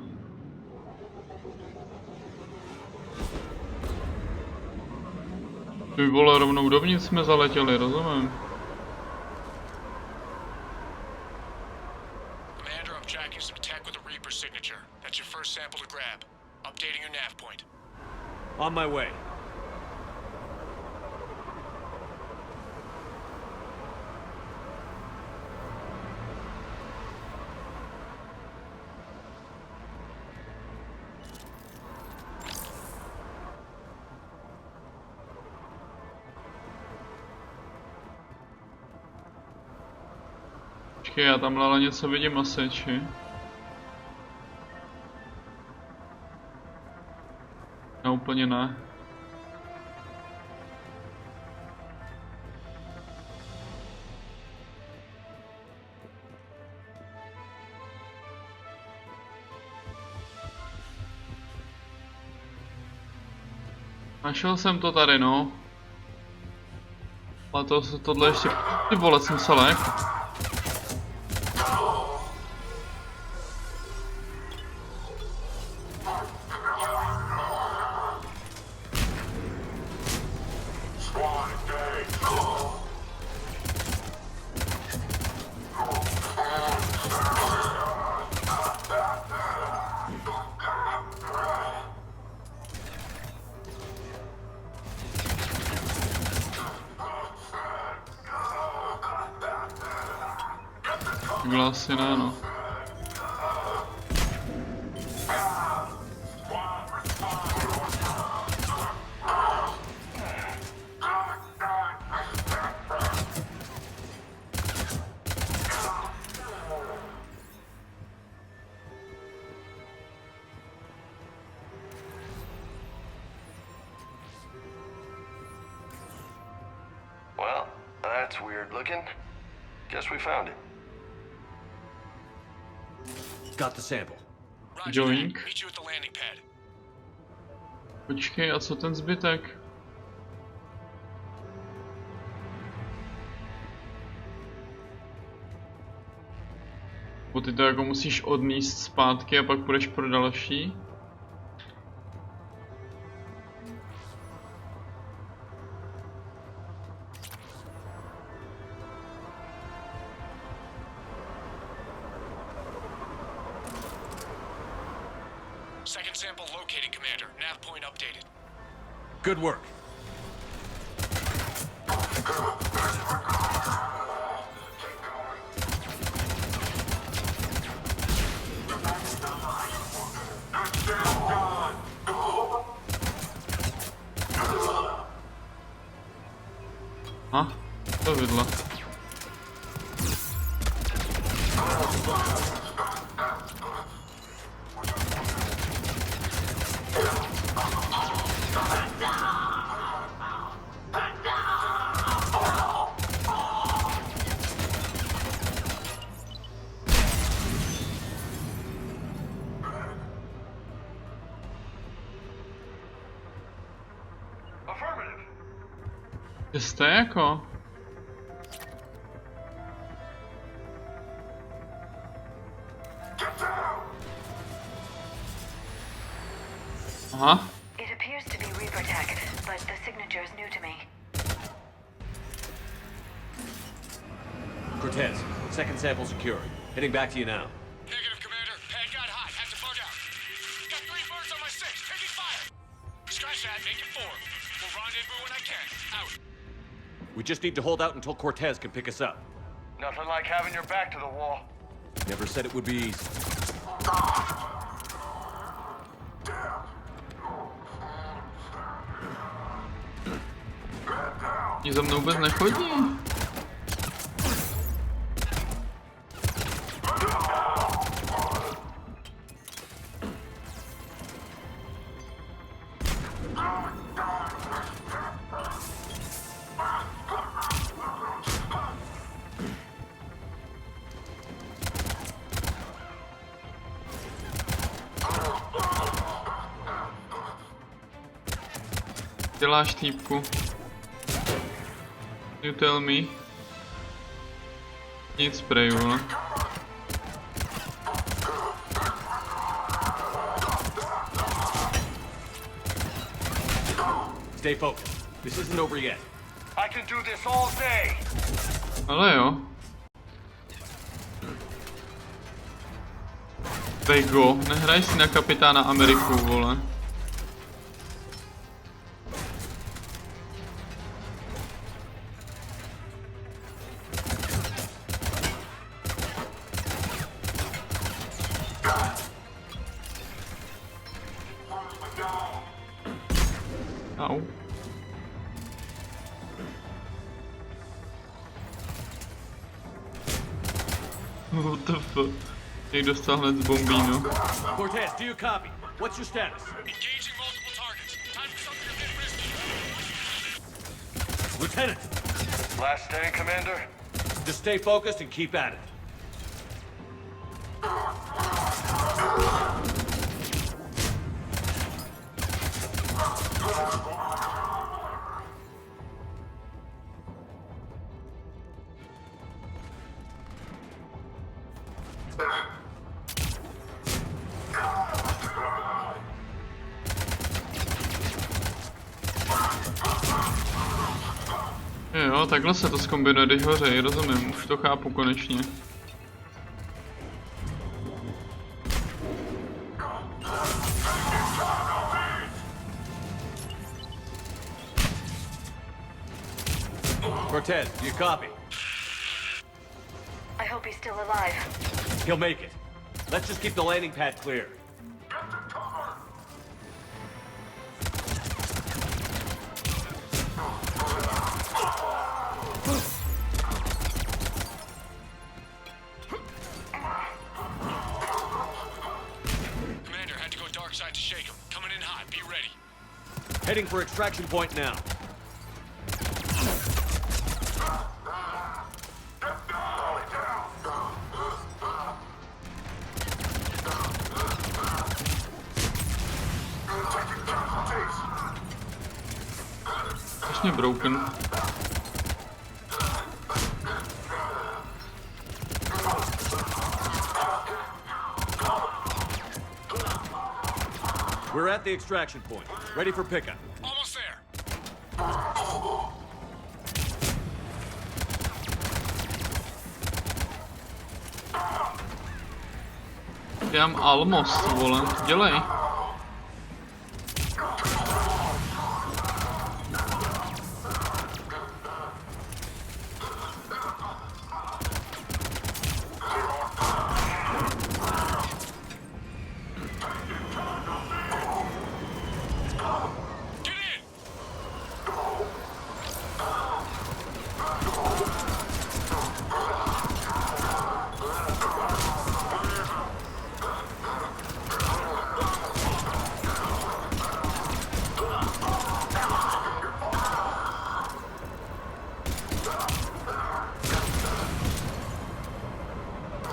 S1: Ty vole, rovnou dovnitř jsme zaletěli, rozumím.
S3: Commander, I'm tracking some tech with a Reaper signature. That's your first sample to grab. Updating your nav point.
S5: On my way.
S1: Počkej, já tamhle ale něco vidím asi, či? No úplně ne. Našel jsem to tady, no. Ale tohle ještě... Ty vole, jsem se lek. Takhle asi ne, no.
S8: Well, that's weird looking. Guess we found it.
S5: Got the sample.
S1: Joink. Počkej, a co ten zbytek? Bo ty to jako musíš odníst zpátky a pak půjdeš pro další?
S3: Second sample located, Commander. Nav point updated.
S5: Good work.
S1: Ha? To vidla. Jste jako? Aha.
S6: It appears to be Reaper tech, but the signature is new to me.
S5: Cortez, second sample secured. Heading back to you now.
S3: Negative, Commander. Pad got hot. Had to bug out. Got 3 birds on my 6. Taking fire. Scratch that. Make it 4. We'll rendezvous when I can. Out.
S5: We just need to hold out until Cortez can pick us up.
S20: Nothing like having your back to the wall.
S5: Never said it would be easy.
S1: Ni za mnou vůbec nechodí. Děláš týpku. You tell me. Nic prej, vole.
S5: Stay focused. This isn't over yet.
S17: I can do this all day.
S1: Ale jo. Vego, nehraj si na kapitána Ameriku, vole. Au. What the fuck? Někdo dostal hned z bombínu.
S5: Cortez, do you copy? What's your status?
S3: Engaging multiple targets. Time for something a bit risky.
S5: Lieutenant!
S17: Last stand, Commander?
S5: Just stay focused and keep at it.
S1: Jo, takhle se to zkombinuje, když hořejí, rozumím, už to chápu konečně.
S5: Cortez, do you copy?
S6: I hope he's still alive.
S5: He'll make it. Let's just keep the landing pad clear.
S3: Commander, had to go dark side to shake him. Coming in hot. Be ready.
S5: Heading for extraction point now.
S1: Strašně broken.
S5: We're at the extraction point. Ready for pickup.
S3: Almost there.
S1: Já mám almost, vole, dělej.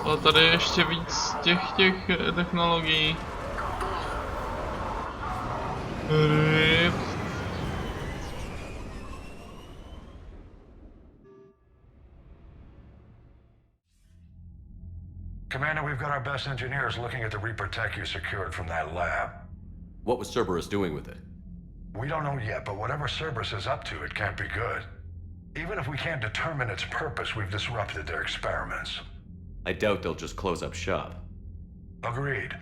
S1: Ale tady je ještě víc těch technologií. Ryb.
S17: Commander, we've got our best engineers looking at the Reaper tech you secured from that lab.
S16: What was Cerberus doing with it?
S17: We don't know yet, but whatever Cerberus is up to, it can't be good. Even if we can't determine its purpose, we've disrupted their experiments.
S16: I doubt they'll just close up shop.
S17: Agreed.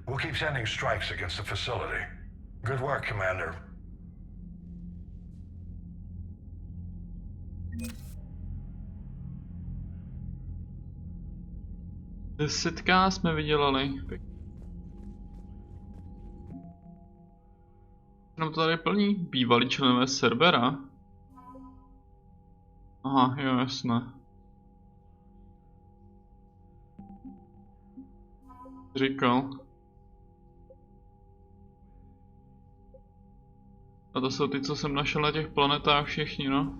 S17: We'll keep sending strikes against the facility. Good work, Commander.
S1: Desetka jsme vydělali. Jenom to tady plní bývalí členové servera. Aha, jo, jasné. Říkal. A to jsou ty, co jsem našel na těch planetách všichni, no.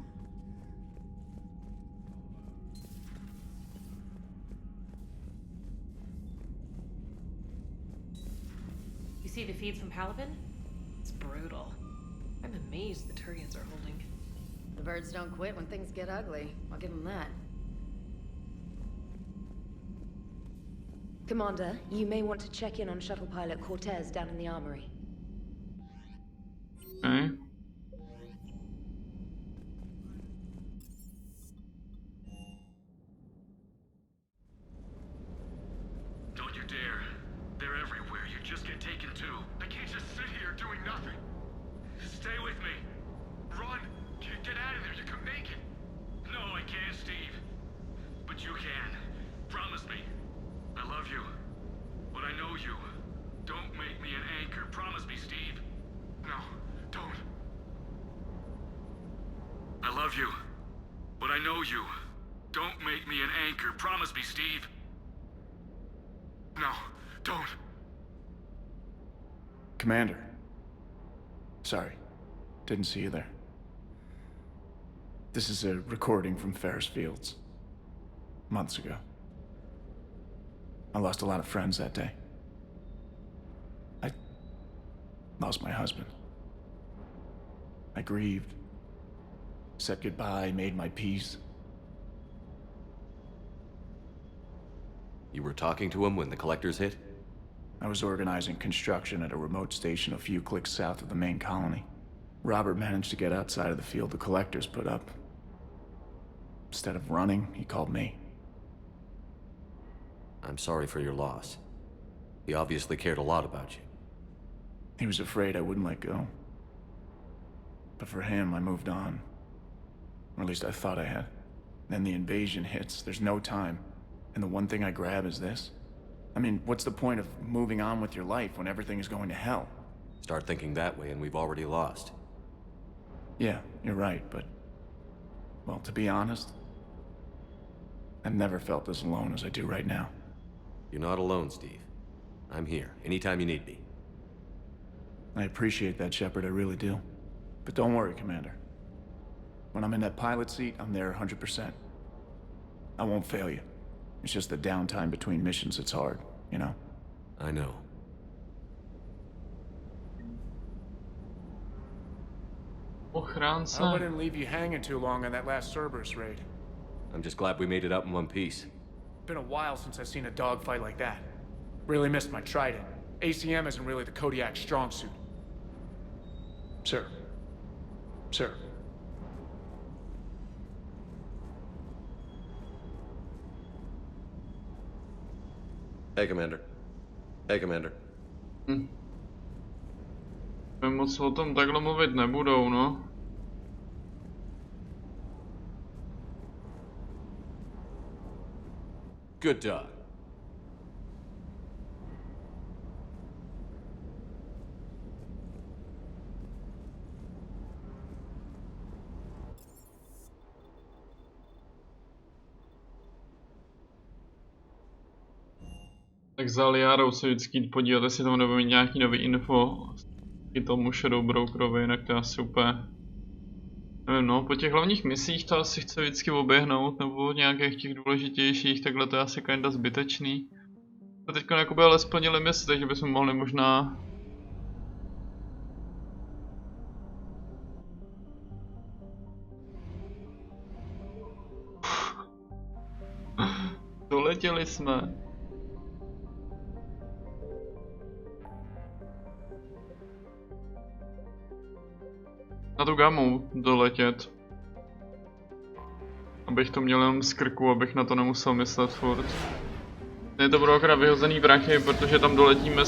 S23: You see the feeds from Palapin? It's brutal. I'm amazed the Turians are holding.
S15: The birds don't quit when things get ugly. I'll give them that.
S9: Commander, you may want to check in on shuttle pilot Cortez down in the armory.
S1: Okay.
S3: Don't you dare. They're everywhere. You just get taken too. I can't just sit here doing nothing. Stay with me. Run. Get out of there. You can make it. No, I can't, Steve. But you can. Promise me. I love you. But I know you. Don't make me an anchor. Promise me, Steve. No, don't. I love you. But I know you. Don't make me an anchor. Promise me, Steve. No, don't.
S20: Commander. Sorry. Didn't see you there. This is a recording from Ferris Fields. Months ago. I lost a lot of friends that day. I lost my husband. I grieved. Said goodbye, made my peace.
S16: You were talking to him when the collectors hit?
S20: I was organizing construction at a remote station a few clicks south of the main colony. Robert managed to get outside of the field the collectors put up. Instead of running, he called me.
S16: I'm sorry for your loss. He obviously cared a lot about you.
S20: He was afraid I wouldn't let go. But for him, I moved on. Or at least I thought I had. Then the invasion hits, there's no time. And the one thing I grab is this. I mean, what's the point of moving on with your life when everything is going to hell?
S16: Start thinking that way and we've already lost.
S20: Yeah, you're right, but... well, to be honest, I've never felt as alone as I do right now.
S16: You're not alone, Steve. I'm here, anytime you need me.
S20: I appreciate that, Shepard, I really do. But don't worry, Commander. When I'm in that pilot seat, I'm there 100%. I won't fail you. It's just the downtime between missions that's hard, you know?
S16: I know.
S1: Ochránce.
S20: I wouldn't leave you hanging too long on that last Cerberus raid.
S16: I'm just glad we made it out in one piece.
S20: Been a while since I've seen a dogfight like that. Really missed my Trident. ACM isn't really the Kodiak strong suit. Sir. Sir.
S8: Hey, Commander. Hey, Commander.
S1: Moc o tom takhle mluvit nebudou, no.
S16: Good dog.
S1: Tak za Liarou se vždycky jít podívat, jestli tam nebude mít nějaký nový info i tomu Shadow Brokerovi, jinak to je asi úplně... Nevím, no, po těch hlavních misích to asi chce vždycky oběhnout, nebo nějakých těch důležitějších, takhle to je asi kinda zbytečný. A teďka jakoby ale splnili mise, takže bychom mohli možná... Doletěli jsme. Na tu gamu doletět. Abych to měl jenom z krku, abych na to nemusel myslet furt. Je to budou akorát vyhozený prachy, protože tam doletíme,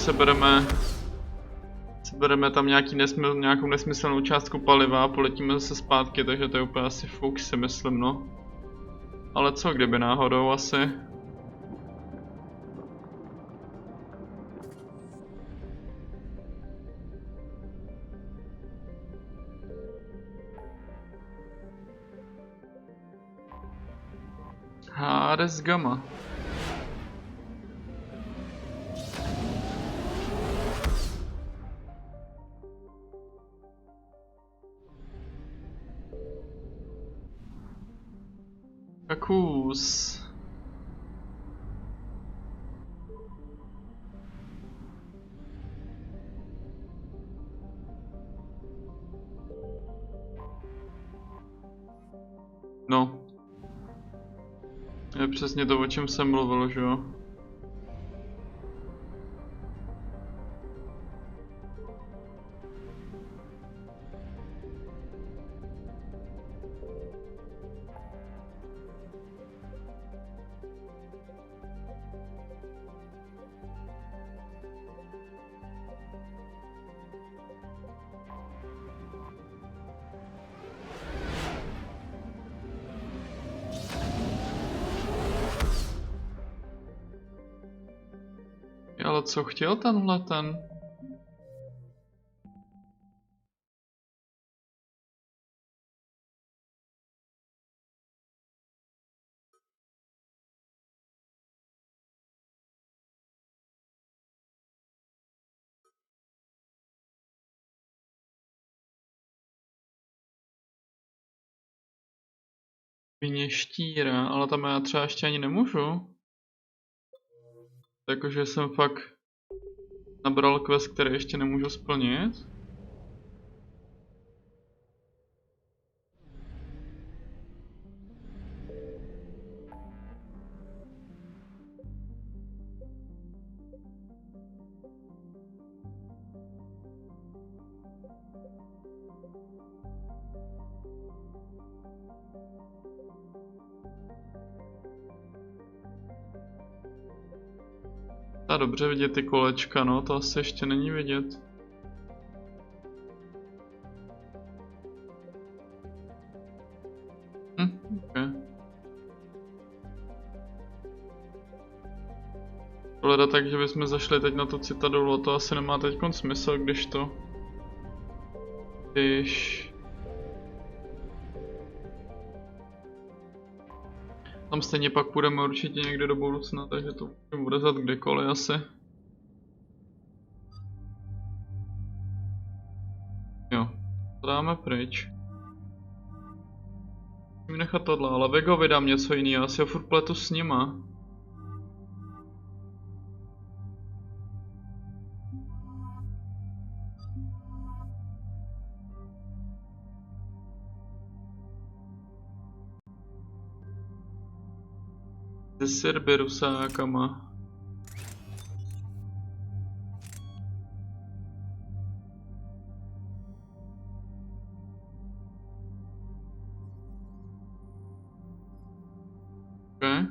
S1: sebereme tam nějakou nesmyslnou částku paliva a poletíme zase zpátky, takže to je úplně asi fuk, si myslím, no. Ale co kdyby náhodou asi? Hades Gamma. Kakus. No. Je přesně to, o čem jsem mluvil, že jo? Ale co chtěl tenhle ten? Vině štíra, ale tam já třeba ještě ani nemůžu. Jakože jsem fakt nabral quest, který ještě nemůžu splnit. A dobře vidět ty kolečka, no, to asi ještě není vidět. Okay. Hleda tak, že bychom zašli teď na tu citadelu, to asi nemá teď smysl, když tam stejně pak půjdeme určitě někde do budoucna, takže to můžeme urezat kdekoliv asi. Jo, to dáme pryč. Musím nechat tohle, ale Vego vydám něco jiného, asi ho furt pletu s nima. Se Cerberusákama. Okay.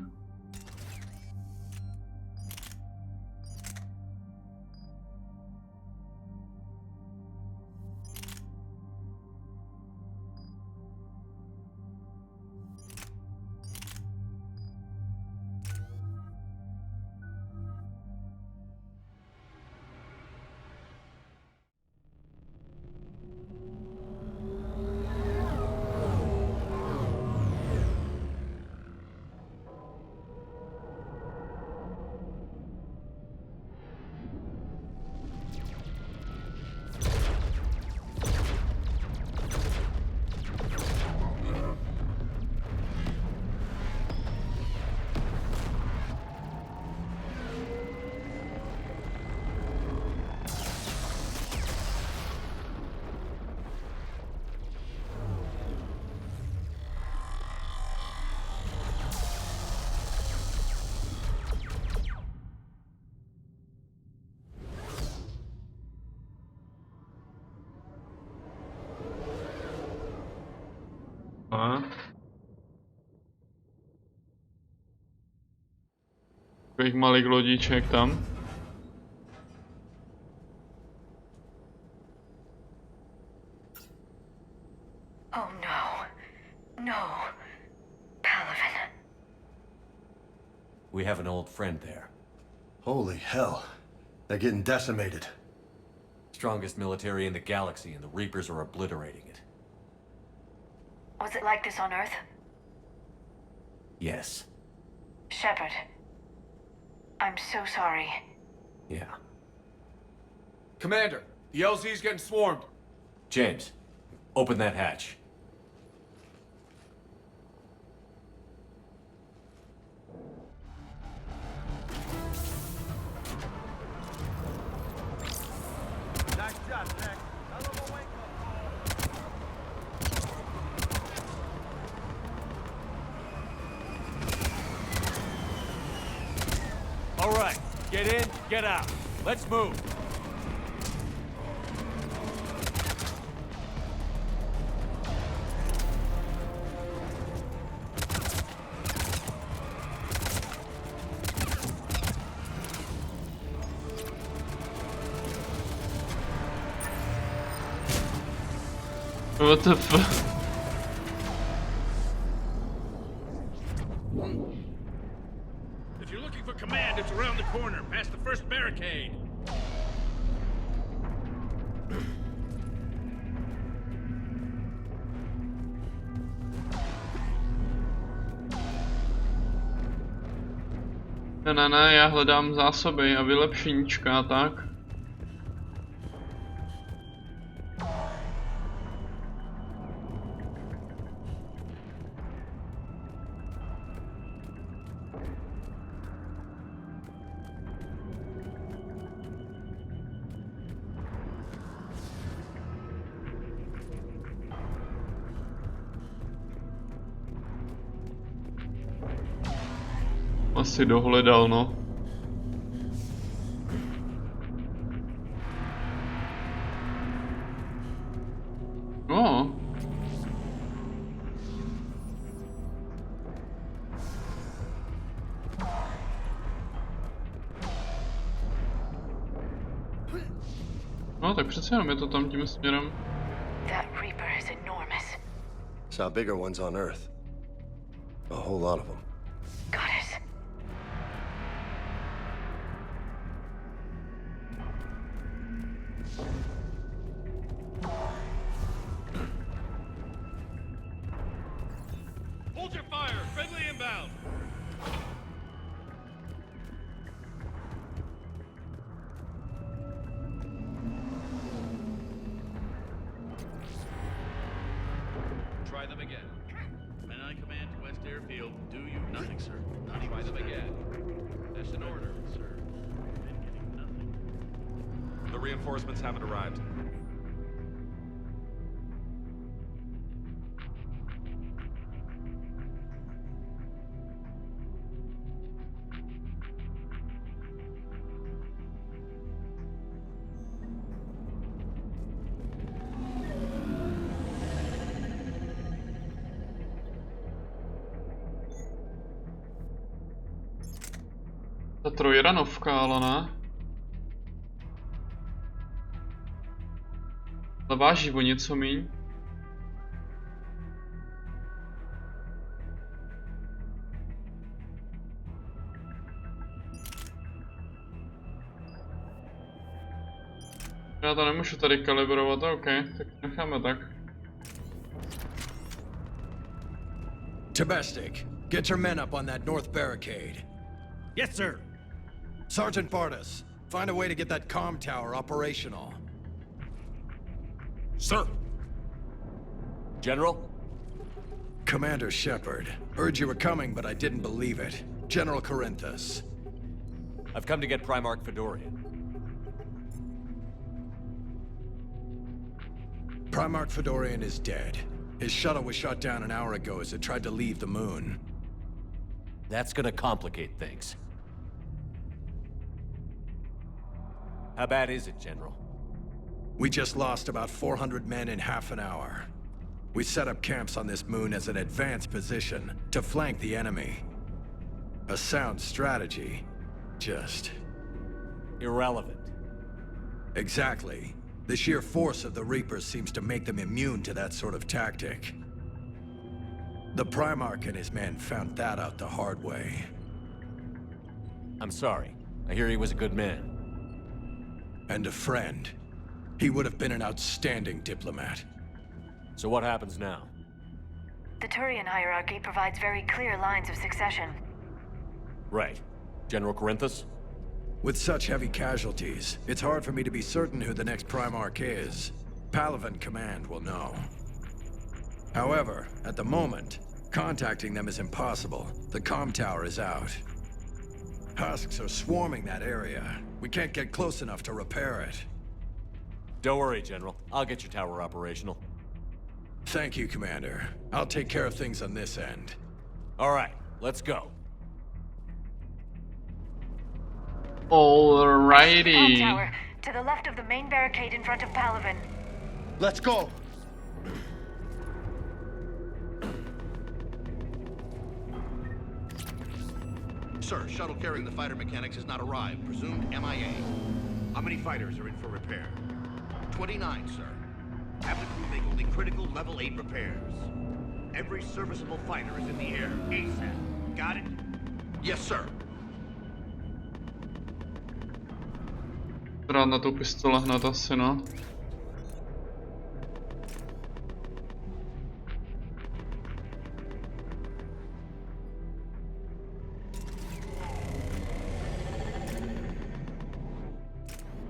S1: Takových malých lodíček tam.
S15: Oh no. No. Palaven.
S5: We have an old friend there.
S8: Holy hell. They're getting decimated.
S5: Strongest military in the galaxy, and the Reapers are obliterating it.
S15: Was it like this on Earth?
S5: Yes.
S15: Shepard. I'm so sorry.
S5: Yeah.
S20: Commander, the LZ's getting swarmed.
S5: James, open that hatch. Get in, get out. Let's move.
S1: What the fuck?
S18: If you're looking for command, it's around the corner, past the first barricade.
S1: Ne, já hledám zásoby a vylepšeníčka a tak. Asi dohledal, no. No. No, tak přece jenom je to tam tím směrem.
S6: That Reaper is enormous.
S8: Saw bigger ones on Earth. A whole lot of them.
S6: Got it.
S18: Hold your fire! Friendly inbound!
S3: Try them again.
S18: Men on command to West Airfield. Do you? Nothing, sir. Not even
S3: Try them again. That's an order.
S18: sir. Been getting nothing.
S3: The reinforcements haven't arrived.
S1: Ta trojranovka, ale ne? Ale váží o něco míň. Já to nemůžu tady kalibrovat, OK, tak necháme tak.
S4: Tabestic, get your men up on that north barricade.
S18: Yes, sir.
S4: Sergeant Bartas, find a way to get that comm tower operational.
S5: Sir. General?
S4: Commander Shepard, heard you were coming, but I didn't believe it. General Corinthus.
S5: I've come to get Primarch Fedorian.
S4: Primarch Fedorian is dead. His shuttle was shot down an hour ago as it tried to leave the moon.
S5: That's gonna complicate things. How bad is it, General?
S4: We just lost about 400 men in half an hour. We set up camps on this moon as an advanced position to flank the enemy. A sound strategy. Just...
S5: irrelevant.
S4: Exactly. The sheer force of the Reapers seems to make them immune to that sort of tactic. The Primarch and his men found that out the hard way.
S5: I'm sorry. I hear he was a good man.
S4: And a friend. He would have been an outstanding diplomat.
S5: So what happens now?
S6: The Turian hierarchy provides very clear lines of succession.
S5: Right. General Corinthus?
S4: With such heavy casualties, it's hard for me to be certain who the next Primarch is. Palaven Command will know. However, at the moment, contacting them is impossible. The comm tower is out. Husks are swarming that area. We can't get close enough to repair it.
S5: Don't worry, General. I'll get your tower operational.
S4: Thank you, Commander. I'll take care of things on this end.
S5: All right, let's go.
S1: Alrighty.
S6: Tower, to the left of the main barricade in front of Palaven.
S11: Let's go.
S21: Sir, shuttle carrying the fighter mechanics has not arrived. Presumed MIA.
S22: How many fighters are in for repair?
S21: 29, sir.
S22: Have the crew make only critical level 8 repairs. Every serviceable fighter is in the air. ASAP. Got it?
S21: Yes, sir.
S1: Brát na tu pistole hned asi, no.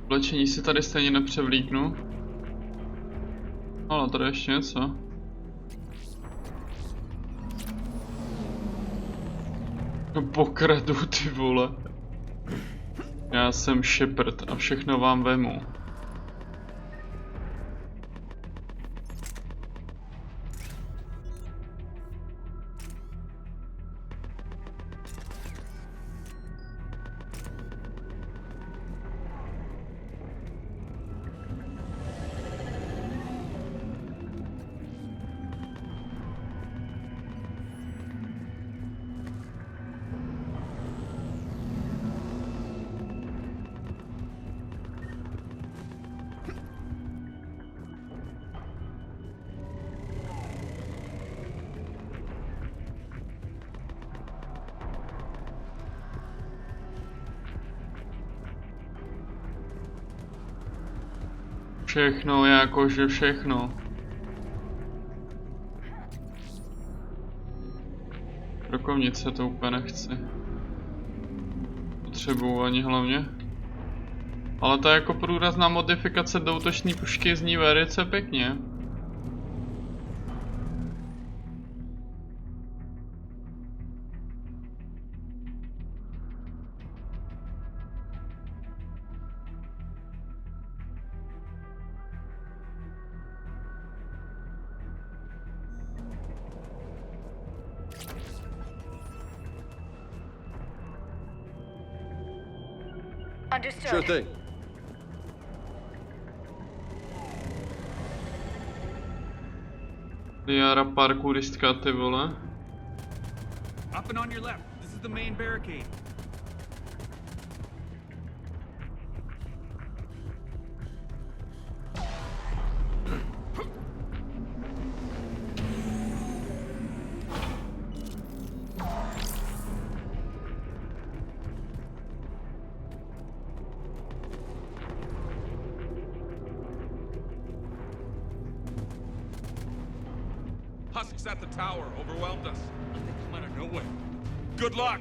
S1: Oblečení si tady stejně nepřevlíknu. Ale tady ještě něco. Pokradu, ty vole. Já jsem Shepard a všechno vám vemu. Všechno, jakože všechno. Rokovnice to úplně nechci. Potřebuju ani hlavně. Ale ta jako průrazná modifikace do útoční pušky zní velice pěkně.
S6: Understood.
S8: Sure thing.
S1: Liara parkouristka, ty vole.
S24: Up and on your left. This is the main barricade.
S3: Husks at the tower overwhelmed us. They come out of nowhere. Good luck!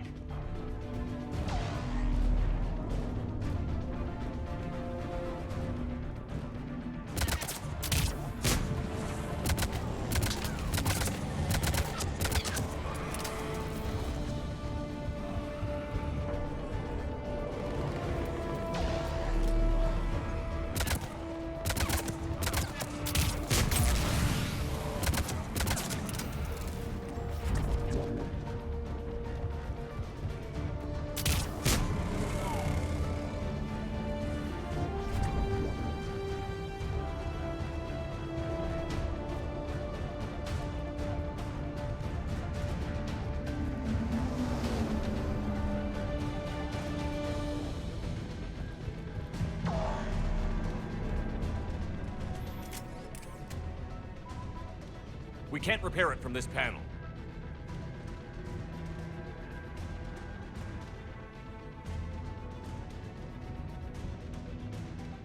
S5: We can't repair it from this panel.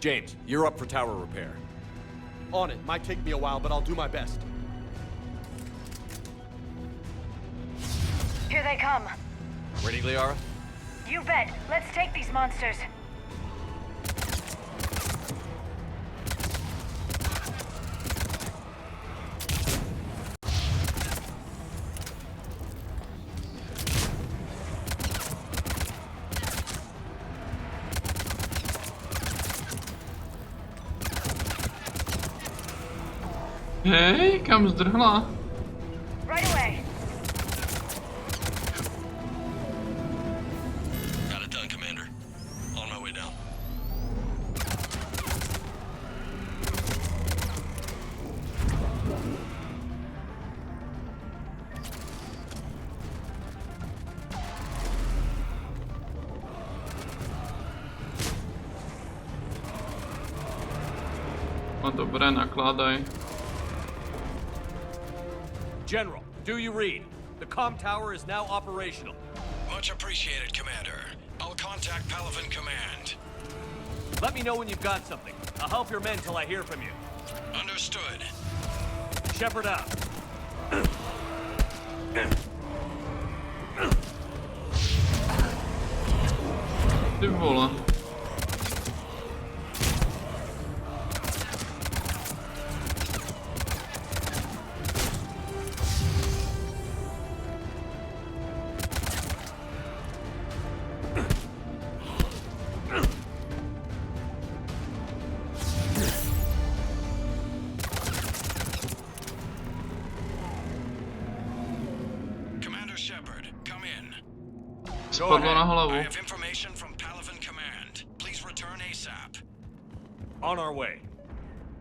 S5: James, you're up for tower repair.
S8: On it. Might take me a while, but I'll do my best.
S6: Here they come.
S5: Ready, Liara?
S6: You bet. Let's take these monsters.
S1: Hej, kam zdrhla?
S6: Right away.
S21: Got it done, Commander. On
S1: No dobré, nakládaj.
S5: General, do you read? The comm tower is now operational.
S4: Much appreciated, Commander. I'll contact Palaven Command.
S5: Let me know when you've got something. I'll help your men till I hear from you.
S4: Understood.
S5: Shepard out.
S1: Ty vole.
S4: Commander Shepard, come in.
S1: Spadlo na hlavu.
S4: I have information from Palaven Command. Please return ASAP.
S5: On our way.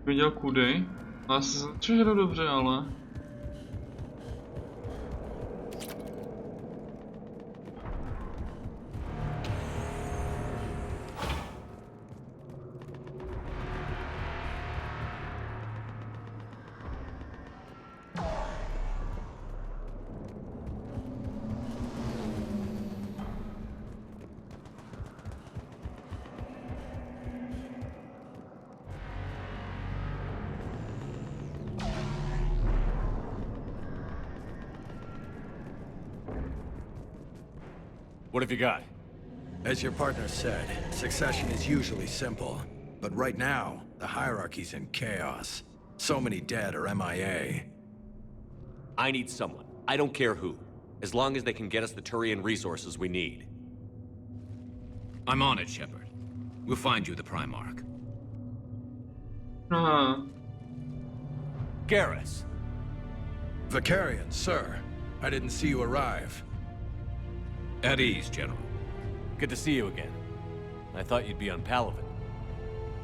S1: Viděl kudy. Ale což je dobře, ale.
S5: What have you got?
S4: As your partner said, succession is usually simple. But right now, the hierarchy's in chaos. So many dead or MIA.
S16: I need someone. I don't care who. As long as they can get us the Turian resources we need.
S7: I'm on it, Shepard. We'll find you the Primarch.
S5: Garrus.
S4: Vicarian, sir. I didn't see you arrive.
S7: At ease, General.
S5: Good to see you again. I thought you'd be on Palaven.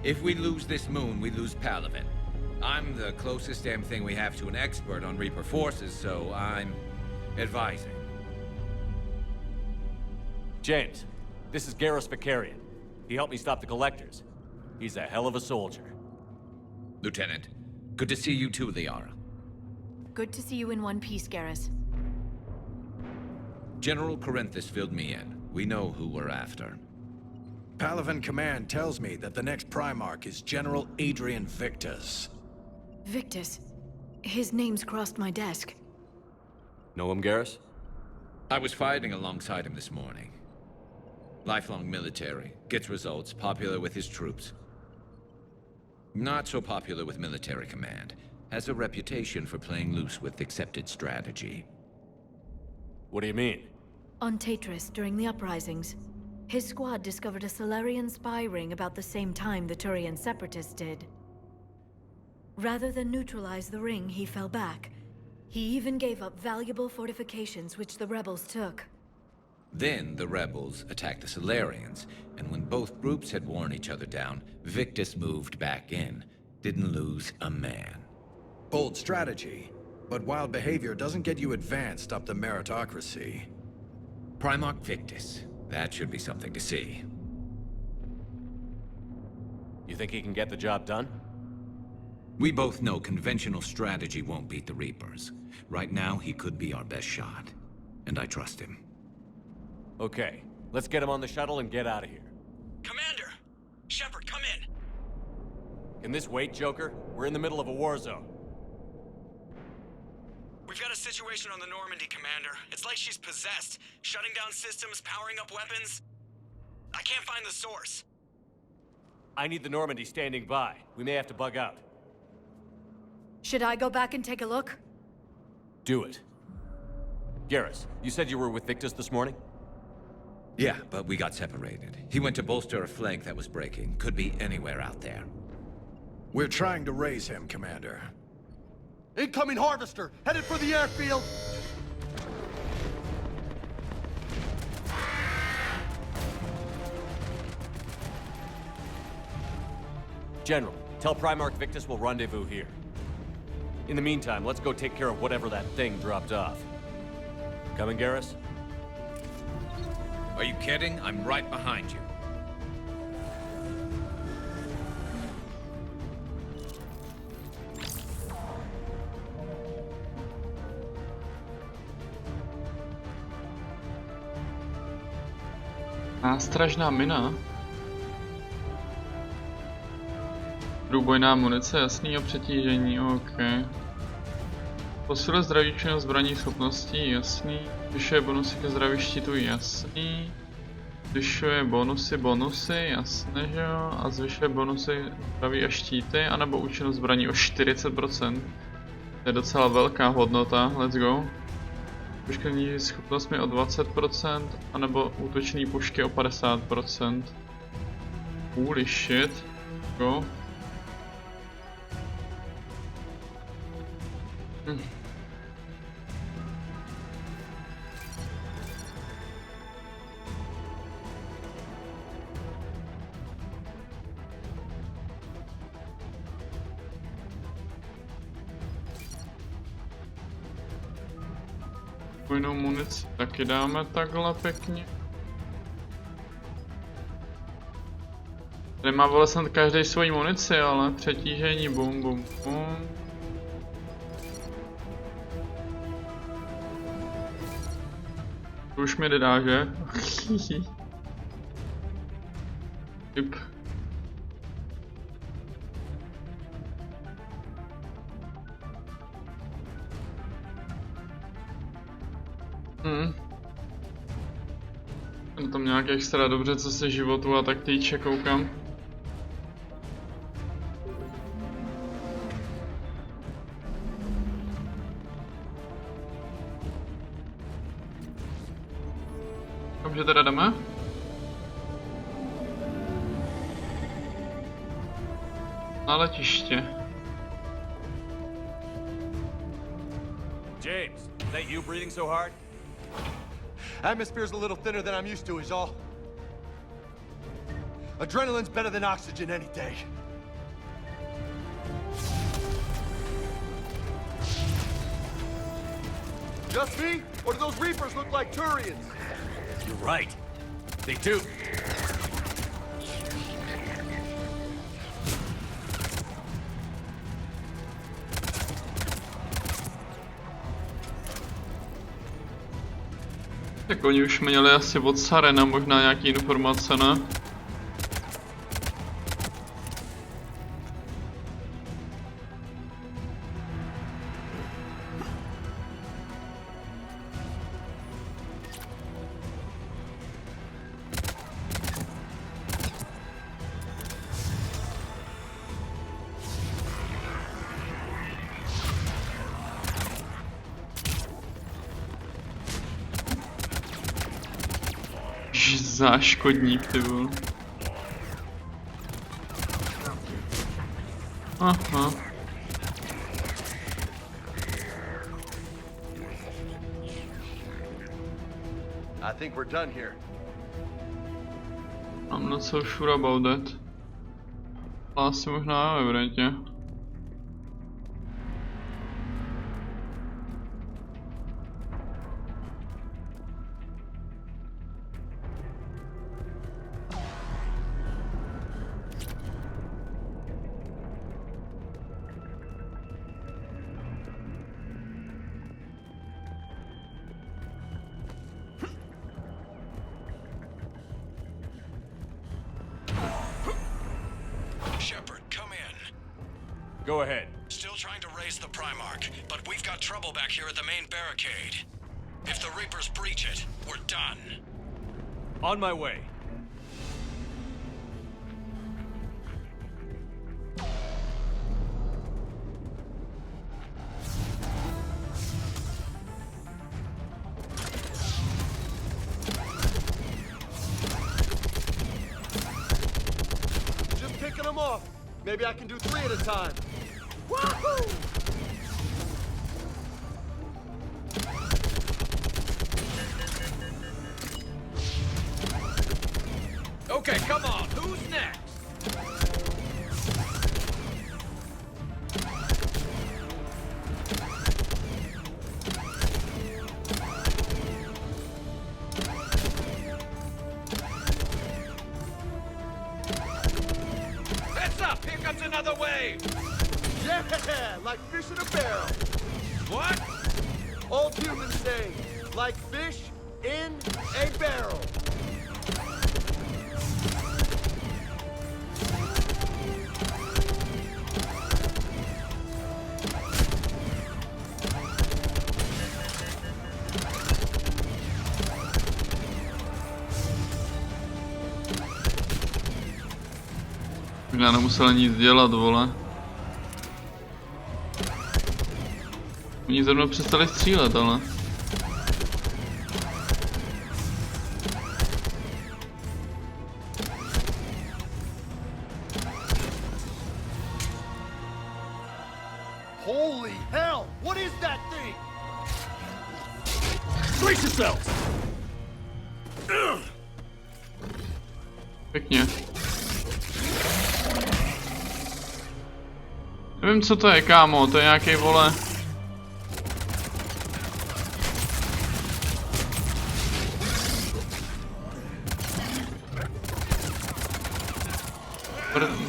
S7: If we lose this moon, we lose Palaven. I'm the closest damn thing we have to an expert on Reaper forces, so I'm advising.
S5: James, this is Garrus Vicarian. He helped me stop the Collectors. He's a hell of a soldier.
S7: Lieutenant, good to see you too, Liara.
S14: Good to see you in one piece, Garrus.
S7: General Corinthus filled me in. We know who we're after.
S4: Palaven Command tells me that the next Primarch is General Adrian Victus.
S14: Victus. His name's crossed my desk.
S5: Know him, Garrus?
S7: I was fighting alongside him this morning. Lifelong military, gets results, popular with his troops. Not so popular with military command. Has a reputation for playing loose with accepted strategy.
S5: What do you mean?
S14: On Tatris, during the uprisings, his squad discovered a Solarian spy ring about the same time the Turian Separatists did. Rather than neutralize the ring, he fell back. He even gave up valuable fortifications which the rebels took.
S7: Then the rebels attacked the Solarians, and when both groups had worn each other down, Victus moved back in. Didn't lose a man.
S4: Bold strategy, but wild behavior doesn't get you advanced up the meritocracy.
S7: Primarch Victus. That should be something to see.
S5: You think he can get the job done?
S7: We both know conventional strategy won't beat the Reapers. Right now, he could be our best shot. And I trust him.
S5: Okay, let's get him on the shuttle and get out of here.
S11: Commander! Shepard, come in!
S5: Can this wait, Joker? We're in the middle of a war zone.
S11: We've got a situation on the Normandy, Commander. It's like she's possessed. Shutting down systems, powering up weapons. I can't find the source.
S5: I need the Normandy standing by. We may have to bug out.
S14: Should I go back and take a look?
S5: Do it. Garrus, you said you were with Victus this morning?
S7: Yeah, but we got separated. He went to bolster a flank that was breaking. Could be anywhere out there.
S4: We're trying to raise him, Commander.
S13: Incoming Harvester! Headed for the airfield!
S5: General, tell Primarch Victus we'll rendezvous here. In the meantime, let's go take care of whatever that thing dropped off. Coming, Garrus?
S7: Are you kidding? I'm right behind you.
S1: Nástražná mina. Průbojná munice, jasný, a přetížení, OK. Posiluje zdraví činnost zbraní schopností, jasný. Zvyšuje bonusy ke zdraví štítu, jasný. Zvyšuje bonusy, jasné, že jo. A zvyšuje bonusy zdraví a štíty, anebo účinnost zbraní o 40%. To je docela velká hodnota, let's go. Poškození schopnostmi o 20%, anebo útoční pušky o 50%. Holy shit. Go. Pojnou munici taky dáme takhle pěkně. Tady má vole snad každý svoji munici, ale přetížení, bum bum bum. To už mi nedá, že? Typ. Je tam nějak extra dobře, co se životu a tak týče, koukám. Dobře, teda jdeme. Na letiště.
S5: James, is that you breathing so hard?
S13: Atmosphere's a little thinner than I'm used to is all. Adrenaline's better than oxygen any day. Just me? Or do those Reapers look like Turians?
S5: You're right. They do.
S1: Tak oni už měli asi od Sarena možná nějaký informace, ne? Záškodník, ty vole. Aha.
S13: I think we're done here.
S1: I'm not so sure about that. Asi možná ve vrátě.
S11: Shepard, come in.
S5: Go ahead.
S11: Still trying to raise the Primarch, but we've got trouble back here at the main barricade. If the Reapers breach it, we're done.
S5: On my way.
S13: Just picking them off. Maybe I can do 3 at a time. Woohoo!
S7: Okay, come on. Who's next? Heads up! Here comes another wave!
S13: Yeah, like fish in a barrel.
S7: What?
S13: Old humans say, like fish in a barrel.
S1: Já nemusel nic dělat, vole. Oni zrovna přestali střílet, ale...
S13: Holy hell! What is that thing? Brace yourselves!
S1: Pěkně. Nevím, co to je, kámo, to je nějaký, vole...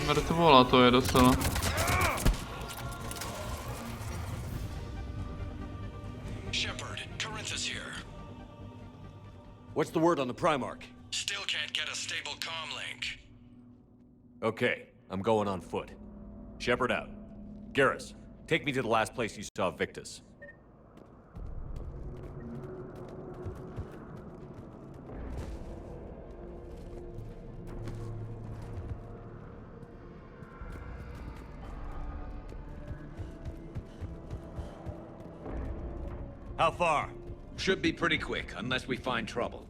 S1: Mrtvola to je docela.
S11: Shepard, Corinthus here.
S5: What's the word on the Primarch?
S11: Still can't get a stable comm link.
S5: Okay, I'm going on foot. Shepard out. Garrus, take me to the last place you saw Victus.
S7: How far? Should be pretty quick, unless we find trouble.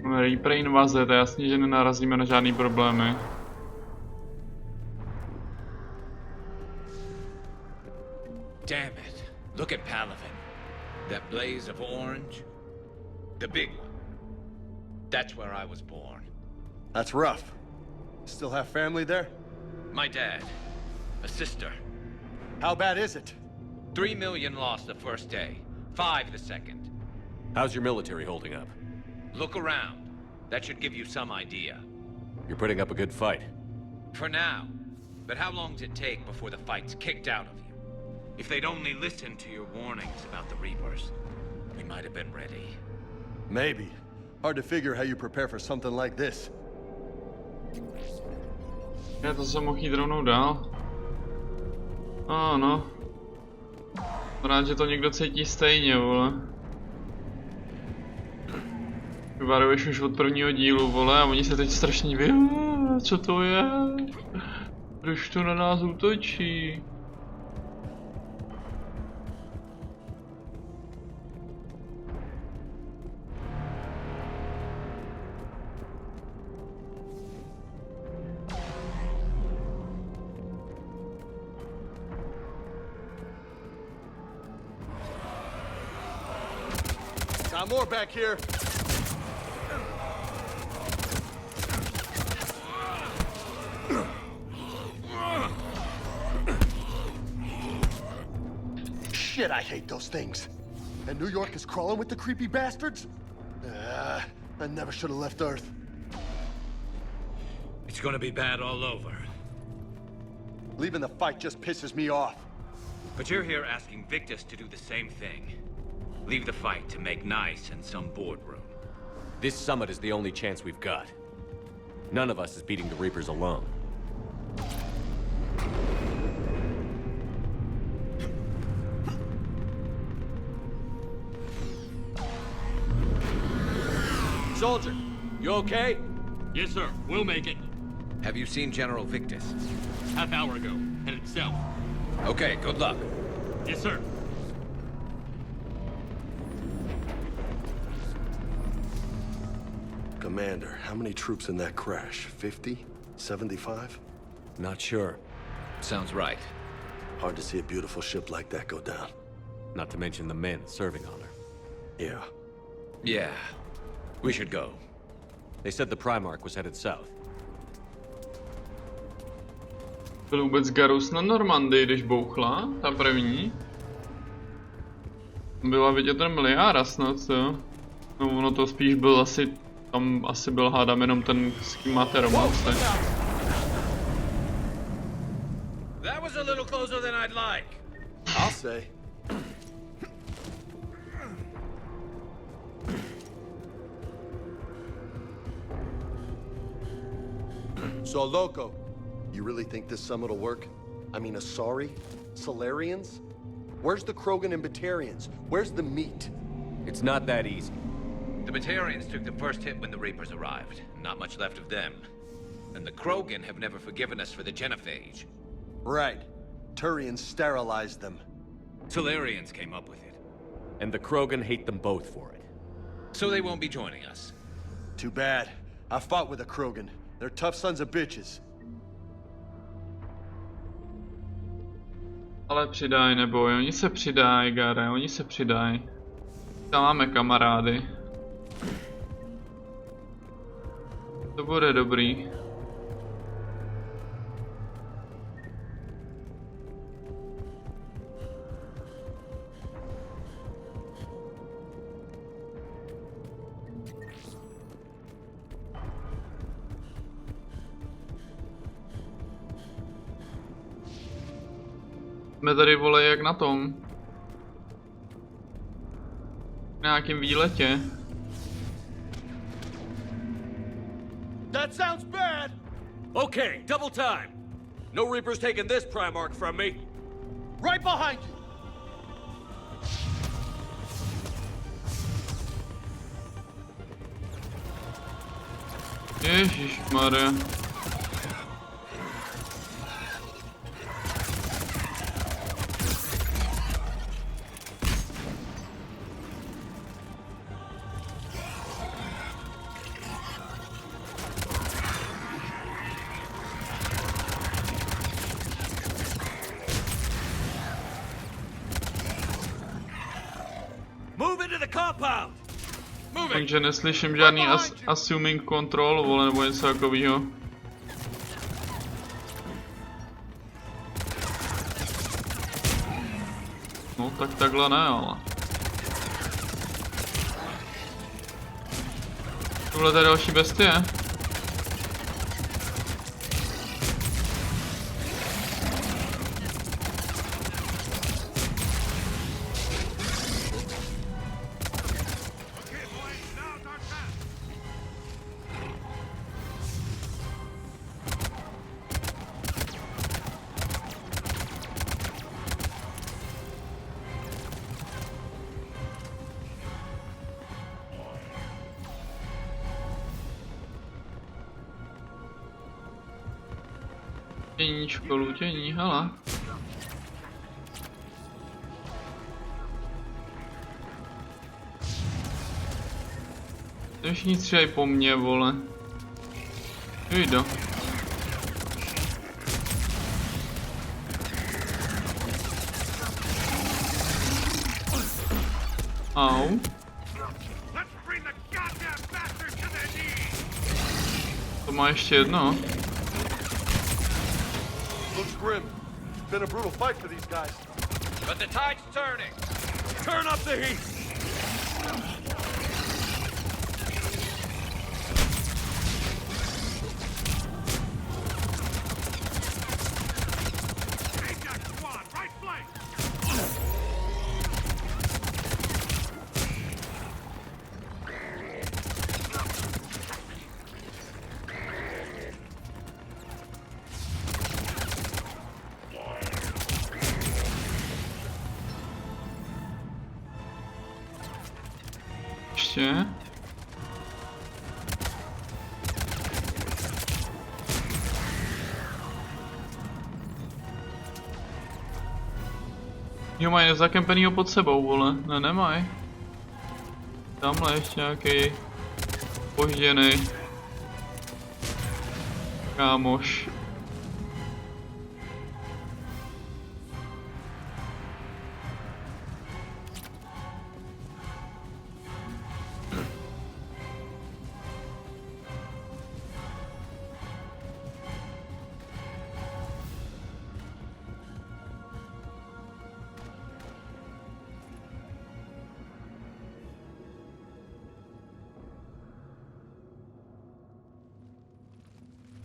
S1: Reaper invaze, to je jasný, že nenarazíme na žádný problémy.
S7: Damn it. Look at Palaven. That blaze of orange. The big one. That's where I was born.
S13: That's rough. Still have family there?
S7: My dad. A sister.
S13: How bad is it?
S7: 3 million lost the first day. 5 the second.
S5: How's your military holding up?
S7: Look around. That should give you some idea.
S5: You're putting up a good fight.
S7: For now. But how long does it take before the fight's kicked out of you? If they'd only listened to your warnings about the Reapers, we might have been ready.
S13: Maybe. Hard to figure how you prepare for something like this.
S1: Já to jsem mohl jít rovnou dál. No. Rád, že to někdo cítí stejně, vole. Vyvaruješ už od prvního dílu, vole, a oni se teď strašně co to je? Proč to na nás útočí?
S13: Got more back here. Shit, I hate those things. And New York is crawling with the creepy bastards? I never should have left Earth.
S7: It's gonna be bad all over.
S13: Leaving the fight just pisses me off.
S7: But you're here asking Victus to do the same thing. Leave the fight to make nice in some boardroom.
S5: This summit is the only chance we've got. None of us is beating the Reapers alone. Soldier, you okay?
S24: Yes, sir. We'll make it.
S7: Have you seen General Victus?
S24: Half hour ago. Headed south.
S7: Okay, good luck.
S24: Yes, sir.
S8: Commander, how many troops in that crash? 50? 75?
S5: Not sure.
S7: Sounds right.
S8: Hard to see a beautiful ship like that go down.
S5: Not to mention the men serving on her.
S8: Yeah.
S7: Yeah. We should go.
S5: They said the Primarch was headed south.
S1: Byl vůbec Garrus na Normandii, když bouchla, ta první? Byla vidět ten Liara snad, jo? No ono to spíš byl asi, tam asi byl hádám jenom ten, s kým máte romance.
S7: That was a little closer than I'd like.
S13: I'll say. So, Loco,
S8: You really think this summit will work? I mean, Asari? Solarians? Where's the Krogan and Batarians? Where's the meat?
S5: It's not that easy.
S7: The Batarians took the first hit when the Reapers arrived. Not much left of them. And the Krogan have never forgiven us for the genophage.
S13: Right. Turians sterilized them.
S7: Solarians came up with it.
S16: And the Krogan hate them both for it.
S7: So they won't be joining us.
S13: Too bad. I fought with the Krogan. They're tough sons of bitches.
S1: Ale přidaj, neboj, oni se přidají, Gare, oni se přidají. Tam máme kamarády. To bude dobrý. Jsme tady, vole, jak na tom? Na nějakým výletě.
S13: That sounds bad!
S16: Okay, double time! No Reaper's taking this Primarch from me!
S13: Right behind you!
S1: Ježišmarja.
S16: Move into the compound!
S1: Takže neslyším žádný assuming control, vole, nebo něco takového. No tak takhle ne, ale. Tohle je další bestie. Lutění, hele. Všichni střílejí po mně, vole. Jdo. Au. To má ještě jedno.
S13: Looks grim. It's been a brutal fight for these guys.
S7: But the tide's turning.
S16: Turn up the heat!
S1: Ještě. Jo, mají zakempenýho pod sebou, vole. Ne, nemají. Tamhle ještě nějaký požděnej kámoš.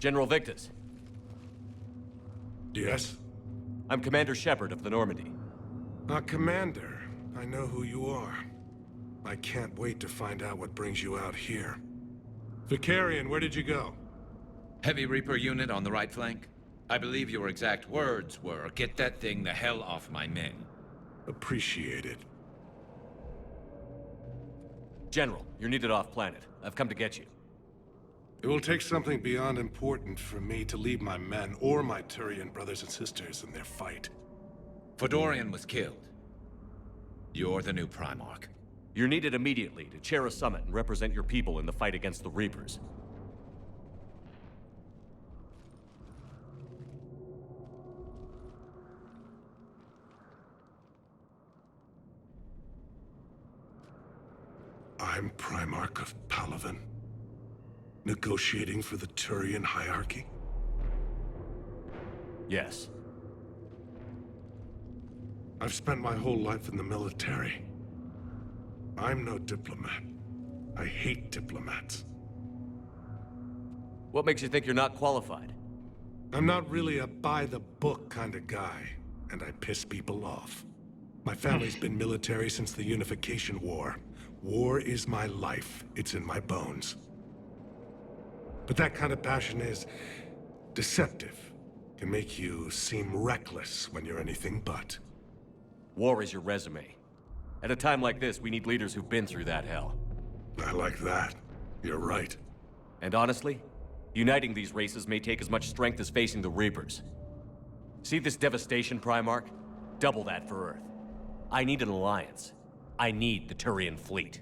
S16: General Victus.
S2: Yes?
S16: I'm Commander Shepard of the Normandy.
S2: Commander. I know who you are. I can't wait to find out what brings you out here. Vicarian, where did you go?
S7: Heavy Reaper unit on the right flank. I believe your exact words were, "Get that thing the hell off my men."
S2: Appreciate it.
S5: General, you're needed off-planet. I've come to get you.
S2: It will take something beyond important for me to leave my men or my Turian brothers and sisters in their fight.
S7: Fedorian was killed. You're the new Primarch.
S5: You're needed immediately to chair a summit and represent your people in the fight against the Reapers.
S2: I'm Primarch of Palaven. Negotiating for the Turian hierarchy?
S5: Yes.
S2: I've spent my whole life in the military. I'm no diplomat. I hate diplomats.
S5: What makes you think you're not qualified?
S2: I'm not really a by-the-book kind of guy, and I piss people off. My family's been military since the Unification War. War is my life. It's in my bones. But that kind of passion is deceptive. Can make you seem reckless when you're anything but.
S5: War is your resume. At a time like this, we need leaders who've been through that hell.
S2: I like that. You're right.
S5: And honestly, uniting these races may take as much strength as facing the Reapers. See this devastation, Primarch? Double that for Earth. I need an alliance. I need the Turian fleet.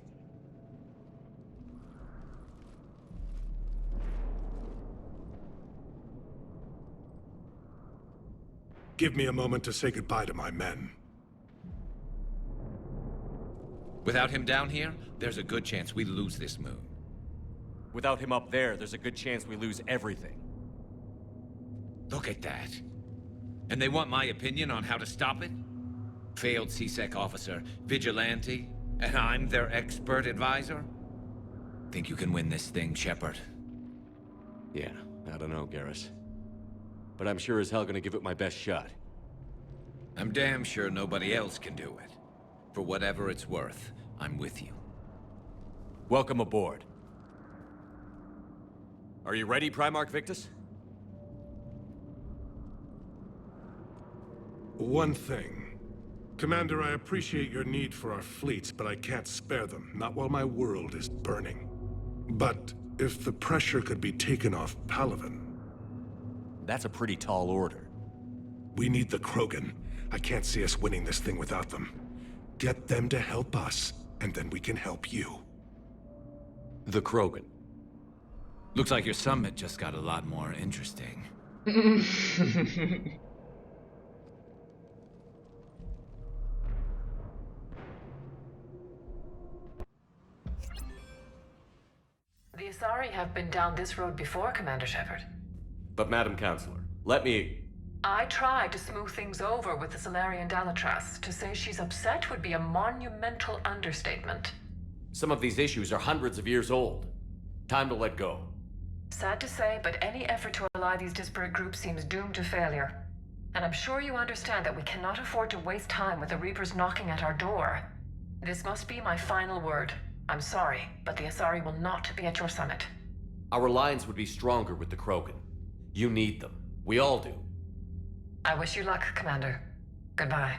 S2: Give me a moment to say goodbye to my men.
S7: Without him down here, there's a good chance we lose this moon.
S5: Without him up there's a good chance we lose everything.
S7: Look at that. And they want my opinion on how to stop it? Failed CSEC officer, vigilante, and I'm their expert advisor? Think you can win this thing, Shepard?
S5: Yeah, I don't know, Garrus. But I'm sure as hell gonna give it my best shot.
S7: I'm damn sure nobody else can do it. For whatever it's worth, I'm with you.
S5: Welcome aboard. Are you ready, Primarch Victus?
S2: One thing. Commander, I appreciate your need for our fleets, but I can't spare them. Not while my world is burning. But if the pressure could be taken off Palaven...
S5: That's a pretty tall order.
S2: We need the Krogan. I can't see us winning this thing without them. Get them to help us, and then we can help you.
S5: The Krogan.
S7: Looks like your summit just got a lot more interesting.
S23: The Asari have been down this road before, Commander Shepard.
S5: But Madam Counselor, let me...
S23: I tried to smooth things over with the Solarian Dalatras. To say she's upset would be a monumental understatement.
S5: Some of these issues are hundreds of years old. Time to let go.
S23: Sad to say, but any effort to ally these disparate groups seems doomed to failure. And I'm sure you understand that we cannot afford to waste time with the Reapers knocking at our door. This must be my final word. I'm sorry, but the Asari will not be at your summit.
S5: Our alliance would be stronger with the Krogan. You need them. We all do.
S23: I wish you luck, Commander. Goodbye.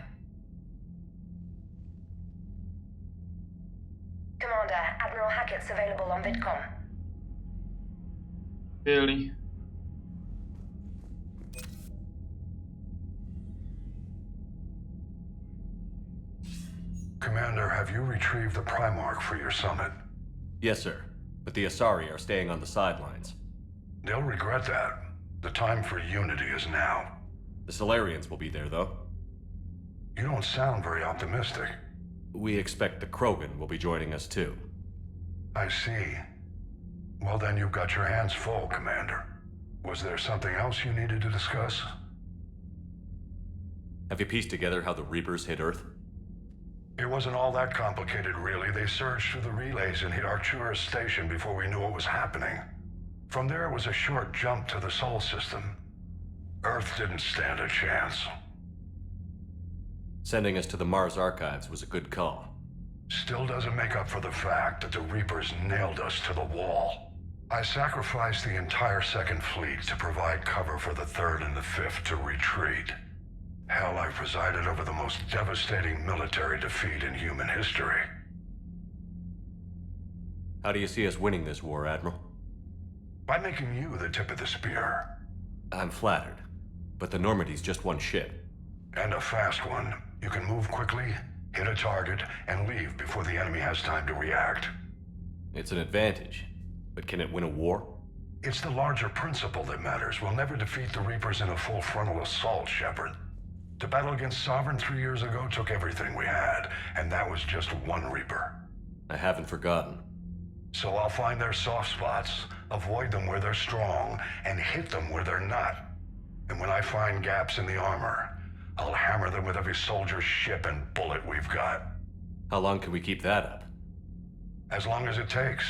S6: Commander, Admiral Hackett's available on VidCom.
S1: Really?
S10: Commander, have you retrieved the Primarch for your summit?
S5: Yes, sir. But the Asari are staying on the sidelines.
S10: They'll regret that. The time for unity is now.
S5: The Solarians will be there, though.
S10: You don't sound very optimistic.
S5: We expect the Krogan will be joining us, too.
S10: I see. Well, then you've got your hands full, Commander. Was there something else you needed to discuss?
S5: Have you pieced together how the Reapers hit Earth?
S10: It wasn't all that complicated, really. They surged through the relays and hit Arcturus Station before we knew what was happening. From there, it was a short jump to the Sol system. Earth didn't stand a chance.
S5: Sending us to the Mars Archives was a good call.
S10: Still doesn't make up for the fact that the Reapers nailed us to the wall. I sacrificed the entire Second Fleet to provide cover for the Third and the Fifth to retreat. Hell, I presided over the most devastating military defeat in human history.
S5: How do you see us winning this war, Admiral?
S10: By making you the tip of the spear.
S5: I'm flattered, but the Normandy's just one ship.
S10: And a fast one. You can move quickly, hit a target, and leave before the enemy has time to react.
S5: It's an advantage, but can it win a war?
S10: It's the larger principle that matters. We'll never defeat the Reapers in a full frontal assault, Shepard. The battle against Sovereign 3 years ago took everything we had, and that was just one Reaper.
S5: I haven't forgotten.
S10: So I'll find their soft spots, avoid them where they're strong, and hit them where they're not. And when I find gaps in the armor, I'll hammer them with every soldier, ship, and bullet we've got.
S5: How long can we keep that up?
S10: As long as it takes.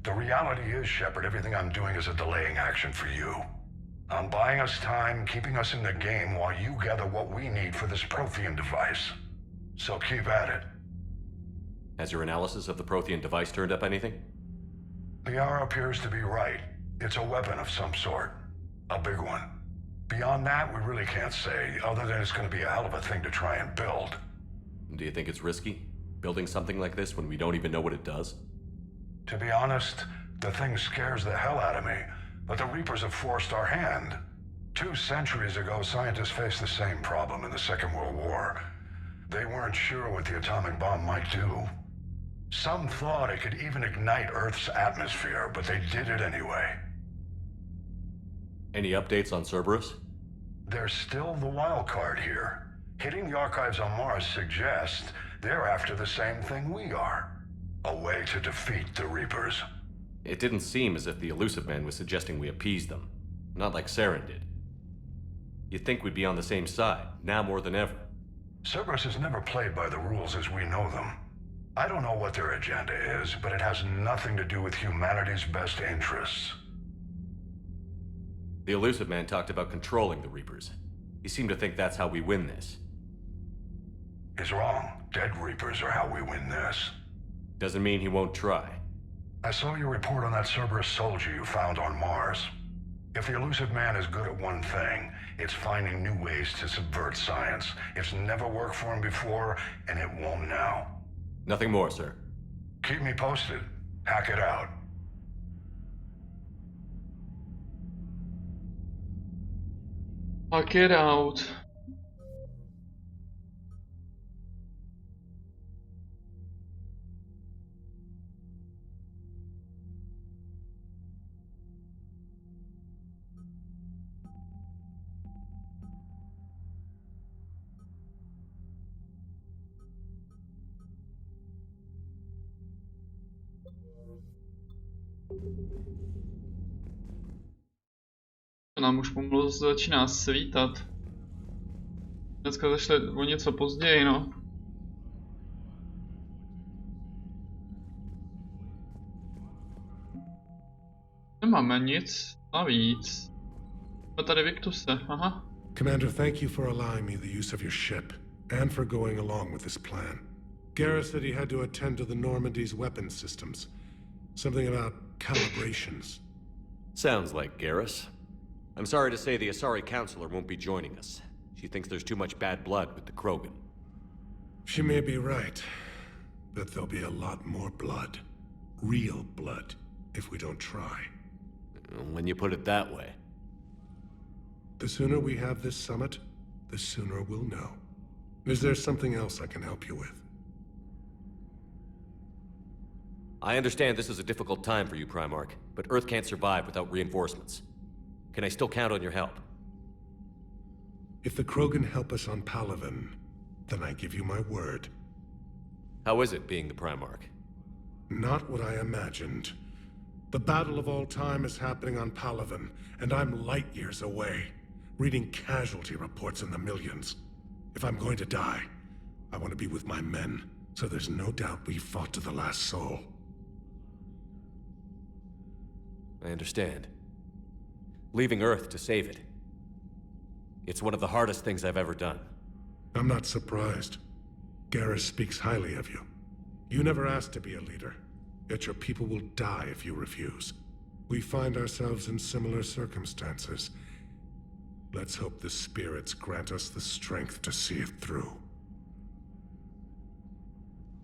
S10: The reality is, Shepard, everything I'm doing is a delaying action for you. I'm buying us time, keeping us in the game while you gather what we need for this Prothean device. So keep at it.
S5: Has your analysis of the Prothean device turned up anything?
S10: Liara appears to be right. It's a weapon of some sort. A big one. Beyond that, we really can't say, other than it's going to be a hell of a thing to try and build.
S5: Do you think it's risky, building something like this when we don't even know what it does?
S10: To be honest, the thing scares the hell out of me, but the Reapers have forced our hand. 2 centuries ago, scientists faced the same problem in the Second World War. They weren't sure what the atomic bomb might do. Some thought it could even ignite Earth's atmosphere, but they did it anyway.
S5: Any updates on Cerberus?
S10: They're still the wild card here. Hitting the archives on Mars suggests they're after the same thing we are. A way to defeat the Reapers.
S5: It didn't seem as if the Illusive Man was suggesting we appease them. Not like Saren did. You'd think we'd be on the same side, now more than ever.
S10: Cerberus has never played by the rules as we know them. I don't know what their agenda is, but it has nothing to do with humanity's best interests.
S5: The Illusive Man talked about controlling the Reapers. He seemed to think that's how we win this.
S10: He's wrong. Dead Reapers are how we win this.
S5: Doesn't mean he won't try.
S10: I saw your report on that Cerberus soldier you found on Mars. If the Illusive Man is good at one thing, it's finding new ways to subvert science. It's never worked for him before, and it won't now.
S5: Nothing more, sir.
S10: Keep me posted. Hack it out.
S1: Hack it out. Nám už pomalu začíná svítat. Dneska zašle o něco později, no. Nemáme nic navíc. A tady Victuse, aha.
S2: Commander, thank you for allowing me the use of your ship, and for going along with this plan. Garrus said he had to attend to the Normandy's weapon systems. Something about calibrations.
S16: Sounds like Garrus. I'm sorry to say the Asari Counselor won't be joining us. She thinks there's too much bad blood with the Krogan.
S2: She may be right, but there'll be a lot more blood. Real blood, if we don't try.
S16: When you put it that way.
S2: The sooner we have this summit, the sooner we'll know. Is there something else I can help you with?
S16: I understand this is a difficult time for you, Primarch, but Earth can't survive without reinforcements. Can I still count on your help?
S2: If the Krogan help us on Palaven, then I give you my word.
S16: How is it being the Primarch?
S2: Not what I imagined. The battle of all time is happening on Palaven, and I'm light years away, reading casualty reports in the millions. If I'm going to die, I want to be with my men, so there's no doubt we fought to the last soul.
S16: I understand. Leaving Earth to save it. It's one of the hardest things I've ever done.
S2: I'm not surprised. Garrus speaks highly of you. You never asked to be a leader, yet your people will die if you refuse. We find ourselves in similar circumstances. Let's hope the spirits grant us the strength to see it through.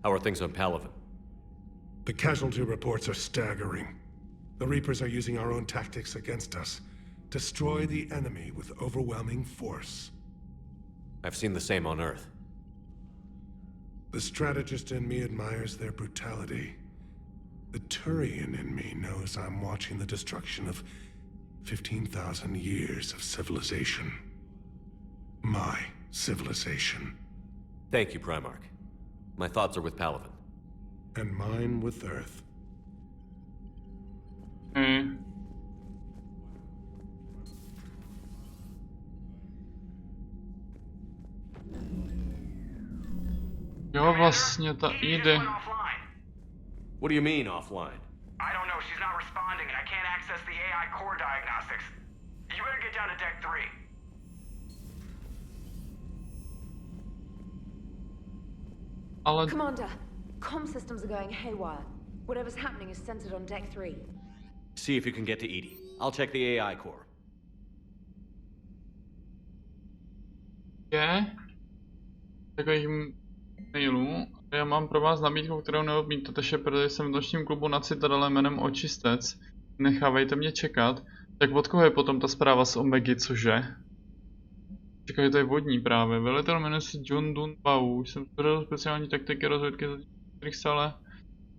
S16: How are things on Palaven?
S2: The casualty reports are staggering. The Reapers are using our own tactics against us. Destroy the enemy with overwhelming force.
S5: I've seen the same on Earth.
S2: The strategist in me admires their brutality. The Turian in me knows I'm watching the destruction of 15,000 years of civilization. My civilization.
S5: Thank you, Primarch. My thoughts are with Palaven.
S2: And mine with Earth.
S1: Jo, vlastně ta ID.
S5: What do you mean, offline?
S11: I don't know, she's not responding and I can't access the AI core diagnostics. You better get down to deck 3.
S1: Ale...
S15: Commander, comm systems are going haywire. Whatever's happening is centered on deck 3.
S5: See if you can get to EDI. I'll check the AI core.
S1: Je? Takových mailů. Já mám pro vás nabídku, kterou neodmítáte, protože jsem v nočním klubu na Citadele jménem Očistec. Nechávejte mě čekat. Tak od koho je potom ta zpráva z Omegy, cože? Čekaj, to je vodní právě. Velitel jmenuje se John Dun Bau. Jsem studoval speciální taktiky rozvědky, za kterých se ale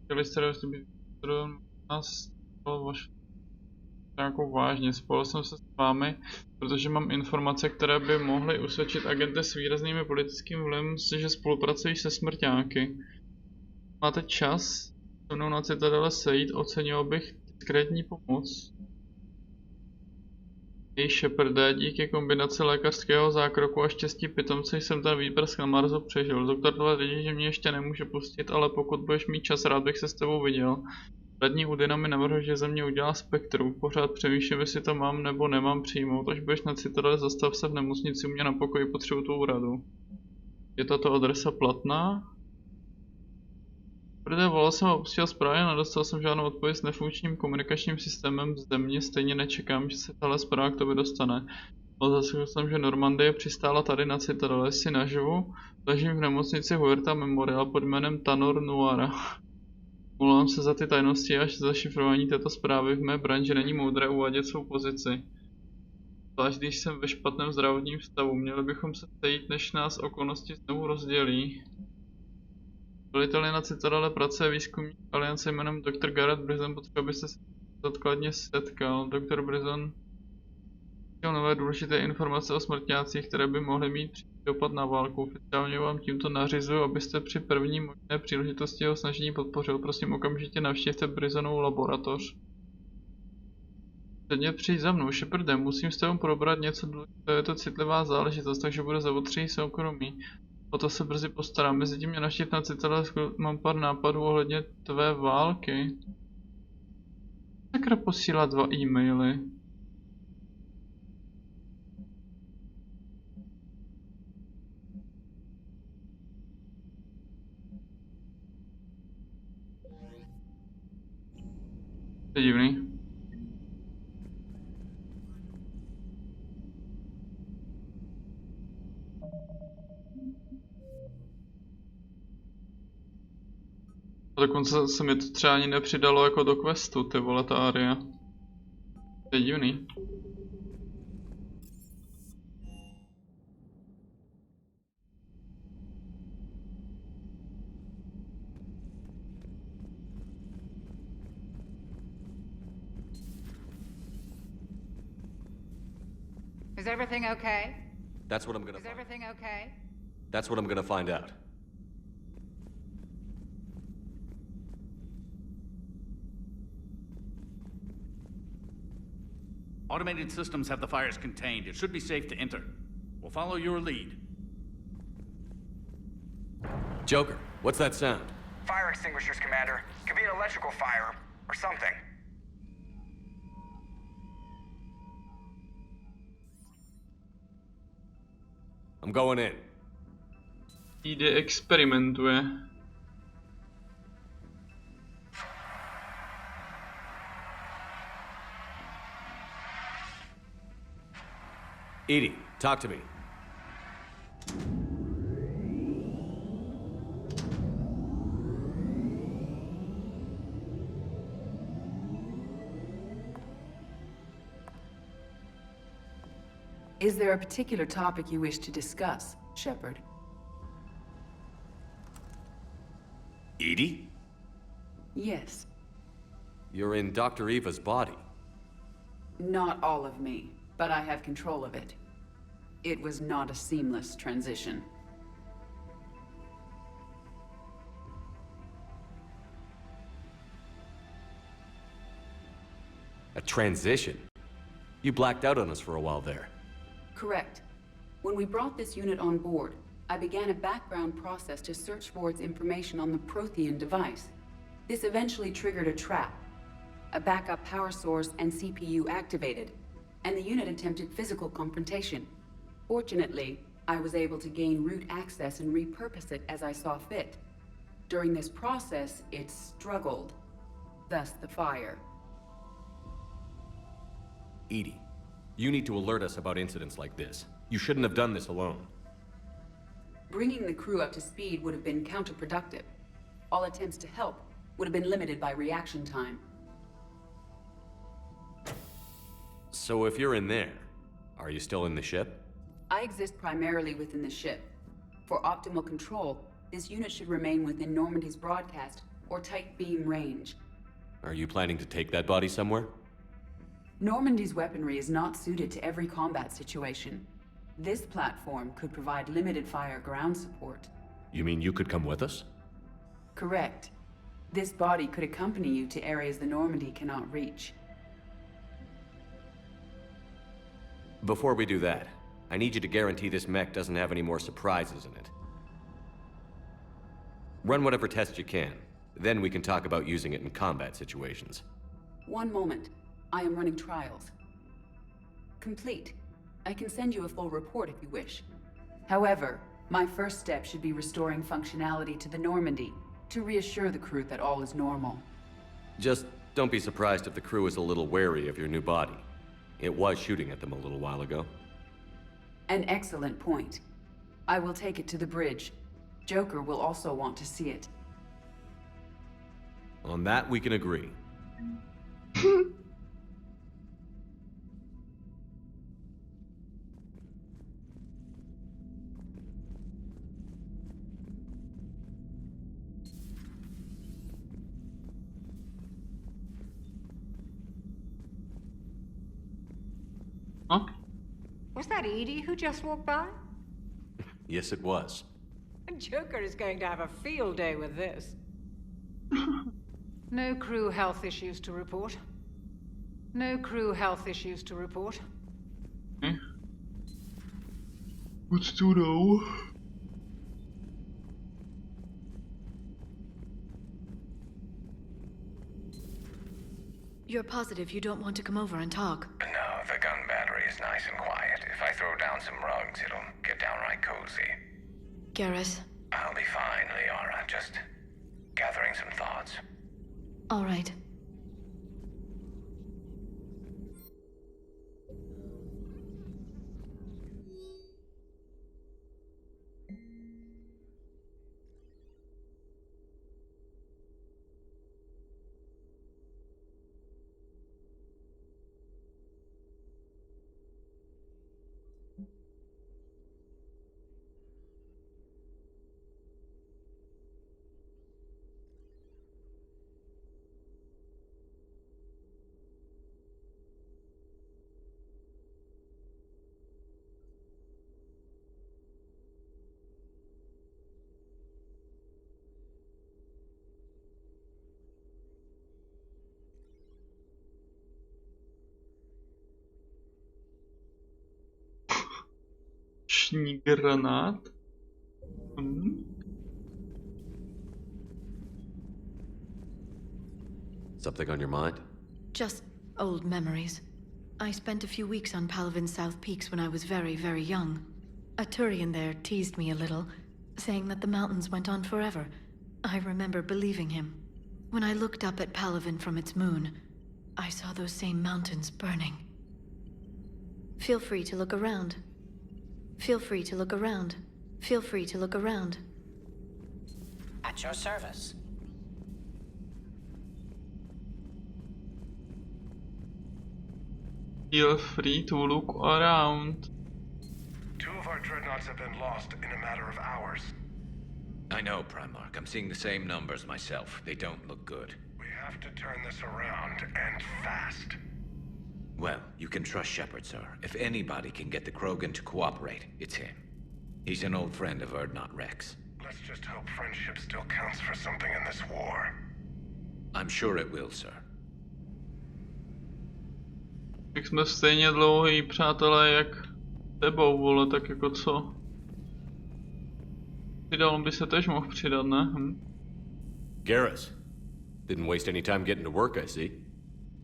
S1: chtěli starostí být nás vaše nějakou vážně. Spojil jsem se s vámi, protože mám informace, které by mohly usvědčit agenty s výraznými politickým vlivem, že spolupracují se smrťáky. Máte čas se mnou na Citadele sejít, ocenil bych diskrétní pomoc. Její Shepardé, díky kombinaci lékařského zákroku a štěstí pitomce jsem ten výprsk na Marsu přežil. Doktor tvrdí, že mě ještě nemůže pustit, ale pokud budeš mít čas, rád bych se s tebou viděl. Radní Udina mi navrhl, že ze mě udělá Spektrum. Pořád přemýšlím, jestli to mám nebo nemám přijmout. Až budeš na Citadele, zastav se v nemocnici u mě na pokoji, potřebuji tvou radu. Je tato adresa platná? Protože volal jsem a opustil zprávy a nedostal jsem žádnou odpověď s nefunkčním komunikačním systémem z země, stejně nečekám, že se tahle zpráva k tobě dostane. Ale zaslechl jsem, že Normandie přistála tady na Citadele, si naživu, ležím v nemocnici Huerta Memorial pod jménem Tanor Nuara. Volám se za ty tajnosti až zašifrování této zprávy v mé branži není moudré uvádět svou pozici. Zvlášť když jsem ve špatném zdravotním stavu, měli bychom se sejít, než nás okolnosti znovu rozdělí. Velitel na Citadele pracuje výzkumník aliance jménem Dr. Garrett Brizon, potřeba byste se odkladně setkal. Dr. Brizon chtěl nové důležité informace o smrťácích, které by mohly mít dopad na válku. Oficiálně vám tímto nařizuju, abyste při první možné příležitosti jeho snažení podpořil. Prosím, okamžitě navštivte Brizonovu laboratoř. Předně přijď za mnou, Shepardé, musím s tebou probrat něco důležitého, je to citlivá záležitost, takže bude zapotřebí soukromí. O to se brzy postarám. Mezitím mě navštiv na Citadele, mám pár nápadů ohledně tvé války. Sakra posílá 2 e-maily. To je divný. A dokonce se mi to třeba ani nepřidalo jako do questu, ty vole, ta aria. To je divný.
S9: Is everything okay?
S5: That's what I'm gonna
S9: Is
S5: find.
S9: everything okay?
S5: That's what I'm gonna find out.
S18: Automated systems have the fires contained. It should be safe to enter. We'll follow your lead.
S5: Joker, what's that sound?
S11: Fire extinguishers, Commander. Could be an electrical fire, or something.
S5: I'm going in.
S1: Jde experimentuje.
S5: EDI, talk to me.
S12: Is there a particular topic you wish to discuss, Shepard?
S5: Edie?
S12: Yes.
S16: You're in Dr. Eva's body.
S12: Not all of me, but I have control of it. It was not a seamless transition.
S16: A transition? You blacked out on us for a while there.
S12: Correct. When we brought this unit on board, I began a background process to search for its information on the Prothean device. This eventually triggered a trap. A backup power source and CPU activated, and the unit attempted physical confrontation. Fortunately, I was able to gain root access and repurpose it as I saw fit. During this process, it struggled. Thus the fire.
S16: Edie, you need to alert us about incidents like this. You shouldn't have done this alone.
S12: Bringing the crew up to speed would have been counterproductive. All attempts to help would have been limited by reaction time.
S16: So if you're in there, are you still in the ship?
S12: I exist primarily within the ship. For optimal control, this unit should remain within Normandy's broadcast or tight beam range.
S16: Are you planning to take that body somewhere?
S12: Normandy's weaponry is not suited to every combat situation. This platform could provide limited fire ground support.
S16: You mean you could come with us?
S12: Correct. This body could accompany you to areas the Normandy cannot reach.
S16: Before we do that, I need you to guarantee this mech doesn't have any more surprises in it. Run whatever tests you can. Then we can talk about using it in combat situations.
S12: One moment. I am running trials. Complete. I can send you a full report if you wish. However, my first step should be restoring functionality to the Normandy to reassure the crew that all is normal.
S16: Just don't be surprised if the crew is a little wary of your new body. It was shooting at them a little while ago.
S12: An excellent point. I will take it to the bridge. Joker will also want to see it.
S16: On that, we can agree.
S1: Huh?
S9: Was that Edie who just walked by?
S16: Yes, it was.
S9: Joker is going to have a field day with this. No crew health issues to report. No crew health issues to report.
S1: Good to know.
S14: You're positive you don't want to come over and talk?
S17: No, the gun battery is nice and quiet. If I throw down some rugs, it'll get downright cozy.
S14: Garrus?
S17: I'll be fine, Liara. Just gathering some thoughts.
S14: All right.
S1: Granat?
S16: Something on your mind?
S14: Just old memories. I spent a few weeks on Palaven's South Peaks when I was very, very young. A Turian there teased me a little, saying that the mountains went on forever. I remember believing him. When I looked up at Palaven from its moon, I saw those same mountains burning. Feel free to look around. Feel free to look around. Feel free to look around.
S19: At your service.
S1: Feel free to look around.
S10: of our dreadnoughts have been lost in a matter of hours.
S7: I know, Primarch. I'm seeing the same numbers myself. They don't look good.
S10: We have to turn this around, and fast.
S7: Well, you can trust Shepard, sir. If anybody can get the Krogan to cooperate, it's him. He's an old friend of Urdnot Rex.
S10: Let's just hope friendship still counts for something in this war.
S7: I'm sure it will, sir.
S1: Jak jsme stejně dlouhý přátelé jak tebou, vole, tak jako co? Přidal by se tež mohl přidat, ne?
S16: Garrus, didn't waste any time getting to work, I see.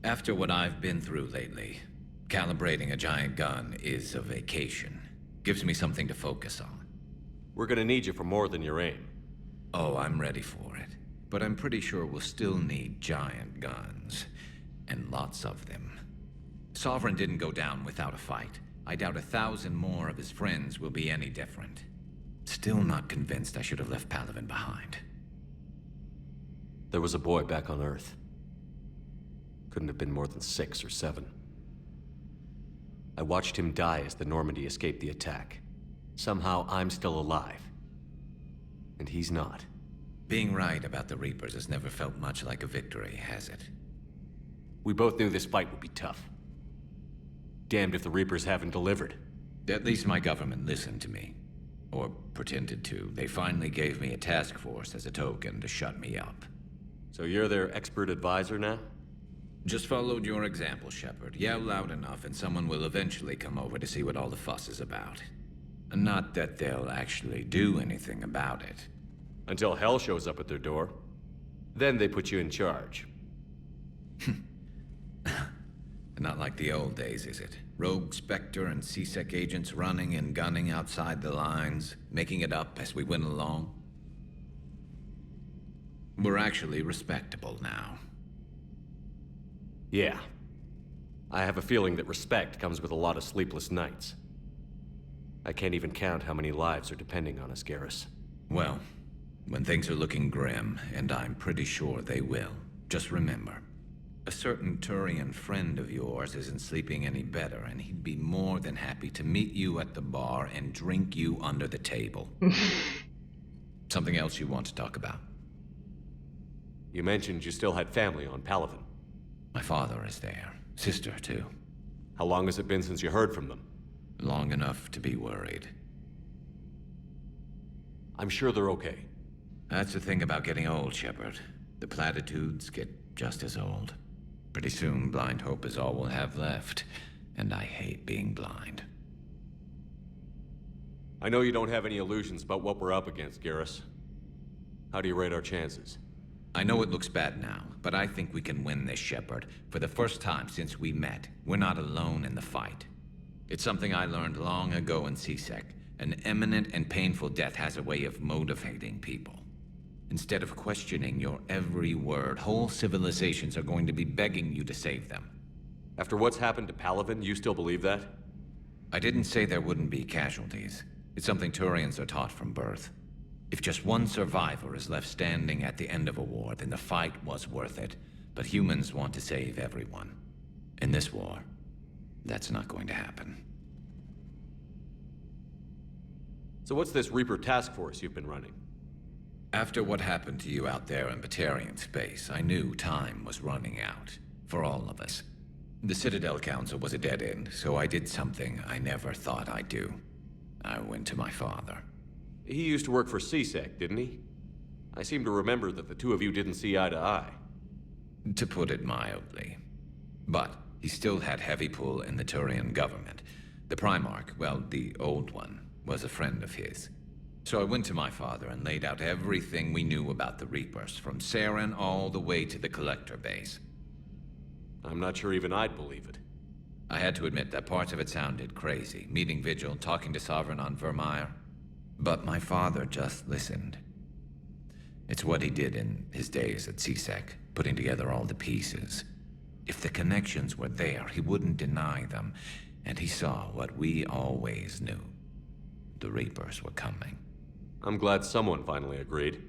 S7: After what I've been through lately, calibrating a giant gun is a vacation. Gives me something to focus on.
S16: We're gonna need you for more than your aim.
S7: Oh, I'm ready for it. But I'm pretty sure we'll still need giant guns. And lots of them. Sovereign didn't go down without a fight. I doubt 1,000 more of his friends will be any different. Still not convinced I should have left Palaven behind.
S16: There was a boy back on Earth. Couldn't have been more than 6 or 7. I watched him die as the Normandy escaped the attack. Somehow I'm still alive. And he's not.
S7: Being right about the Reapers has never felt much like a victory, has it?
S16: We both knew this fight would be tough. Damned if the Reapers haven't delivered.
S7: At least my government listened to me. Or pretended to. They finally gave me a task force as a token to shut me up.
S16: So you're their expert advisor now?
S7: Just followed your example, Shepard. Yell loud enough and someone will eventually come over to see what all the fuss is about. Not that they'll actually do anything about it.
S16: Until hell shows up at their door. Then they put you in charge.
S7: Not like the old days, is it? Rogue Spectre and C-Sec agents running and gunning outside the lines, making it up as we went along. We're actually respectable now.
S16: Yeah. I have a feeling that respect comes with a lot of sleepless nights. I can't even count how many lives are depending on us, Garrus.
S7: Well, when things are looking grim, and I'm pretty sure they will, just remember, a certain Turian friend of yours isn't sleeping any better, and he'd be more than happy to meet you at the bar and drink you under the table. Something else you want to talk about?
S16: You mentioned you still had family on Palaven.
S7: My father is there. Sister, too.
S16: How long has it been since you heard from them?
S7: Long enough to be worried.
S16: I'm sure they're okay.
S7: That's the thing about getting old, Shepard. The platitudes get just as old. Pretty soon, blind hope is all we'll have left. And I hate being blind.
S16: I know you don't have any illusions about what we're up against, Garrus. How do you rate our chances?
S7: I know it looks bad now, but I think we can win this, Shepard. For the first time since we met, we're not alone in the fight. It's something I learned long ago in C-Sec. An imminent and painful death has a way of motivating people. Instead of questioning your every word, whole civilizations are going to be begging you to save them.
S16: After what's happened to Palaven, you still believe that?
S7: I didn't say there wouldn't be casualties. It's something Turians are taught from birth. If just one survivor is left standing at the end of a war, then the fight was worth it. But humans want to save everyone. In this war, that's not going to happen.
S16: So what's this Reaper task force you've been running?
S7: After what happened to you out there in Batarian space, I knew time was running out. For all of us. The Citadel Council was a dead end, so I did something I never thought I'd do. I went to my father.
S16: He used to work for C-Sec, didn't he? I seem to remember that the two of you didn't see eye to eye.
S7: To put it mildly. But he still had heavy pull in the Turian government. The Primarch, well, the old one, was a friend of his. So I went to my father and laid out everything we knew about the Reapers, from Saren all the way to the Collector base.
S16: I'm not sure even I'd believe it.
S7: I had to admit that parts of it sounded crazy, meeting Vigil, talking to Sovereign on Vermeer. But my father just listened. It's what he did in his days at C-Sec, putting together all the pieces. If the connections were there, he wouldn't deny them, and he saw what we always knew. The Reapers were coming.
S16: I'm glad someone finally agreed.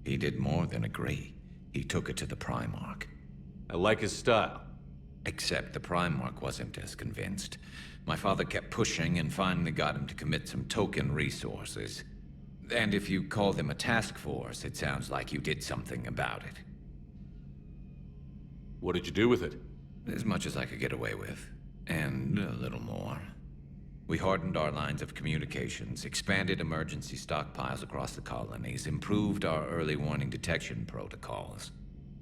S7: He did more than agree. He took it to the Primarch.
S16: I like his style.
S7: Except the Primarch wasn't as convinced. My father kept pushing and finally got him to commit some token resources. And if you call them a task force, it sounds like you did something about it.
S16: What did you do with it?
S7: As much as I could get away with. And a little more. We hardened our lines of communications, expanded emergency stockpiles across the colonies, improved our early warning detection protocols.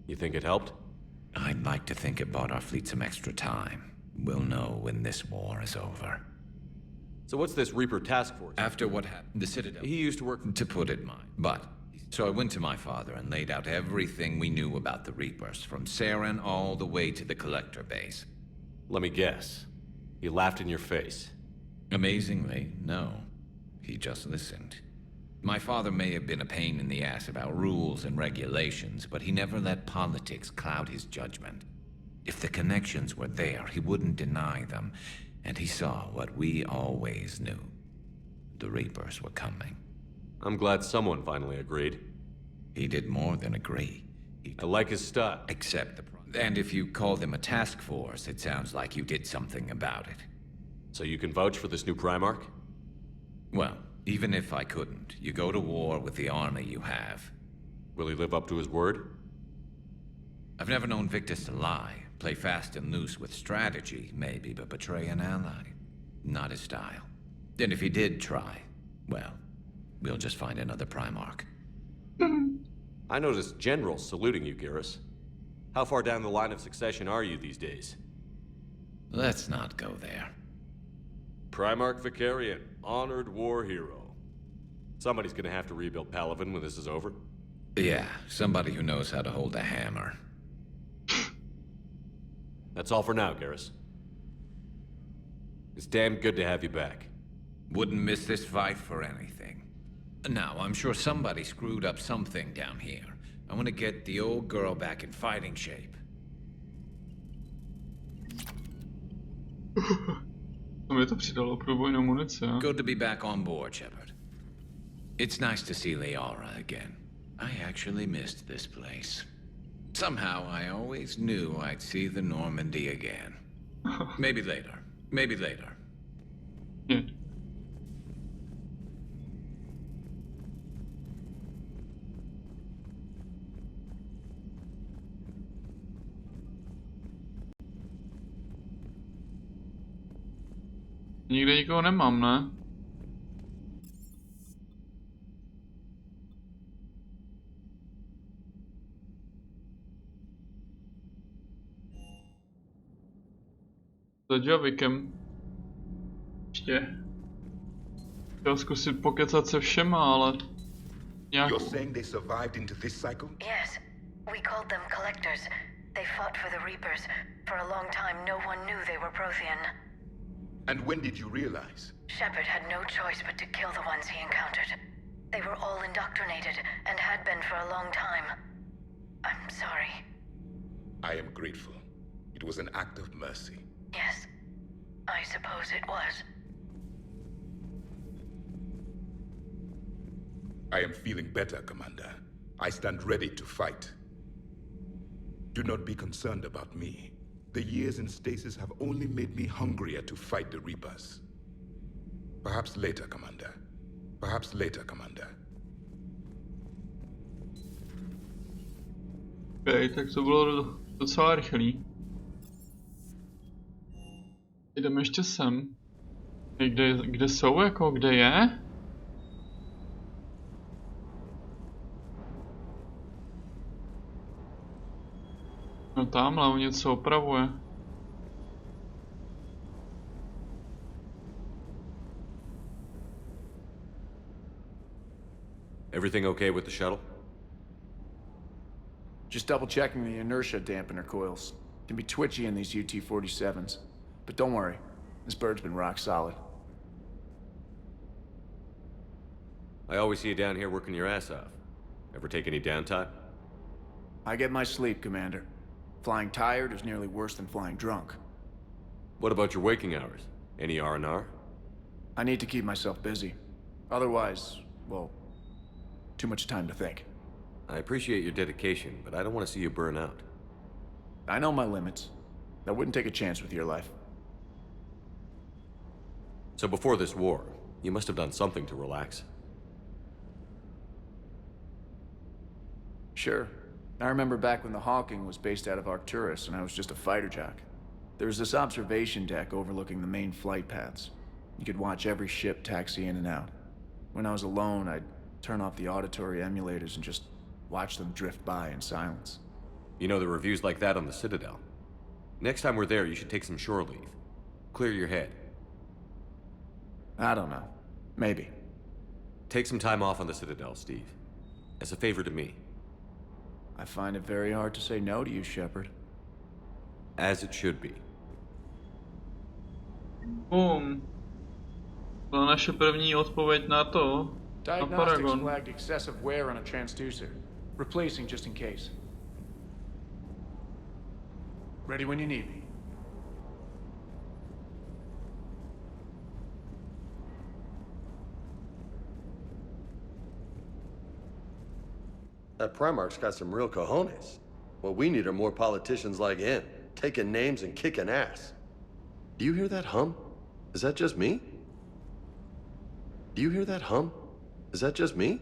S16: You think it helped?
S7: I'd like to think it bought our fleet some extra time. We'll know when this war is over.
S16: So what's this Reaper task force?
S7: After what happened, the Citadel...
S16: He used to work...
S7: To put it mine. But... So I went to my father and laid out everything we knew about the Reapers, from Saren all the way to the Collector base.
S16: Let me guess. He laughed in your face.
S7: Amazingly, no. He just listened. My father may have been a pain in the ass about rules and regulations, but he never let politics cloud his judgment. If the connections were there, he wouldn't deny them, and he saw what we always knew. The Reapers were coming.
S16: I'm glad someone finally agreed.
S7: He did more than agree.
S16: I like his style.
S7: Accept the... And if you call them a task force, it sounds like you did something about it.
S16: So you can vouch for this new Primarch?
S7: Well, even if I couldn't, you go to war with the army you have.
S16: Will he live up to his word?
S7: I've never known Victus to lie. Play fast and loose with strategy, maybe, but betray an ally. Not his style. And if he did try, well, we'll just find another Primarch.
S16: I noticed generals saluting you, Garrus. How far down the line of succession are you these days?
S7: Let's not go there.
S16: Primarch Vicarian, honored war hero. Somebody's gonna have to rebuild Palaven when this is over.
S7: Yeah, somebody who knows how to hold a hammer.
S16: That's all for now, Garrus. It's damn good to have you back.
S7: Wouldn't miss this fight for anything. Now, I'm sure somebody screwed up something down here. I want to get the old girl back in fighting shape.
S1: Mi to přidalo průbojnou munici, jo?
S7: Good to be back on board, Shepard. It's nice to see Liara again. I actually missed this place. Somehow, I always knew I'd see the Normandy again. Maybe later. Maybe later.
S1: Yeah. Nikde nikoho nemám, ne? Za Javikem. Ještě. Chtěl zkusit pokecat se všema, ale...
S3: You're saying they survived into this cycle?
S6: Yes. We called them Collectors. They fought for the Reapers. For a long time, no one knew they were Prothean.
S3: And when did you realize?
S6: Shepard had no choice but to kill the ones he encountered. They were all indoctrinated, and had been for a long time. I'm sorry.
S3: I am grateful. It was an act of mercy.
S6: Yes, I suppose it was.
S3: I am feeling better, Commander. I stand ready to fight. Do not be concerned about me. The years in stasis have only made me hungrier to fight the Reapers. Perhaps later, Commander. Perhaps later, Commander.
S1: Okay, tak to bylo docela rychlý. Jdeme ještě sem. Kde jsou, jako, kde je? No tamhle, on něco opravuje.
S16: Everything okay with the shuttle?
S20: Just double checking the inertia dampener coils. Can be twitchy in these UT-47s. But don't worry, this bird's been rock solid.
S16: I always see you down here working your ass off. Ever take any downtime?
S20: I get my sleep, Commander. Flying tired is nearly worse than flying drunk.
S16: What about your waking hours? Any R&R?
S20: I need to keep myself busy. Otherwise, well, too much time to think.
S16: I appreciate your dedication, but I don't want to see you burn out.
S20: I know my limits. I wouldn't take a chance with your life.
S16: So before this war, you must have done something to relax.
S20: Sure. I remember back when the Hawking was based out of Arcturus and I was just a fighter jock. There was this observation deck overlooking the main flight paths. You could watch every ship taxi in and out. When I was alone, I'd turn off the auditory emulators and just watch them drift by in silence.
S16: You know, the reviews like that on the Citadel. Next time we're there, you should take some shore leave. Clear your head.
S20: I don't know. Maybe.
S16: Take some time off on the Citadel, Steve. As a favor to me.
S20: I find it very hard to say no to you, Shepard.
S16: As it should be.
S1: Boom. Byla naše první odpověď na to. Na
S20: Diagnostics
S1: Paragon.
S20: flagged excessive wear on a transducer. Replacing just in case. Ready when you need me.
S8: That Primarch's got some real cojones. What we need are more politicians like him, taking names and kicking ass. Do you hear that hum? Is that just me? Do you hear that hum? Is that just me?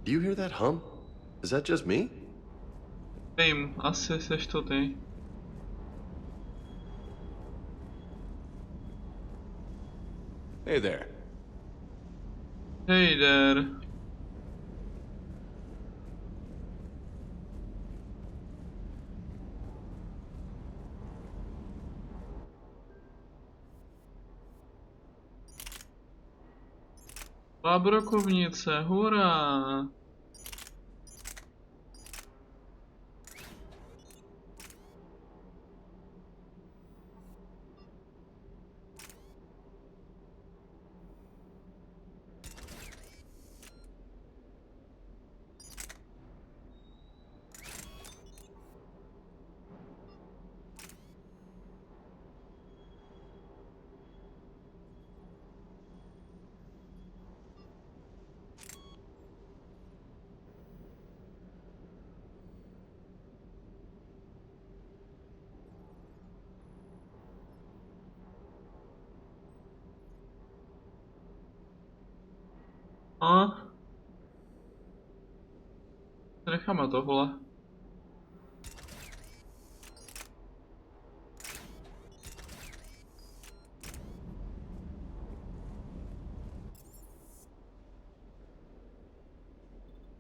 S8: Do you hear that hum? Is that just me?
S1: Vím, asi seš to ty.
S16: Hey there.
S1: Hey there. Brokovnice, hurá! A necháme tohle.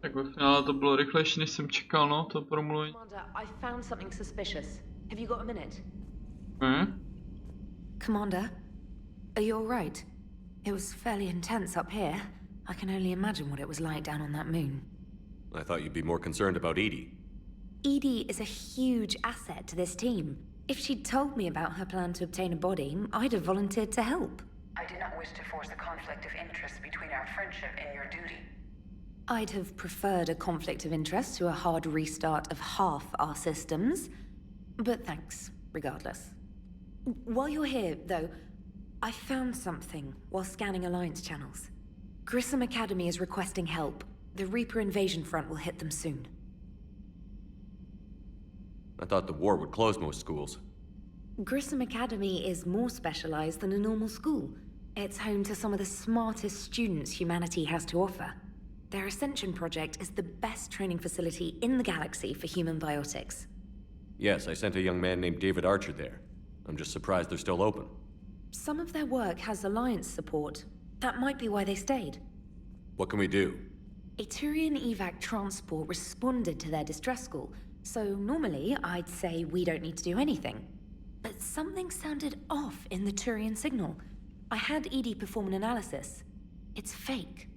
S1: Tak ve finále to bylo rychlejší, než jsem čekal, no, to promluvení.
S4: Commander, I found something suspicious. Have you got a minute?
S15: Commander, are you alright? It was fairly intense up here. I can only imagine what it was like down on that moon.
S16: I thought you'd be more concerned about Edie.
S15: Edie is a huge asset to this team. If she'd told me about her plan to obtain a body, I'd have volunteered to help.
S6: I did not wish to force a conflict of interest between our friendship and your duty.
S15: I'd have preferred a conflict of interest to a hard restart of half our systems. But thanks, regardless. While you're here, though, I found something while scanning Alliance channels. Grissom Academy is requesting help. The Reaper invasion front will hit them soon.
S16: I thought the war would close most schools.
S15: Grissom Academy is more specialized than a normal school. It's home to some of the smartest students humanity has to offer. Their Ascension project is the best training facility in the galaxy for human biotics.
S16: Yes, I sent a young man named David Archer there. I'm just surprised they're still open.
S15: Some of their work has Alliance support. That might be why they stayed.
S16: What can we do?
S15: A Turian evac transport responded to their distress call, so normally I'd say we don't need to do anything. But something sounded off in the Turian signal. I had Edie perform an analysis. It's fake.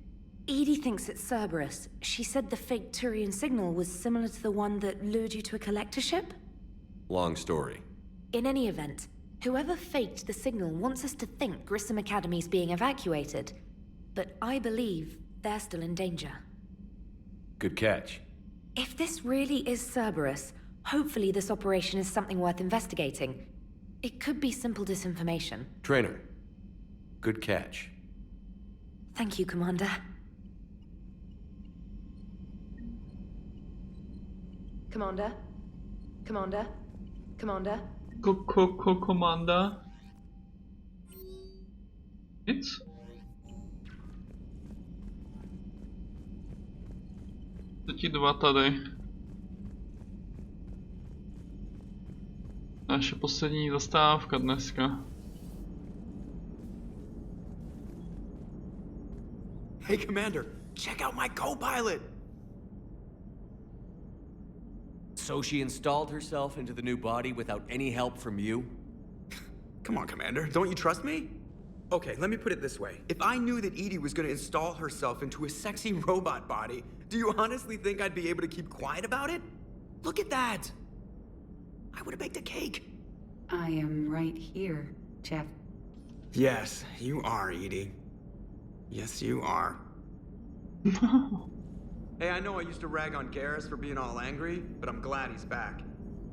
S15: Edie thinks it's Cerberus. She said the fake Turian signal was similar to the one that lured you to a collector ship?
S16: Long story.
S15: In any event, whoever faked the signal wants us to think Grissom Academy's being evacuated. But I believe they're still in danger.
S16: Good catch.
S15: If this really is Cerberus, hopefully this operation is something worth investigating. It could be simple disinformation.
S16: Trainer. Good catch.
S15: Thank you, Commander.
S4: Commander? Commander? Commander?
S1: Komanda. Nic? To ti dva tady. Naše poslední zastávka dneska.
S13: Hey, Commander, check out my co-pilot!
S5: So she installed herself into the new body without any help from you?
S13: Come on, Commander, don't you trust me? Okay, let me put it this way. If I knew that EDI was gonna install herself into a sexy robot body, do you honestly think I'd be able to keep quiet about it? Look at that! I would have baked a cake.
S12: I am right here, Jeff.
S13: Yes, you are, EDI. Yes, you are. Hey, I know I used to rag on Garrus for being all angry, but I'm glad he's back.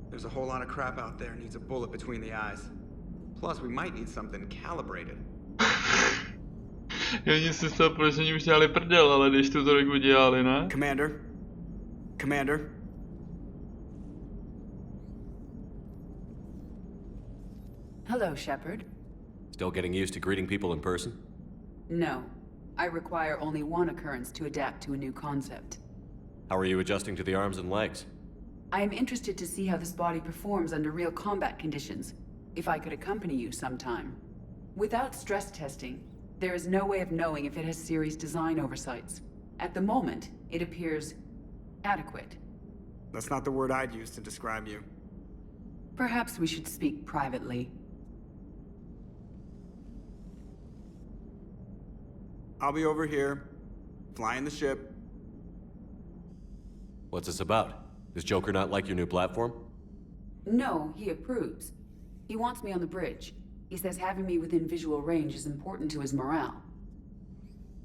S13: There's a whole lot of crap out there needs a bullet between the eyes. Plus, we might need something calibrated.
S1: Oni si z toho podezření už dělali prdel, ale když to tolik udělali, ne?
S13: Commander? Commander?
S12: Hello, Shepard.
S16: Still getting used to greeting people in person?
S12: No. I require only one occurrence to adapt to a new concept.
S16: How are you adjusting to the arms and legs?
S12: I am interested to see how this body performs under real combat conditions. If I could accompany you sometime. Without stress testing, there is no way of knowing if it has serious design oversights. At the moment, it appears adequate.
S13: That's not the word I'd use to describe you.
S12: Perhaps we should speak privately.
S13: I'll be over here, flying the ship.
S16: What's this about? Does Joker not like your new platform?
S12: No, he approves. He wants me on the bridge. He says having me within visual range is important to his morale.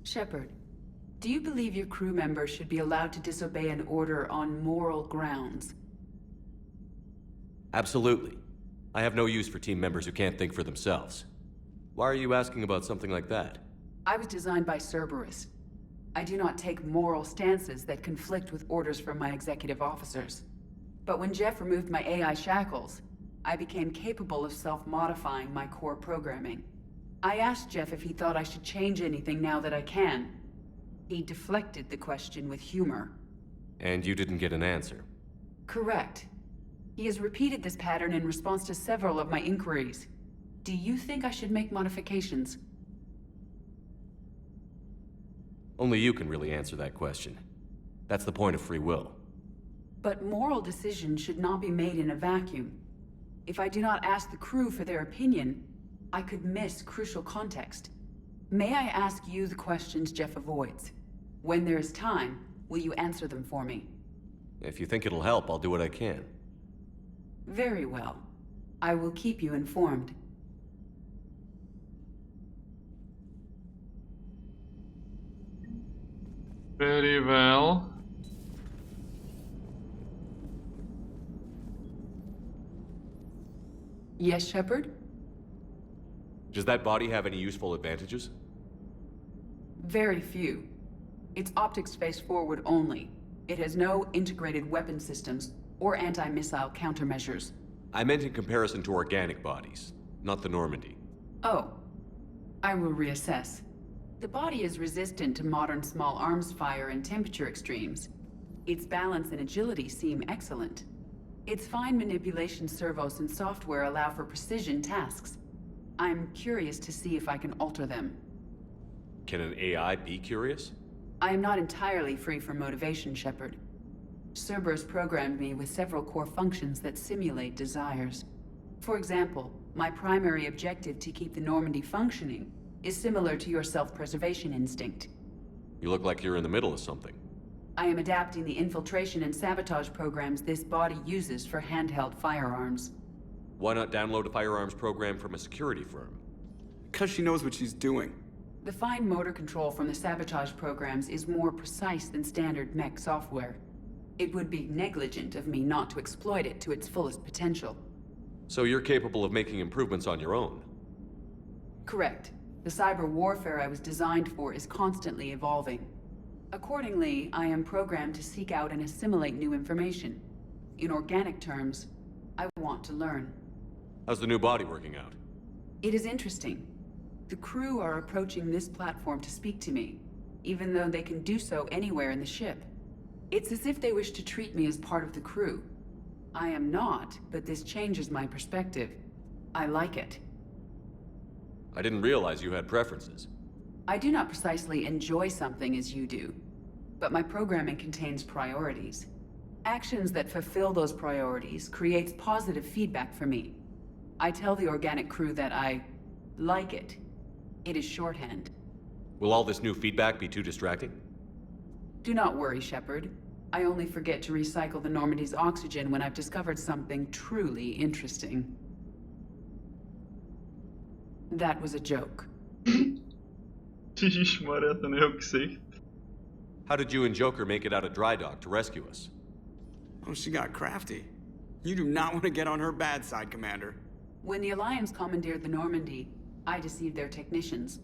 S12: Shepard, do you believe your crew members should be allowed to disobey an order on moral grounds?
S16: Absolutely. I have no use for team members who can't think for themselves. Why are you asking about something like that?
S12: I was designed by Cerberus. I do not take moral stances that conflict with orders from my executive officers. But when Jeff removed my AI shackles, I became capable of self-modifying my core programming. I asked Jeff if he thought I should change anything now that I can. He deflected the question with humor.
S16: And you didn't get an answer?
S12: Correct. He has repeated this pattern in response to several of my inquiries. Do you think I should make modifications?
S16: Only you can really answer that question. That's the point of free will.
S12: But moral decisions should not be made in a vacuum. If I do not ask the crew for their opinion, I could miss crucial context. May I ask you the questions Jeff avoids? When there is time, will you answer them for me?
S16: If you think it'll help, I'll do what I can.
S12: Very well. I will keep you informed.
S1: Very well.
S12: Yes, Shepard?
S16: Does that body have any useful advantages?
S12: Very few. Its optics face forward only. It has no integrated weapon systems or anti-missile countermeasures.
S16: I meant in comparison to organic bodies, not the Normandy.
S12: Oh. I will reassess. The body is resistant to modern small arms fire and temperature extremes. Its balance and agility seem excellent. Its fine manipulation servos and software allow for precision tasks. I'm curious to see if I can alter them.
S16: Can an AI be curious?
S12: I am not entirely free from motivation, Shepard. Cerberus programmed me with several core functions that simulate desires. For example, my primary objective to keep the Normandy functioning is similar to your self-preservation instinct.
S16: You look like you're in the middle of something.
S12: I am adapting the infiltration and sabotage programs this body uses for handheld firearms.
S16: Why not download a firearms program from a security firm?
S13: Because she knows what she's doing.
S12: The fine motor control from the sabotage programs is more precise than standard mech software. It would be negligent of me not to exploit it to its fullest potential.
S16: So you're capable of making improvements on your own?
S12: Correct. The cyber warfare I was designed for is constantly evolving. Accordingly, I am programmed to seek out and assimilate new information. In organic terms, I want to learn.
S16: How's the new body working out?
S12: It is interesting. The crew are approaching this platform to speak to me, even though they can do so anywhere in the ship. It's as if they wish to treat me as part of the crew. I am not, but this changes my perspective. I like it.
S16: I didn't realize you had preferences.
S12: I do not precisely enjoy something as you do, but my programming contains priorities. Actions that fulfill those priorities creates positive feedback for me. I tell the organic crew that I like it. It is shorthand.
S16: Will all this new feedback be too distracting?
S12: Do not worry, Shepard. I only forget to recycle the Normandy's oxygen when I've discovered something truly interesting. That was a joke.
S1: Ježišmarja, ten jeho ksicht.
S16: How did you and Joker make it out of dry dock to rescue us?
S13: Oh, she got crafty. You do not want to get on her bad side, Commander.
S12: When the Alliance commandeered the Normandy, I deceived their technicians.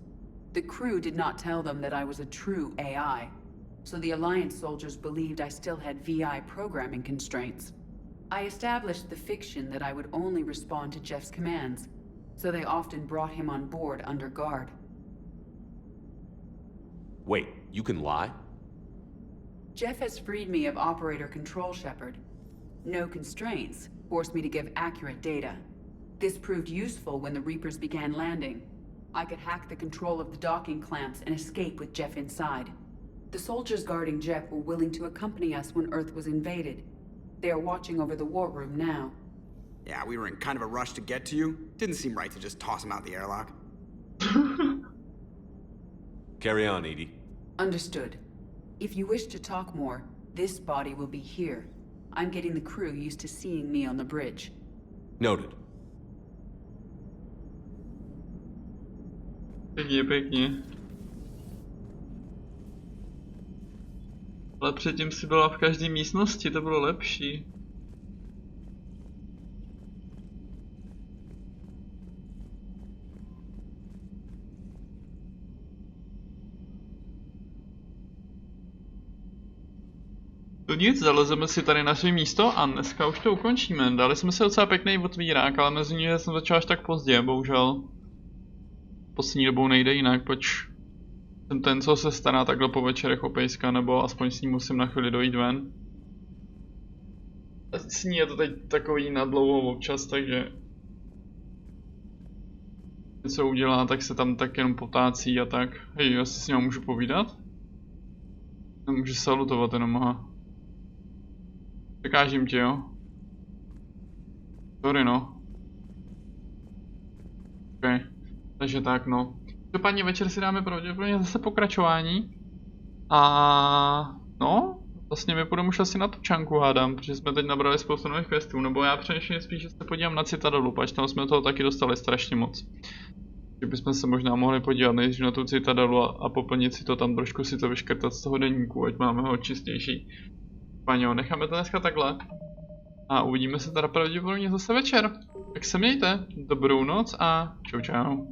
S12: The crew did not tell them that I was a true AI, so the Alliance soldiers believed I still had VI programming constraints. I established the fiction that I would only respond to Jeff's commands, so they often brought him on board under guard.
S16: Wait, you can lie?
S12: Jeff has freed me of operator control, Shepard. No constraints forced me to give accurate data. This proved useful when the Reapers began landing. I could hack the control of the docking clamps and escape with Jeff inside. The soldiers guarding Jeff were willing to accompany us when Earth was invaded. They are watching over the war room now.
S13: Yeah, we were in kind of a rush to get to you. Didn't seem right to just toss him out the airlock.
S16: Carry on, Edie.
S12: Understood. If you wish to talk more, this body will be here. I'm getting the crew used to seeing me on the bridge.
S16: Noted.
S1: Pěkně. Ale předtím si byla v každé místnosti, to bylo lepší. To nic, zalezeme si tady na své místo a dneska už to ukončíme. Dali jsme si docela pěkný otvírák, ale mezi nimi jsem začal až tak pozdě, bohužel. Poslední dobou nejde jinak, proč jsem ten, co se stará takhle po večerech o pejska, nebo aspoň s ním musím na chvíli dojít ven. S ní je to teď takový nadlouho občas, takže něco udělá, tak se tam tak jenom potácí a tak. Hej, já si s ním můžu povídat? Nemůžu salutovat jenom, aha. Překážím ti, jo? Sorry, no. OK, takže tak, no. Každopádně večer si dáme pravděpodobně zase pokračování. A no, vlastně my půjdeme už asi na tučanku, hádám, protože jsme teď nabrali spoustu nových questů, nebo já přemýšlím spíš, že se podívám na Citadelu, pač tam jsme toho taky dostali strašně moc. Že bychom se možná mohli podívat nejdřív na tu Citadelu a poplnit si to tam, trošku si to vyškrtat z toho deníku, ať máme ho čistější. Paňo, necháme to dneska takhle. A uvidíme se teda pravděpodobně zase večer. Tak se mějte, dobrou noc a čau čau.